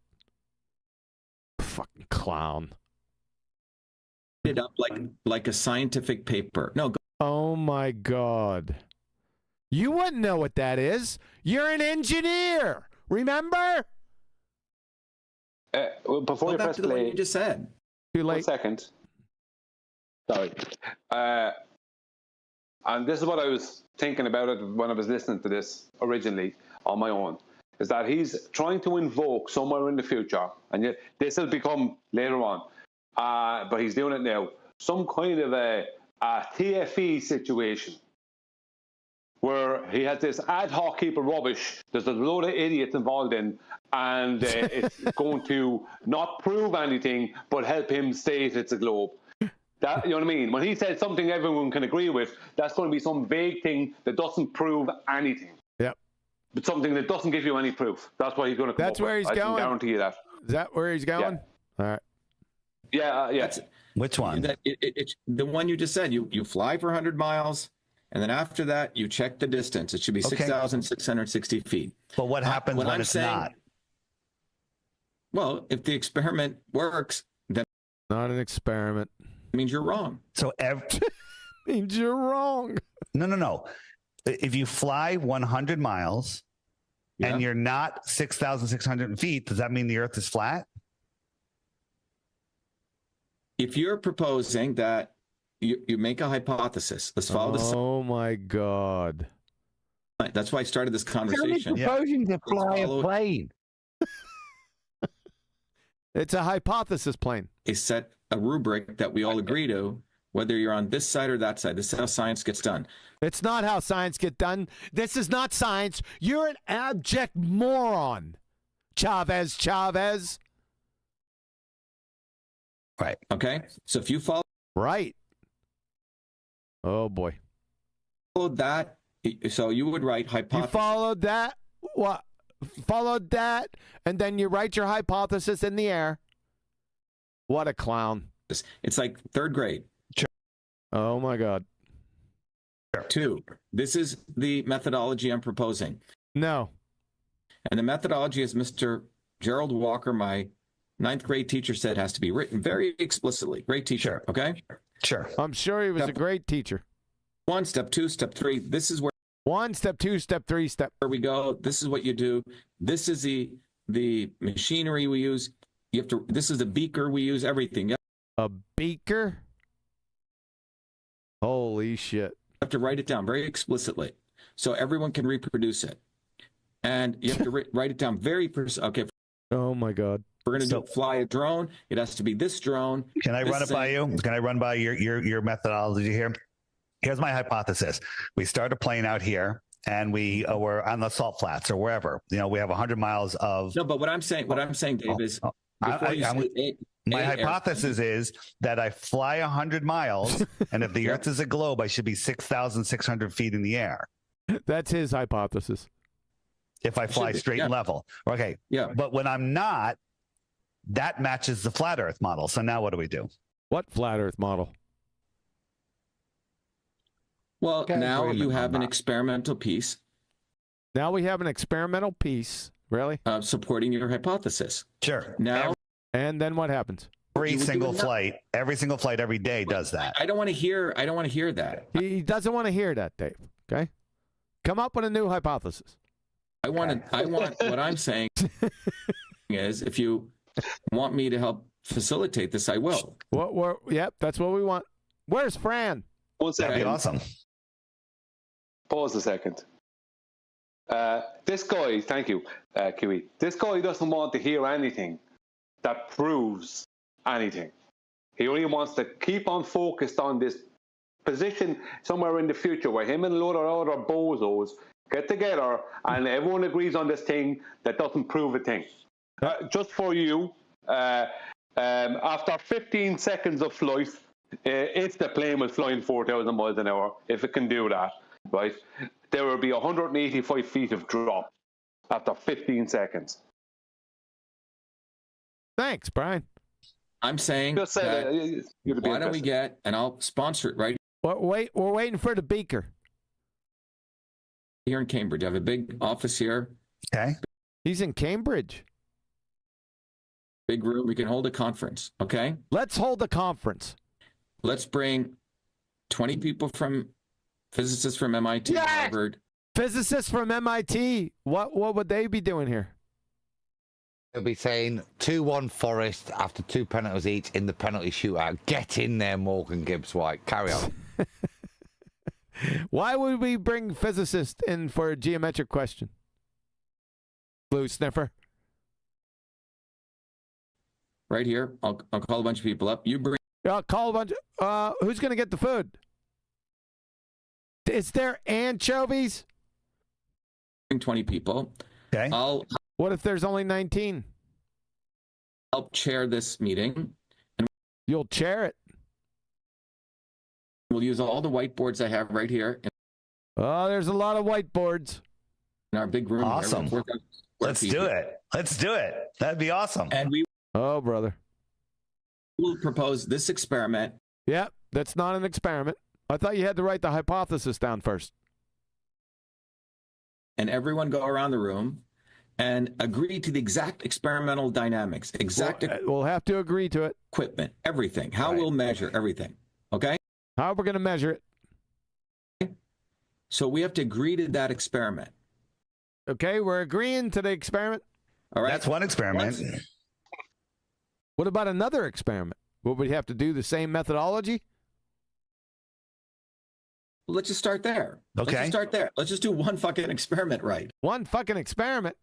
Fucking clown. It up like a scientific paper. No. Oh my God. You wouldn't know what that is. You're an engineer. Remember? Well, before you press play, you just said. Too late. 1 second. Sorry. And this is what I was thinking about it when I was listening to this originally on my own, is that he's trying to invoke somewhere in the future, and yet this will become later on, but he's doing it now, some kind of a TFE situation where he has this ad hoc heap of rubbish there's a load of idiots involved in, and it's going to not prove anything but help him state it's a globe. That, you know what I mean? When he says something everyone can agree with, that's going to be some vague thing that doesn't prove anything. Yep. But something that doesn't give you any proof. That's what he's going to come That's up where with. he's going? I can guarantee you that. Is that where he's going? All right. Yeah. Which one? The one you just said. You fly for 100 miles, and then after that, you check the distance. It should be 6,660 feet. But what happens when it's not? Well, if the experiment works, then not an experiment. It means you're wrong. So means you're wrong. No. If you fly 100 miles and you're not 6,600 feet, does that mean the Earth is flat? If you're proposing that you make a hypothesis, let's follow this. Oh my God. That's why I started this conversation. Proposing to fly a plane. It's a hypothesis plane. A rubric that we all agree to, whether you're on this side or that side. This is how science gets done. It's not how science gets done. This is not science. You're an abject moron, Chavez. Right. Okay. So if you follow. Right. Oh boy. Followed that. So you would write hypothesis. You followed that. What? Followed that, and then you write your hypothesis in the air. What a clown. It's like third grade. Oh my God. 2. This is the methodology I'm proposing. No. And the methodology, as Mr. Gerald Walker, my 9th grade teacher, said, has to be written very explicitly. Great teacher. Sure. Okay? Sure. I'm sure he was a great teacher. 1, step 2, step 3. This is where 1, step 2, step 3, step. Where we go. This is what you do. This is the machinery we use. You have to. This is the beaker we use. Everything. A beaker? Holy shit. You have to write it down very explicitly so everyone can reproduce it. And you have to write it down very okay. Oh my God. We're going to fly a drone. It has to be this drone. Can I run it by you? Can I run by your methodology here? Here's my hypothesis. We start a plane out here, and we're on the salt flats or wherever. You know, we have 100 miles of. No, but what I'm saying, Dave, is My hypothesis is that I fly 100 miles, and if the Earth is a globe, I should be 6,600 feet in the air. That's his hypothesis. If I fly straight and level. Okay. Yeah. But when I'm not, that matches the flat Earth model. So now what do we do? What flat Earth model? Well, now you have an experimental piece. Now we have an experimental piece. Really? Supporting your hypothesis. Sure. Now. And then what happens? Every single flight every day does that. I don't want to hear that. He doesn't want to hear that, Dave. Okay? Come up with a new hypothesis. I want what I'm saying is if you want me to help facilitate this, I will. Yep, that's what we want. Where's Fran? That'd be awesome. Pause a second. This guy, thank you, Kiwi. This guy doesn't want to hear anything that proves anything. He only wants to keep on focused on this position somewhere in the future where him and a load of other bozos get together and everyone agrees on this thing that doesn't prove a thing. Just for you, after 15 seconds of flight, if the plane was flying 4,000 miles an hour, if it can do that, right, there will be 185 feet of drop after 15 seconds. Thanks, Brian. I'm saying Just say why don't we get, and I'll sponsor it right we're waiting for the beaker. here in Cambridge. I have a big office here. Okay. He's in Cambridge. Big room. We can hold a conference. Okay. Let's hold a conference. Let's bring 20 people physicists from MIT, Harvard. Physicists from MIT. What would they be doing here? They'll be saying 2-1 Forest after 2 penalties each in the penalty shootout. Get in there, Morgan Gibbs White. Carry on. Why would we bring physicists in for a geometric question? Blue sniffer. Right here. I'll call a bunch of people up. You bring. Call a bunch of, who's going to get the food? Is there anchovies? Bring 20 people. Okay. What if there's only 19? Help chair this meeting. And you'll chair it. We'll use all the whiteboards I have right here. Oh, there's a lot of whiteboards. In our big room. Awesome. Let's do it. Let's do it. That'd be awesome. And we brother. will propose this experiment. Yep, that's not an experiment. I thought you had to write the hypothesis down first. And everyone go around the room and agree to the exact experimental dynamics, we'll have to agree to it. Equipment, everything, how we'll measure everything. Okay? How we're going to measure it. So we have to agree to that experiment. Okay, we're agreeing to the experiment. All right. That's one experiment. What about another experiment? Would we have to do the same methodology? Let's just start there. Okay. Let's just start there. Let's just do one fucking experiment right. One fucking experiment?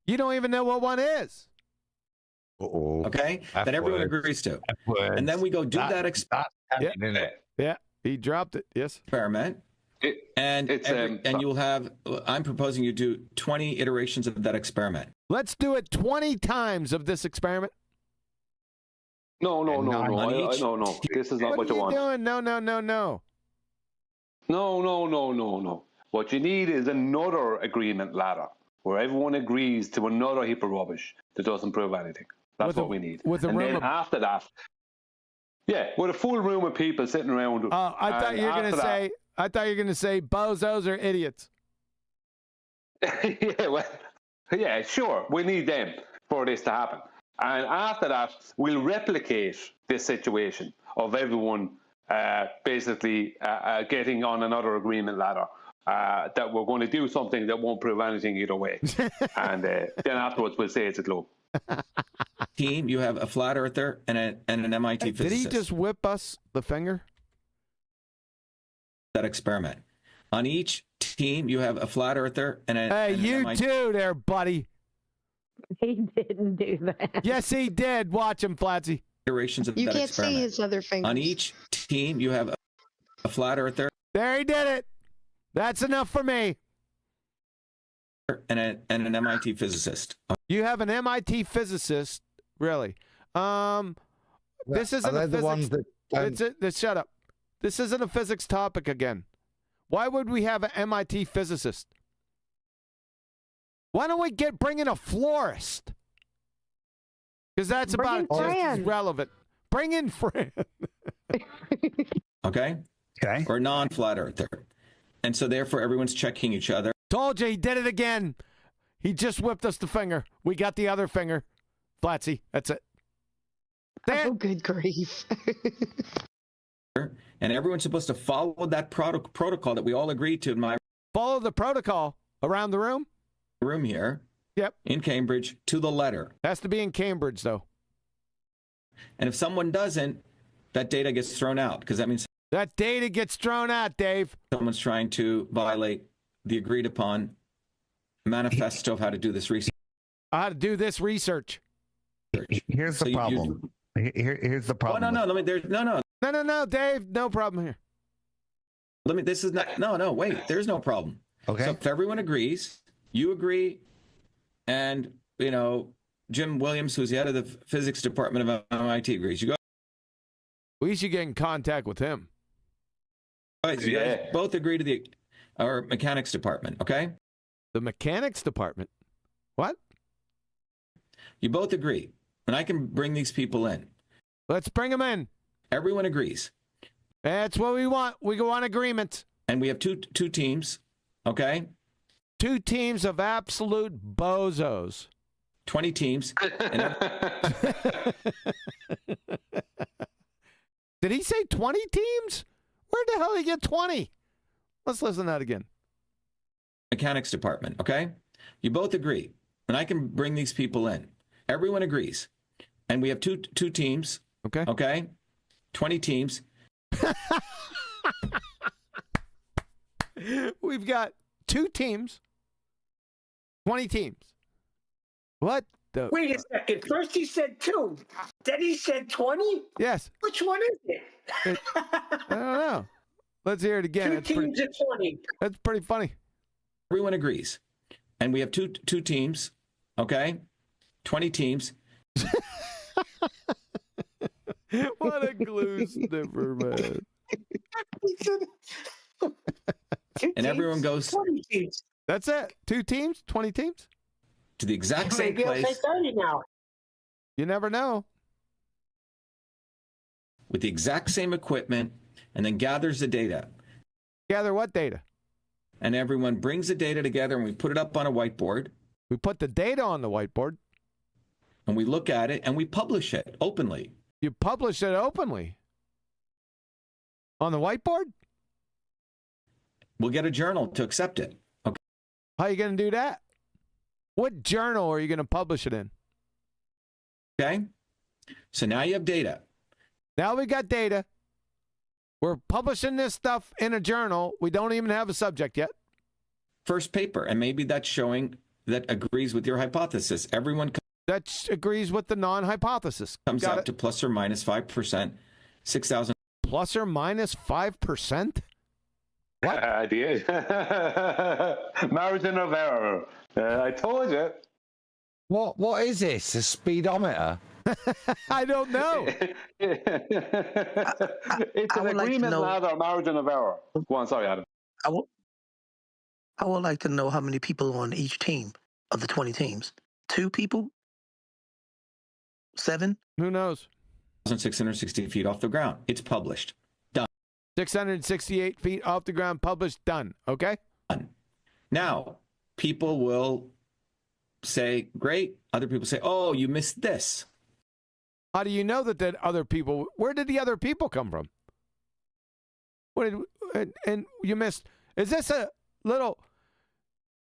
You don't even know what one is. Uh-oh. Okay? That everyone agrees to. And then we go do that experiment. Yeah, he dropped it. Yes. Experiment. And you'll have, I'm proposing you do 20 iterations of that experiment. Let's do it 20 times of this experiment. No. This is not what you want. What are you doing? No. No. What you need is another agreement ladder where everyone agrees to another heap of rubbish that doesn't prove anything. That's what we need. And then after that, with a full room of people sitting around. I thought you were going to say bozos are idiots. Sure. We need them for this to happen. And after that, we'll replicate this situation of everyone basically getting on another agreement ladder that we're going to do something that won't prove anything either way. And then afterwards, we'll say it's a globe. Team, you have a flat earther and an MIT physicist. Did he just whip us the finger? That experiment. On each team, you have a flat earther and a. Hey, you MIT. too, there, buddy. He didn't do that. Yes, he did. Watch him, Flatsy. Iterations of you that can't experiment. see his other fingers. On each team, you have a flat earther. There, he did it. That's enough for me. And an MIT physicist. You have an MIT physicist, really. This isn't Are a they the ones physics. that? Shut up. This isn't a physics topic again. Why would we have an MIT physicist? Why don't we bring in a florist? Because that's about just as relevant. Bring in Fran. Okay? Okay. Or non-flat earther. And so therefore everyone's checking each other. Told you he did it again. He just whipped us the finger. We got the other finger. Flatsy. That's it. Oh, good grief. And everyone's supposed to follow that protocol that we all agreed to in my Follow the protocol around the room? room here. Yep. In Cambridge to the letter. Has to be in Cambridge, though. And if someone doesn't, that data gets thrown out because that means that data gets thrown out, Dave. Someone's trying to violate the agreed upon manifesto of how to do this research. How to do this research. Here's the problem. Here's the problem. Oh, no, No, Dave. No problem here. This is not, no, wait, there's no problem. Okay. So if everyone agrees, you agree, and, Jim Williams, who's the head of the physics department of MIT, agrees. You go. We should get in contact with him. All right, so you guys both agree to our mechanics department, okay? The mechanics department? What? You both agree, and I can bring these people in. Let's bring them in. Everyone agrees. That's what we want. We go on agreement. And we have two teams, okay? 2 teams of absolute bozos. 20 teams. Did he say 20 teams? Where the hell did he get 20? Let's listen to that again. Mechanics department, okay? You both agree, and I can bring these people in. Everyone agrees. And we have two teams. Okay. Okay? 20 teams. We've got 2 teams. 20 teams. What the? Wait a second. First he said 2. Then he said 20? Yes. Which one is it? I don't know. Let's hear it again. 2 teams of 20. That's pretty funny. Everyone agrees. And we have two teams, okay? 20 teams. What a glue sniffer, man. And everyone goes. 20 teams. That's it. 2 teams, 20 teams? To the exact same Maybe I'll place. say 30 now. You never know. With the exact same equipment, and then gathers the data. Gather what data? And everyone brings the data together, and we put it up on a whiteboard. We put the data on the whiteboard. And we look at it, and we publish it openly. You publish it openly? On the whiteboard? We'll get a journal to accept it. Okay. How are you going to do that? What journal are you going to publish it in? Okay. So now you have data. Now we got data. We're publishing this stuff in a journal. We don't even have a subject yet. First paper, and maybe that's showing that agrees with your hypothesis. Everyone that agrees with the non-hypothesis. Comes out to plus or minus 5%, 6,000. Plus or minus 5%? What? I did. Margin of error. I told you. What is this? A speedometer? I don't know. It's an agreement ladder margin of error. Go on, sorry, Adam. I would like to know how many people on each team of the 20 teams. 2 people? 7? Who knows? 1,660 feet off the ground. It's published. Done. 668 feet off the ground, published, done. Okay? Done. Now, people will say, great. Other people say, oh, you missed this. How do you know that other people, where did the other people come from? And you missed, is this a little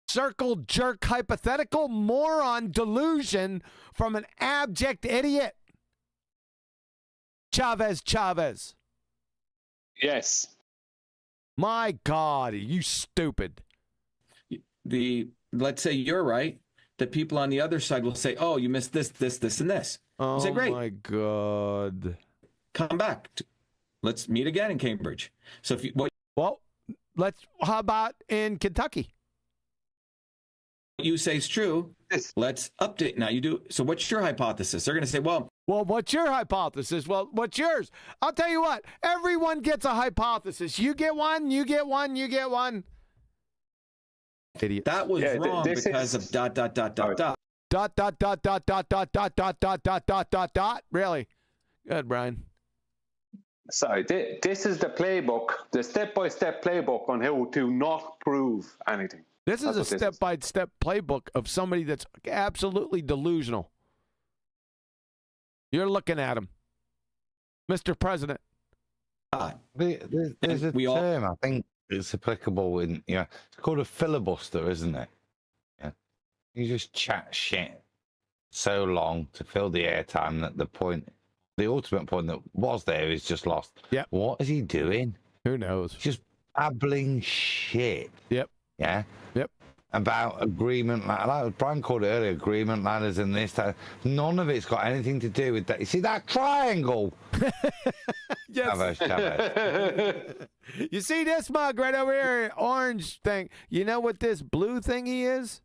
circle jerk hypothetical moron delusion from an abject idiot? Chavez. Yes. My God, are you stupid? Let's say you're right. The people on the other side will say, oh, you missed this, and this. Oh, say, great. My God. Come back. Let's meet again in Cambridge. So if you, how about in Kentucky? What you say is true. Let's update. Now you do. So what's your hypothesis? They're going to say, well, Well, what's your hypothesis? Well, what's yours? I'll tell you what. Everyone gets a hypothesis. You get one, you get one, you get one. Idiot. That was wrong because of ... Really? Good, Brian. Sorry, this is the playbook, the step-by-step playbook on how to not prove anything. This is a step-by-step playbook of somebody that's absolutely delusional. You're looking at him, Mr. President. There's a term, I think it's applicable in, it's called a filibuster, isn't it? Yeah. You just chat shit so long to fill the airtime that the ultimate point that was there is just lost. Yep. What is he doing? Who knows? Just babbling shit. Yep. Yeah. Yep. About agreement, like Brian called it earlier, agreement ladders and this, that. None of it's got anything to do with that. You see that triangle? Yes. Chavez. You see this mug right over here, orange thing. You know what this blue thingy is?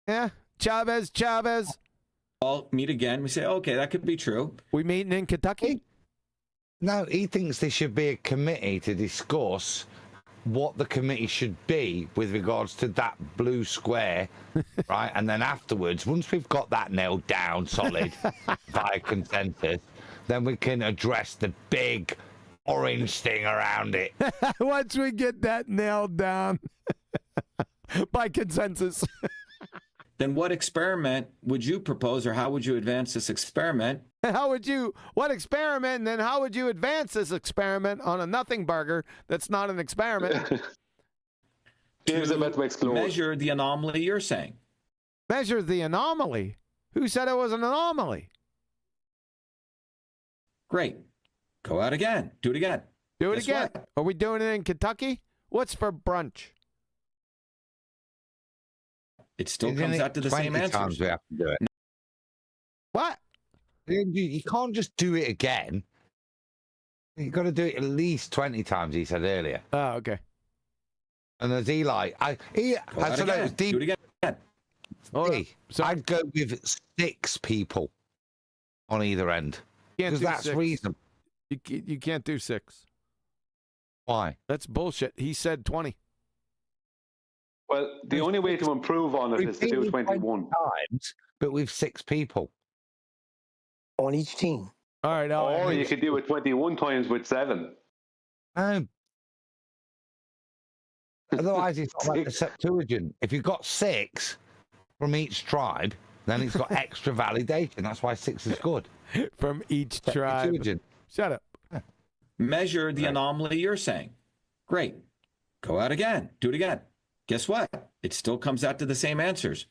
Yeah, Chavez. All meet again. We say, okay, that could be true. We meeting in Kentucky? No, he thinks there should be a committee to discuss what the committee should be with regards to that blue square, right? And then afterwards, once we've got that nailed down solid by consensus, then we can address the big orange thing around it. Once we get that nailed down by consensus. Then what experiment would you propose, or how would you advance this experiment? What experiment, and then how would you advance this experiment on a nothing burger that's not an experiment? Dave's about to explode. Measure the anomaly you're saying. Measure the anomaly? Who said it was an anomaly? Great. Go out again. Do it again. Do it Guess again. what? Are we doing it in Kentucky? What's for brunch? It still comes out to the same answers. Times we have to do it. What? You can't just do it again. You've got to do it at least 20 times, he said earlier. Oh, okay. And there's Eli. Do it again. I'd go with 6 people on either end. Because that's 6. reasonable. You can't do 6. Why? That's bullshit. He said 20. Well, the only way to improve on it is to do 21 times, but with 6 people on each team. All right. Or you could do it 21 times with 7. Otherwise, it's like the Septuagint. If you've got 6 from each tribe, then it's got extra validation. That's why 6 is good. From each tribe. Shut up. Measure the anomaly you're saying. Great. Go out again. Do it again. Guess what? It still comes out to the same answers.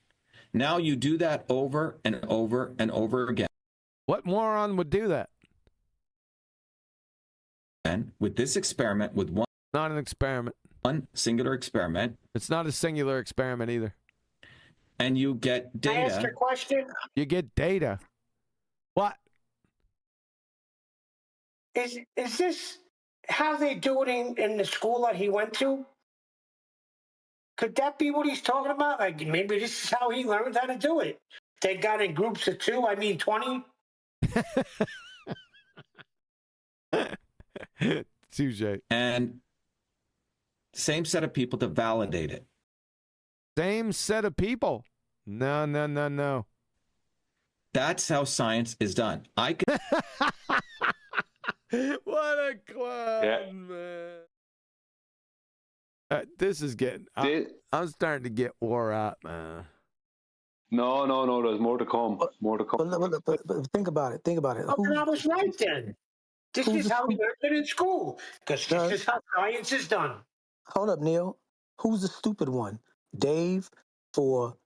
Now you do that over and over and over again. What moron would do that? And with this experiment, with one... Not an experiment. One singular experiment. It's not a singular experiment either. And you get data. Can I ask a question? You get data. What? Is this how they do it in the school that he went to? Could that be what he's talking about? Like, maybe this is how he learned how to do it. They got in groups of 2, 20. Touché. And same set of people to validate it. Same set of people. No. That's how science is done. I can. What a clown, man. This is getting... I'm starting to get wore out, man. No. There's more to come. More to come. But think about it. Oh, I was right then. This is how we learned it in school. Because this is how science is done. Hold up, Neil. Who's the stupid one? Dave for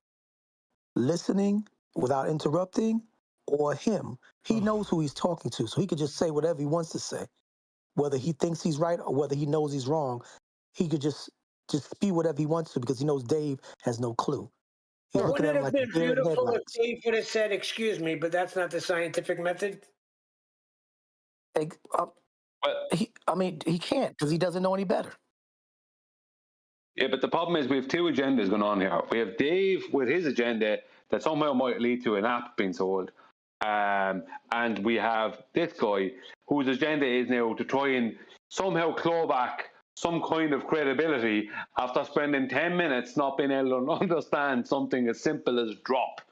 listening without interrupting, or him? He knows who he's talking to, so he could just say whatever he wants to say. Whether he thinks he's right or whether he knows he's wrong, he could just spew whatever he wants to because he knows Dave has no clue. Wouldn't it have been beautiful if Dave would have said, "Excuse me, but that's not the scientific method"? He can't because he doesn't know any better. Yeah, but the problem is we have 2 agendas going on here. We have Dave with his agenda that somehow might lead to an app being sold. And we have this guy whose agenda is now to try and somehow claw back some kind of credibility after spending 10 minutes not being able to understand something as simple as drop.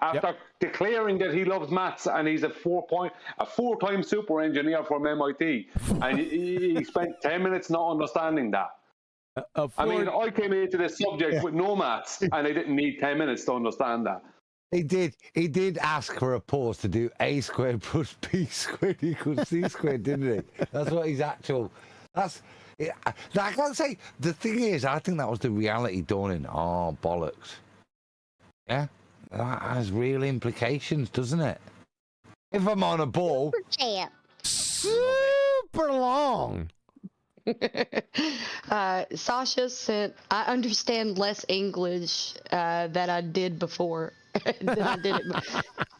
After declaring that he loves maths and he's a four-time super engineer from MIT, and he spent 10 minutes not understanding that. I mean, I came into this subject with no maths, and I didn't need 10 minutes to understand that. He did ask for a pause to do a squared plus b squared equals c squared, didn't he? That's what his actual. That's. I can't say. The thing is, I think that was the reality dawning. Oh bollocks! Yeah, that has real implications, doesn't it? If I'm on a ball, super long. Sasha sent, I understand less English than I did before.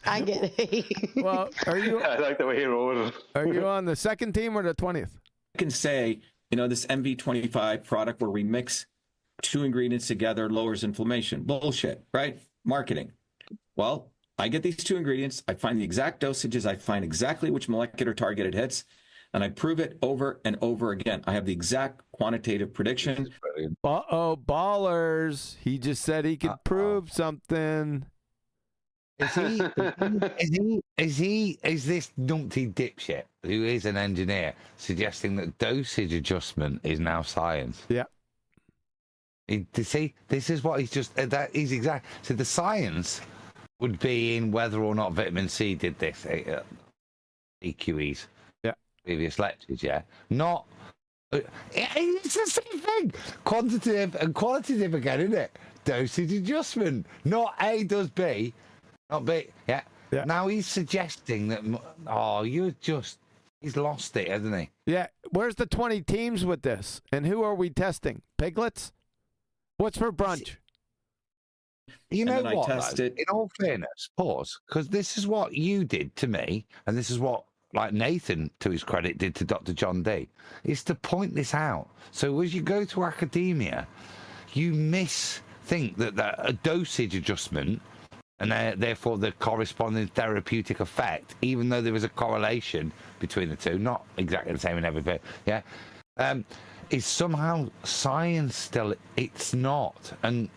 I get it. Well, are you? I like the way he wrote it. Are you on the second team or the 20th? I can say, this MV25 product where we mix two ingredients together lowers inflammation. Bullshit, right? Marketing. Well, I get these two ingredients. I find the exact dosages. I find exactly which molecular target it hits. And I prove it over and over again. I have the exact quantitative prediction. Uh-oh, ballers. He just said he could prove something. Is this numpty dipshit who is an engineer suggesting that dosage adjustment is now science? Yeah. See, this is what he's just, that is exact. So the science would be in whether or not vitamin C did this. EQEs. Yeah. Previous lectures, yeah. Not, it's the same thing. Quantitative and qualitative again, isn't it? Dosage adjustment. Not A does B. Not B. Yeah. Now he's suggesting that, he's lost it, hasn't he? Yeah. Where's the 20 teams with this? And who are we testing? Piglets? What's for brunch? You know what? In all fairness, pause, because this is what you did to me, and this is what, like Nathan, to his credit, did to Dr. John D, is to point this out. So as you go to academia, you think that a dosage adjustment and therefore the corresponding therapeutic effect, even though there is a correlation between the two, not exactly the same in every bit, is somehow science still. It's not. And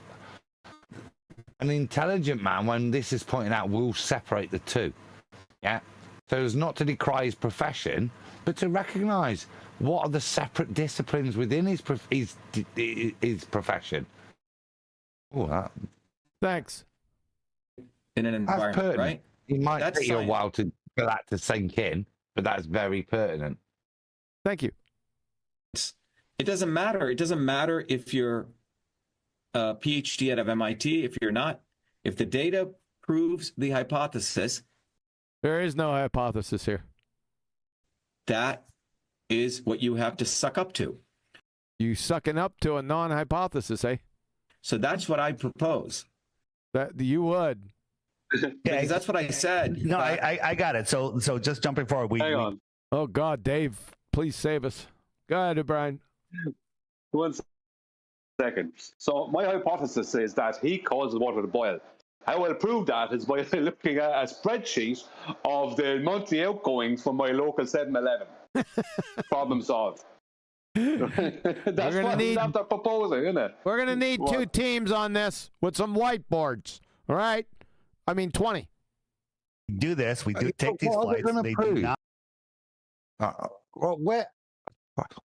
an intelligent man, when this is pointed out, will separate the two. Yeah. So as not to decry his profession, but to recognise what are the separate disciplines within his profession. Oh, that. Thanks. In an environment, right? It might take you a while for that to sink in, but that's very pertinent. Thank you. It doesn't matter. It doesn't matter if you're a PhD out of MIT, if you're not. If the data proves the hypothesis. There is no hypothesis here. That is what you have to suck up to. You sucking up to a non-hypothesis, eh? So that's what I propose. That you would. Because that's what I said. No, I got it. So just jumping forward. Hang on. Oh God, Dave, please save us. Go ahead, O'Brien. 1 second. So my hypothesis is that he causes water to boil. How I'll prove that is by looking at a spreadsheet of the monthly outgoings from my local 7-Eleven. Problem solved. That's what he's after proposing, isn't it? We're gonna need two teams on this with some whiteboards. All right. I mean 20. Do this. We do take these flights. They do not.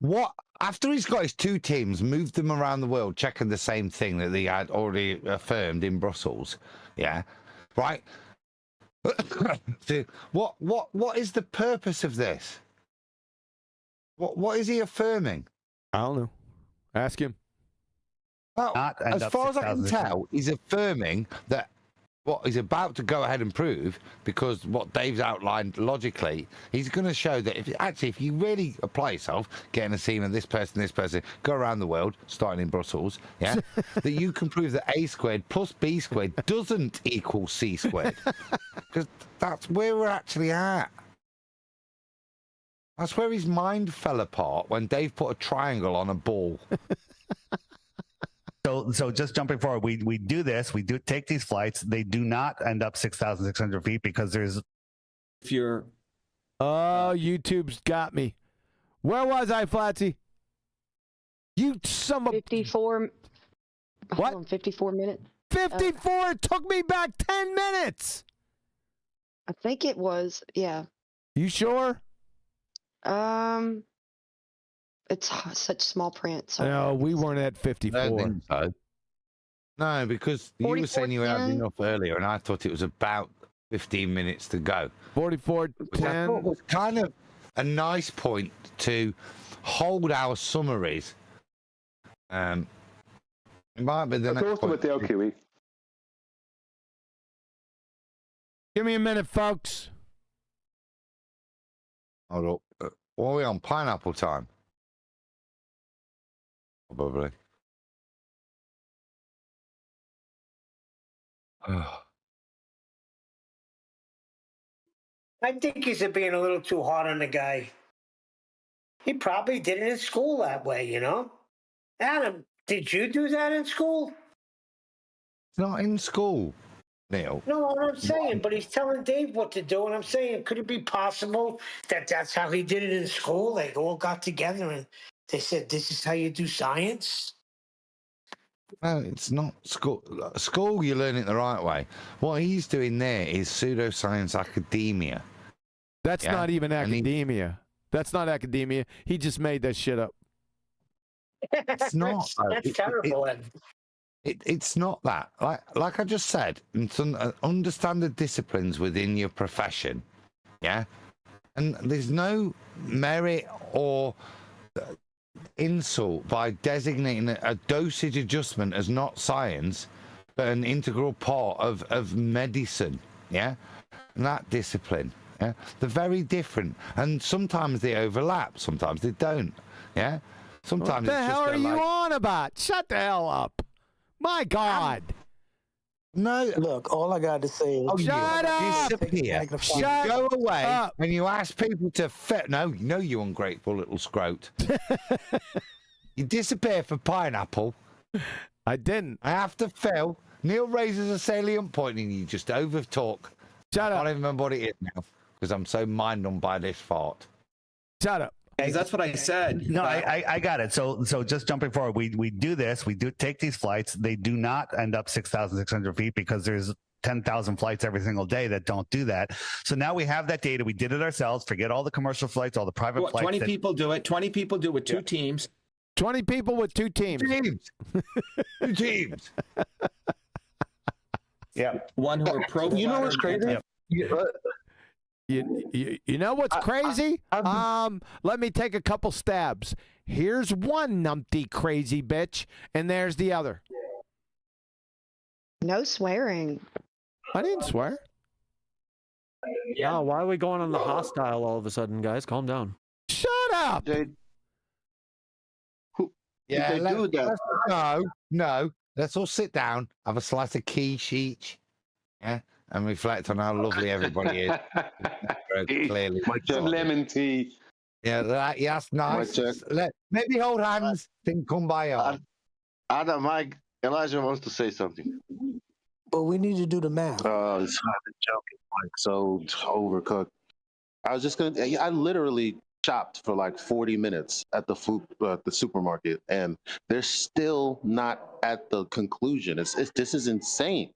What? After he's got his two teams, moved them around the world, checking the same thing that he had already affirmed in Brussels. Yeah, right. So what is the purpose of this? What is he affirming? I don't know. Ask him. Well, as far as I can tell, he's affirming that what he's about to go ahead and prove, because what Dave's outlined logically, he's going to show that if you really apply yourself, getting a team of this person, go around the world, starting in Brussels, yeah, that you can prove that A squared plus B squared doesn't equal C squared. Because that's where we're actually at. That's where his mind fell apart when Dave put a triangle on a ball. So just jumping forward, we do this. We do take these flights. They do not end up 6,600 feet because there's you're Oh, YouTube's got me. Where was I, Flatsy? You some 54. What? Hold on, 54 minutes. 54. It took me back 10 minutes. I think it was. Yeah. You sure? It's such small print. So No, we weren't at 54. I don't think so. No, because you were saying you had 44:10. enough earlier, and I thought it was about 15 minutes to go. 44:10. It was kind of a nice point to hold our summaries. It might be the That's next awesome with the LQE. Give me a minute, folks. Hold up. What are we on? Pineapple time? Probably. I think he's being a little too hard on the guy. He probably did it in school that way, you know? Adam, did you do that in school? It's not in school, Neil. No, what I'm saying, but he's telling Dave what to do, and I'm saying, could it be possible that that's how he did it in school? They all got together and they said, this is how you do science? No, it's not school. School, you learn it the right way. What he's doing there is pseudoscience academia. That's Yeah, not even and he- academia. That's not academia. He just made that shit up. It's not. That's terrible, Ed. It's not that. Like I just said, understand the disciplines within your profession, yeah? And there's no merit or insult by designating a dosage adjustment as not science, but an integral part of medicine, yeah? And that discipline, yeah? They're very different. And sometimes they overlap, sometimes they don't, yeah? Sometimes What the it's hell just are a, you like, on about? Shut the hell up. My God. No. Look, all I got to say is Shut up. Disappear. Shut You go away up. and you ask people to no, you ungrateful little scrote. You disappear for pineapple. I didn't. After Phil, Neil raises a salient point and you just over talk. Shut I up. can't even remember what it is now because I'm so mind numbed by this fart. Shut up. That's what I said. No, I got it. So just jumping forward, we do this. We do take these flights. They do not end up 6,600 feet because there's 10,000 flights every single day that don't do that. So now we have that data. We did it ourselves. Forget all the commercial flights, all the private flights. 20 people do it. 20 people do it with two teams. 20 people with two teams. Two teams. Yeah. One who are pro. You know what's crazy? You know what's crazy? Let me take a couple stabs. Here's one numpty crazy bitch, and there's the other. No swearing. I didn't swear. Yeah, why are we going on the hostile all of a sudden, guys? Calm down. Shut up. Yeah, they do that. No. Let's all sit down, have a slice of quiche each, yeah, and reflect on how lovely everybody is. Clearly, Some lemon tea. Yeah, that's nice. Maybe hold hands. Think come by on. Adam, Mike, Elijah wants to say something. But we need to do the math. Oh, it's not a joking, like so overcooked. I was just gonna. I literally shopped for like 40 minutes at the supermarket, and they're still not at the conclusion. This is insane.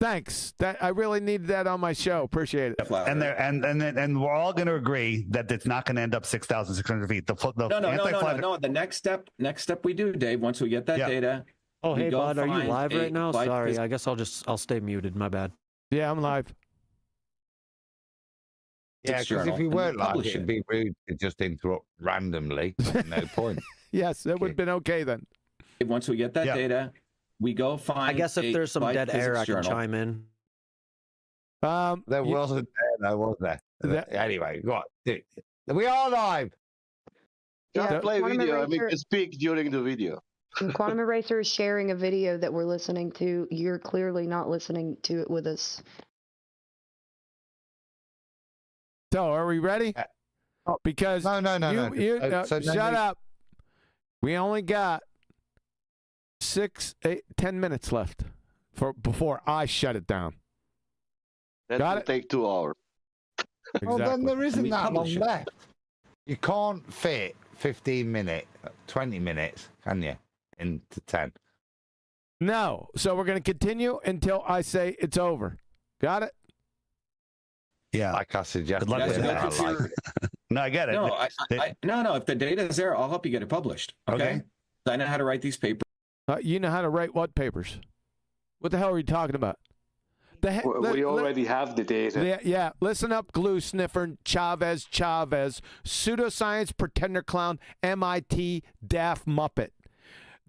Thanks. That I really needed that on my show. Appreciate it. And we're all going to agree that it's not going to end up 6,600 feet. No. The next step we do, Dave. Once we get that data. Oh, hey, bud, are you live right now? flight Sorry, I guess I'll stay muted. My bad. Yeah, I'm live. Yeah, because if you weren't live, it'd be rude to just interrupt randomly. No point. Yes, it would have been okay then. Once we get that data, we go find. I guess if there's some Flight dead air, I Physics can Journal. chime in. There wasn't there, was there? Anyway, go on. We are live. Just play Quantum video. I mean, Eraser- you speak during the video. When Quantum Eraser is sharing a video that we're listening to, you're clearly not listening to it with us. So, are we ready? Because no. Shut up. We only got 10 minutes left before I shut it down. That will take 2 hours. Well, then there isn't that long publish it. left. You can't fit 15 minutes, 20 minutes, can you, into 10? No. So we're going to continue until I say it's over. Got it? Yeah. Like I suggested. Good luck with I that. like it. No, I get it. No, no. If the data is there, I'll help you get it published. Okay. I know how to write these papers. You know how to write what papers? What the hell are you talking about? We already have the data. Yeah. Listen up, glue sniffer, Chavez, pseudoscience pretender clown, MIT daft muppet.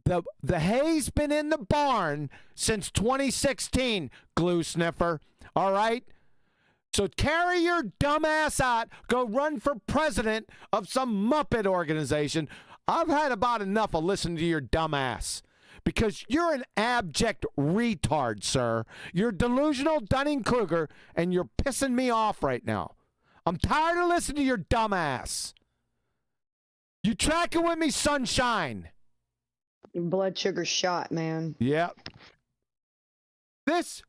The hay's been in the barn since 2016, glue sniffer. All right? So carry your dumb ass out, go run for president of some Muppet organization. I've had about enough of listening to your dumb ass. Because you're an abject retard, sir. You're delusional Dunning-Kruger, and you're pissing me off right now. I'm tired of listening to your dumb ass. You tracking with me, sunshine? Your blood sugar shot, man. Yep. This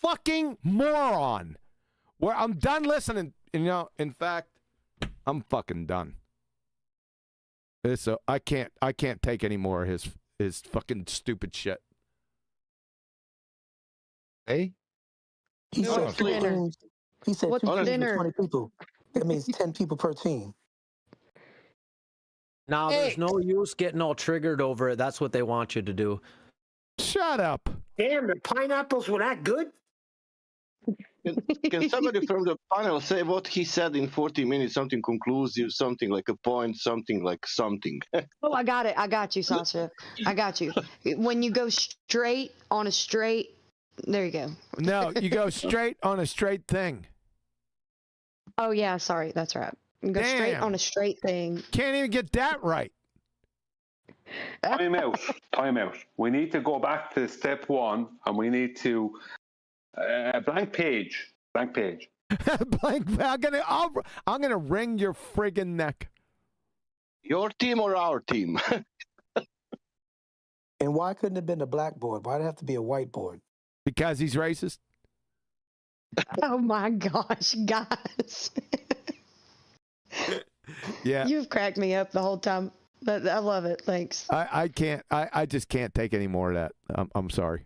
fucking moron. Where I'm done listening. In fact, I'm fucking done. I can't take any more of his fucking stupid shit. Hey? He said What's for dinner? He said What's 2 for teams dinner? of 20 people. That means 10 people per team. Now, there's no use getting all triggered over it. That's what they want you to do. Shut up. Damn, the pineapples were that good? Can somebody from the panel say what he said in 40 minutes? Something conclusive, something like a point, something like something. Oh, I got it. I got you, Sasha. I got you. When you go straight on a straight, there you go. No, you go straight on a straight thing. Oh, yeah, sorry. That's right. You go straight Damn. on a straight thing. Can't even get that right. Time out. We need to go back to step 1, and we need to blank page. Blank. I'm gonna wring your friggin' neck. Your team or our team? And why couldn't it have been a blackboard? Why'd it have to be a whiteboard? Because he's racist. Oh my gosh, guys. Yeah. You've cracked me up the whole time. But I love it. Thanks. I can't. I just can't take any more of that. I'm sorry.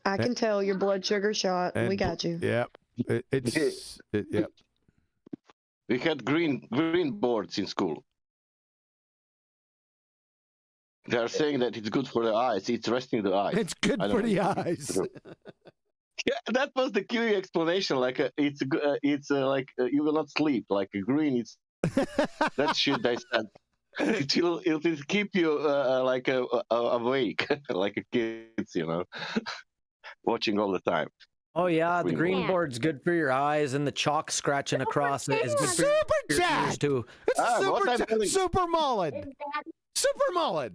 I can tell your blood sugar shot. And We got you. Yep. Yep. We had green boards in school. They are saying that it's good for the eyes. It's resting the eyes. It's good for the eyes. Yeah, that was the QE explanation. Like it's like you will not sleep. Like green, it's that shit they said. It'll keep you like awake, like a kids, watching all the time. Oh yeah, the green board's good for your eyes, and the chalk scratching across it is good for your ears too. It's super mullet. Super mullet.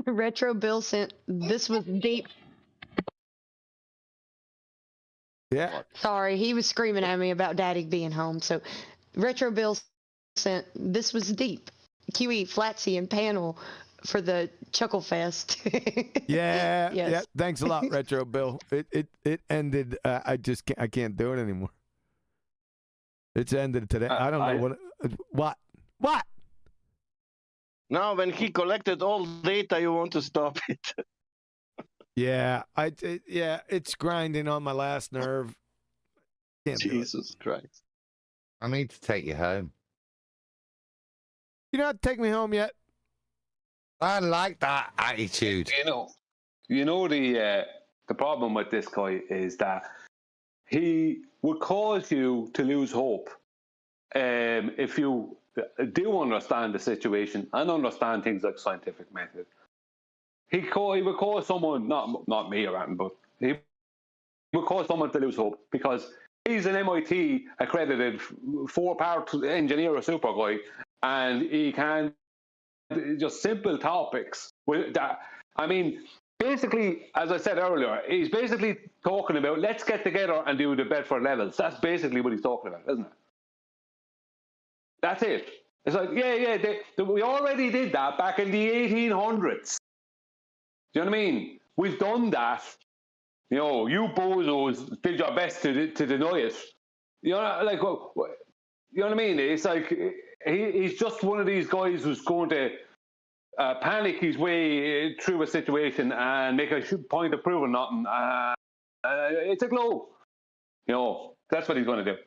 Retro Bill sent, this was deep. Yeah. Sorry, he was screaming at me about Daddy being home. So Retro Bill sent, this was deep. QE, Flatsy, and panel for the Chuckle Fest. Yeah. Yes. Yeah. Thanks a lot, Retro Bill. It ended. I can't do it anymore. It's ended today. I don't know what. Now, when he collected all data, you want to stop it. Yeah, it's grinding on my last nerve. Jesus Christ! I need to take you home. You're not taking me home yet. I like that attitude. You know the problem with this guy is that he would cause you to lose hope if you do understand the situation and understand things like scientific method. He would cause someone, not me or anything, but he would cause someone to lose hope because he's an MIT accredited 4-part engineer or super guy, and he can just simple topics with that. I mean, basically, as I said earlier, he's basically talking about let's get together and do the Bedford levels. That's basically what he's talking about, isn't it? That's it. It's like, we already did that back in the 1800s. Do you know what I mean? We've done that. You know, you bozos did your best to deny it. You know, like, you know what I mean? It's like he's just one of these guys who's going to panic his way through a situation and make a point of proving nothing. It's a glow. You know, that's what he's going to do.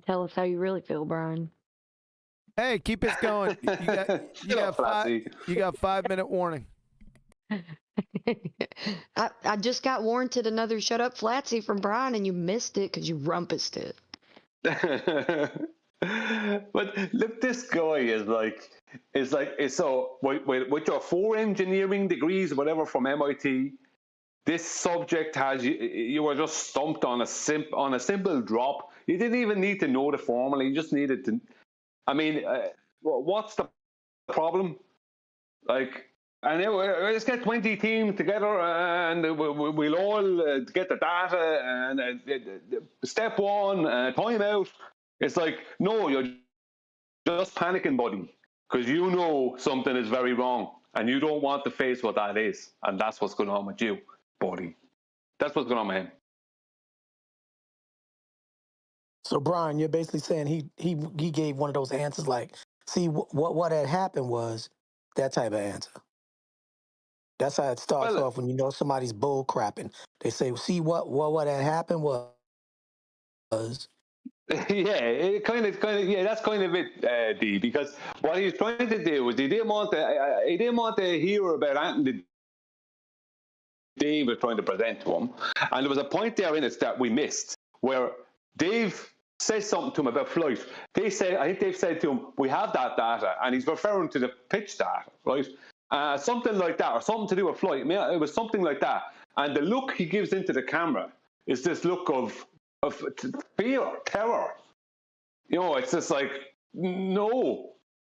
Tell us how you really feel, Brian. Hey, keep us going. You got 5-minute warning. I just got warranted another shut up Flatsy from Brian, and you missed it because you rumpused it. But look, this guy is so with your 4 engineering degrees, whatever, from MIT. This subject has you were just stumped on a simple drop. You didn't even need to know the formula. You just needed to. I mean, what's the problem? Like, and let's get 20 teams together, and we'll all get the data. And step 1, time out. It's like, no, you're just panicking, buddy, because you know something is very wrong, and you don't want to face what that is, and that's what's going on with you, buddy. That's what's going on with him. So Brian, you're basically saying he gave one of those answers like, see, what had happened was that type of answer. That's how it starts off when you know somebody's bull crapping. They say, see, what had happened was. Yeah, it kind of, yeah, that's kind of it, D. Because what he's trying to do was he didn't want to hear about anything Dave was trying to present to him, and there was a point there in it that we missed where Dave says something to him about flight. I think Dave said to him, "We have that data," and he's referring to the pitch data, right? Something like that, or something to do with flight. I mean, it was something like that. And the look he gives into the camera is this look of fear, terror. You know, it's just like, no.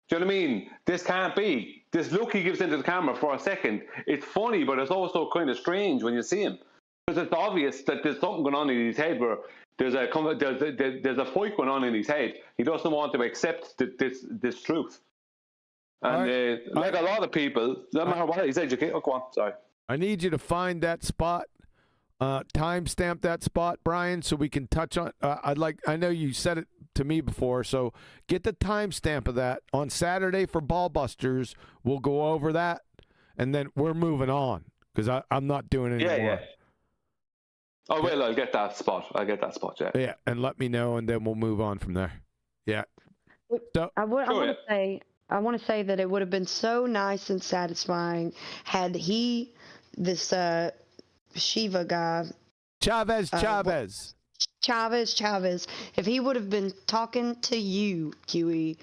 Do you know what I mean? This can't be. This look he gives into the camera for a second, it's funny, but it's also kind of strange when you see him. Because it's obvious that there's something going on in his head where there's a fight going on in his head. He doesn't want to accept this truth. And like a lot of people, no matter what he's educated. Oh, go on, sorry. I need you to find that spot, timestamp that spot, Brian, so we can touch on. I know you said it to me before, so get the timestamp of that on Saturday for BALLBUSTERS. We'll go over that, and then we're moving on because I'm not doing it anymore. Yeah. Oh well, I'll get that spot. Yeah. Yeah, and let me know, and then we'll move on from there. Yeah. So, I want to say that it would have been so nice and satisfying had this Shiva guy, Chavez, if he would have been talking to you, QE,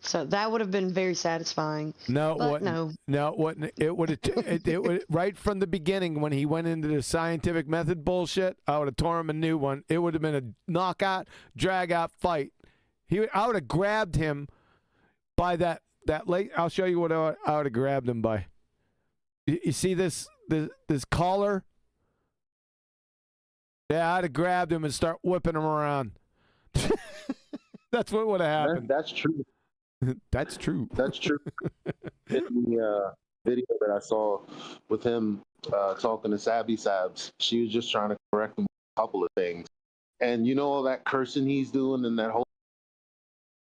so that would have been very satisfying. No, it wasn't. No, it wasn't. It would have right from the beginning when he went into the scientific method bullshit. I would have torn him a new one. It would have been a knockout, drag out fight. I would have grabbed him by that late. I'll show you what I would have grabbed him by. You see this collar? Yeah, I'd have grabbed him and start whipping him around. That's what would have happened. That's true. That's true. That's true. In the video that I saw with him talking to Sabby Sabs, she was just trying to correct him a couple of things. And you know all that cursing he's doing and that whole.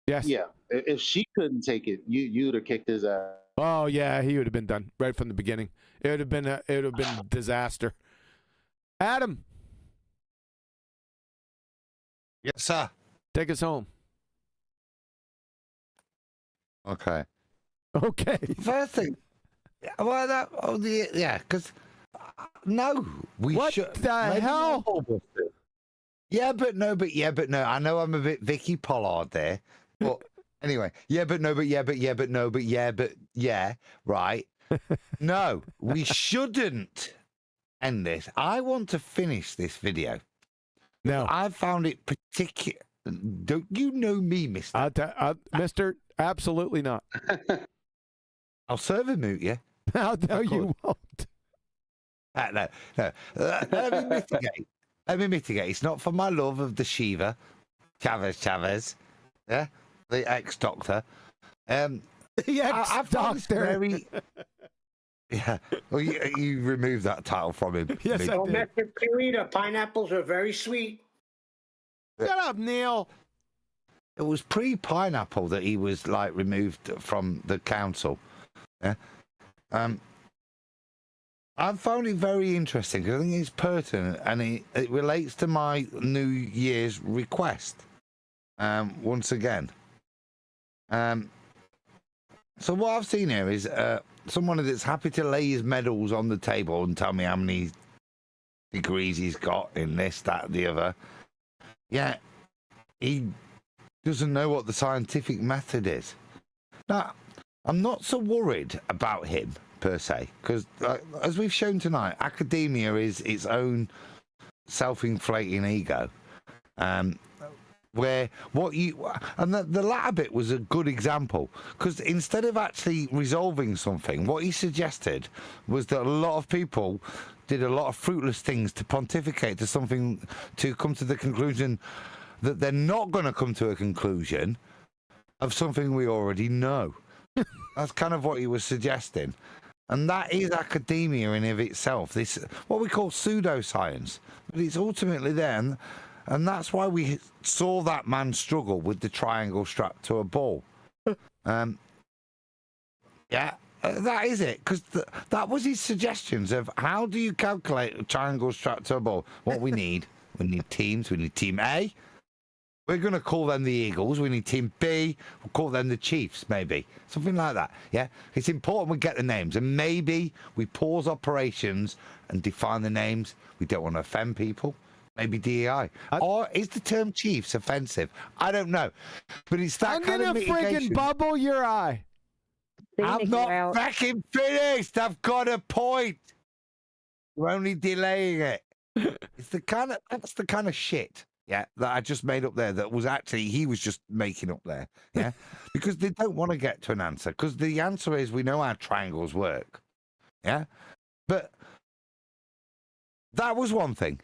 Yes. Yeah. If she couldn't take it, you'd have kicked his ass. Oh yeah, he would have been done right from the beginning. It would have been a disaster. Adam. Yes, sir. Take us home. Okay. Okay. First thing, because no, we should. What the hell? Yeah, but no. I know I'm a bit Vicky Pollard there, but anyway, but right. No, we shouldn't end this. I want to finish this video. No, I found it particular. Don't you know me, Mister? Mister, absolutely not. I'll server mute you. No, you won't. No. Let me mitigate. It's not for my love of the Shiva, Chavez. Yeah, the ex-doctor. The I found this ex-doctor. very. Yeah, well, you removed that title from him. Yes, I Oh, did. Mr. Purita, pineapples are very sweet. Shut up, Neil. It was pre-pineapple that he was like removed from the council. Yeah. I found it very interesting because I think it's pertinent and it relates to my New Year's request. Once again. So what I've seen here is someone that's happy to lay his medals on the table and tell me how many degrees he's got in this, that, the other. Yeah, he doesn't know what the scientific method is. Now, I'm not so worried about him per se, because as we've shown tonight, academia is its own self-inflating ego. Where what you and the latter bit was a good example, because instead of actually resolving something, what he suggested was that a lot of people did a lot of fruitless things to pontificate to something, to come to the conclusion that they're not going to come to a conclusion of something we already know. That's kind of what he was suggesting, and that is academia in of itself. This what we call pseudoscience, but it's ultimately there. And that's why we saw that man struggle with the triangle strapped to a ball. Yeah, that is it. Because that was his suggestions of how do you calculate a triangle strapped to a ball. What we need teams. We need Team A. We're going to call them the Eagles. We need Team B. We'll call them the Chiefs, maybe. Something like that. Yeah, it's important we get the names. And maybe we pause operations and define the names. We don't want to offend people. Maybe DEI. Or is the term Chiefs offensive? I don't know. But it's that kind of mitigation. I'm gonna freaking bubble your eye. I'm not fucking finished. I've got a point. You're only delaying it. That's the kind of shit, yeah, that I just made up there that was actually, he was just making up there, yeah? Because they don't want to get to an answer. Because the answer is we know how triangles work, yeah? But that was one thing.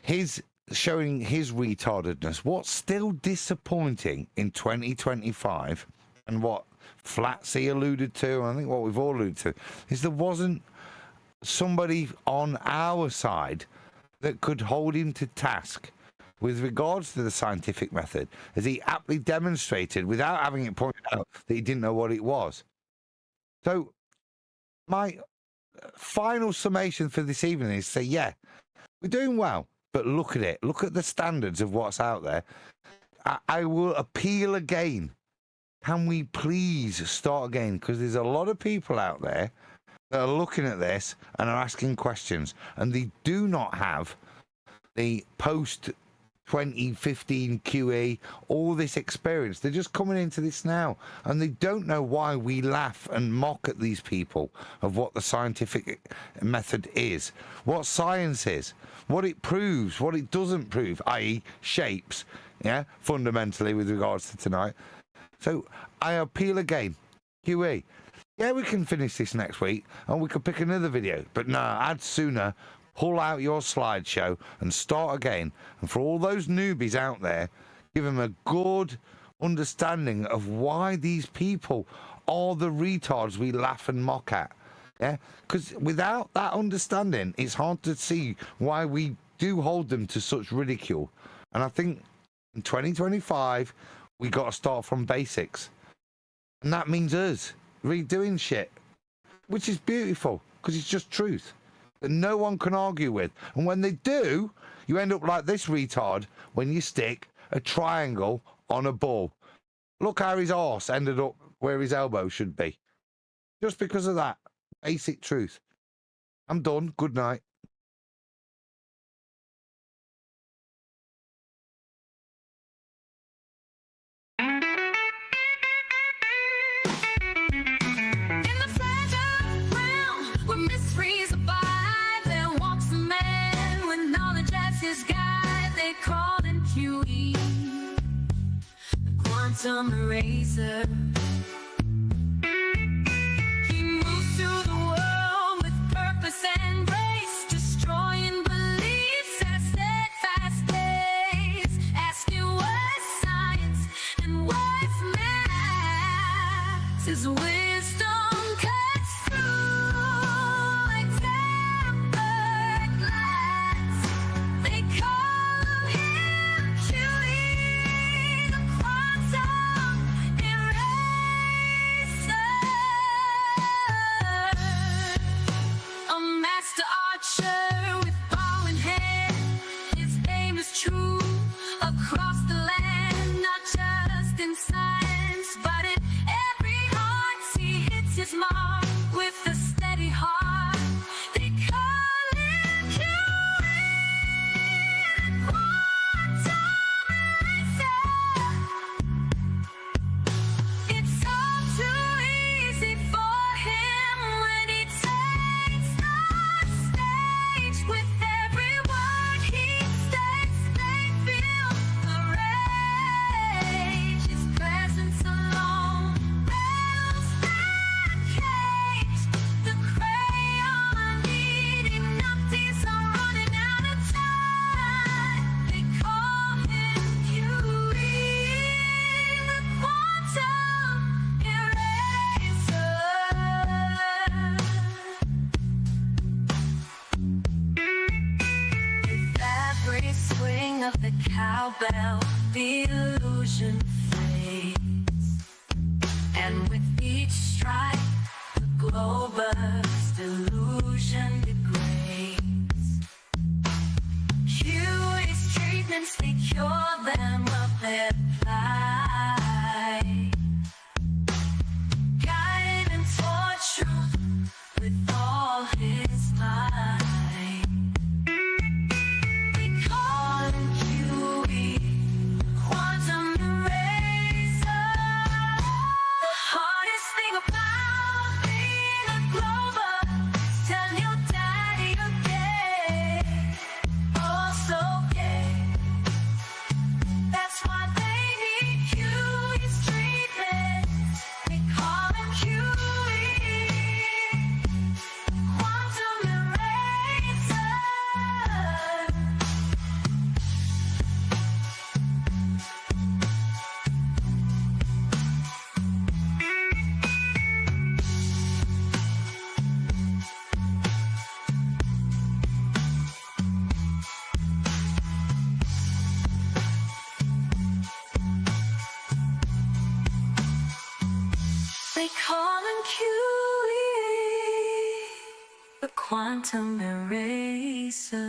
Showing his retardedness. What's still disappointing in 2025, and what Flatsy alluded to, and I think what we've all alluded to, is there wasn't somebody on our side that could hold him to task with regards to the scientific method, as he aptly demonstrated without having it pointed out that he didn't know what it was. So my final summation for this evening is say, yeah, we're doing well. But look at it. Look at the standards of what's out there. I will appeal again. Can we please start again? Because there's a lot of people out there that are looking at this and are asking questions. And they do not have the post-2015 QE, all this experience. They're just coming into this now. And they don't know why we laugh and mock at these people of what the scientific method is, what science is, what it proves, what it doesn't prove, i.e. shapes, yeah, fundamentally with regards to tonight. So I appeal again, QE. Yeah, we can finish this next week and we could pick another video, but no, I'd sooner pull out your slideshow and start again. And for all those newbies out there, give them a good understanding of why these people are the retards we laugh and mock at. Yeah, because without that understanding, it's hard to see why we do hold them to such ridicule. And I think in 2025, we got to start from basics. And that means us redoing shit, which is beautiful because it's just truth that no one can argue with. And when they do, you end up like this retard when you stick a triangle on a ball. Look how his arse ended up where his elbow should be. Just because of that. Basic truth. I'm done. Good night. Quantum eraser. He moves through the world with purpose and grace, destroying beliefs at steadfast pace, asking what's science and what's how the illusion fades, and with each strike, the glow-burst illusion degrades. Curious treatments, they cure them of their plight. Guide and torch truth with all his might. They call him QE, quantum eraser. The hardest thing about being a Glober is tell your daddy you're gay, oh so gay. That's why they need QE's treatment. They call him QE, quantum eraser. They call him QE, the quantum eraser.